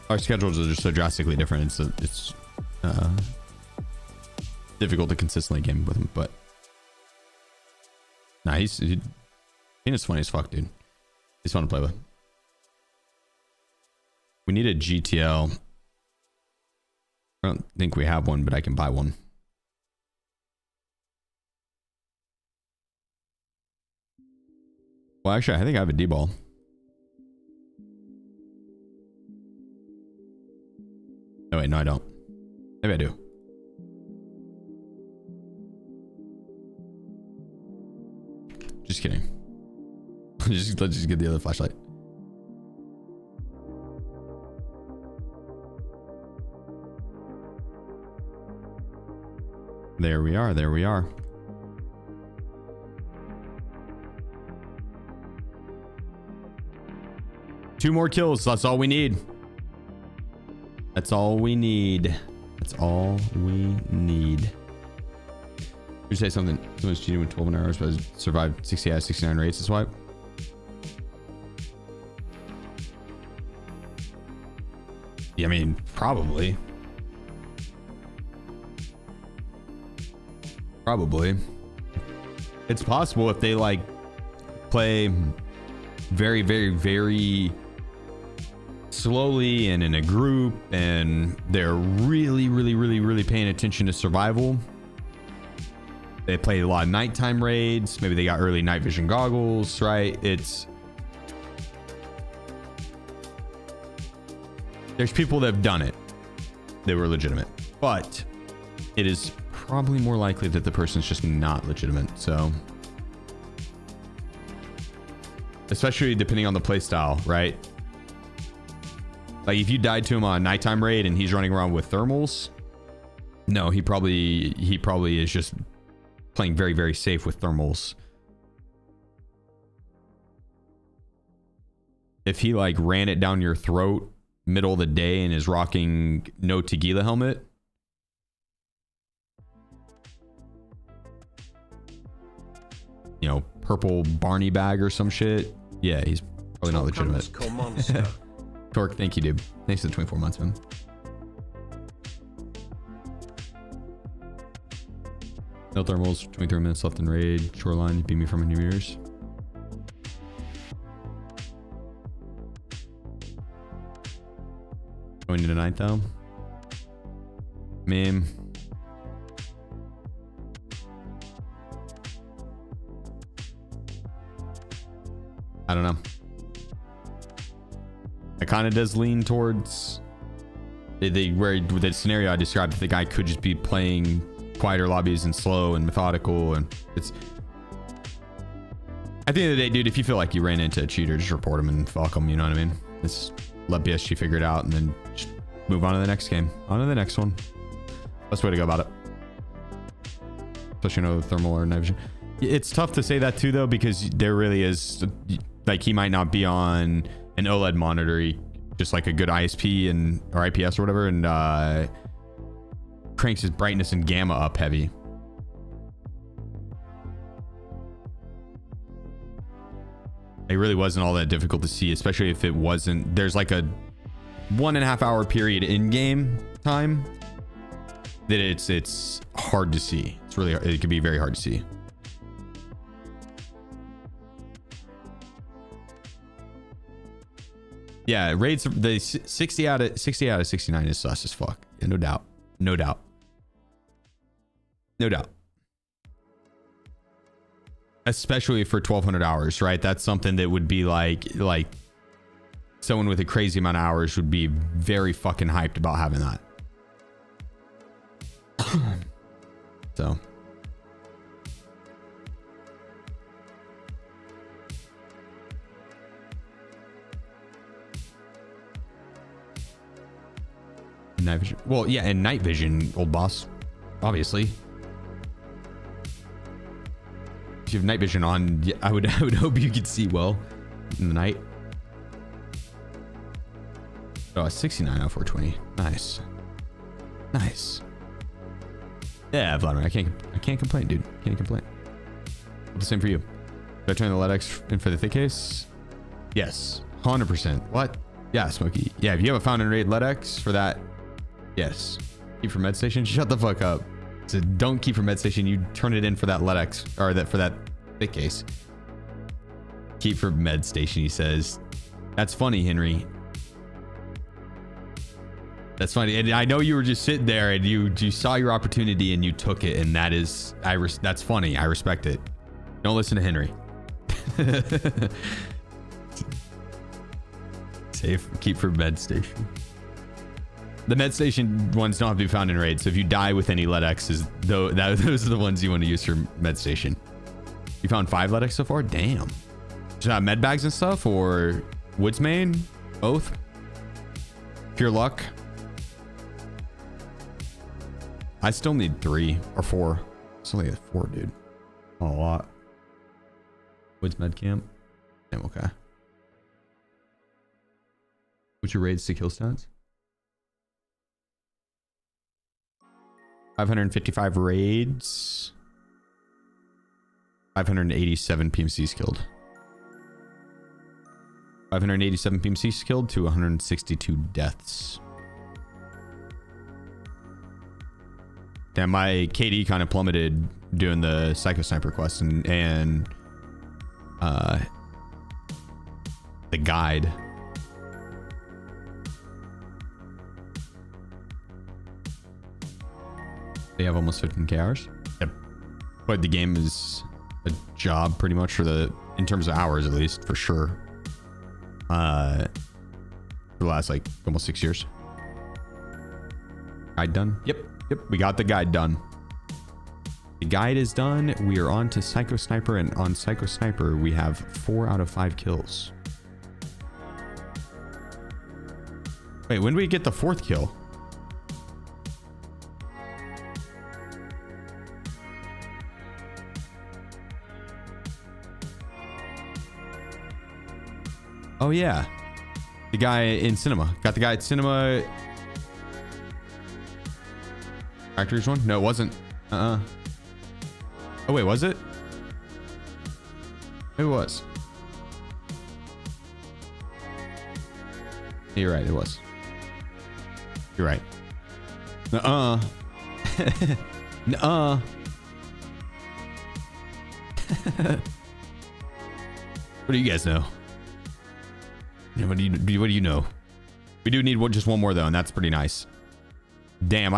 Our schedules are just so drastically different. It's difficult to consistently game with him, but... Nah, he's funny as fuck, dude. He's fun to play with. We need a GTL. I don't think we have one, but I can buy one. Well, actually, I think I have a D-ball. Oh, wait, no, I don't. Maybe I do. Just kidding. Let's just get the other flashlight. There we are. There we are. Two more kills. That's all we need. That's all we need. That's all we need. You say something. Someone's cheating with 12 hours, but survived 60 out of 69 rates to swipe. Yeah, I mean, probably. Probably. It's possible if they like play very, very, very slowly and in a group, and they're really, really, really, really paying attention to survival. They play a lot of nighttime raids. Maybe they got early night vision goggles, right? There's people that have done it. They were legitimate, but it is probably more likely that the person's just not legitimate. So, especially depending on the play style, right? Like if you died to him on a nighttime raid and he's running around with thermals, no, he probably is just playing very, very safe with thermals. If he like ran it down your throat middle of the day and is rocking no tequila helmet, you know, purple Barney bag or some shit, yeah, he's probably not legitimate. Torque, thank you, dude. Thanks for the 24 months, man. No thermals, 23 minutes left in raid. Shoreline, beat me from a New Year's. Going into ninth though. Meme. I don't know. It kind of does lean towards where the scenario I described, the guy could just be playing quieter lobbies and slow and methodical, and it's at the end of the day, dude, if you feel like you ran into a cheater, just report him and fuck him, you know what I mean? It's let BSG figure it out and then just move on to the next game, on to the next one. Best way to go about it, especially no thermal or night vision. It's tough to say that too though, because there really is, like, he might not be on an OLED monitor, just like a good ISP and or IPS or whatever, and cranks his brightness and gamma up heavy. It really wasn't all that difficult to see, especially if it wasn't, there's like a 1.5 hour period in game time that it's hard to see. It's really, it can be very hard to see. Yeah, raids, the 60 out of 69 is sus as fuck. Yeah, no doubt. No doubt. No doubt. Especially for 1200 hours, right? That's something that would be like someone with a crazy amount of hours would be very fucking hyped about having that. So. Night vision. Well, yeah, and night vision, old boss, obviously. If you have night vision on, I would hope you could see well in the night. Oh, 69 out of 420. Nice. Nice. Yeah, Vladimir, I can't complain, dude. Can't complain. The same for you. Did I turn the LEDX in for the thick case? Yes. 100%. What? Yeah, Smokey. Yeah, if you have a found and raid LEDX for that, yes. Keep for med station? Shut the fuck up. So don't keep for med station. You turn it in for that LEDX, or that for that thick case. Keep for med station, he says. That's funny, Henry. That's funny. And I know you were just sitting there and you saw your opportunity and you took it, and that is that's funny. I respect it. Don't listen to Henry. Safe. Keep for med station. The med station ones don't have to be found in raid, so if you die with any LEDXs, those are the ones you want to use for med station. You found 5 LEDX so far? Damn. Just med bags and stuff, or woods main? Both? Pure luck? I still need 3 or 4. It's only 4, dude. Oh, a lot. Woods med camp? Damn, okay. What's your raids to kill stats? 555 raids. 587 PMCs killed. 587 PMCs killed to 162 deaths. Damn, my KD kind of plummeted doing the Psycho Sniper quest and the guide. They have almost 15k hours. Yep. But the game is a job pretty much in terms of hours, at least, for sure. For the last like almost 6 years. Guide done? Yep, we got the guide done. The guide is done. We are on to Psycho Sniper, and on Psycho Sniper we have 4 out of 5 kills. Wait, when do we get the 4th kill? Oh yeah, the guy in cinema. Got the guy at cinema. Factories one? No, it wasn't. Oh wait, was it? It was. You're right, it was. You're right. Nuh-uh. Nuh-uh. What do you guys know? Yeah, what do you know? We do need just one more though, and that's pretty nice. Damn,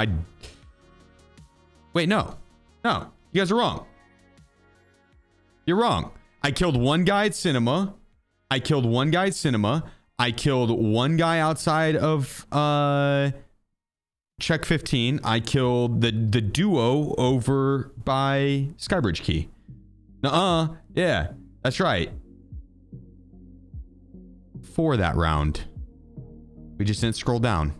wait, no, you guys are wrong. You're wrong. I killed one guy at cinema. I killed one guy outside of check 15. I killed the duo over by Skybridge Key. Yeah, that's right. 4 that round. We just didn't scroll down.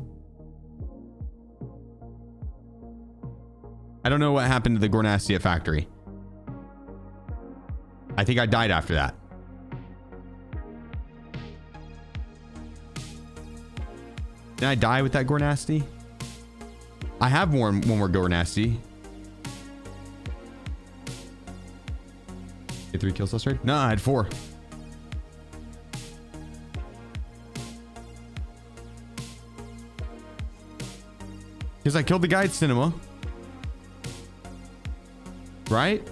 I don't know what happened to the Grenadier factory. I think I died after that. Did I die with that Grenadier? I have one more Grenadier. Get 3 kills last raid? No, I had 4. Because I killed the guy at cinema. Right?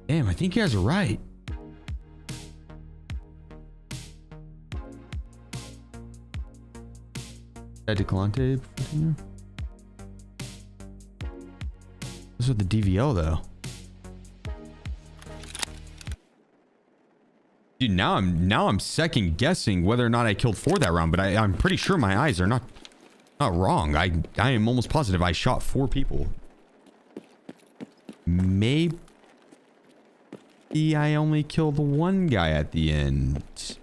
Damn, I think you guys are right. Decolante. This is the DVL though. Dude, now I'm second guessing whether or not I killed 4 that round, but I'm pretty sure my eyes are not wrong. I am almost positive I shot 4 people. Maybe I only killed 1 guy at the end.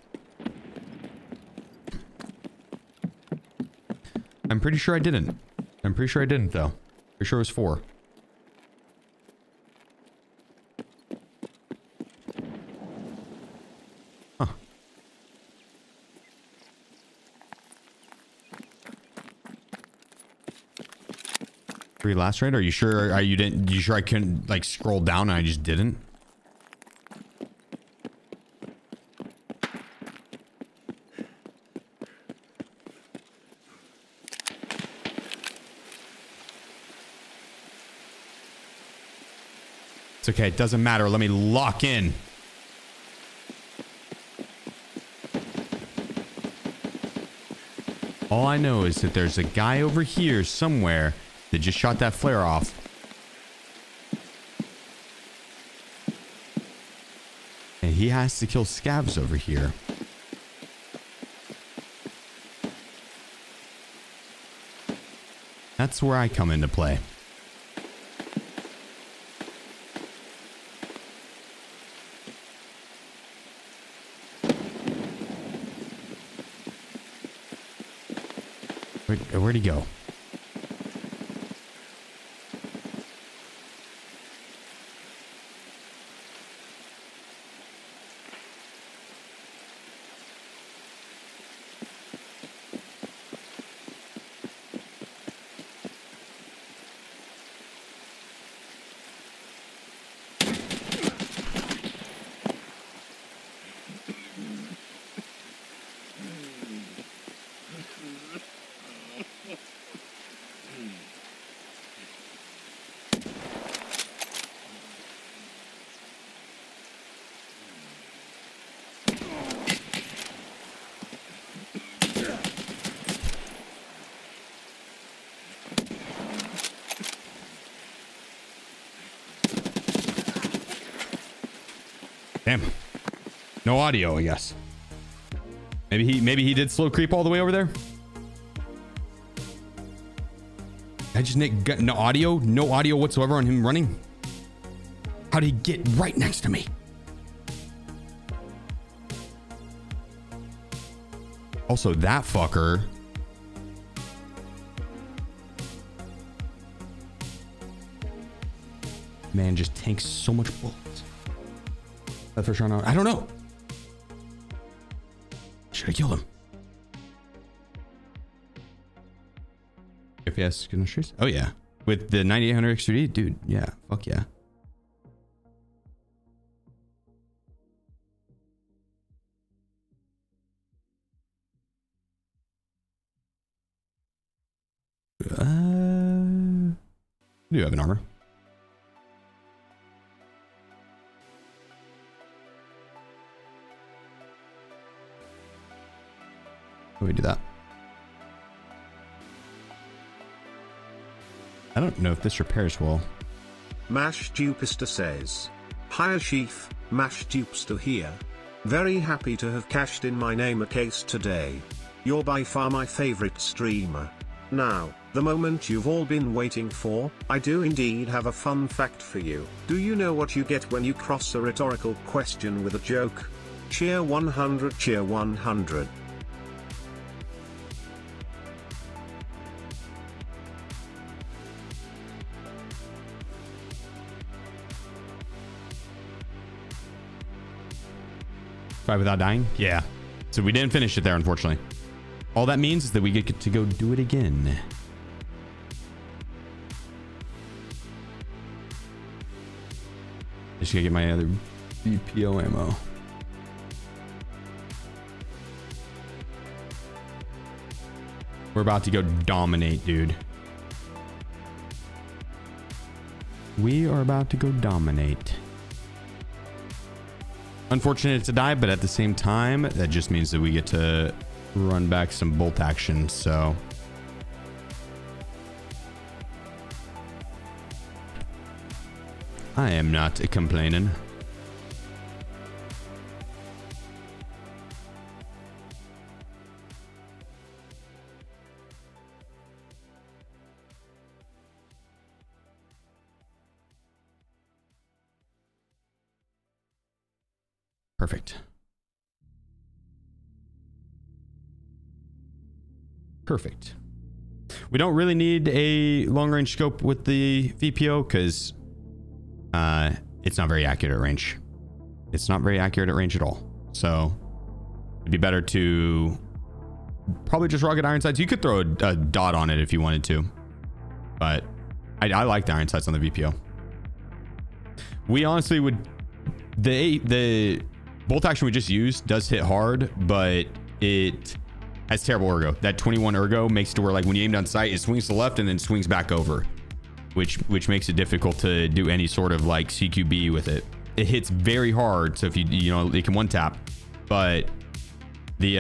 I'm pretty sure I didn't. I'm pretty sure I didn't though. Pretty sure it was 4. Huh. 3 last raid? Are you sure? Are you sure I couldn't like scroll down and I just didn't? It's okay, it doesn't matter. Let me lock in. All I know is that there's a guy over here somewhere that just shot that flare off. And he has to kill scavs over here. That's where I come into play. Where'd he go? Damn. No audio, I guess. Maybe he did slow creep all the way over there. I just got no audio whatsoever on him running. How did he get right next to me? Also, that fucker. Man, just tanks so much bullets. That first round out. I don't know. Should I kill him? FPS industries? Oh yeah. With the 9800 X3D? Dude, yeah. Fuck yeah. I do have an armor. How do we do that? I don't know if this repairs well. Mash Dupester says, "Hi Sheef, Mash Dupester here. Very happy to have cashed in my name a case today. You're by far my favorite streamer. Now, the moment you've all been waiting for, I do indeed have a fun fact for you. Do you know what you get when you cross a rhetorical question with a joke? Cheer 100, cheer 100. Five without dying? Yeah. So we didn't finish it there, unfortunately. All that means is that we get to go do it again. Just gotta get my other BPO ammo. We're about to go dominate, dude. We are about to go dominate. Unfortunate to die, but at the same time, that just means that we get to run back some bolt action, so. I am not complaining. Perfect. Perfect. We don't really need a long range scope with the VPO because it's not very accurate at range. It's not very accurate at range at all. So it'd be better to probably just rugged iron sights. You could throw a dot on it if you wanted to, but I like the iron sights on the VPO. We honestly would, the bolt action we just used does hit hard, but it has terrible ergo. That 21 ergo makes it to where like when you aim down sight, it swings to the left and then swings back over, which makes it difficult to do any sort of like CQB with it. It hits very hard, so if you know, it can one tap, but the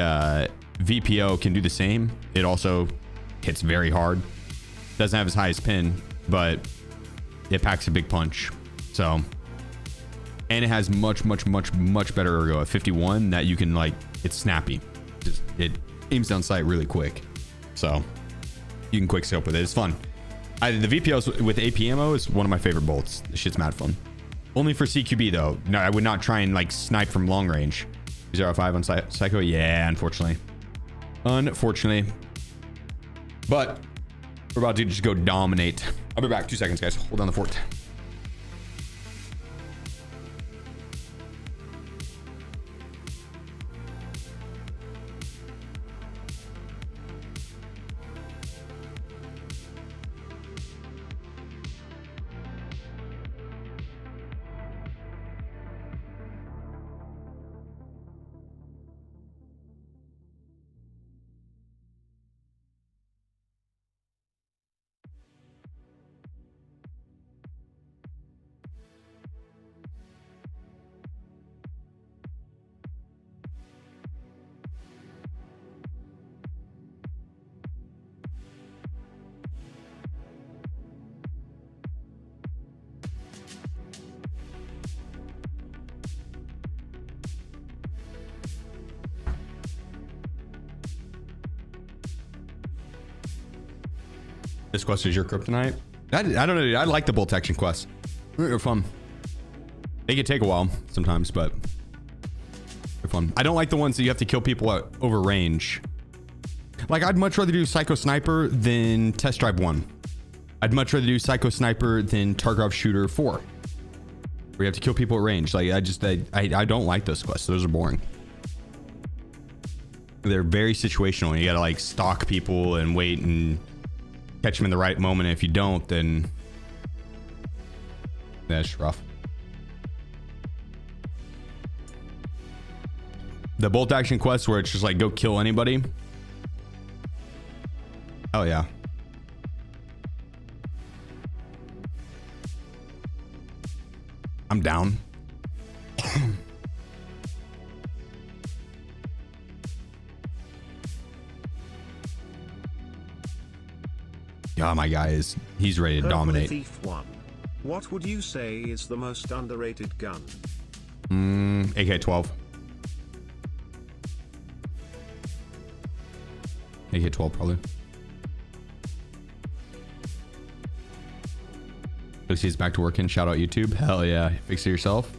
VPO can do the same. It also hits very hard. Doesn't have as high as pin, but it packs a big punch. So, and it has much better ergo at 51 that you can like, it's snappy. It aims down sight really quick. So you can quick scope with it. It's fun. The VPOs with AP ammo is one of my favorite bolts. This shit's mad fun. Only for CQB though. No, I would not try and like snipe from long range. 0.5 on Psycho. Yeah, unfortunately. Unfortunately. But we're about to just go dominate. I'll be back. 2 seconds, guys. Hold down the fort. This quest is your kryptonite. I don't know, dude. I like the bolt action quests. They're fun. They can take a while sometimes, but they're fun. I don't like the ones that you have to kill people at over range. Like, I'd much rather do Psycho Sniper than Test Drive 1. I'd much rather do Psycho Sniper than Tarkov Shooter 4. Where you have to kill people at range. Like, I don't like those quests. Those are boring. They're very situational. You gotta like stalk people and wait and catch them in the right moment. If you don't, then that's rough. The bolt action quest where it's just like go kill anybody. Oh yeah. I'm down. Oh, my guy he's ready to dominate. Thief 1. What would you say is the most underrated gun? AK-12. AK-12 probably. Lucy's back to working. Shout out YouTube. Hell yeah. Fix it yourself.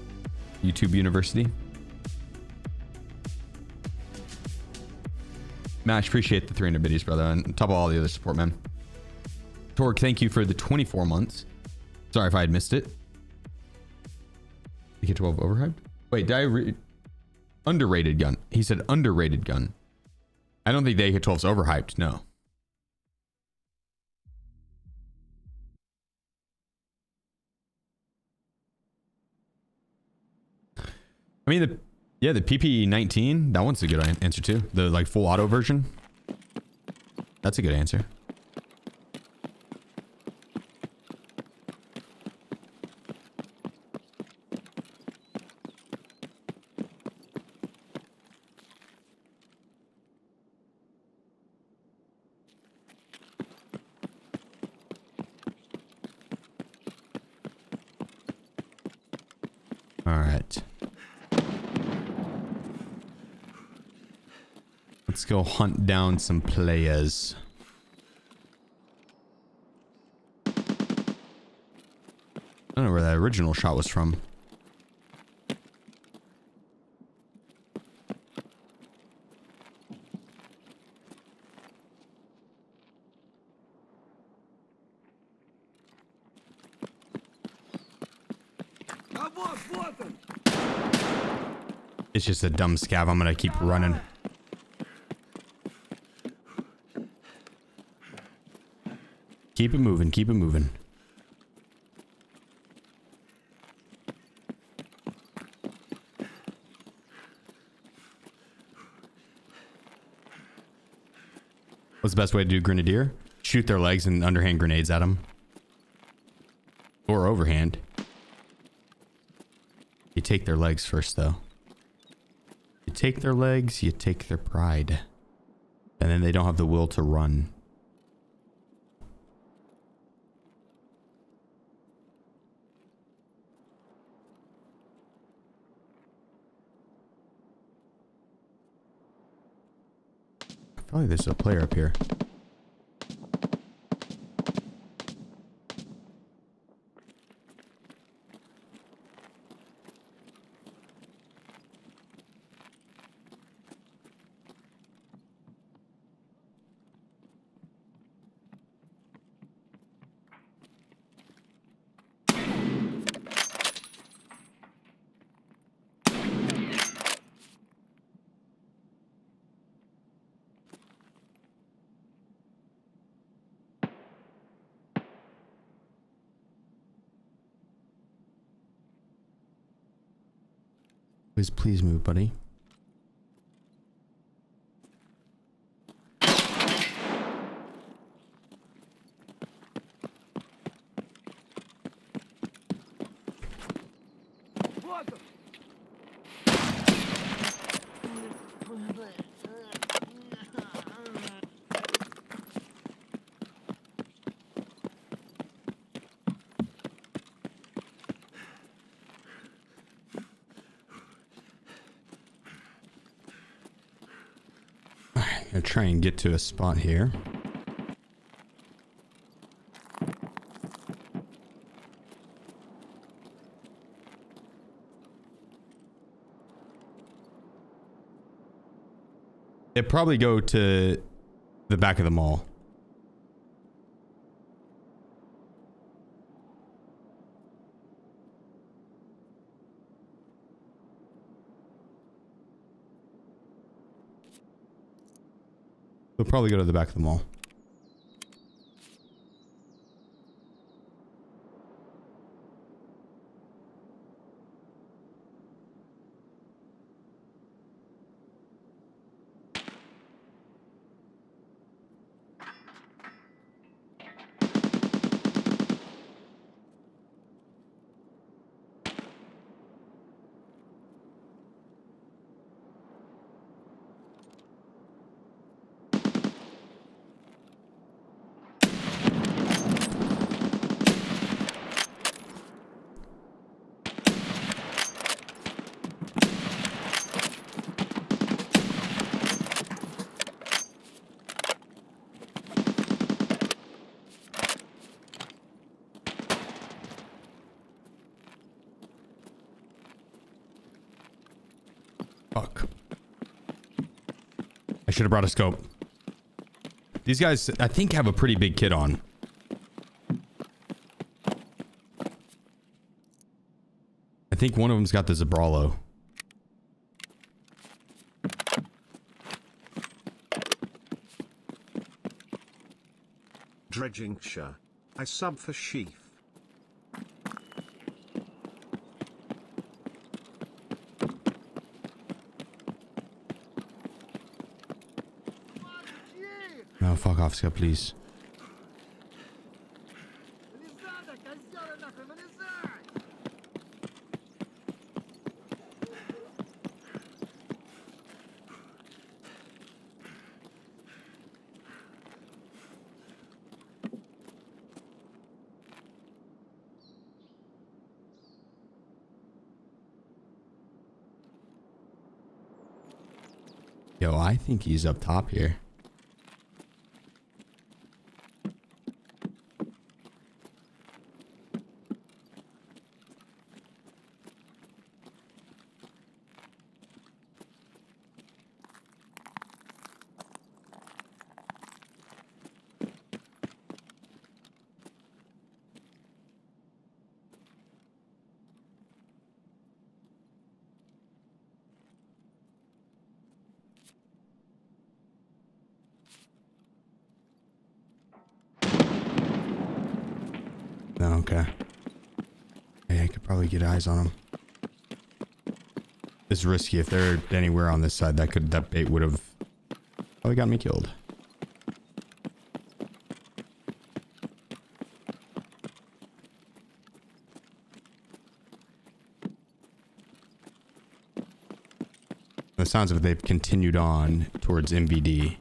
YouTube University. Mash, appreciate the 300 biddies, brother. On top of all the other support, man. Torque, thank you for the 24 months. Sorry if I had missed it. AK-12 overhyped? Wait, did I read? Underrated gun. He said underrated gun. I don't think the AK-12's overhyped, no. I mean, the PP-19, that one's a good answer too. The like full auto version. That's a good answer. All right. Let's go hunt down some players. I don't know where that original shot was from. It's just a dumb scav. I'm gonna keep running. Keep it moving, keep it moving. What's the best way to do Grenadier? Shoot their legs and underhand grenades at them. Or overhand. You take their legs first, though. You take their legs, you take their pride. And then they don't have the will to run. I feel like there's a player up here. Please move, buddy. Gonna try and get to a spot here. They'd probably go to the back of the mall. They'll probably go to the back of the mall. Fuck. I should have brought a scope. These guys, I think, have a pretty big kit on. I think one of them's got the Zabralo. Dredging Sha. I sub for Sheef. No, fuck off, Scott, please. Yo, I think he's up top here. Oh, okay. Hey, I could probably get eyes on them. It's risky. If they're anywhere on this side, that bait would have probably got me killed. The sounds of it, they've continued on towards MVD.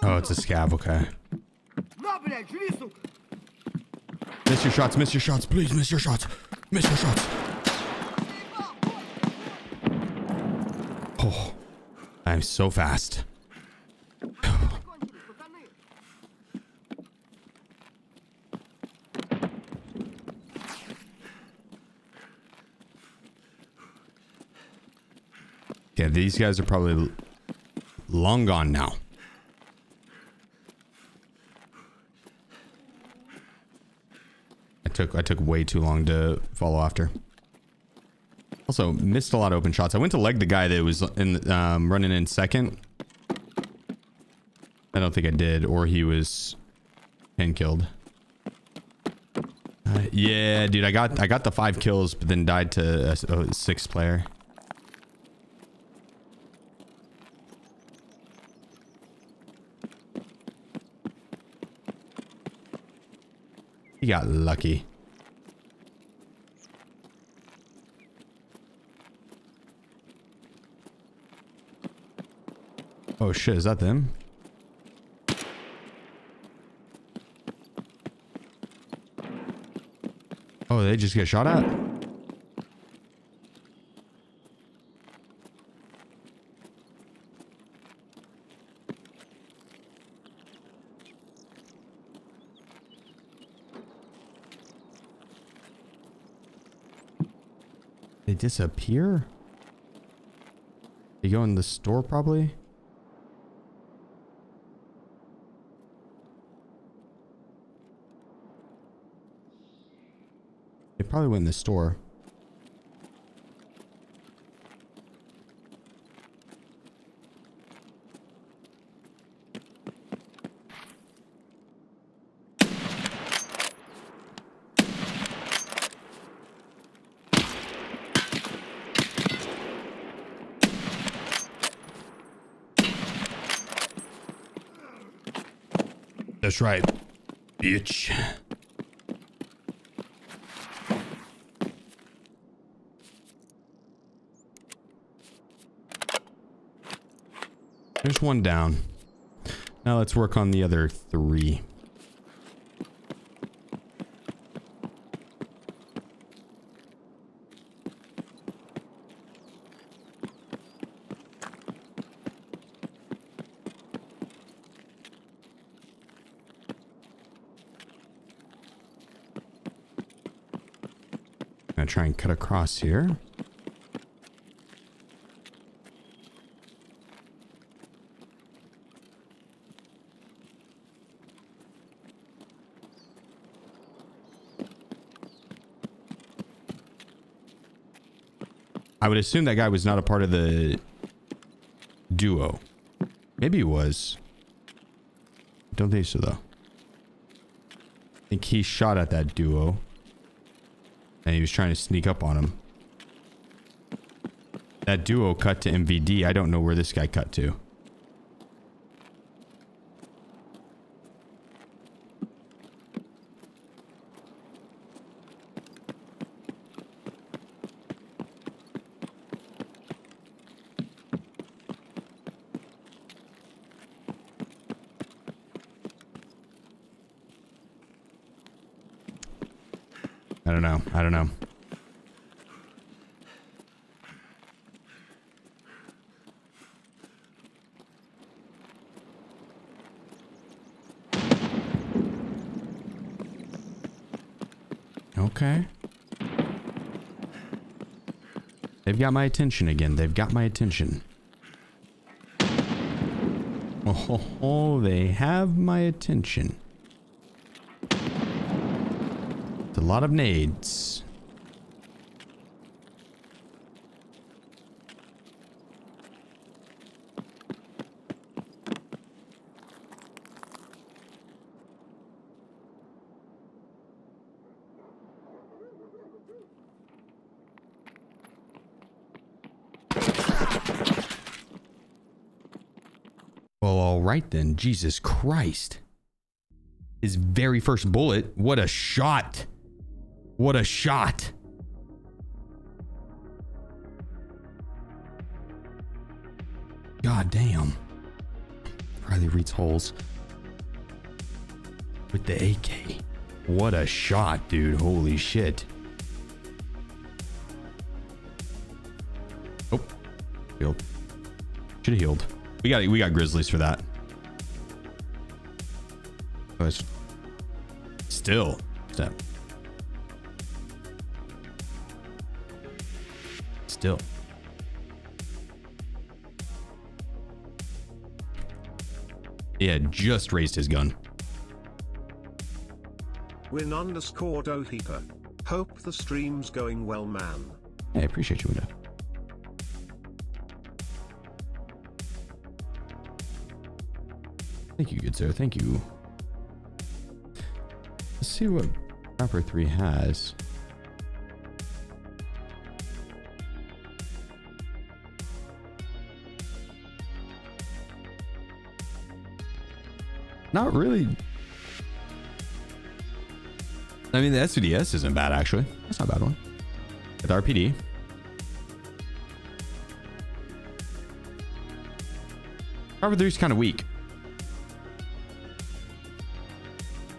Oh, it's a scav, okay. Miss your shots, please, miss your shots. Miss your shots. Oh, I'm so fast. Yeah, these guys are probably long gone now. I took way too long to follow after. Also, missed a lot of open shots. I went to leg the guy that was in running in second. I don't think I did, or he was hand killed. Yeah, dude, I got the 5 kills, but then died to a 6th player. He got lucky. Oh shit, is that them? Oh, they just get shot at? They disappear? They go in the store probably? They probably went in the store. That's right, bitch. There's one down. Now let's work on the other 3. Gonna try and cut across here. I would assume that guy was not a part of the duo. Maybe he was. Don't think so though. I think he shot at that duo. And he was trying to sneak up on him. That duo cut to MVD. I don't know where this guy cut to. I don't know. Okay. They've got my attention again. They've got my attention. Oh, they have my attention. It's a lot of nades. Well, all right then. Jesus Christ. His very first bullet. What a shot. What a shot. God damn. Riley reads holes with the AK. What a shot, dude. Holy shit. Oh. Healed. Should have healed. We got grizzlies for that. Oh, it's still step. Still. Yeah, just raised his gun. Win_Doheeper. Hope the stream's going well, man. Hey, I appreciate you, Window. Thank you, good sir. Thank you. Let's see what Trapper 3 has. Not really. I mean, the SVDS isn't bad, actually. That's not a bad one. With RPD. Trapper 3 is kind of weak.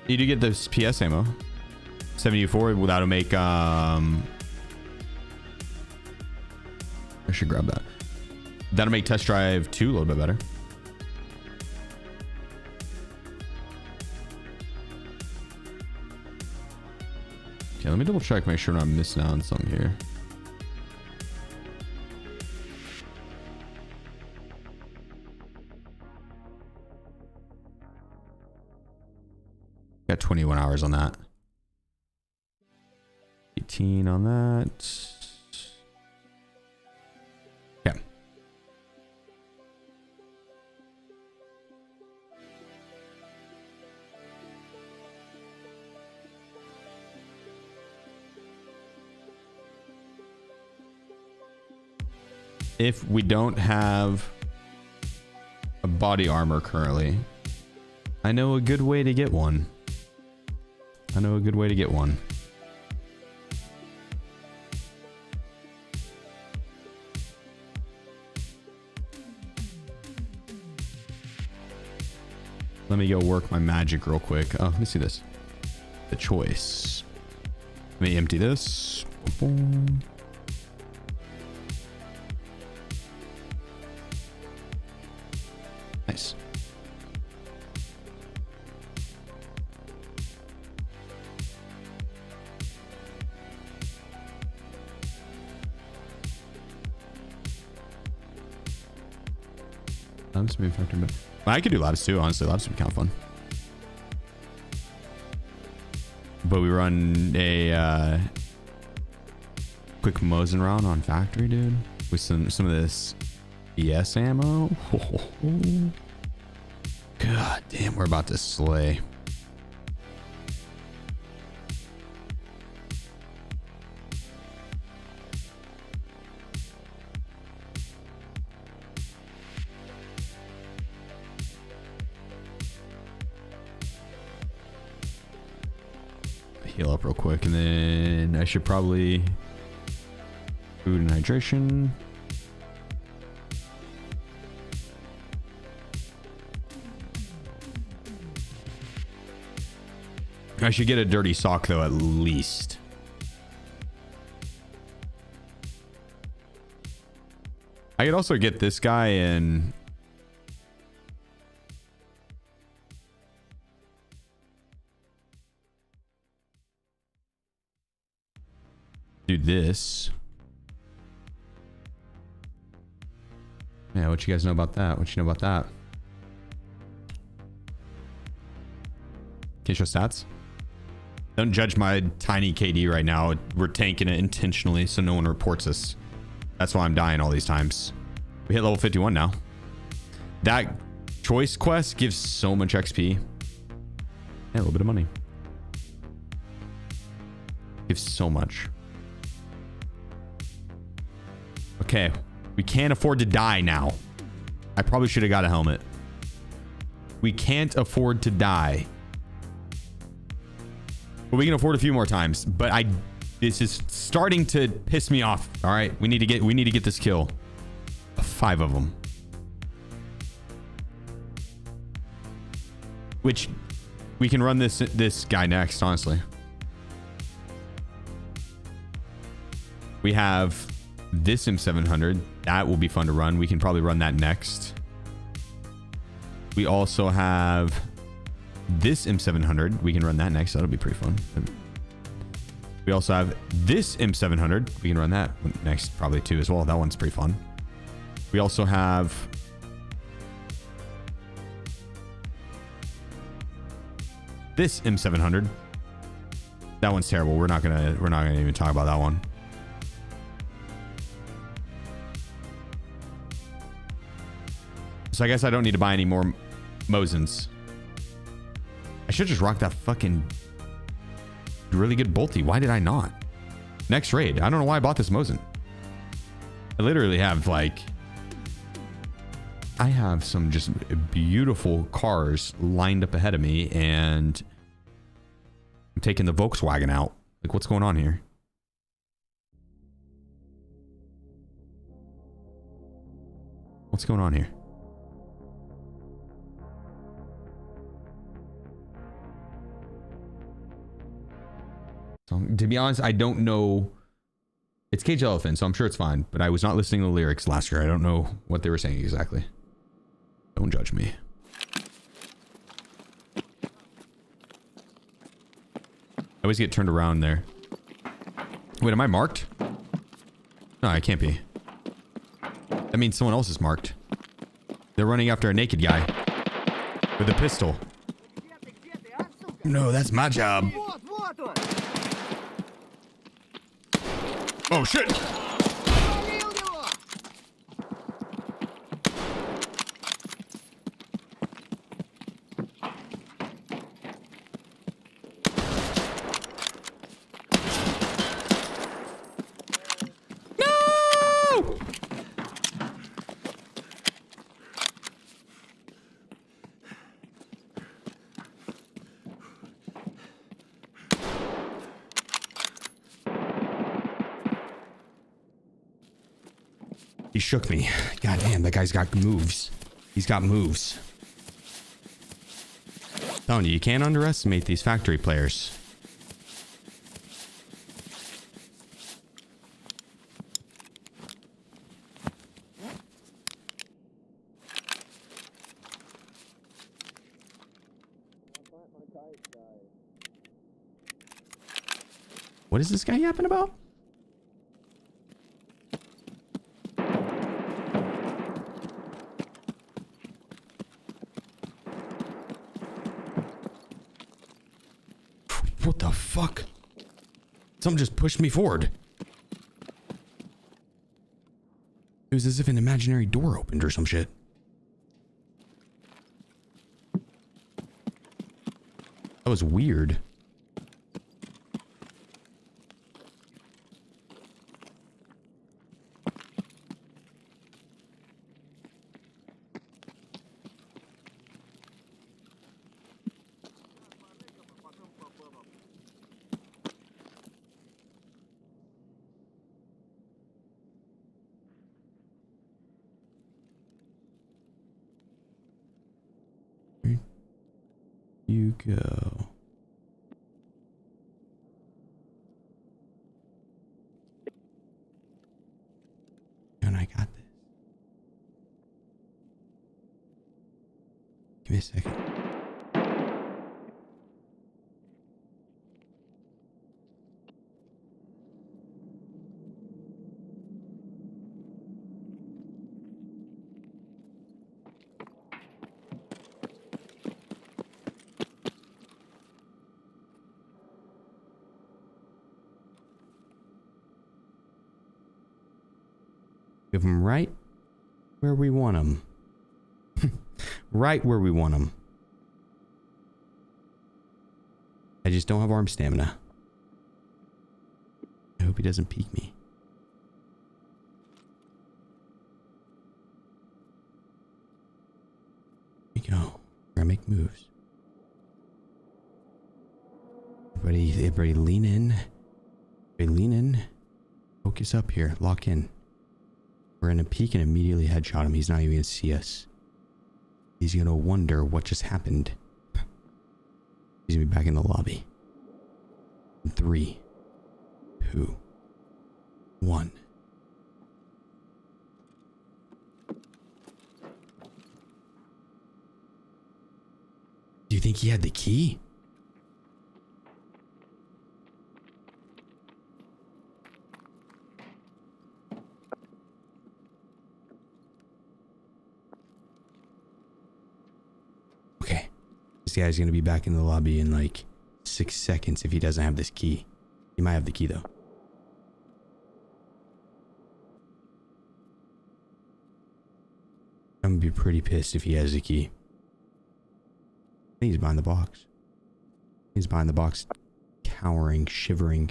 You do get this PS ammo. 74, well, that'll make I should grab that. That'll make test drive 2 a little bit better. Okay, let me double check, make sure I'm not missing out on something here. Got 21 hours on that. 18 on that. Okay. If we don't have a body armor currently, I know a good way to get one. I know a good way to get one. Let me go work my magic real quick. Oh, let me see this. The choice. Let me empty this. Boom. Nice. Labs would be factor, but I could do labs too. Honestly, labs would be kind of fun. But we run a quick Mosin round on factory, dude, with some of this ES ammo. God damn, we're about to slay. Heal up real quick, and then I should probably food and hydration. I should get a dirty sock though, at least. I could also get this guy in. this. Yeah, what you guys know about that? What you know about that? Can you show stats? Don't judge my tiny KD right now. We're tanking it intentionally so no one reports us. That's why I'm dying all these times. We hit level 51 now. That choice quest gives so much XP. Yeah, a little bit of money. Gives so much. Okay, we can't afford to die now. I probably should have got a helmet. We can't afford to die. But we can afford a few more times. But this is starting to piss me off. All right, we need to get this kill. 5 of them. Which we can run this guy next, honestly. We have this M700. That will be fun to run. We can probably run that next. We also have this M700. We can run that next. That'll be pretty fun. We also have this M700. We can run that next probably too as well. That one's pretty fun. We also have this M700. That one's terrible. We're not gonna even talk about that one. So I guess I don't need to buy any more Mosins. I should just rock that fucking really good bolty. Why did I not? Next raid. I don't know why I bought this Mosin. I literally have like... I have some just beautiful cars lined up ahead of me and I'm taking the Volkswagen out. Like, what's going on here? What's going on here? So, to be honest, I don't know. It's Cage Elephant, so I'm sure it's fine. But I was not listening to the lyrics last year. I don't know what they were saying exactly. Don't judge me. I always get turned around there. Wait, am I marked? No, I can't be. That means someone else is marked. They're running after a naked guy with a pistol. No, that's my job. Oh shit! No! He shook me. God damn, that guy's got moves. He's got moves. I'm telling you, you can't underestimate these factory players. What is this guy yapping about? What the fuck? Something just pushed me forward. It was as if an imaginary door opened or some shit. That was weird. You go. And I got this. Give me a second. We have them right where we want them. Right where we want them. I just don't have arm stamina. I hope he doesn't peek me. Here we go. We're gonna make moves. Everybody lean in. Everybody lean in. Focus up here. Lock in. We're gonna peek and immediately headshot him. He's not even gonna see us. He's gonna wonder what just happened. He's gonna be back in the lobby. In 3, 2, 1. Do you think he had the key? Okay. This guy's gonna be back in the lobby in like 6 seconds if he doesn't have this key. He might have the key though. I'm gonna be pretty pissed if he has the key. I think he's behind the box. He's behind the box, cowering, shivering.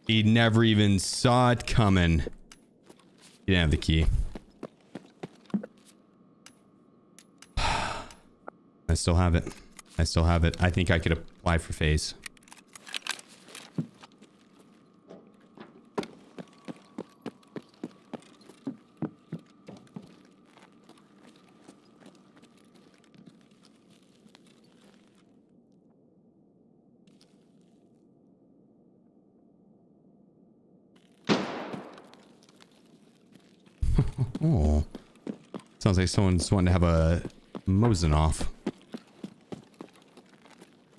He never even saw it coming. He didn't have the key. I still have it. I still have it. I think I could apply for phase. Oh. Sounds like someone's wanting to have a Mosin off.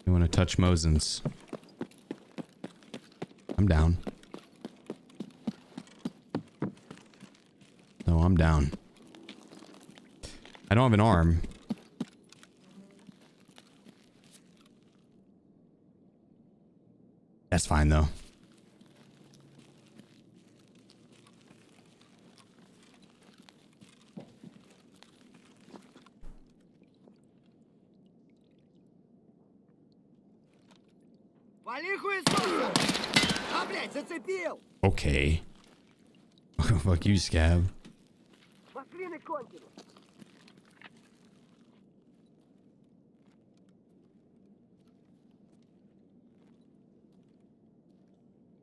You want to touch Mosins? I'm down. No, I'm down. I don't have an arm. That's fine though. Okay. Fuck you, Scab.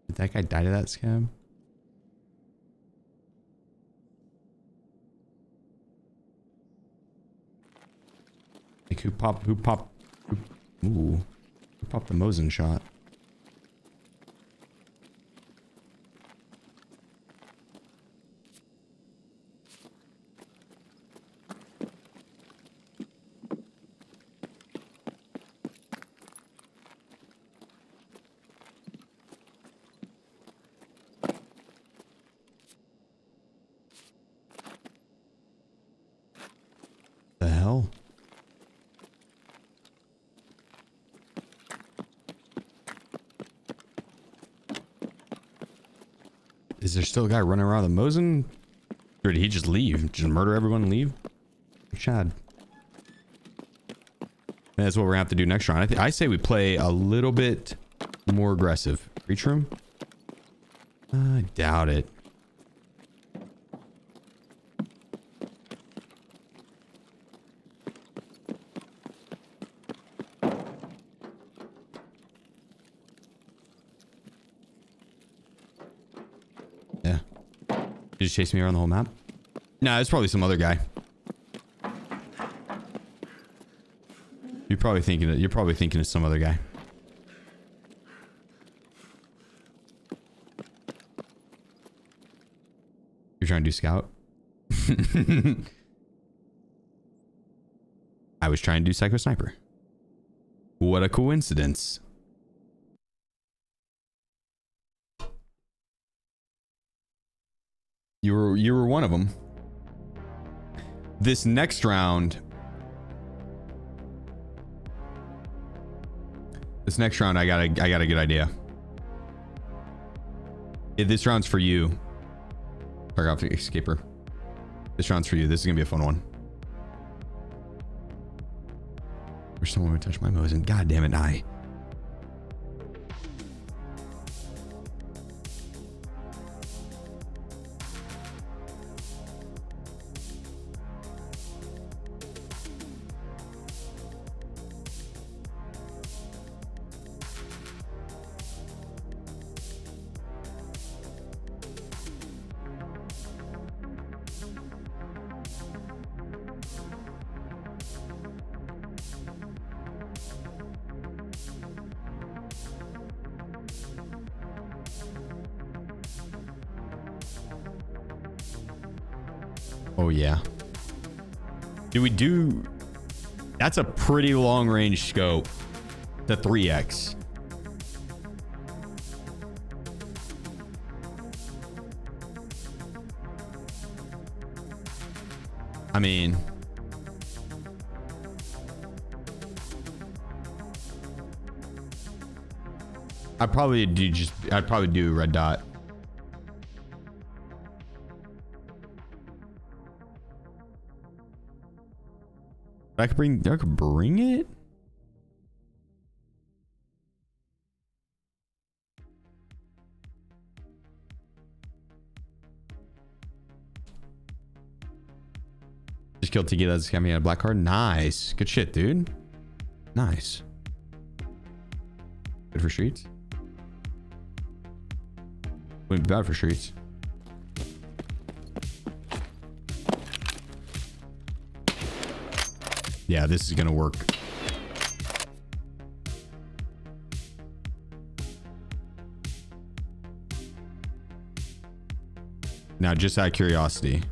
Did that guy die to that, Scab? Like who popped the Mosin shot? The hell? Is there still a guy running around the Mosin? Or did he just leave? Just murder everyone and leave? Chad. That's what we're gonna have to do next round. I say we play a little bit more aggressive. Reach room? I doubt it. Yeah. You just chase me around the whole map? Nah, it's probably some other guy. You're probably thinking of some other guy. You're trying to do scout? I was trying to do psycho sniper. What a coincidence. You were one of them. This next round. I got a good idea. This round's for you. Tarkov escaper. This round's for you. This is gonna be a fun one. Wish someone would touch my Mosin. God damn it, I. Oh yeah. Do we do... That's a pretty long range scope. The 3x. I mean... I'd probably do red dot. I could bring it. Just killed Tiki. That's got me a black card. Nice. Good shit, dude. Nice. Good for streets. Wouldn't be bad for streets. Yeah, this is gonna work. Now, just out of curiosity.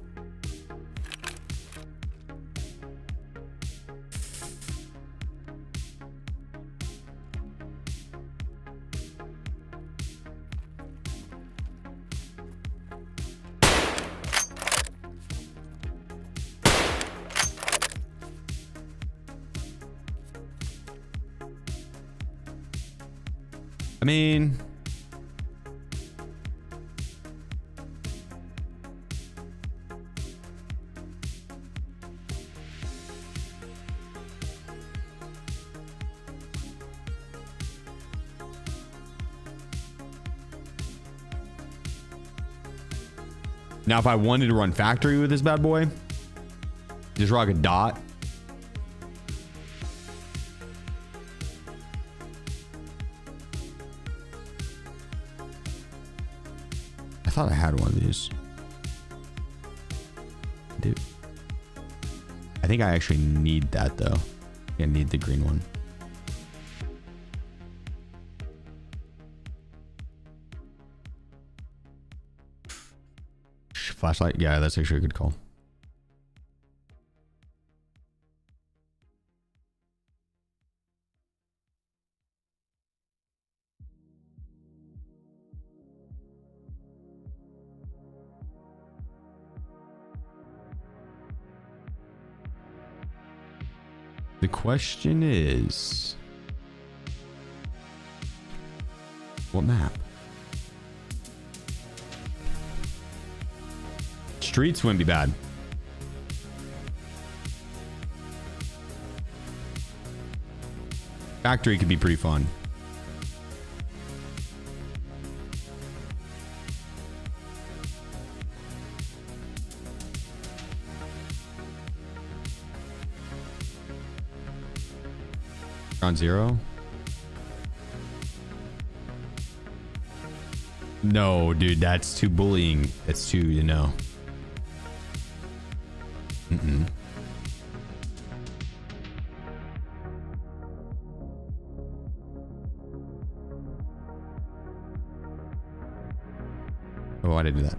I mean, now if I wanted to run factory with this bad boy, just rock a dot. I thought I had one of these. Dude. I think I actually need that though. I need the green one. Flashlight? Yeah, that's actually a good call. The question is, what map? Streets wouldn't be bad. Factory could be pretty fun. On zero? No, dude, that's too bullying. That's too, you know. Oh, why did I do that?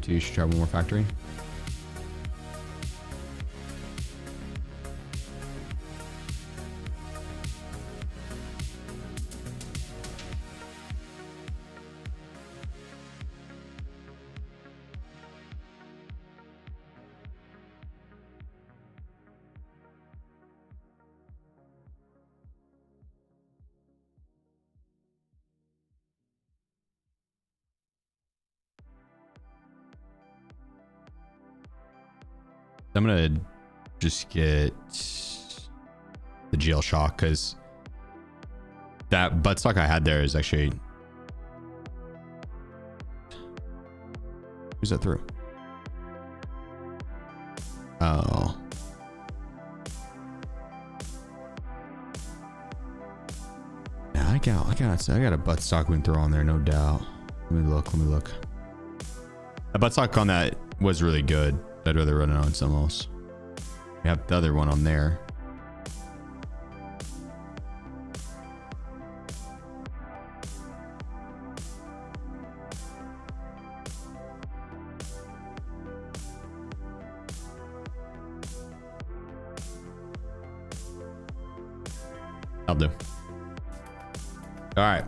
You should try one more factory. I'm gonna just get the GL shock because that buttstock I had there is actually. Who's that through? Oh. Yeah, I got a buttstock we can throw on there, no doubt. Let me look. The buttstock on that was really good. I'd rather run it on something else. We have the other one on there. I'll do. All right.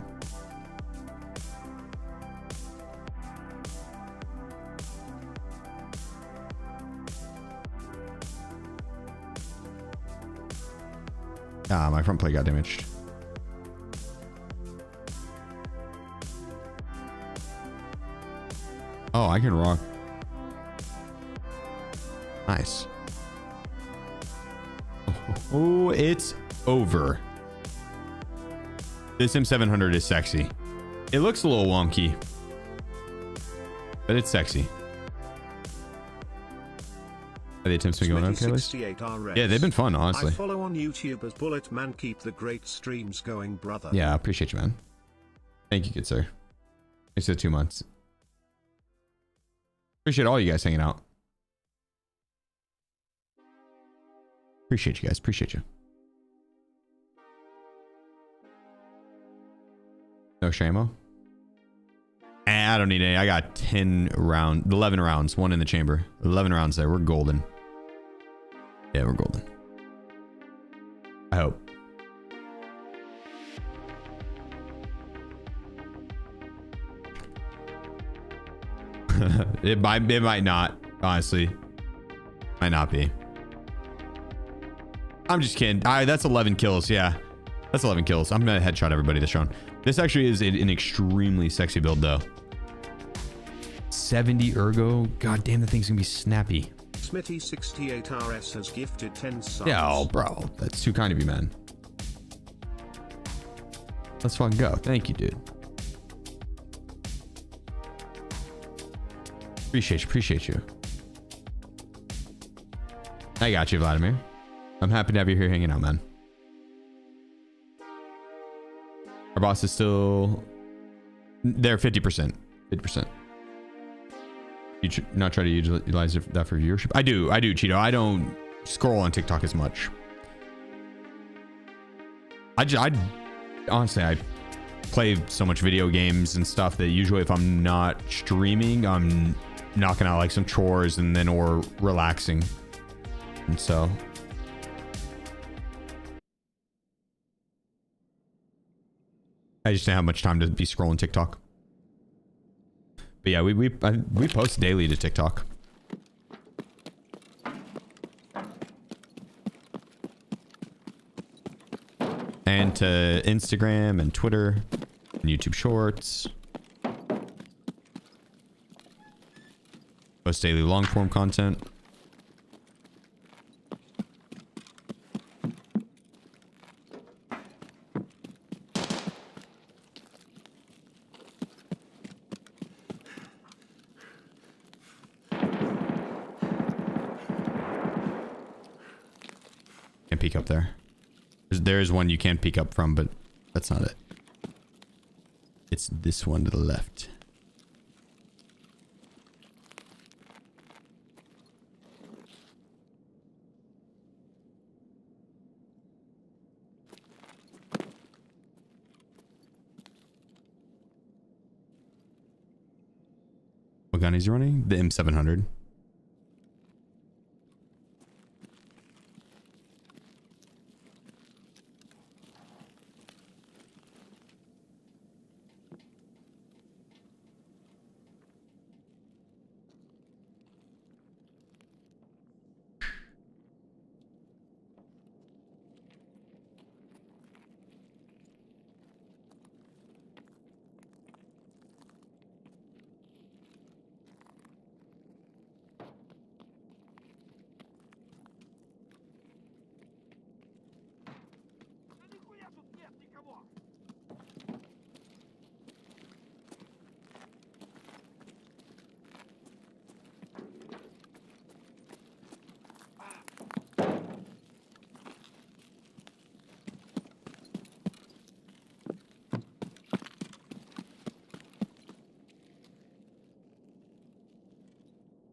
Ah, my front plate got damaged. Oh, I can rock. Nice. Oh, it's over. This M700 is sexy. It looks a little wonky, but it's sexy. Are the attempts been going okay, Liz? Yeah, they've been fun, honestly. I follow on YouTube as Bullet Man. Keep the great streams going, brother. Yeah, I appreciate you, man. Thank you, good sir. Thanks for the 2 months. Appreciate all you guys hanging out. Appreciate you guys. Appreciate you. No Shamo? I don't need any. I got 11 rounds. One in the chamber. 11 rounds there. We're golden. Yeah, we're golden. I hope. It might not, honestly. Might not be. I'm just kidding. That's 11 kills. Yeah, that's 11 kills. I'm gonna headshot everybody this round. This actually is an extremely sexy build, though. 70 ergo. God damn, the thing's gonna be snappy. Smitty68RS has gifted 10 subs. Yeah, oh, bro, that's too kind of you, man. Let's fucking go. Thank you, dude. Appreciate you. I got you, Vladimir. I'm happy to have you here hanging out, man. Our boss is still there 50%. 50%. You not try to utilize that for viewership? I do, Cheeto. I don't scroll on TikTok as much. I honestly, I play so much video games and stuff that usually if I'm not streaming, I'm knocking out like some chores and then or relaxing. And so I just didn't have much time to be scrolling TikTok. But yeah, we post daily to TikTok. And to Instagram and Twitter and YouTube Shorts. Post daily long form content. Can't peek up there. There is one you can peek up from, but that's not it. It's this one to the left. What gun is he running? The M700.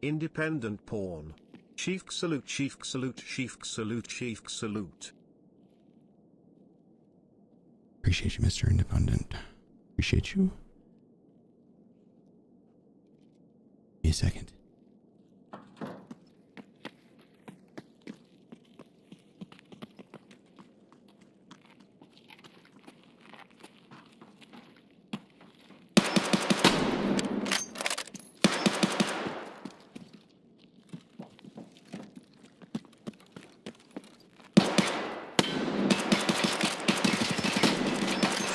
Independent porn. Sheef salute, sheef salute, sheef salute, sheef salute. Appreciate you, Mr. Independent. Appreciate you. Give me a second.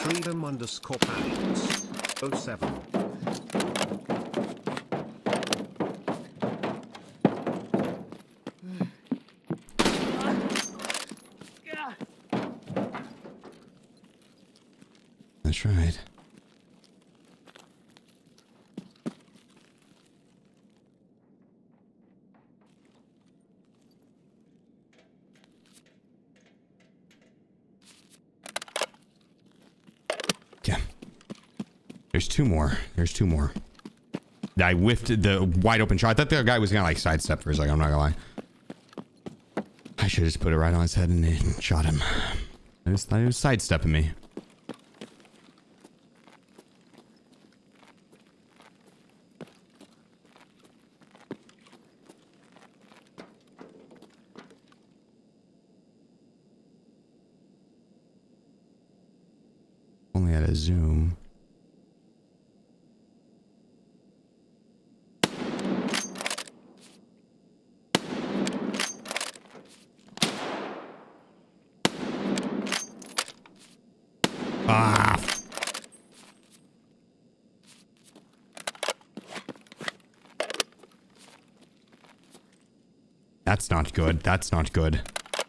Freedom_pants 07. That's right. Yeah. There's two more. There's two more. I whiffed the wide open shot. I thought the guy was gonna like sidestep for a second. I'm not gonna lie. I should have just put it right on his head and shot him. I was sidestepping me. Only at a zoom. Ah. That's not good. That's not good. I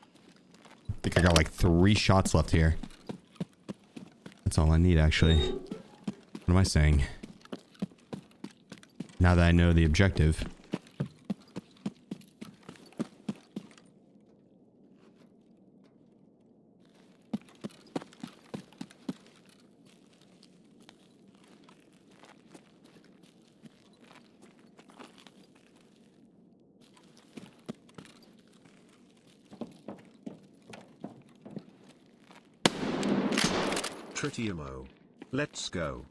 think I got like 3 shots left here. That's all I need, actually. What am I saying? Now that I know the objective. Tritiumo. Let's go.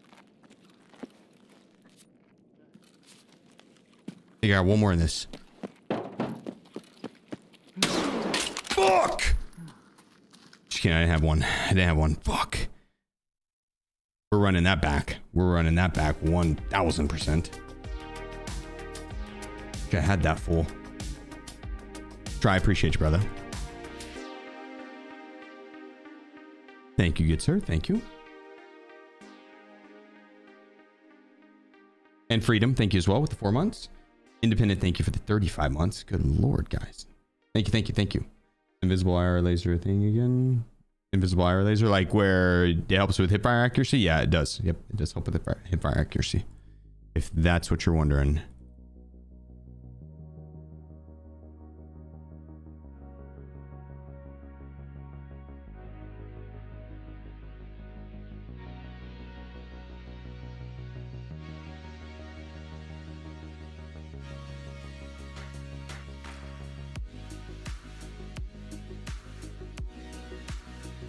I got one more in this. Fuck! Just kidding, I didn't have one. I didn't have one. Fuck. We're running that back. We're running that back 1000%. I had that fool. Try, appreciate you, brother. Thank you, good sir. Thank you. And Freedom, thank you as well with the 4 months. Independent, thank you for the 35 months. Good lord, guys. Thank you, thank you, thank you. Invisible IR laser thing again. Invisible IR laser, like where it helps with hipfire accuracy? Yeah, it does. Yep, it does help with hipfire accuracy. If that's what you're wondering.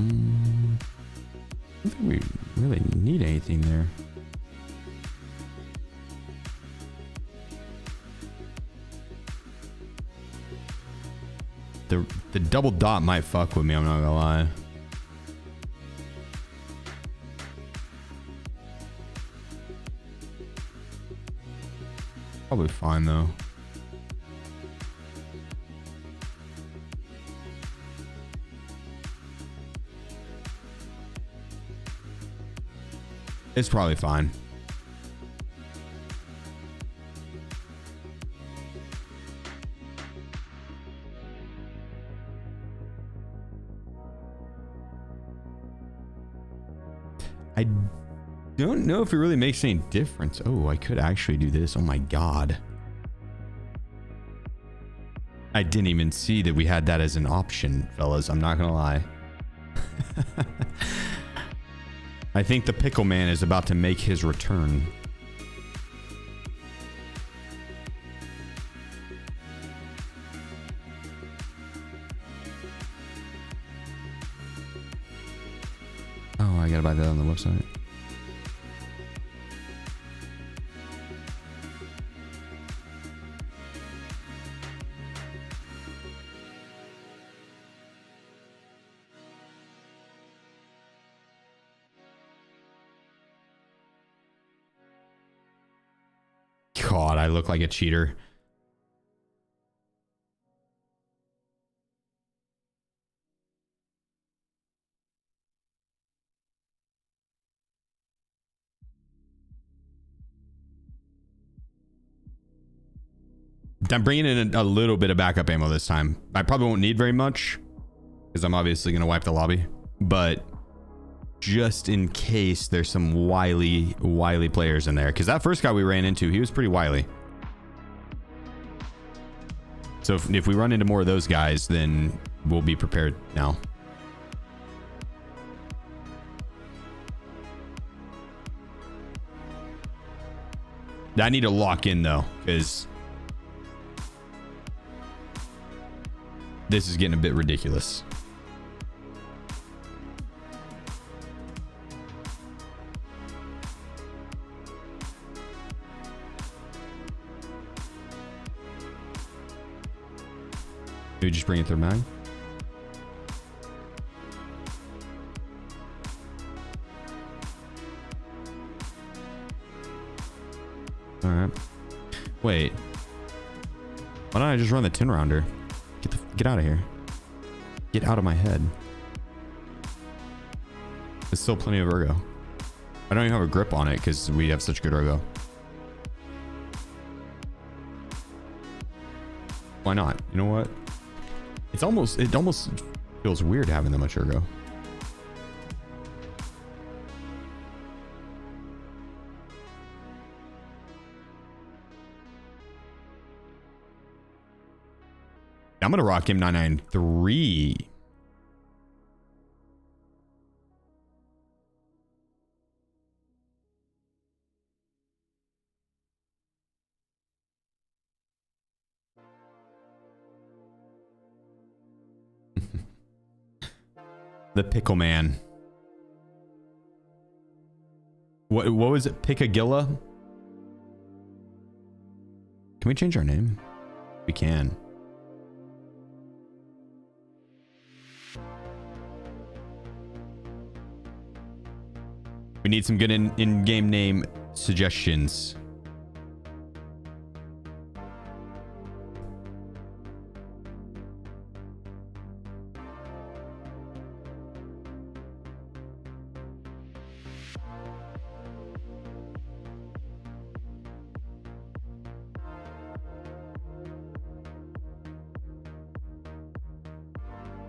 I don't think we really need anything there. The double dot might fuck with me, I'm not gonna lie. Probably fine though. It's probably fine. I don't know if it really makes any difference. Oh, I could actually do this. Oh my god. I didn't even see that we had that as an option, fellas. I'm not gonna lie. I think the Pickle Man is about to make his return. gotta buy that on the website. God, I look like a cheater. I'm bringing in a little bit of backup ammo this time. I probably won't need very much because I'm obviously going to wipe the lobby, but just in case there's some wily players in there, because that first guy we ran into, he was pretty wily. So if we run into more of those guys, then we'll be prepared now. I need to lock in though, because this is getting a bit ridiculous. Maybe just bring it through mag. All right. Wait. Why don't I just run the 10 rounder? Get out of here. Get out of my head. There's still plenty of ergo. I don't even have a grip on it because we have such good ergo. Why not? You know what? It almost feels weird having that much ergo. I'm gonna rock him 993. The Pickle Man. What was it? Pickagilla? Can we change our name? We can. We need some good in-game name suggestions.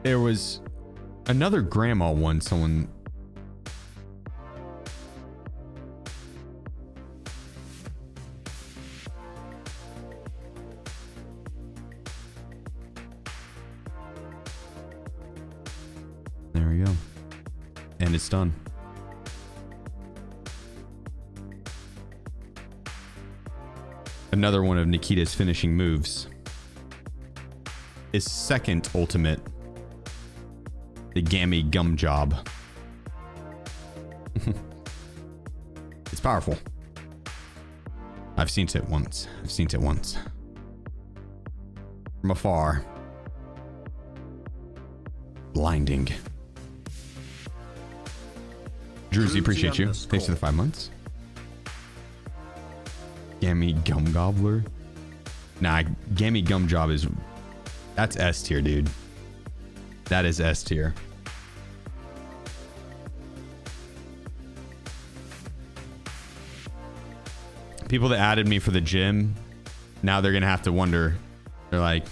There was another grandma one, someone... There we go. And it's done. Another one of Nikita's finishing moves. His second ultimate. The Gammy Gum Job. It's powerful. I've seen it once. From afar. Blinding. Druzy, appreciate you. Thanks for the 5 months. Gammy Gum Gobbler. Nah, Gammy Gum Job is... That's S tier, dude. That is S tier. People that added me for the gym, now they're gonna have to wonder. They're like,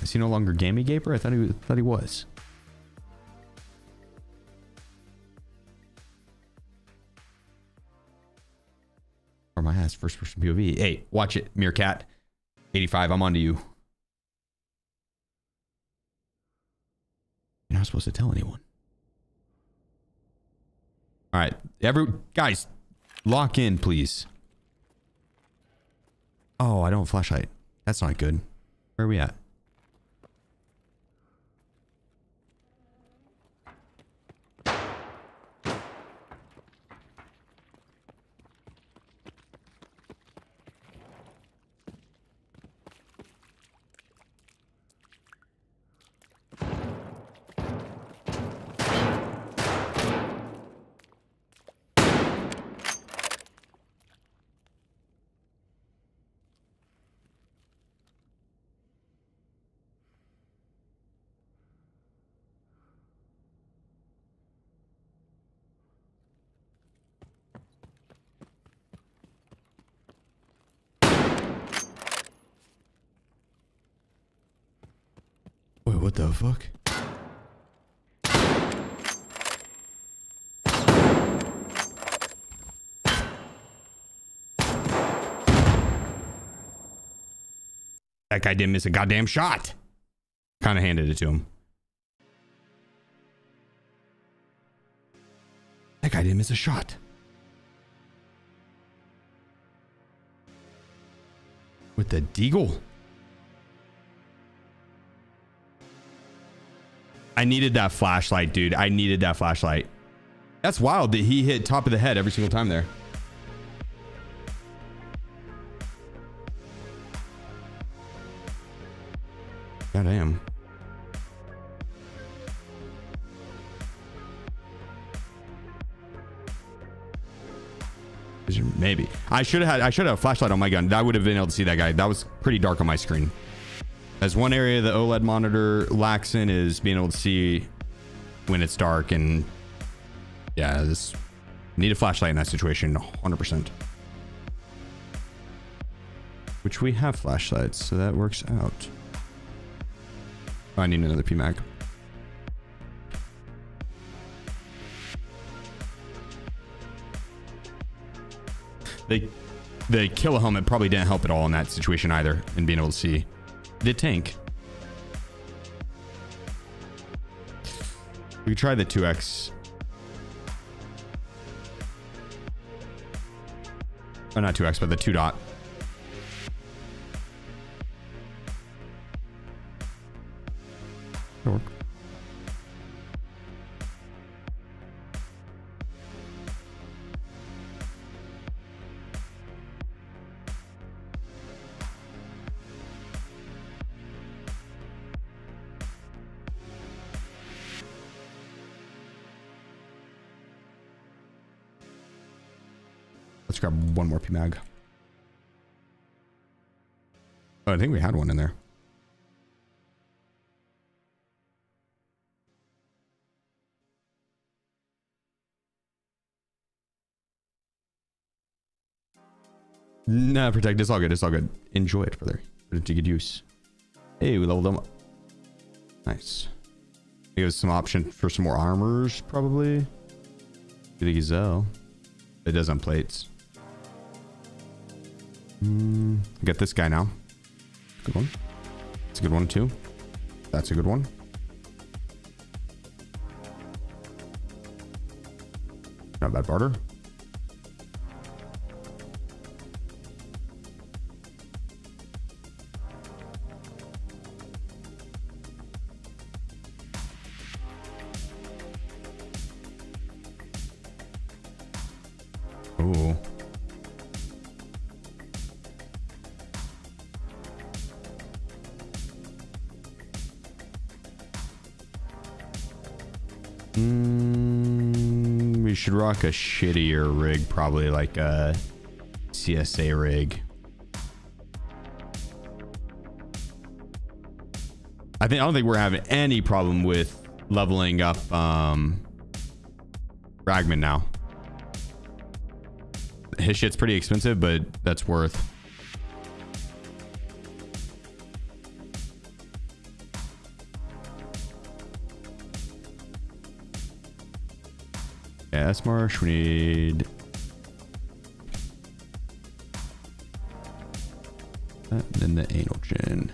is he no longer Gammy Gaper? I thought he was. Or my ass, first person POV. Hey, watch it, Meerkat. 85, I'm onto you. You're not supposed to tell anyone. All right, guys, lock in, please. Oh, I don't have a flashlight. That's not good. Where are we at? What the fuck? That guy didn't miss a goddamn shot. Kind of handed it to him. That guy didn't miss a shot. With the deagle. I needed that flashlight, dude. I needed that flashlight. That's wild that he hit top of the head every single time there. God damn. Maybe I should have had a flashlight on my gun. That would have been able to see that guy. That was pretty dark on my screen. As one area the OLED monitor lacks in is being able to see when it's dark, and yeah, this need a flashlight in that situation 100%. Which we have flashlights, so that works out. Oh, I need another PMAG. The killer helmet probably didn't help at all in that situation either, in being able to see. The tank. We could try the 2x. Oh, not 2x, but the 2 dot. That'll work. Let's grab one more PMAG. Oh, I think we had one in there. Nah, protect. It's all good. It's all good. Enjoy it, brother. Put it to good use. Hey, we leveled them up. Nice. Give us some option for some more armors, probably. Get a gazelle. It does on plates. Get this guy now. Good one. It's a good one too. That's a good one. Not bad barter. Ooh. We should rock a shittier rig, probably like a CSA rig. I don't think we're having any problem with leveling up Fragment now. His shit's pretty expensive, but that's worth. Yeah, that's Marsh. We need that, and then the anal gin.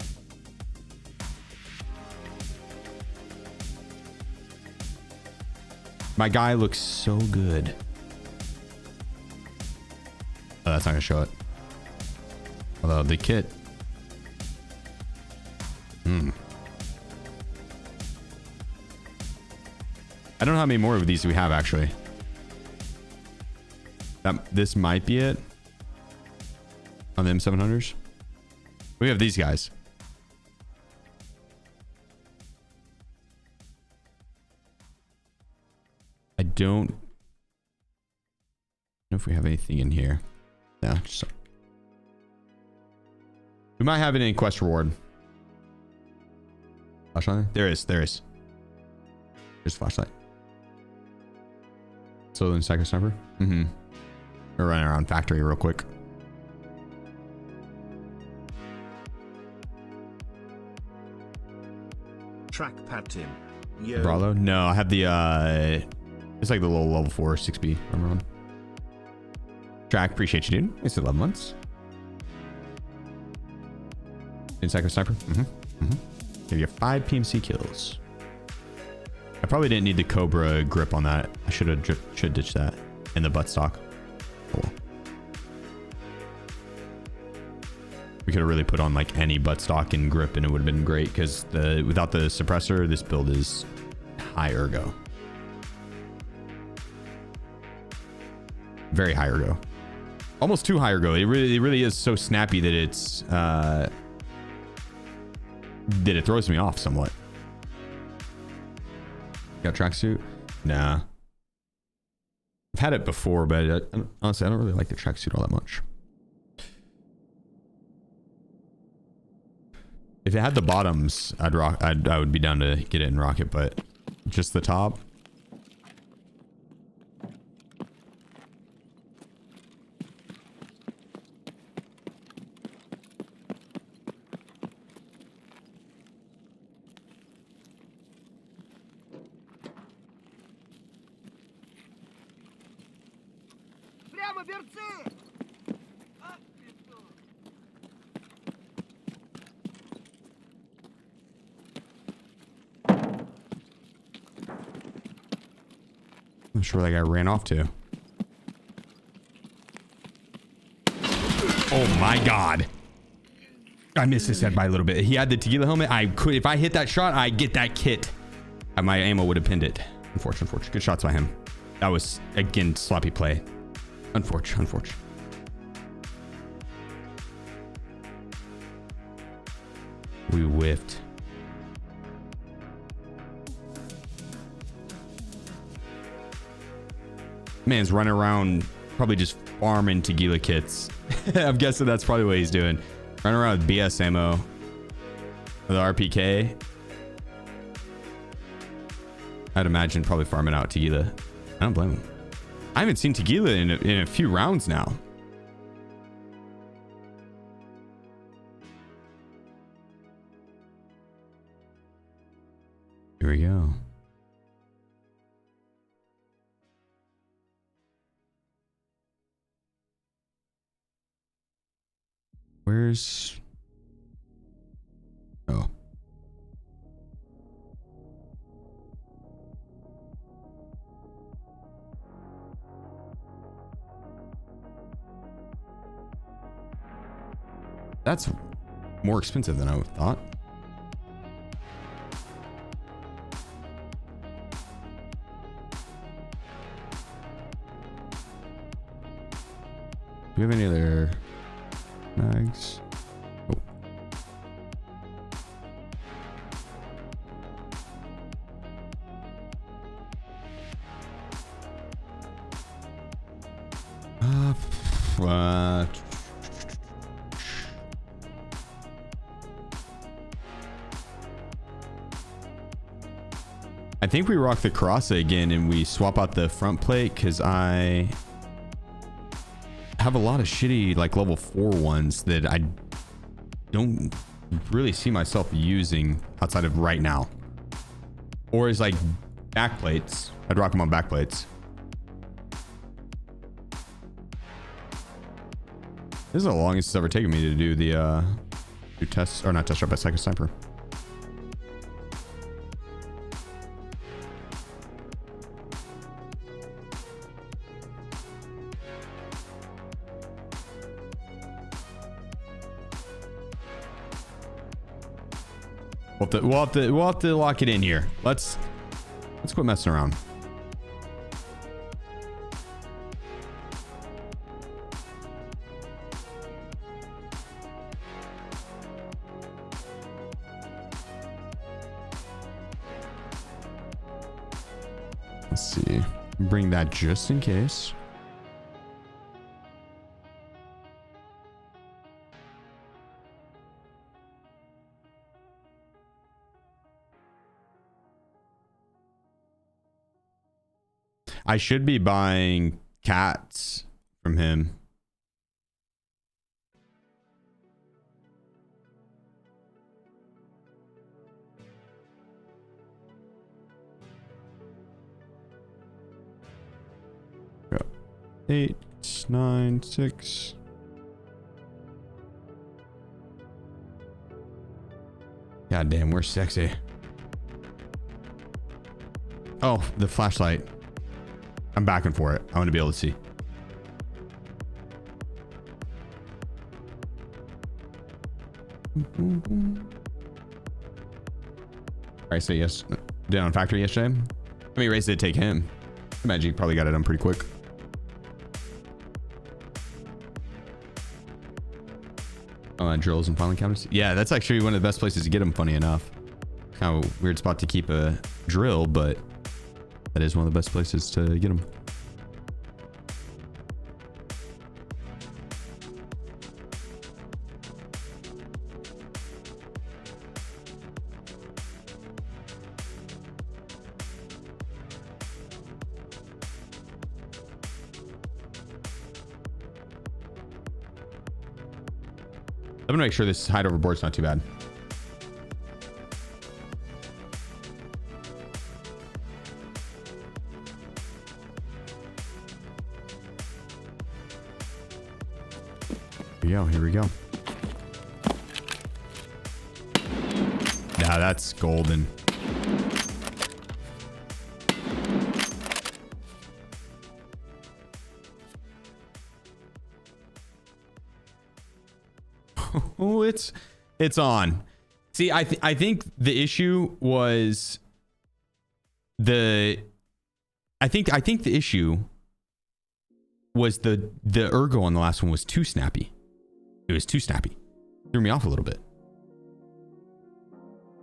My guy looks so good. Oh, that's not gonna show it. Although the kit. I don't know how many more of these we have actually. This might be it on the M700s. We have these guys. I don't know if we have anything in here. No, just we might have it in quest reward. Flashlight? There is. There's flashlight. So then second sniper. We're running around factory real quick. trackpad, Tim. Yo. Bravo? No, I have the it's like the little level 4 6B armor on. Track, appreciate you, dude. It's 11 months. Inside sniper. Give you 5 PMC kills. I probably didn't need the Cobra grip on that. I should ditch that in the buttstock. Cool. We could have really put on like any buttstock and grip and it would have been great because without the suppressor, this build is high ergo. Very high ergo. Almost too high ergo. It really is so snappy that it's that it throws me off somewhat. Got tracksuit? Nah. I've had it before, but honestly, I don't really like the tracksuit all that much. If it had the bottoms, I would be down to get it and rock it, but just the top. I'm sure that guy ran off to. Oh my god. I missed his head by a little bit. He had the tequila helmet. I could, if I hit that shot, I get that kit. My ammo would have pinned it. Unfortunate. Good shots by him. That was, again, sloppy play. Unfortunate. We whiffed. Man's running around probably just farming tequila kits. I'm guessing that's probably what he's doing. Running around with BS ammo. With RPK. I'd imagine probably farming out tequila. I don't blame him. I haven't seen tequila in a few rounds now. Here we go. Where's... Oh. That's more expensive than I thought. Do we have any other mags? Oh. I think we rock the Karasa again and we swap out the front plate because I have a lot of shitty like level 4 ones that I don't really see myself using outside of right now. Or as like back plates. I'd rock them on back plates. This is the longest it's ever taken me to do the do tests, or not test drive by second sniper. We'll have to lock it in here. Let's quit messing around. Let's see. Bring that just in case. I should be buying cats from him. 8, 9, 6. God damn, we're sexy. Oh, the flashlight. I'm backing for it. I want to be able to see. Alright, say yes. Down on factory yesterday. How many races did it take him? I imagine he probably got it done pretty quick. Oh, drills and filing cabinets. Yeah, that's actually one of the best places to get them, funny enough. Kind of a weird spot to keep a drill, but that is one of the best places to get them. I'm gonna make sure this hide over board's not too bad. Here we go, here we go. Nah, that's golden. Oh, it's on. See, I think the issue was I think the issue was the ergo on the last one was too snappy. It was too snappy. Threw me off a little bit.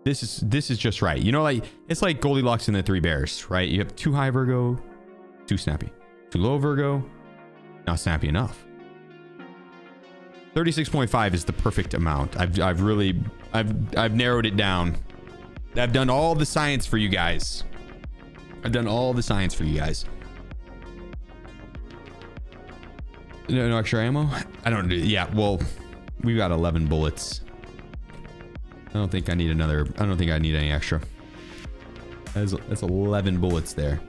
This is just right. You know, like it's like Goldilocks and the Three Bears, right? You have too high of ergo, too snappy. Too low of ergo, not snappy enough. 36.5 is the perfect amount. I've narrowed it down. I've done all the science for you guys. No extra ammo? I don't do. Yeah, well, we've got 11 bullets. I don't think I need any extra. That's 11 bullets there.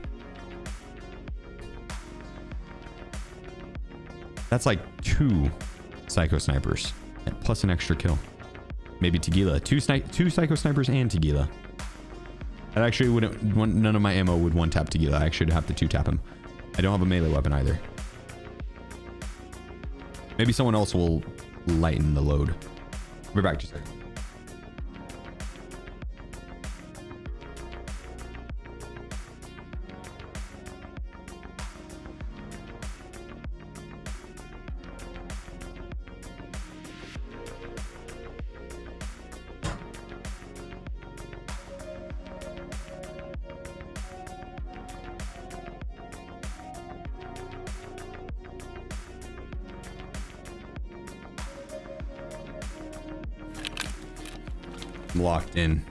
That's like 2 psycho snipers plus an extra kill. Maybe Tequila. Two psycho snipers and Tequila. That actually wouldn't. None of my ammo would one tap Tequila. I actually have to 2-tap him. I don't have a melee weapon either. Maybe someone else will lighten the load. We're back just a second. I'm locked in.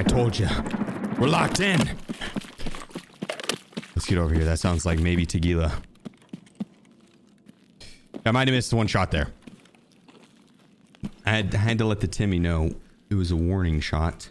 Told you. We're locked in. Let's get over here. That sounds like maybe Tequila. I might have missed one shot there. I had to let the Timmy know it was a warning shot.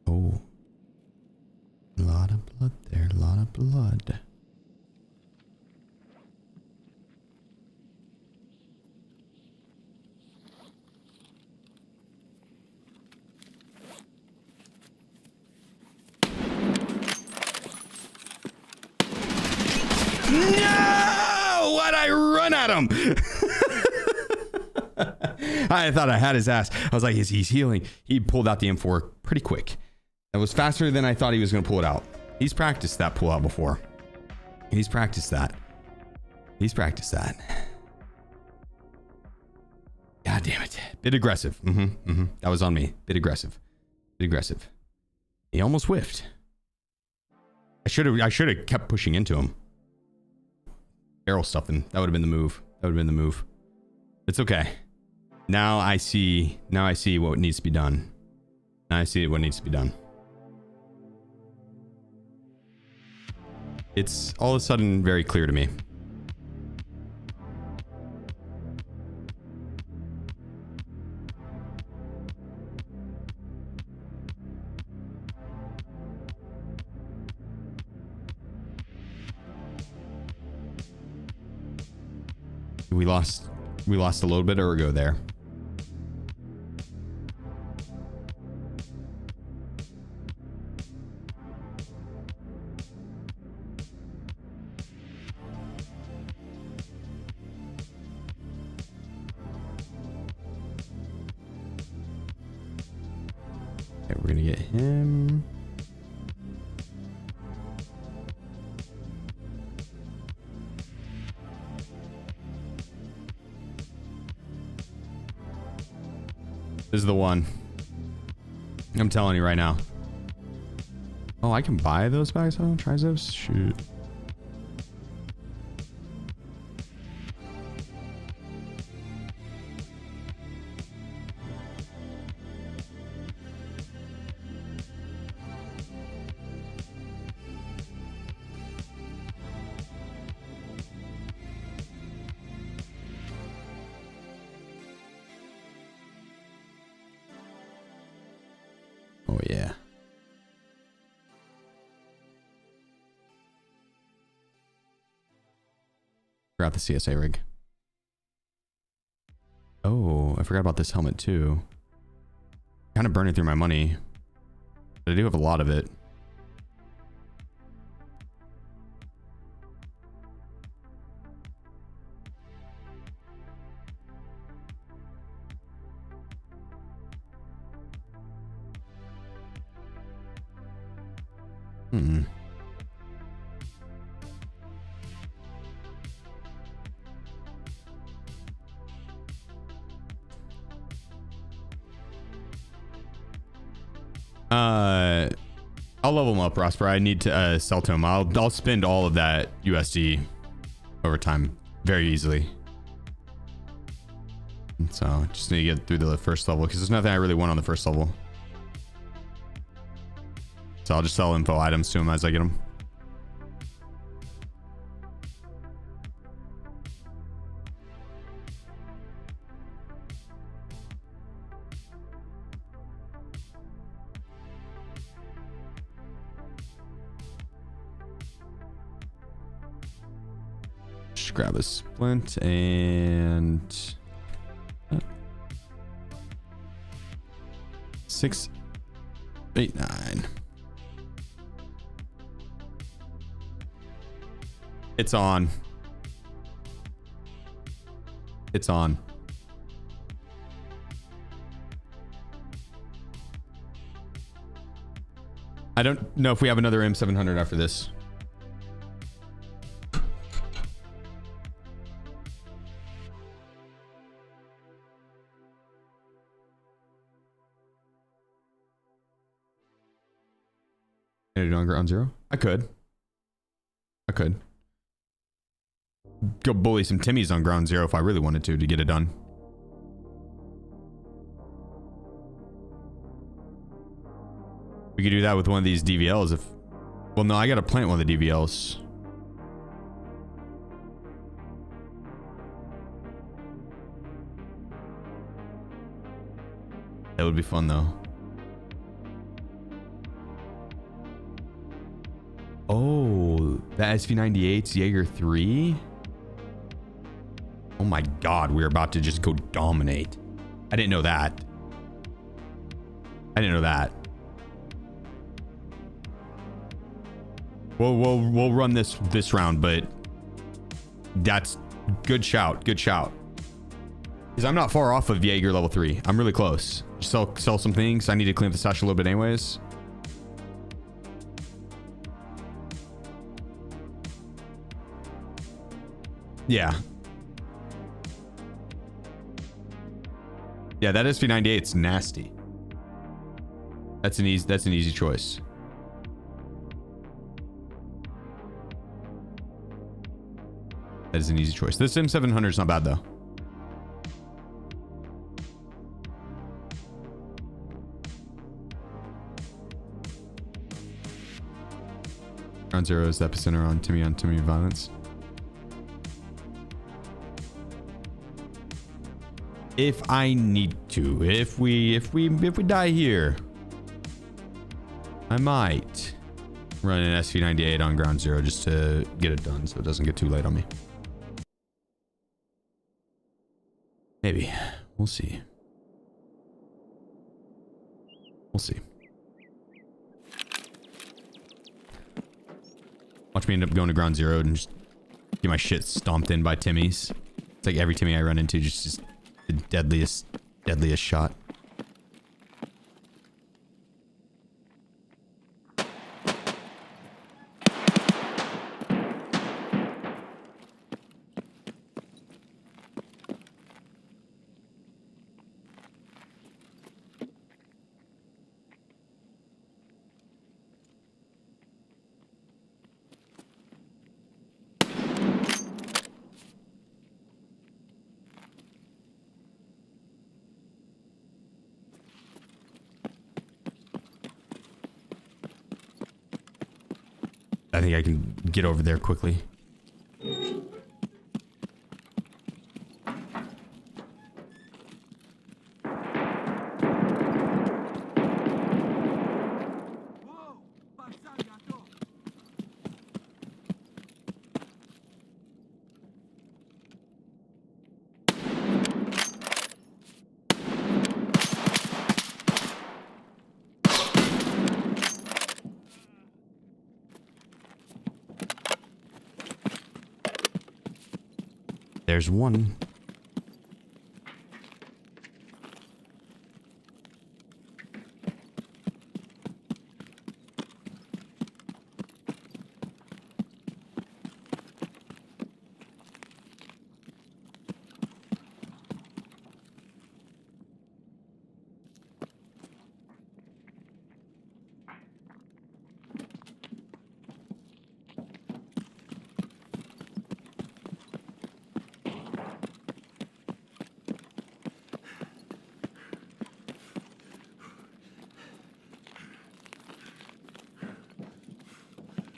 Oh, a lot of blood there, a lot of blood. No! Why'd I run at him? I thought I had his ass. I was like, he's healing. He pulled out the M4 pretty quick. That was faster than I thought he was going to pull it out. He's practiced that pull out before. He's practiced that. He's practiced that. God damn it. Bit aggressive. That was on me. Bit aggressive. Bit aggressive. He almost whiffed. I should have kept pushing into him. Barrel stuffing. That would have been the move. That would have been the move. It's okay. Now I see what needs to be done. Now I see what needs to be done. It's all of a sudden very clear to me. We lost a little bit or go there. Okay, we're gonna get him. This is the one. I'm telling you right now. Oh, I can buy those bags? Oh, triceps? Shoot. Oh, yeah. Forgot the CSA rig. Oh, I forgot about this helmet too. Kind of burning through my money. But I do have a lot of it. I'll level him up, Prosper. I need to sell to him. I'll spend all of that USD over time very easily. So just need to get through the first level because there's nothing I really want on the first level. So I'll just sell info items to him as I get them. Just grab a splint and 6, 8, 9. It's on. It's on. I don't know if we have another M700 after this. Can I do it on ground zero? I could. Go bully some Timmies on ground zero if I really wanted to get it done. We could do that with one of these DVLs if... Well, no, I gotta plant one of the DVLs. That would be fun, though. Oh, the SV98's Jaeger 3? Oh my god, we're about to just go dominate. I didn't know that. We'll run this round, but That's good shout. Good shout. Because I'm not far off of Jaeger level 3. I'm really close. Sell some things. I need to clean up the stash a little bit anyways. Yeah. Yeah, that SP98's nasty. That's an easy choice. That is an easy choice. This M700 is not bad though. Ground Zero is the epicenter on Timmy violence. If I need to, if we die here, I might run an SV98 on Ground Zero just to get it done so it doesn't get too late on me. Maybe. We'll see. We'll see. Watch me end up going to Ground Zero and just get my shit stomped in by Timmys. It's like every Timmy I run into just the deadliest shot. I think I can get over there quickly. There's one.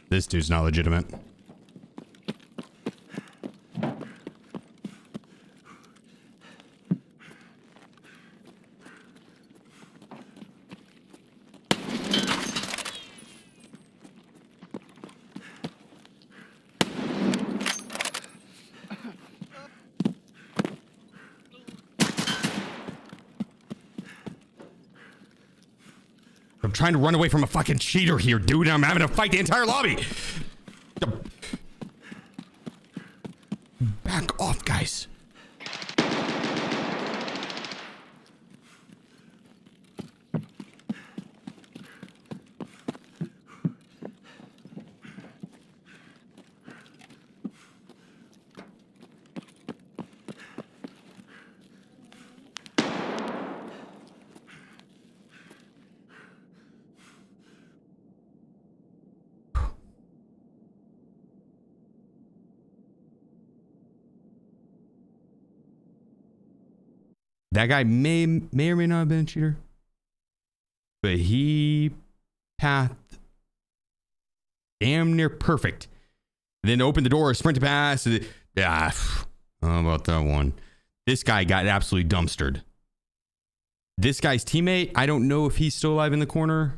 This dude's not legitimate. I'm trying to run away from a fucking cheater here, dude. I'm having to fight the entire lobby. Back off, guys. That guy may or may not have been a cheater, but he pathed damn near perfect. Then opened the door, sprinted past. Yeah, how about that one? This guy got absolutely dumpstered. This guy's teammate, I don't know if he's still alive in the corner.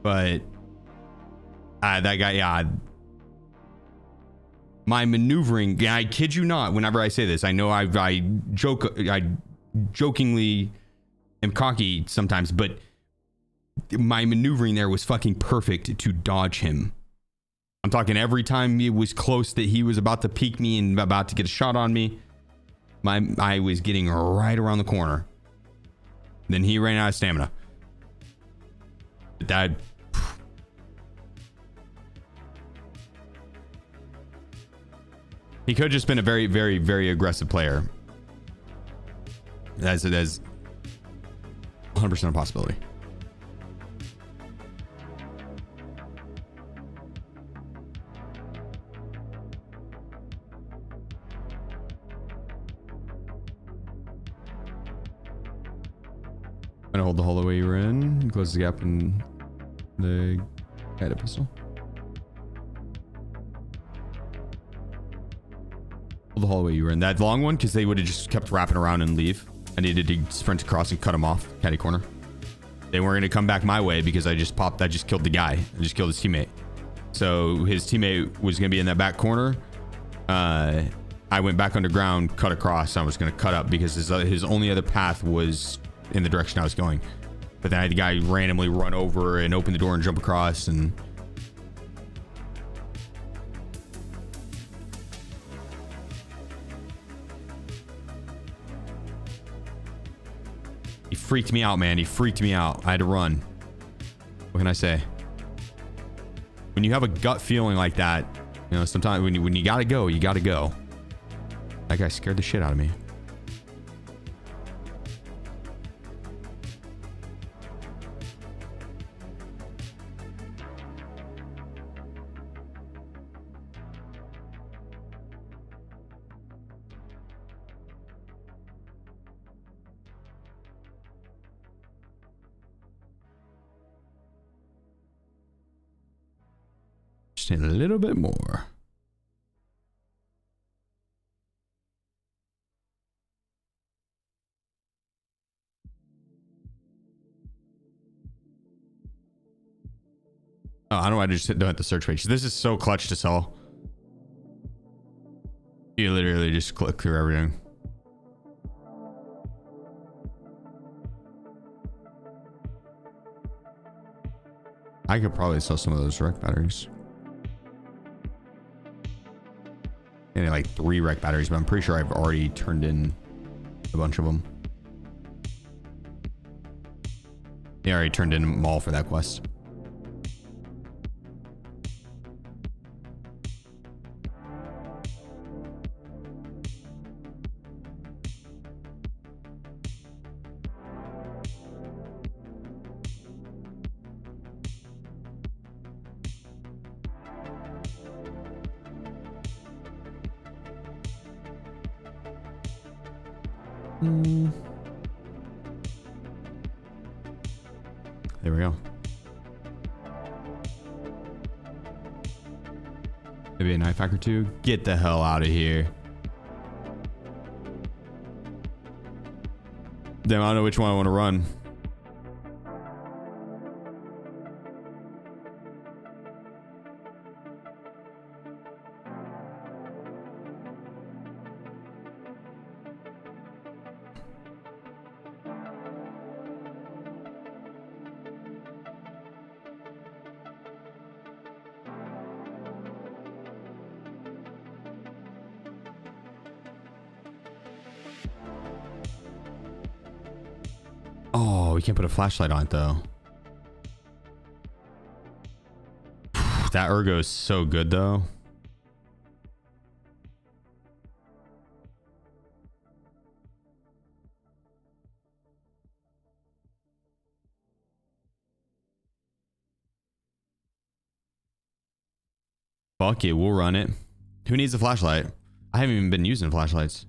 But that guy, yeah. My maneuvering, yeah, I kid you not, whenever I say this, I know I jokingly am cocky sometimes, but my maneuvering there was fucking perfect to dodge him. I'm talking every time it was close that he was about to peek me and about to get a shot on me, I was getting right around the corner. Then he ran out of stamina. That he could have just been a very, very, very aggressive player. That's 100% a possibility. Gonna hold the hole the way you were in. Close the gap in the guided pistol. Hold the hole the way you were in. That long one, because they would have just kept wrapping around and leave. I needed to sprint across and cut them off. Caddy corner. They weren't gonna come back my way because I just killed the guy. I just killed his teammate. So his teammate was gonna be in that back corner. I went back underground, cut across. I was gonna cut up because his only other path was in the direction I was going, but then I had the guy randomly run over and open the door and jump across, and he freaked me out, man. He freaked me out. I had to run. What can I say? When you have a gut feeling like that, you know, sometimes when you gotta go, you gotta go. That guy scared the shit out of me. Just need a little bit more. Oh, I don't know why I just don't hit the search page. This is so clutch to sell. You literally just click through everything. I could probably sell some of those rec batteries. And like 3 rec batteries, but I'm pretty sure I've already turned in a bunch of them. Yeah, I already turned in them all for that quest. There we go. Maybe a knife hack or 2. Get the hell out of here. Damn, I don't know which one I want to run. Oh, we can't put a flashlight on it though. That ergo is so good though. Fuck it, we'll run it. Who needs a flashlight? I haven't even been using flashlights.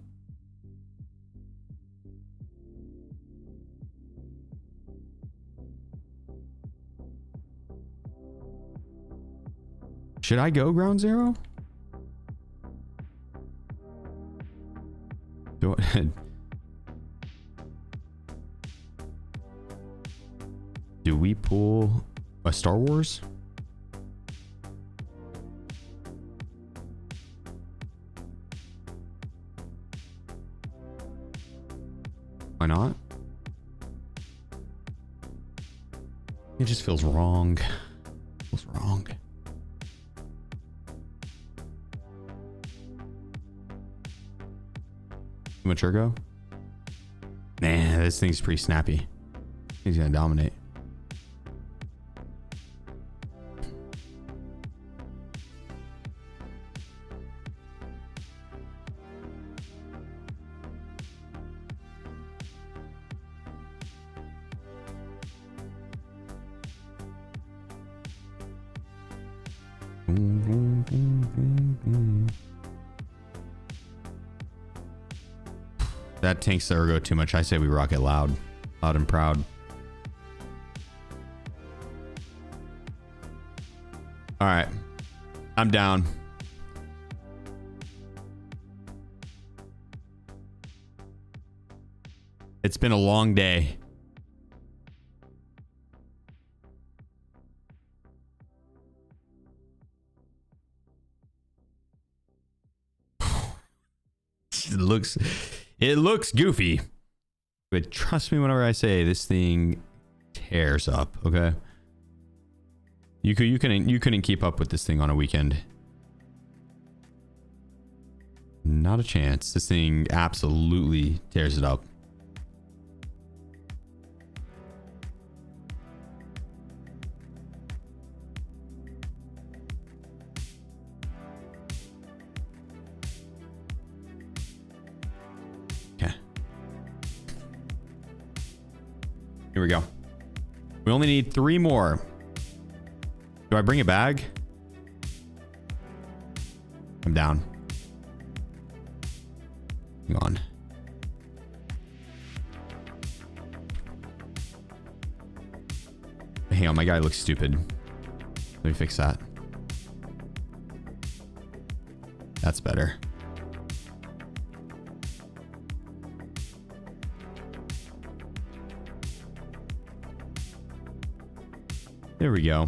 Should I go ground zero? Do we pull a Star Wars? Why not? It just feels wrong. Feels wrong. Too much ergo? Man, this thing's pretty snappy. He's gonna dominate. That tanks the ergo too much. I say we rock it loud. Loud and proud. All right. I'm down. It's been a long day. It looks goofy, but trust me whenever I say this thing tears up. Okay, you couldn't keep up with this thing on a weekend. Not a chance. This thing absolutely tears it up. Here we go. We only need 3 more. Do I bring a bag? I'm down. Hang on. Hang on, my guy looks stupid. Let me fix that. That's better. There we go.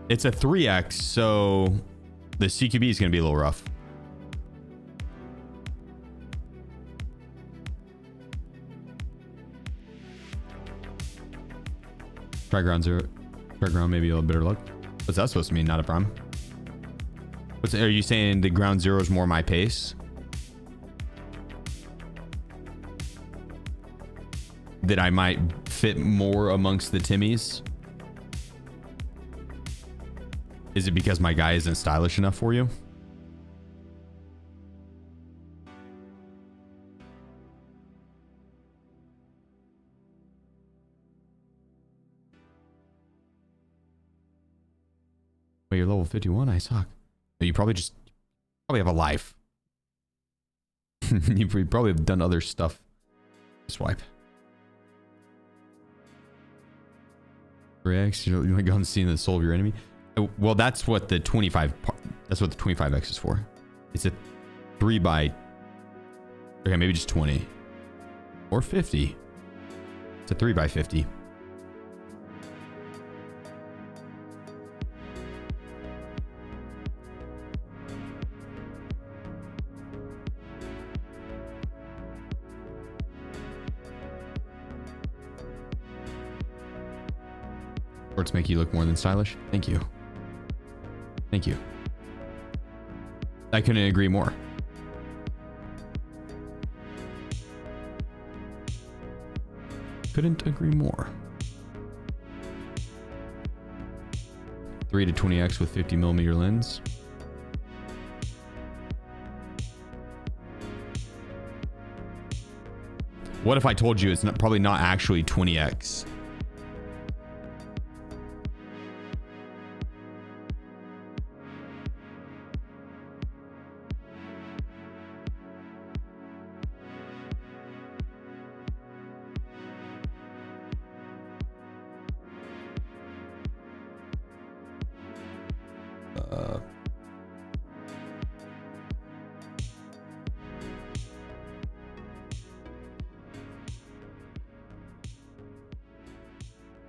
It's a 3x, so the CQB is going to be a little rough. Try ground 0. Try ground, maybe a little better luck. What's that supposed to mean? Not a problem. Are you saying the ground 0 is more my pace? That I might fit more amongst the Timmies? Is it because my guy isn't stylish enough for you? Wait, you're level 51? I suck. You probably have a life. You probably have done other stuff. Swipe. 3x, you like go and see the soul of your enemy. Well, that's what the 25. That's what the 25x is for. It's a 3 by. Okay, maybe just 20 or 50. It's a 3 by 50. Shorts make you look more than stylish. Thank you. Thank you. I couldn't agree more. Couldn't agree more. 3 to 20x with 50mm lens. What if I told you it's probably not actually 20x?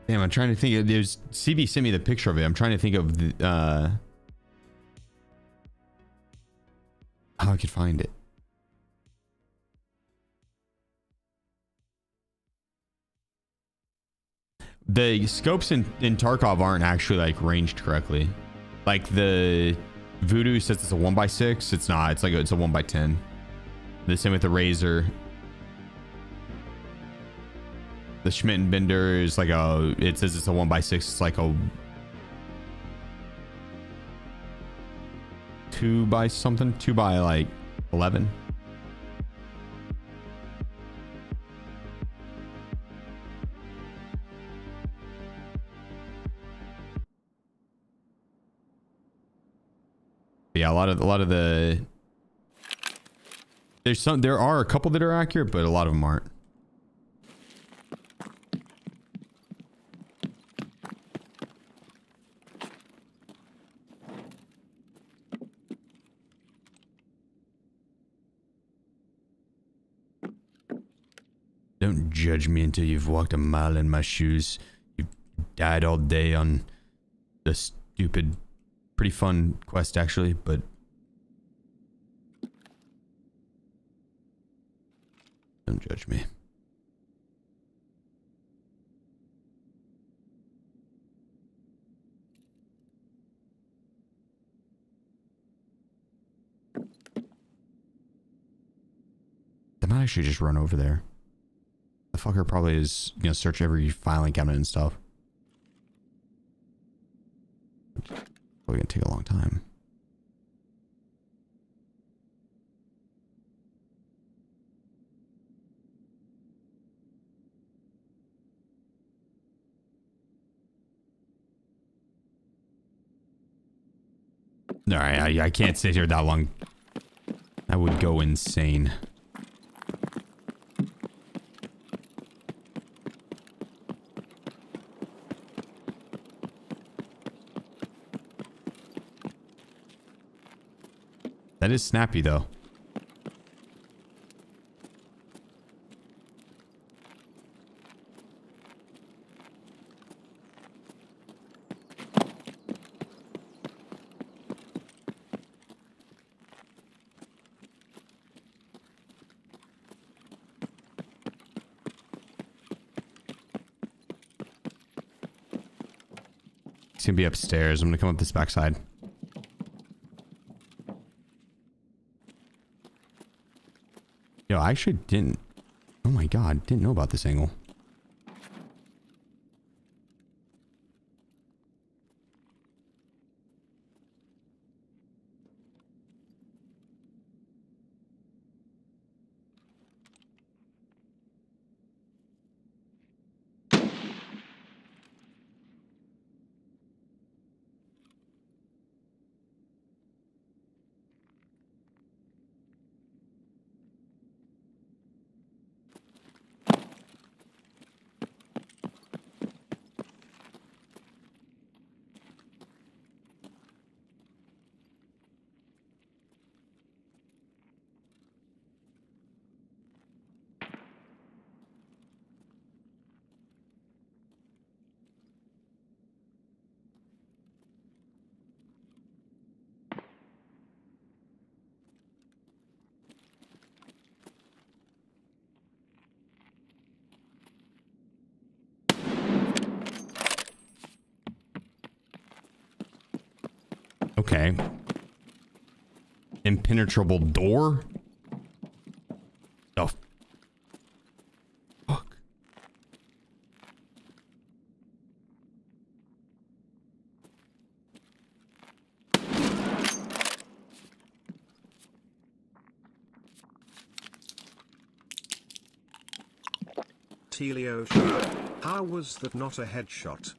Damn, I'm trying to think of, there's CB sent me the picture of it. I'm trying to think of the how I could find it. The scopes in Tarkov aren't actually like ranged correctly. Like the Voodoo says it's a 1x6. It's not. It's like it's a 1x10. The same with the Razor. The Schmidt and Bender is like a. It says it's a 1x6. It's like a 2 by something. 2 by like 11. Yeah, a lot of the there are a couple that are accurate, but a lot of them aren't. Don't judge me until you've walked a mile in my shoes. You've died all day on the stupid, pretty fun quest actually, but don't judge me. I might actually just run over there. The fucker probably is gonna search every filing cabinet and stuff. It's probably gonna take a long time. All right, I can't sit here that long. I would go insane. That is snappy though. He's gonna be upstairs. I'm gonna come up this backside. Yo, I actually didn't. Oh my god, didn't know about this angle. Okay. Impenetrable door? Oh. Fuck. Telio, how was that not a headshot?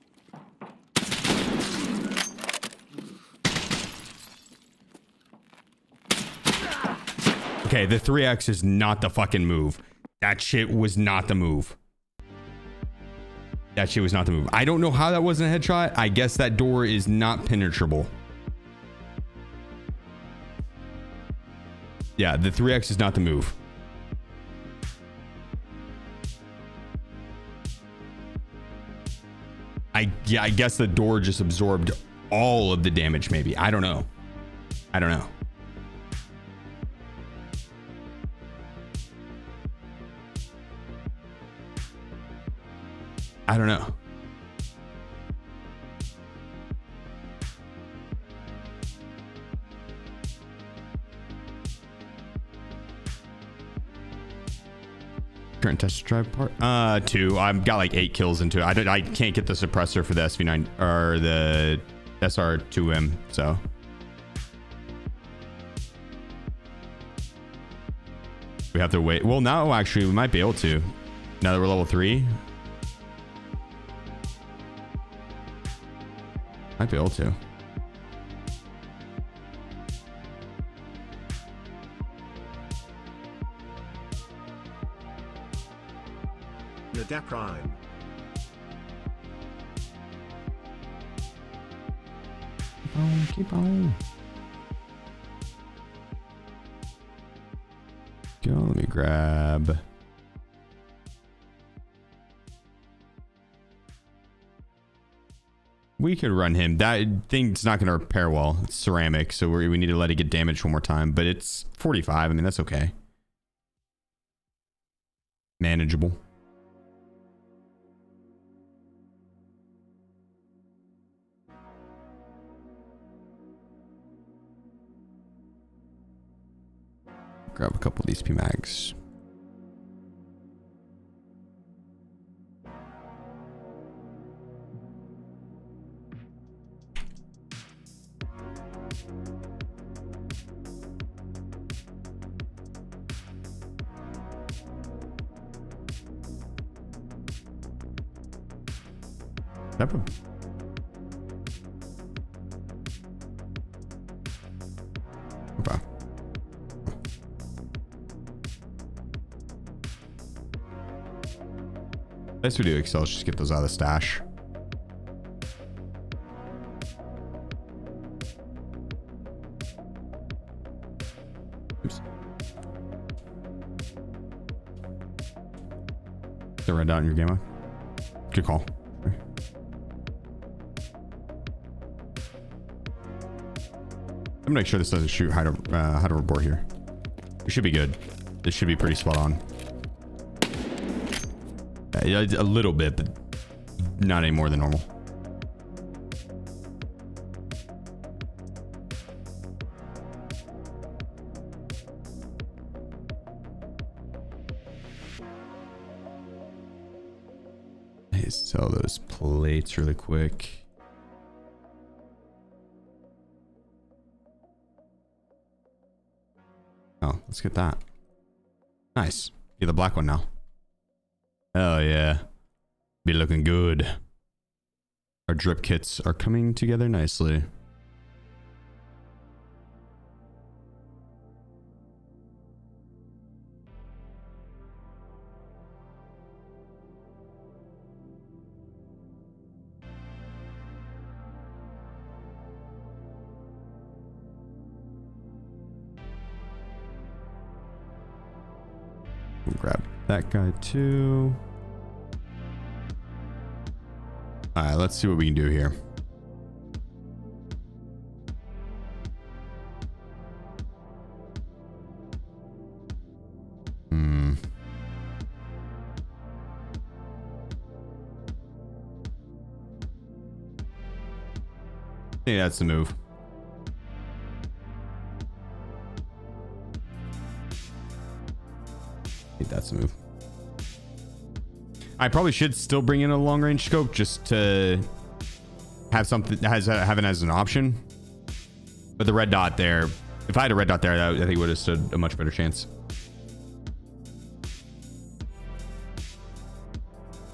Okay, the 3x is not the fucking move. That shit was not the move. That shit was not the move. I don't know how that wasn't a headshot. I guess that door is not penetrable. Yeah, the 3x is not the move. I guess the door just absorbed all of the damage maybe. I don't know. I don't know. I don't know. Current test drive part 2. I've got like 8 kills into it. I can't get the suppressor for the SV9 or the SR2M, so we have to wait. Well, now actually we might be able to, now that we're level 3. Might be able to. Nada Prime. Keep on. Go, let me grab. We could run him. That thing's not going to repair well. It's ceramic, so we need to let it get damaged one more time. But it's 45. I mean, that's okay. Manageable. Grab a couple of these PMags. Okay. Best we do Excel, let's just get those out of the stash. Oops. Is it red dot in your game mode? Good call. I'm gonna make sure this doesn't shoot hoverboard here. We should be good. This should be pretty spot on. Yeah, a little bit, but not any more than normal. Let's sell those plates really quick. Oh, let's get that. Nice. Get the black one now. Oh yeah. Be looking good. Our drip kits are coming together nicely. We'll grab that guy too. All right, let's see what we can do here. I think that's the move. I think that's the move. I probably should still bring in a long range scope just to have something have it as an option. But the red dot there, if I had a red dot there, I think it would have stood a much better chance.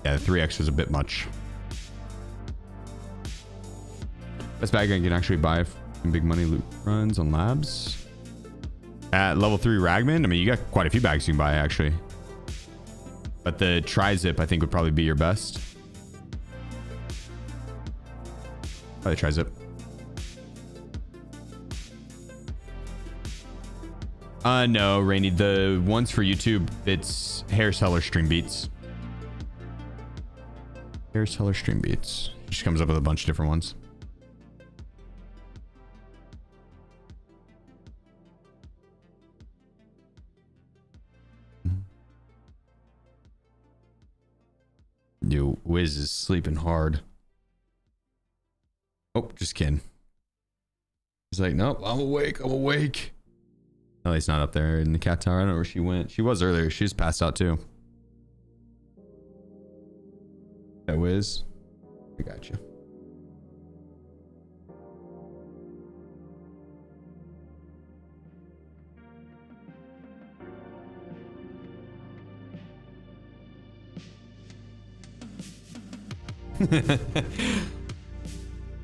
Yeah, the 3x was a bit much. Best bag I can actually buy in big money loot runs on labs. At level 3 Ragman, I mean, you got quite a few bags you can buy actually. But the tri-zip, I think, would probably be your best. Probably tri-zip. No, Rainy. The ones for YouTube, it's Hair Seller Stream Beats. Hair Seller Stream Beats. Just comes up with a bunch of different ones. Yo. Wiz is sleeping hard. Oh, just kidding. He's like, nope, I'm awake. I'm awake. No, he's not up there in the cat tower. I don't know where she went. She was earlier. She's passed out too. That Wiz. I got you.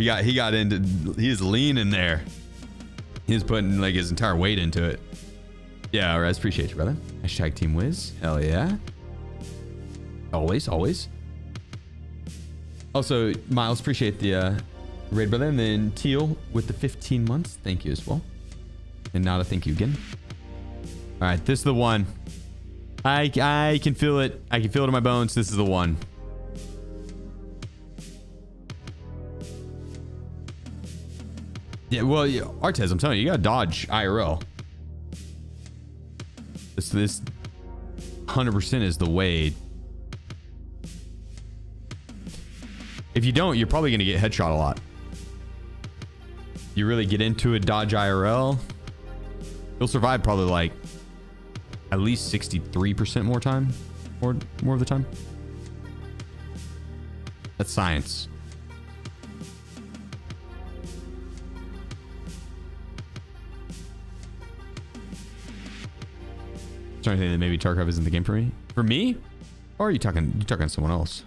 he got into, he's leaning there. He's putting like his entire weight into it. Yeah, Rez, appreciate you, brother. Hashtag Team Wiz. Hell yeah. Always, always. Also, Miles, appreciate the raid, brother. And then Teal with the 15 months. Thank you as well. And Nada, thank you again. All right, this is the one. I can feel it. I can feel it in my bones. This is the one. Yeah, well, yeah, Artez, I'm telling you, you gotta dodge IRL. This 100% is the way. If you don't, you're probably gonna get headshot a lot. You really get into it, dodge IRL, you'll survive probably like at least 63% more time, or more of the time. That's science. Starting to think that maybe Tarkov isn't the game for me. For me? Or are you talking to someone else?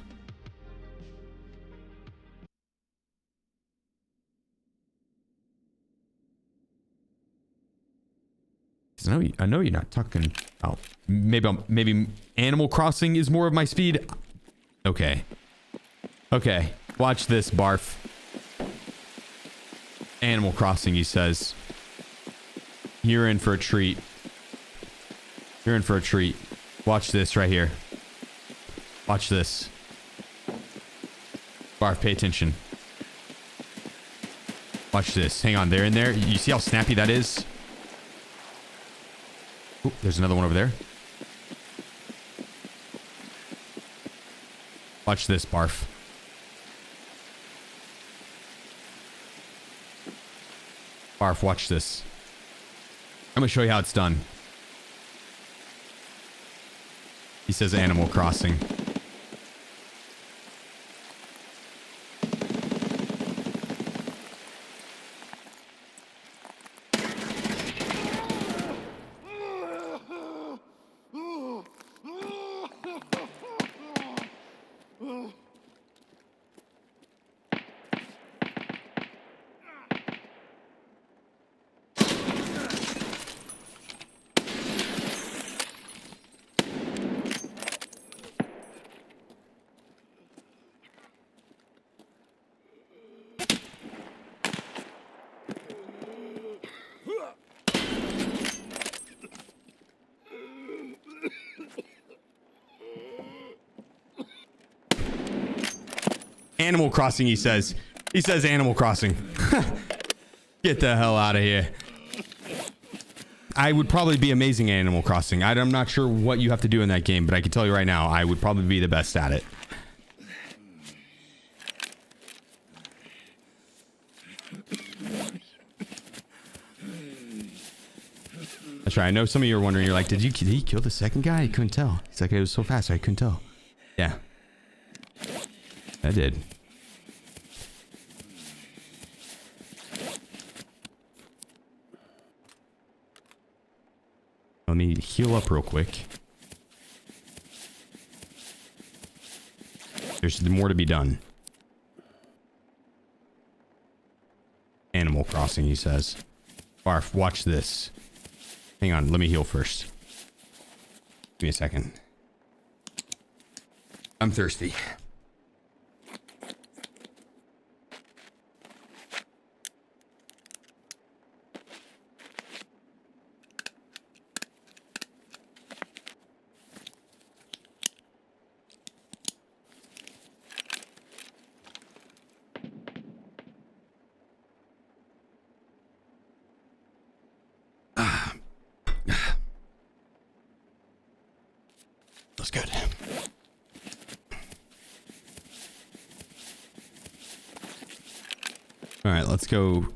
I know you're not talking about maybe Animal Crossing is more of my speed. Okay. Okay. Watch this, Barf. Animal Crossing, he says. You're in for a treat. You're in for a treat. Watch this right here. Watch this. Barf, pay attention. Watch this. Hang on, they're in there. You see how snappy that is? Ooh, there's another one over there. Watch this, Barf. Barf, watch this. I'm gonna show you how it's done. He says Animal Crossing. Animal Crossing, he says. He says Animal Crossing. Get the hell out of here. I would probably be amazing at Animal Crossing. I'm not sure what you have to do in that game, but I can tell you right now, I would probably be the best at it. That's right. I know some of you are wondering, you're like, did he kill the second guy? I couldn't tell. He's like, it was so fast, I couldn't tell. Yeah. I did. Let me heal up real quick. There's more to be done. Animal Crossing, he says. Barf, watch this. Hang on, let me heal first. Give me a second. I'm thirsty. That's good. All right, let's go.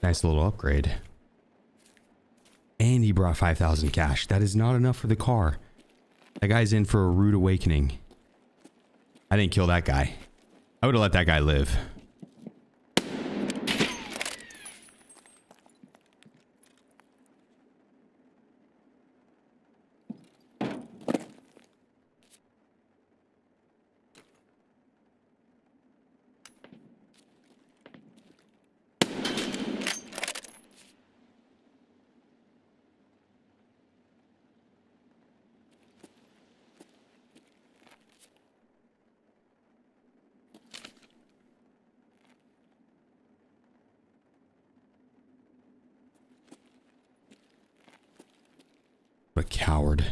Nice little upgrade. And he brought 5,000 cash. That is not enough for the car. That guy's in for a rude awakening. I didn't kill that guy. I would have let that guy live. What a coward.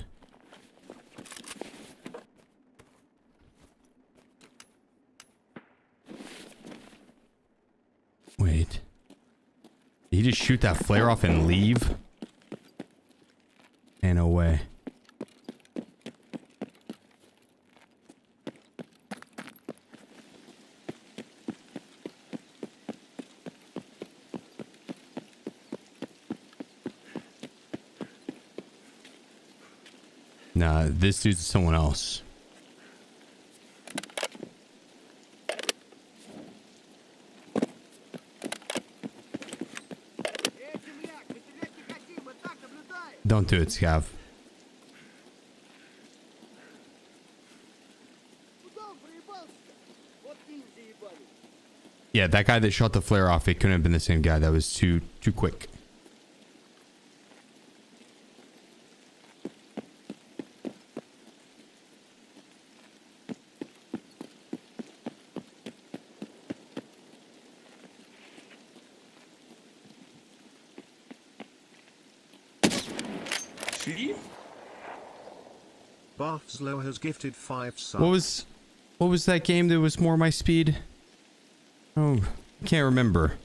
Wait. Did he just shoot that flare off and leave? And no way. Nah, this dude's someone else. Don't do it, Scav. Yeah, that guy that shot the flare off, it couldn't have been the same guy. That was too quick. Barfslow has gifted 5 subs. What was that game that was more my speed? Oh, I can't remember.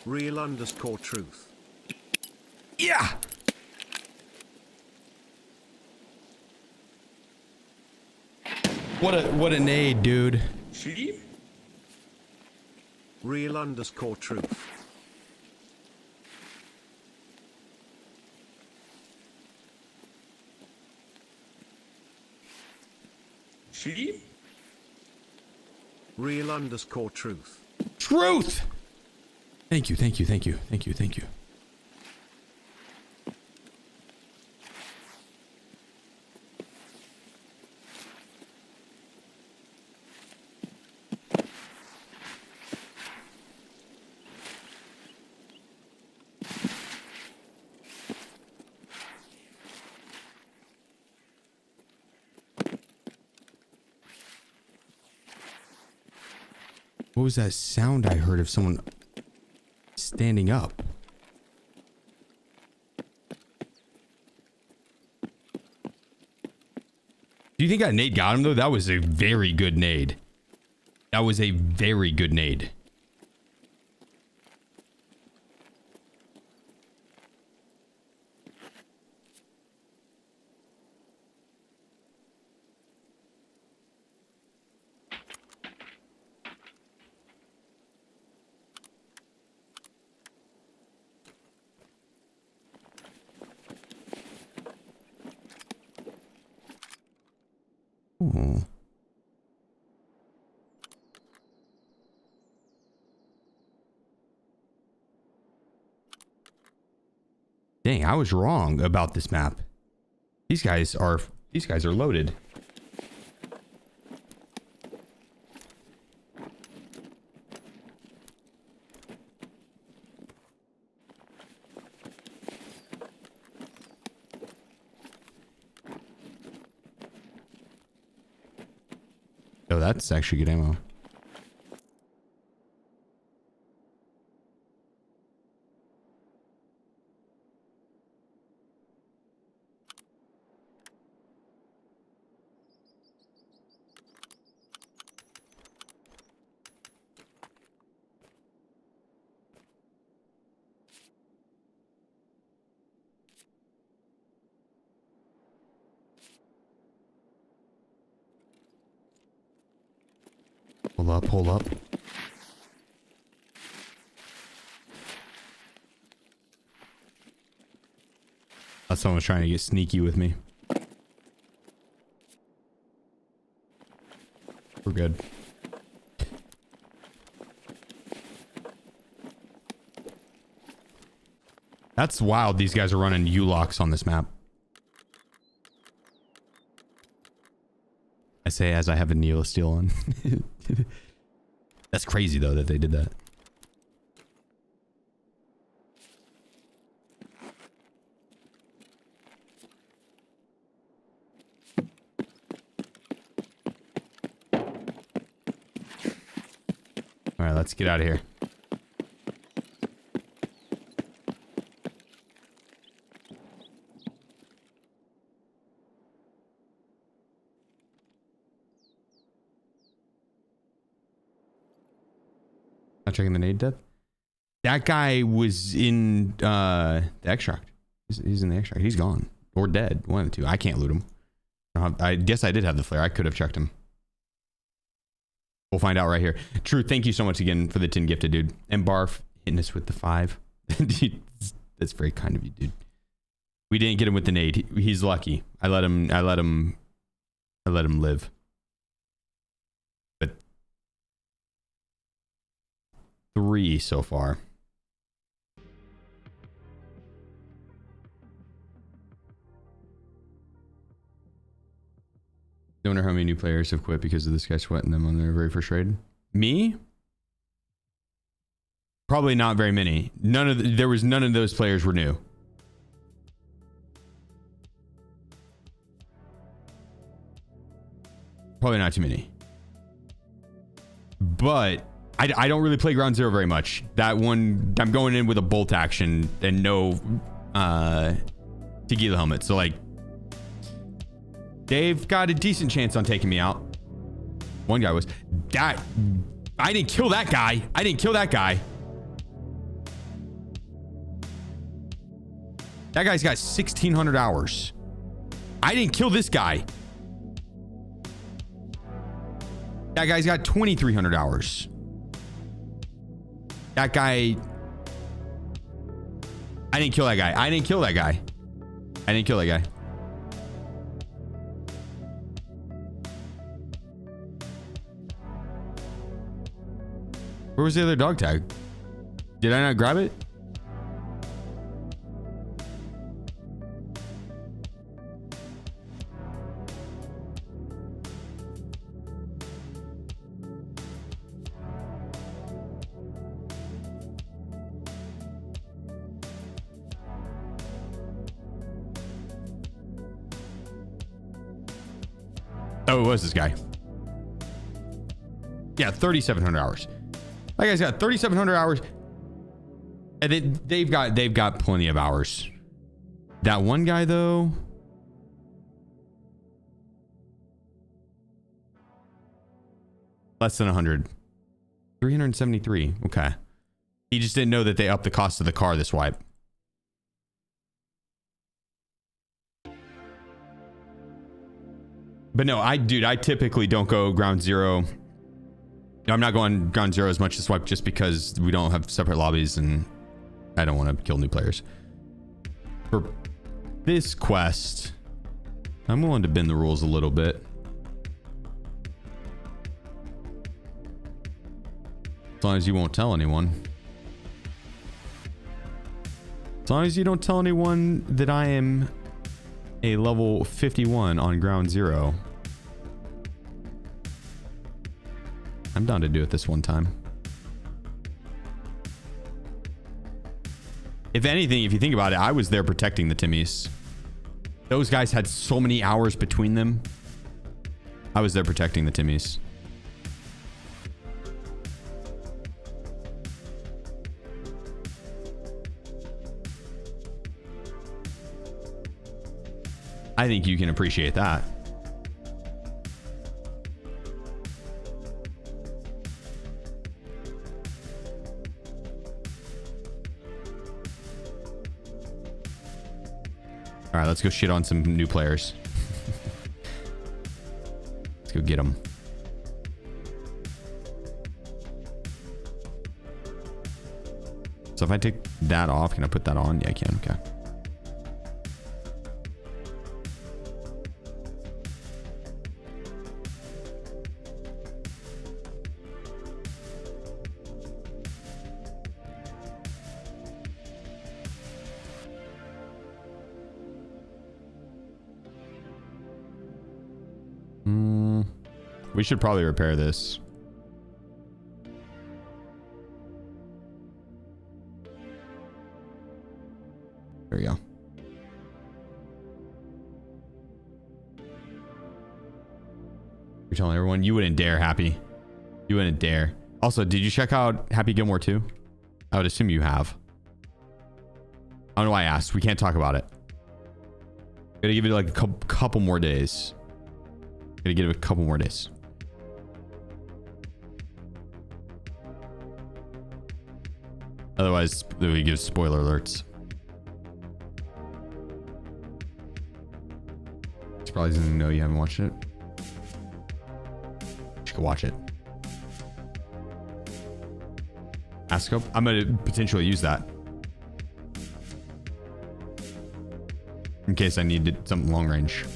Real_truth. Yeah. What a nade, dude. Real_truth. Real_truth. Truth. Thank you, thank you, thank you, thank you, thank you. What was that sound I heard of someone standing up? Do you think that nade got him though? That was a very good nade. That was a very good nade. Oh. Dang, I was wrong about this map. These guys are loaded. Oh, that's actually good ammo. Hold up, hold up. Thought someone was trying to get sneaky with me. We're good. That's wild. These guys are running U-locks on this map. I say as I have a Neo Steel on. That's crazy though that they did that. All right, let's get out of here. Not checking the nade depth. That guy was in the extract. He's in the extract. He's gone or dead. One of the two. I can't loot him. I guess I did have the flare. I could have checked him. We'll find out right here. True. Thank you so much again for the 10 gifted, dude. And Barf hitting us with the 5. Dude, that's very kind of you, dude. We didn't get him with the nade. He's lucky. I let him live. But 3 so far. Don't know how many new players have quit because of this guy sweating them on their very first raid. Me? Probably not very many. None of those players were new. Probably not too many. But I don't really play Ground Zero very much. That one, I'm going in with a bolt action and no tequila helmet. So like, they've got a decent chance on taking me out. One guy was that. I didn't kill that guy. I didn't kill that guy. That guy's got 1,600 hours. I didn't kill this guy. That guy's got 2,300 hours. That guy. I didn't kill that guy. I didn't kill that guy. I didn't kill that guy. Where was the other dog tag? Did I not grab it? Oh, it was this guy. Yeah, 3,700 hours. That guy's got 3,700 hours, and they've got plenty of hours. That one guy though, less than 100, 373. Okay, he just didn't know that they upped the cost of the car this wipe. But no, I typically don't go Ground Zero. I'm not going Ground Zero as much this wipe just because we don't have separate lobbies and I don't want to kill new players. For this quest, I'm willing to bend the rules a little bit. As long as you won't tell anyone. As long as you don't tell anyone that I am a level 51 on Ground Zero. I'm down to do it this one time. If anything, if you think about it, I was there protecting the Timmies. Those guys had so many hours between them. I was there protecting the Timmies. I think you can appreciate that. All right, let's go shit on some new players. Let's go get them. So if I take that off, can I put that on? Yeah, I can. Okay. We should probably repair this. There we go. You're telling everyone you wouldn't dare, Happy. You wouldn't dare. Also, did you check out Happy Gilmore 2? I would assume you have. I don't know why I asked. We can't talk about it. Gotta give it like a couple more days. Gotta give it a couple more days. Otherwise, we give spoiler alerts. It's probably doesn't know you haven't watched it. You should go watch it. Ascope? I'm gonna potentially use that. In case I need something long range.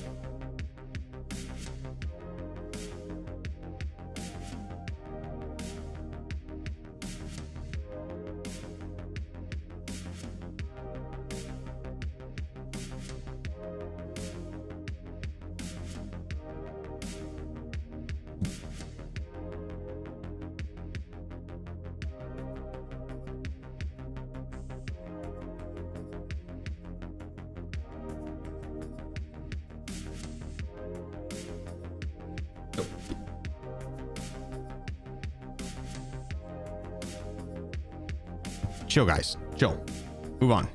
Chill, guys. Chill. Move on.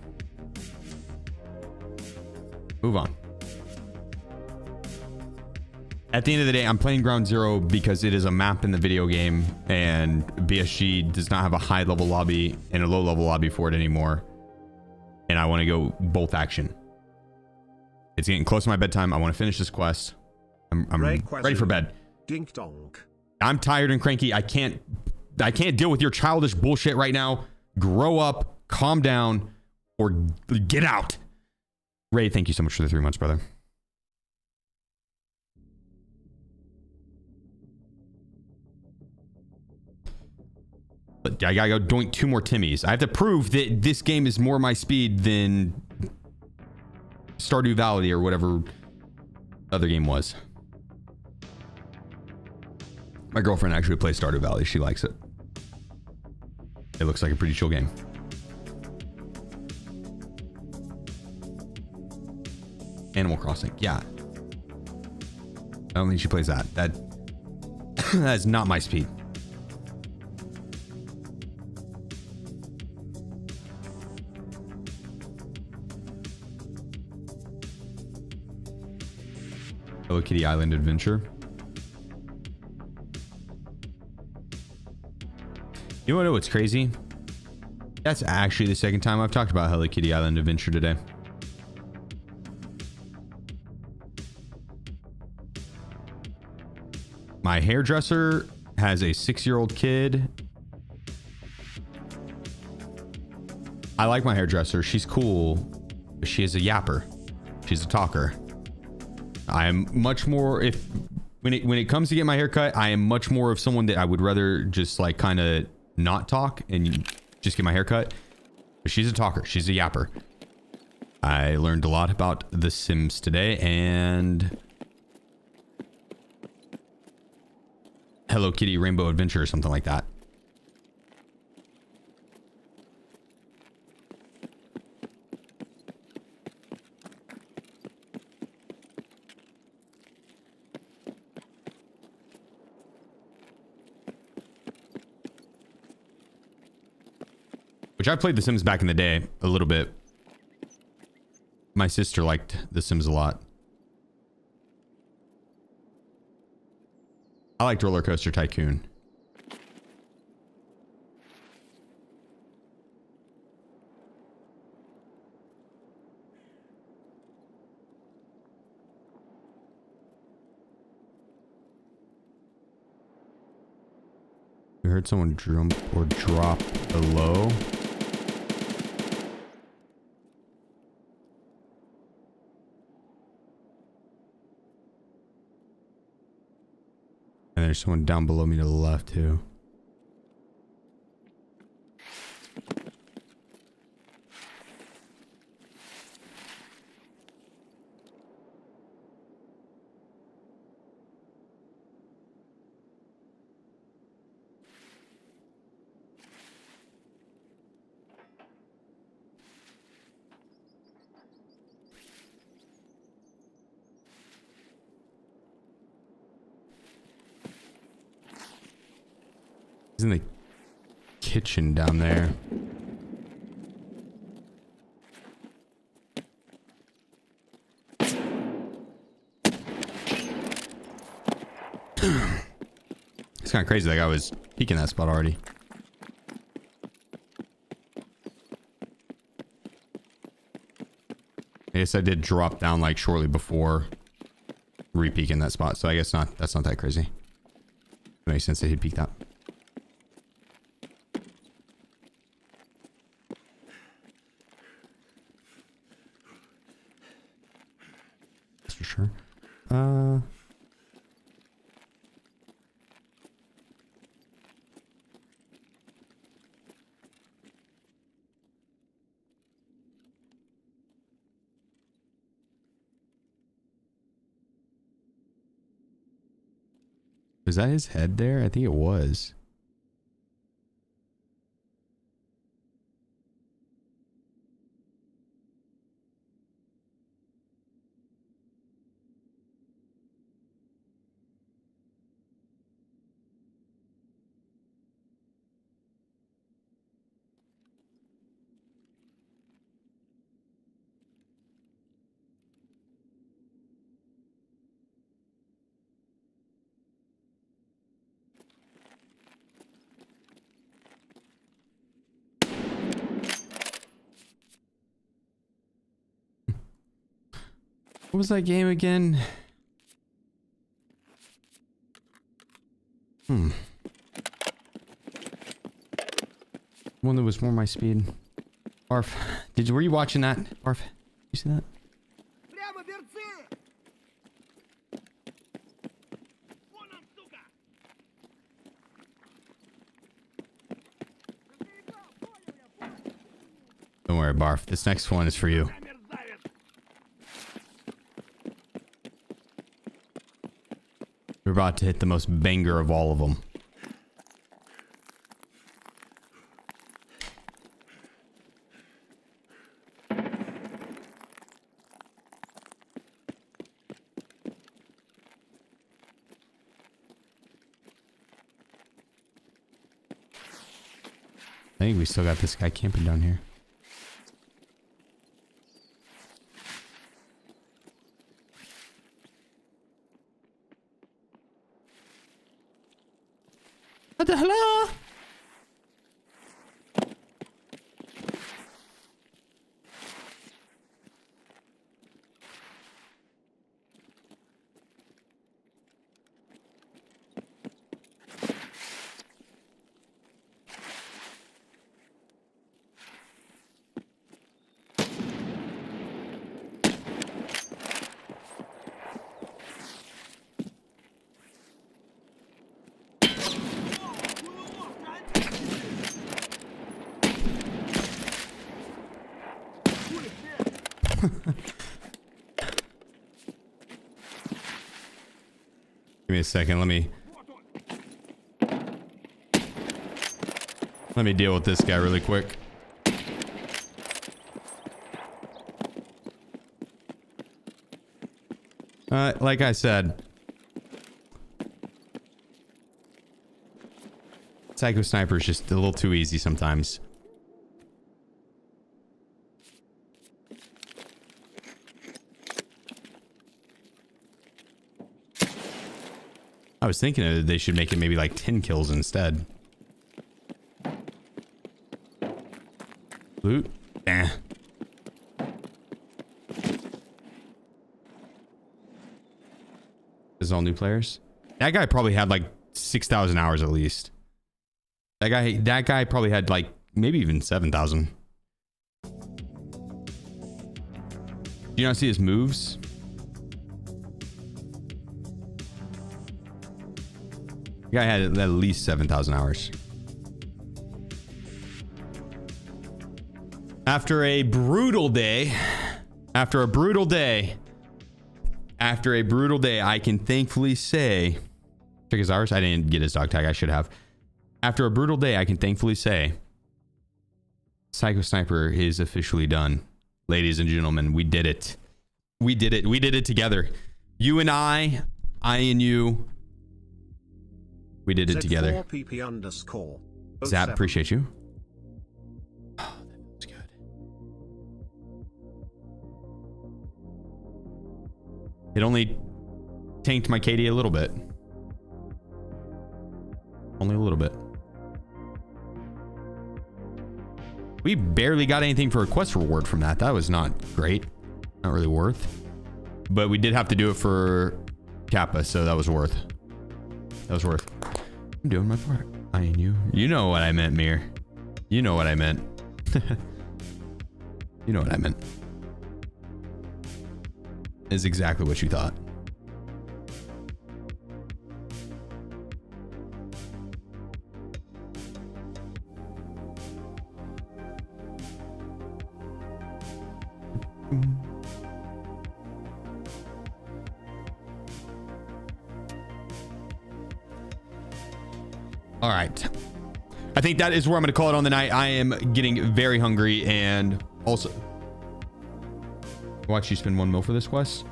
Move on. At the end of the day, I'm playing Ground Zero because it is a map in the video game, and BSG does not have a high level lobby and a low level lobby for it anymore. And I want to go both action. It's getting close to my bedtime. I want to finish this quest. I'm ready for bed. Dink donk. I'm tired and cranky. I can't deal with your childish bullshit right now. Grow up, calm down, or get out. Ray, thank you so much for the 3 months, brother. But I gotta go doink 2 more Timmies. I have to prove that this game is more my speed than Stardew Valley or whatever other game was. My girlfriend actually plays Stardew Valley. She likes it. It looks like a pretty chill game. Animal Crossing. Yeah. I don't think she plays that. That is not my speed. Hello Kitty Island Adventure. You wanna know what's crazy? That's actually the second time I've talked about Hello Kitty Island Adventure today. My hairdresser has a 6-year-old kid. I like my hairdresser. She's cool, but she is a yapper. She's a talker. I am much more, when it comes to get my hair cut, I am much more of someone that I would rather just like kind of not talk and just get my hair cut. But she's a talker. She's a yapper. I learned a lot about The Sims today and Hello Kitty Rainbow Adventure or something like that. Which I played The Sims back in the day a little bit. My sister liked The Sims a lot. I liked Roller Coaster Tycoon. We heard someone jump or drop below. And there's someone down below me to the left too. He's in the kitchen down there. It's kind of crazy that guy was peeking that spot already. I guess I did drop down like shortly before re-peeking that spot, so I guess that's not that crazy. It makes sense that he'd peek that. That's for sure. Was that his head there? I think it was. What was that game again? One that was more my speed. Barf. Were you watching that? Barf. You see that? Don't worry, Barf. This next one is for you. We're about to hit the most banger of all of them. I think we still got this guy camping down here. What the hello? Give me a second. Let me deal with this guy really quick. Like I said, Psycho Sniper is just a little too easy sometimes. I was thinking they should make it maybe like 10 kills instead. Loot? Eh. This is all new players. That guy probably had like 6,000 hours at least. That guy probably had like maybe even 7,000. Do you not see his moves? The guy had at least 7,000 hours. After a brutal day, I can thankfully say, check his hours. I didn't get his dog tag. I should have. After a brutal day, I can thankfully say, Psycho Sniper is officially done. Ladies and gentlemen, we did it. We did it. We did it together. You and I and you. We did it together. Z4PP_07. Zap, appreciate you. Oh, that feels good. It only tanked my KD a little bit. Only a little bit. We barely got anything for a quest reward from that. That was not great. Not really worth. But we did have to do it for Kappa, so that was worth. That was worth. I'm doing my part. I and you. You know what I meant, Mir. You know what I meant. You know what I meant. Is exactly what you thought. All right. I think that is where I'm going to call it on the night. I am getting very hungry, and also watch you spend 1 mil for this quest.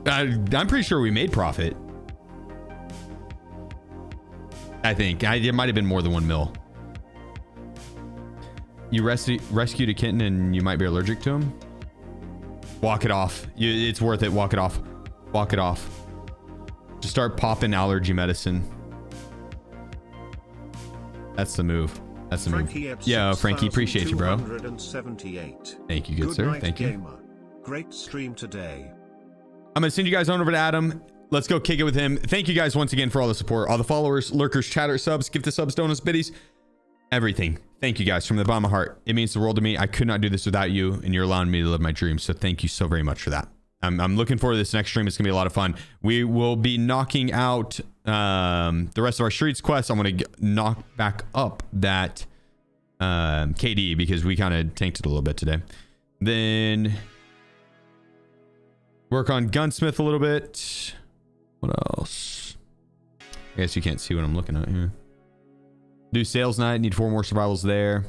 I'm pretty sure we made profit. I think it might have been more than 1 mil. You rescued a kitten and you might be allergic to him. Walk it off. It's worth it. Walk it off. Walk it off. Just start popping allergy medicine. That's the move. That's the move. Yeah, Frankie, appreciate you, bro. Thank you, good sir. Thank you. Great stream today. I'm gonna send you guys on over to Adam. Let's go kick it with him. Thank you guys once again for all the support, all the followers, lurkers, chatters, subs, gift the subs, donuts, biddies, everything. Thank you guys from the bottom of my heart. It means the world to me. I could not do this without you, and you're allowing me to live my dreams. So thank you so very much for that. I'm looking forward to this next stream. It's gonna be a lot of fun. We will be knocking out the rest of our streets quests. I'm gonna knock back up that KD because we kind of tanked it a little bit today. Then work on gunsmith a little bit. What else? I guess you can't see what I'm looking at here. Do sales night. Need 4 more survivals there.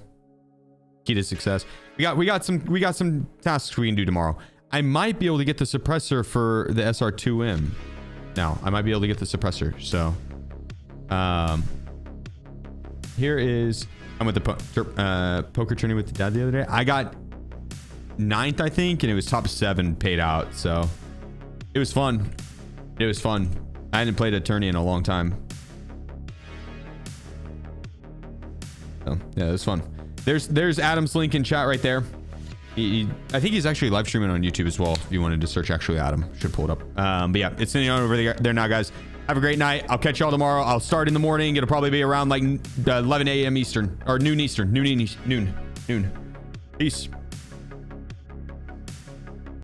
Key to success. We got some tasks we can do tomorrow. I might be able to get the suppressor for the SR2M. Now, I might be able to get the suppressor. So, here is, I'm with the poker tourney with the dad the other day. I got 9th, I think, and it was top 7 paid out. So, it was fun. It was fun. I hadn't played a tourney in a long time. So, yeah, it was fun. There's Adam's link in chat right there. I think he's actually live streaming on YouTube as well. If you wanted to search actually Adam, should pull it up. But yeah, it's sitting on over there now, guys. Have a great night. I'll catch y'all tomorrow. I'll start in the morning. It'll probably be around like 11 a.m. Eastern or noon Eastern. Noon. Peace.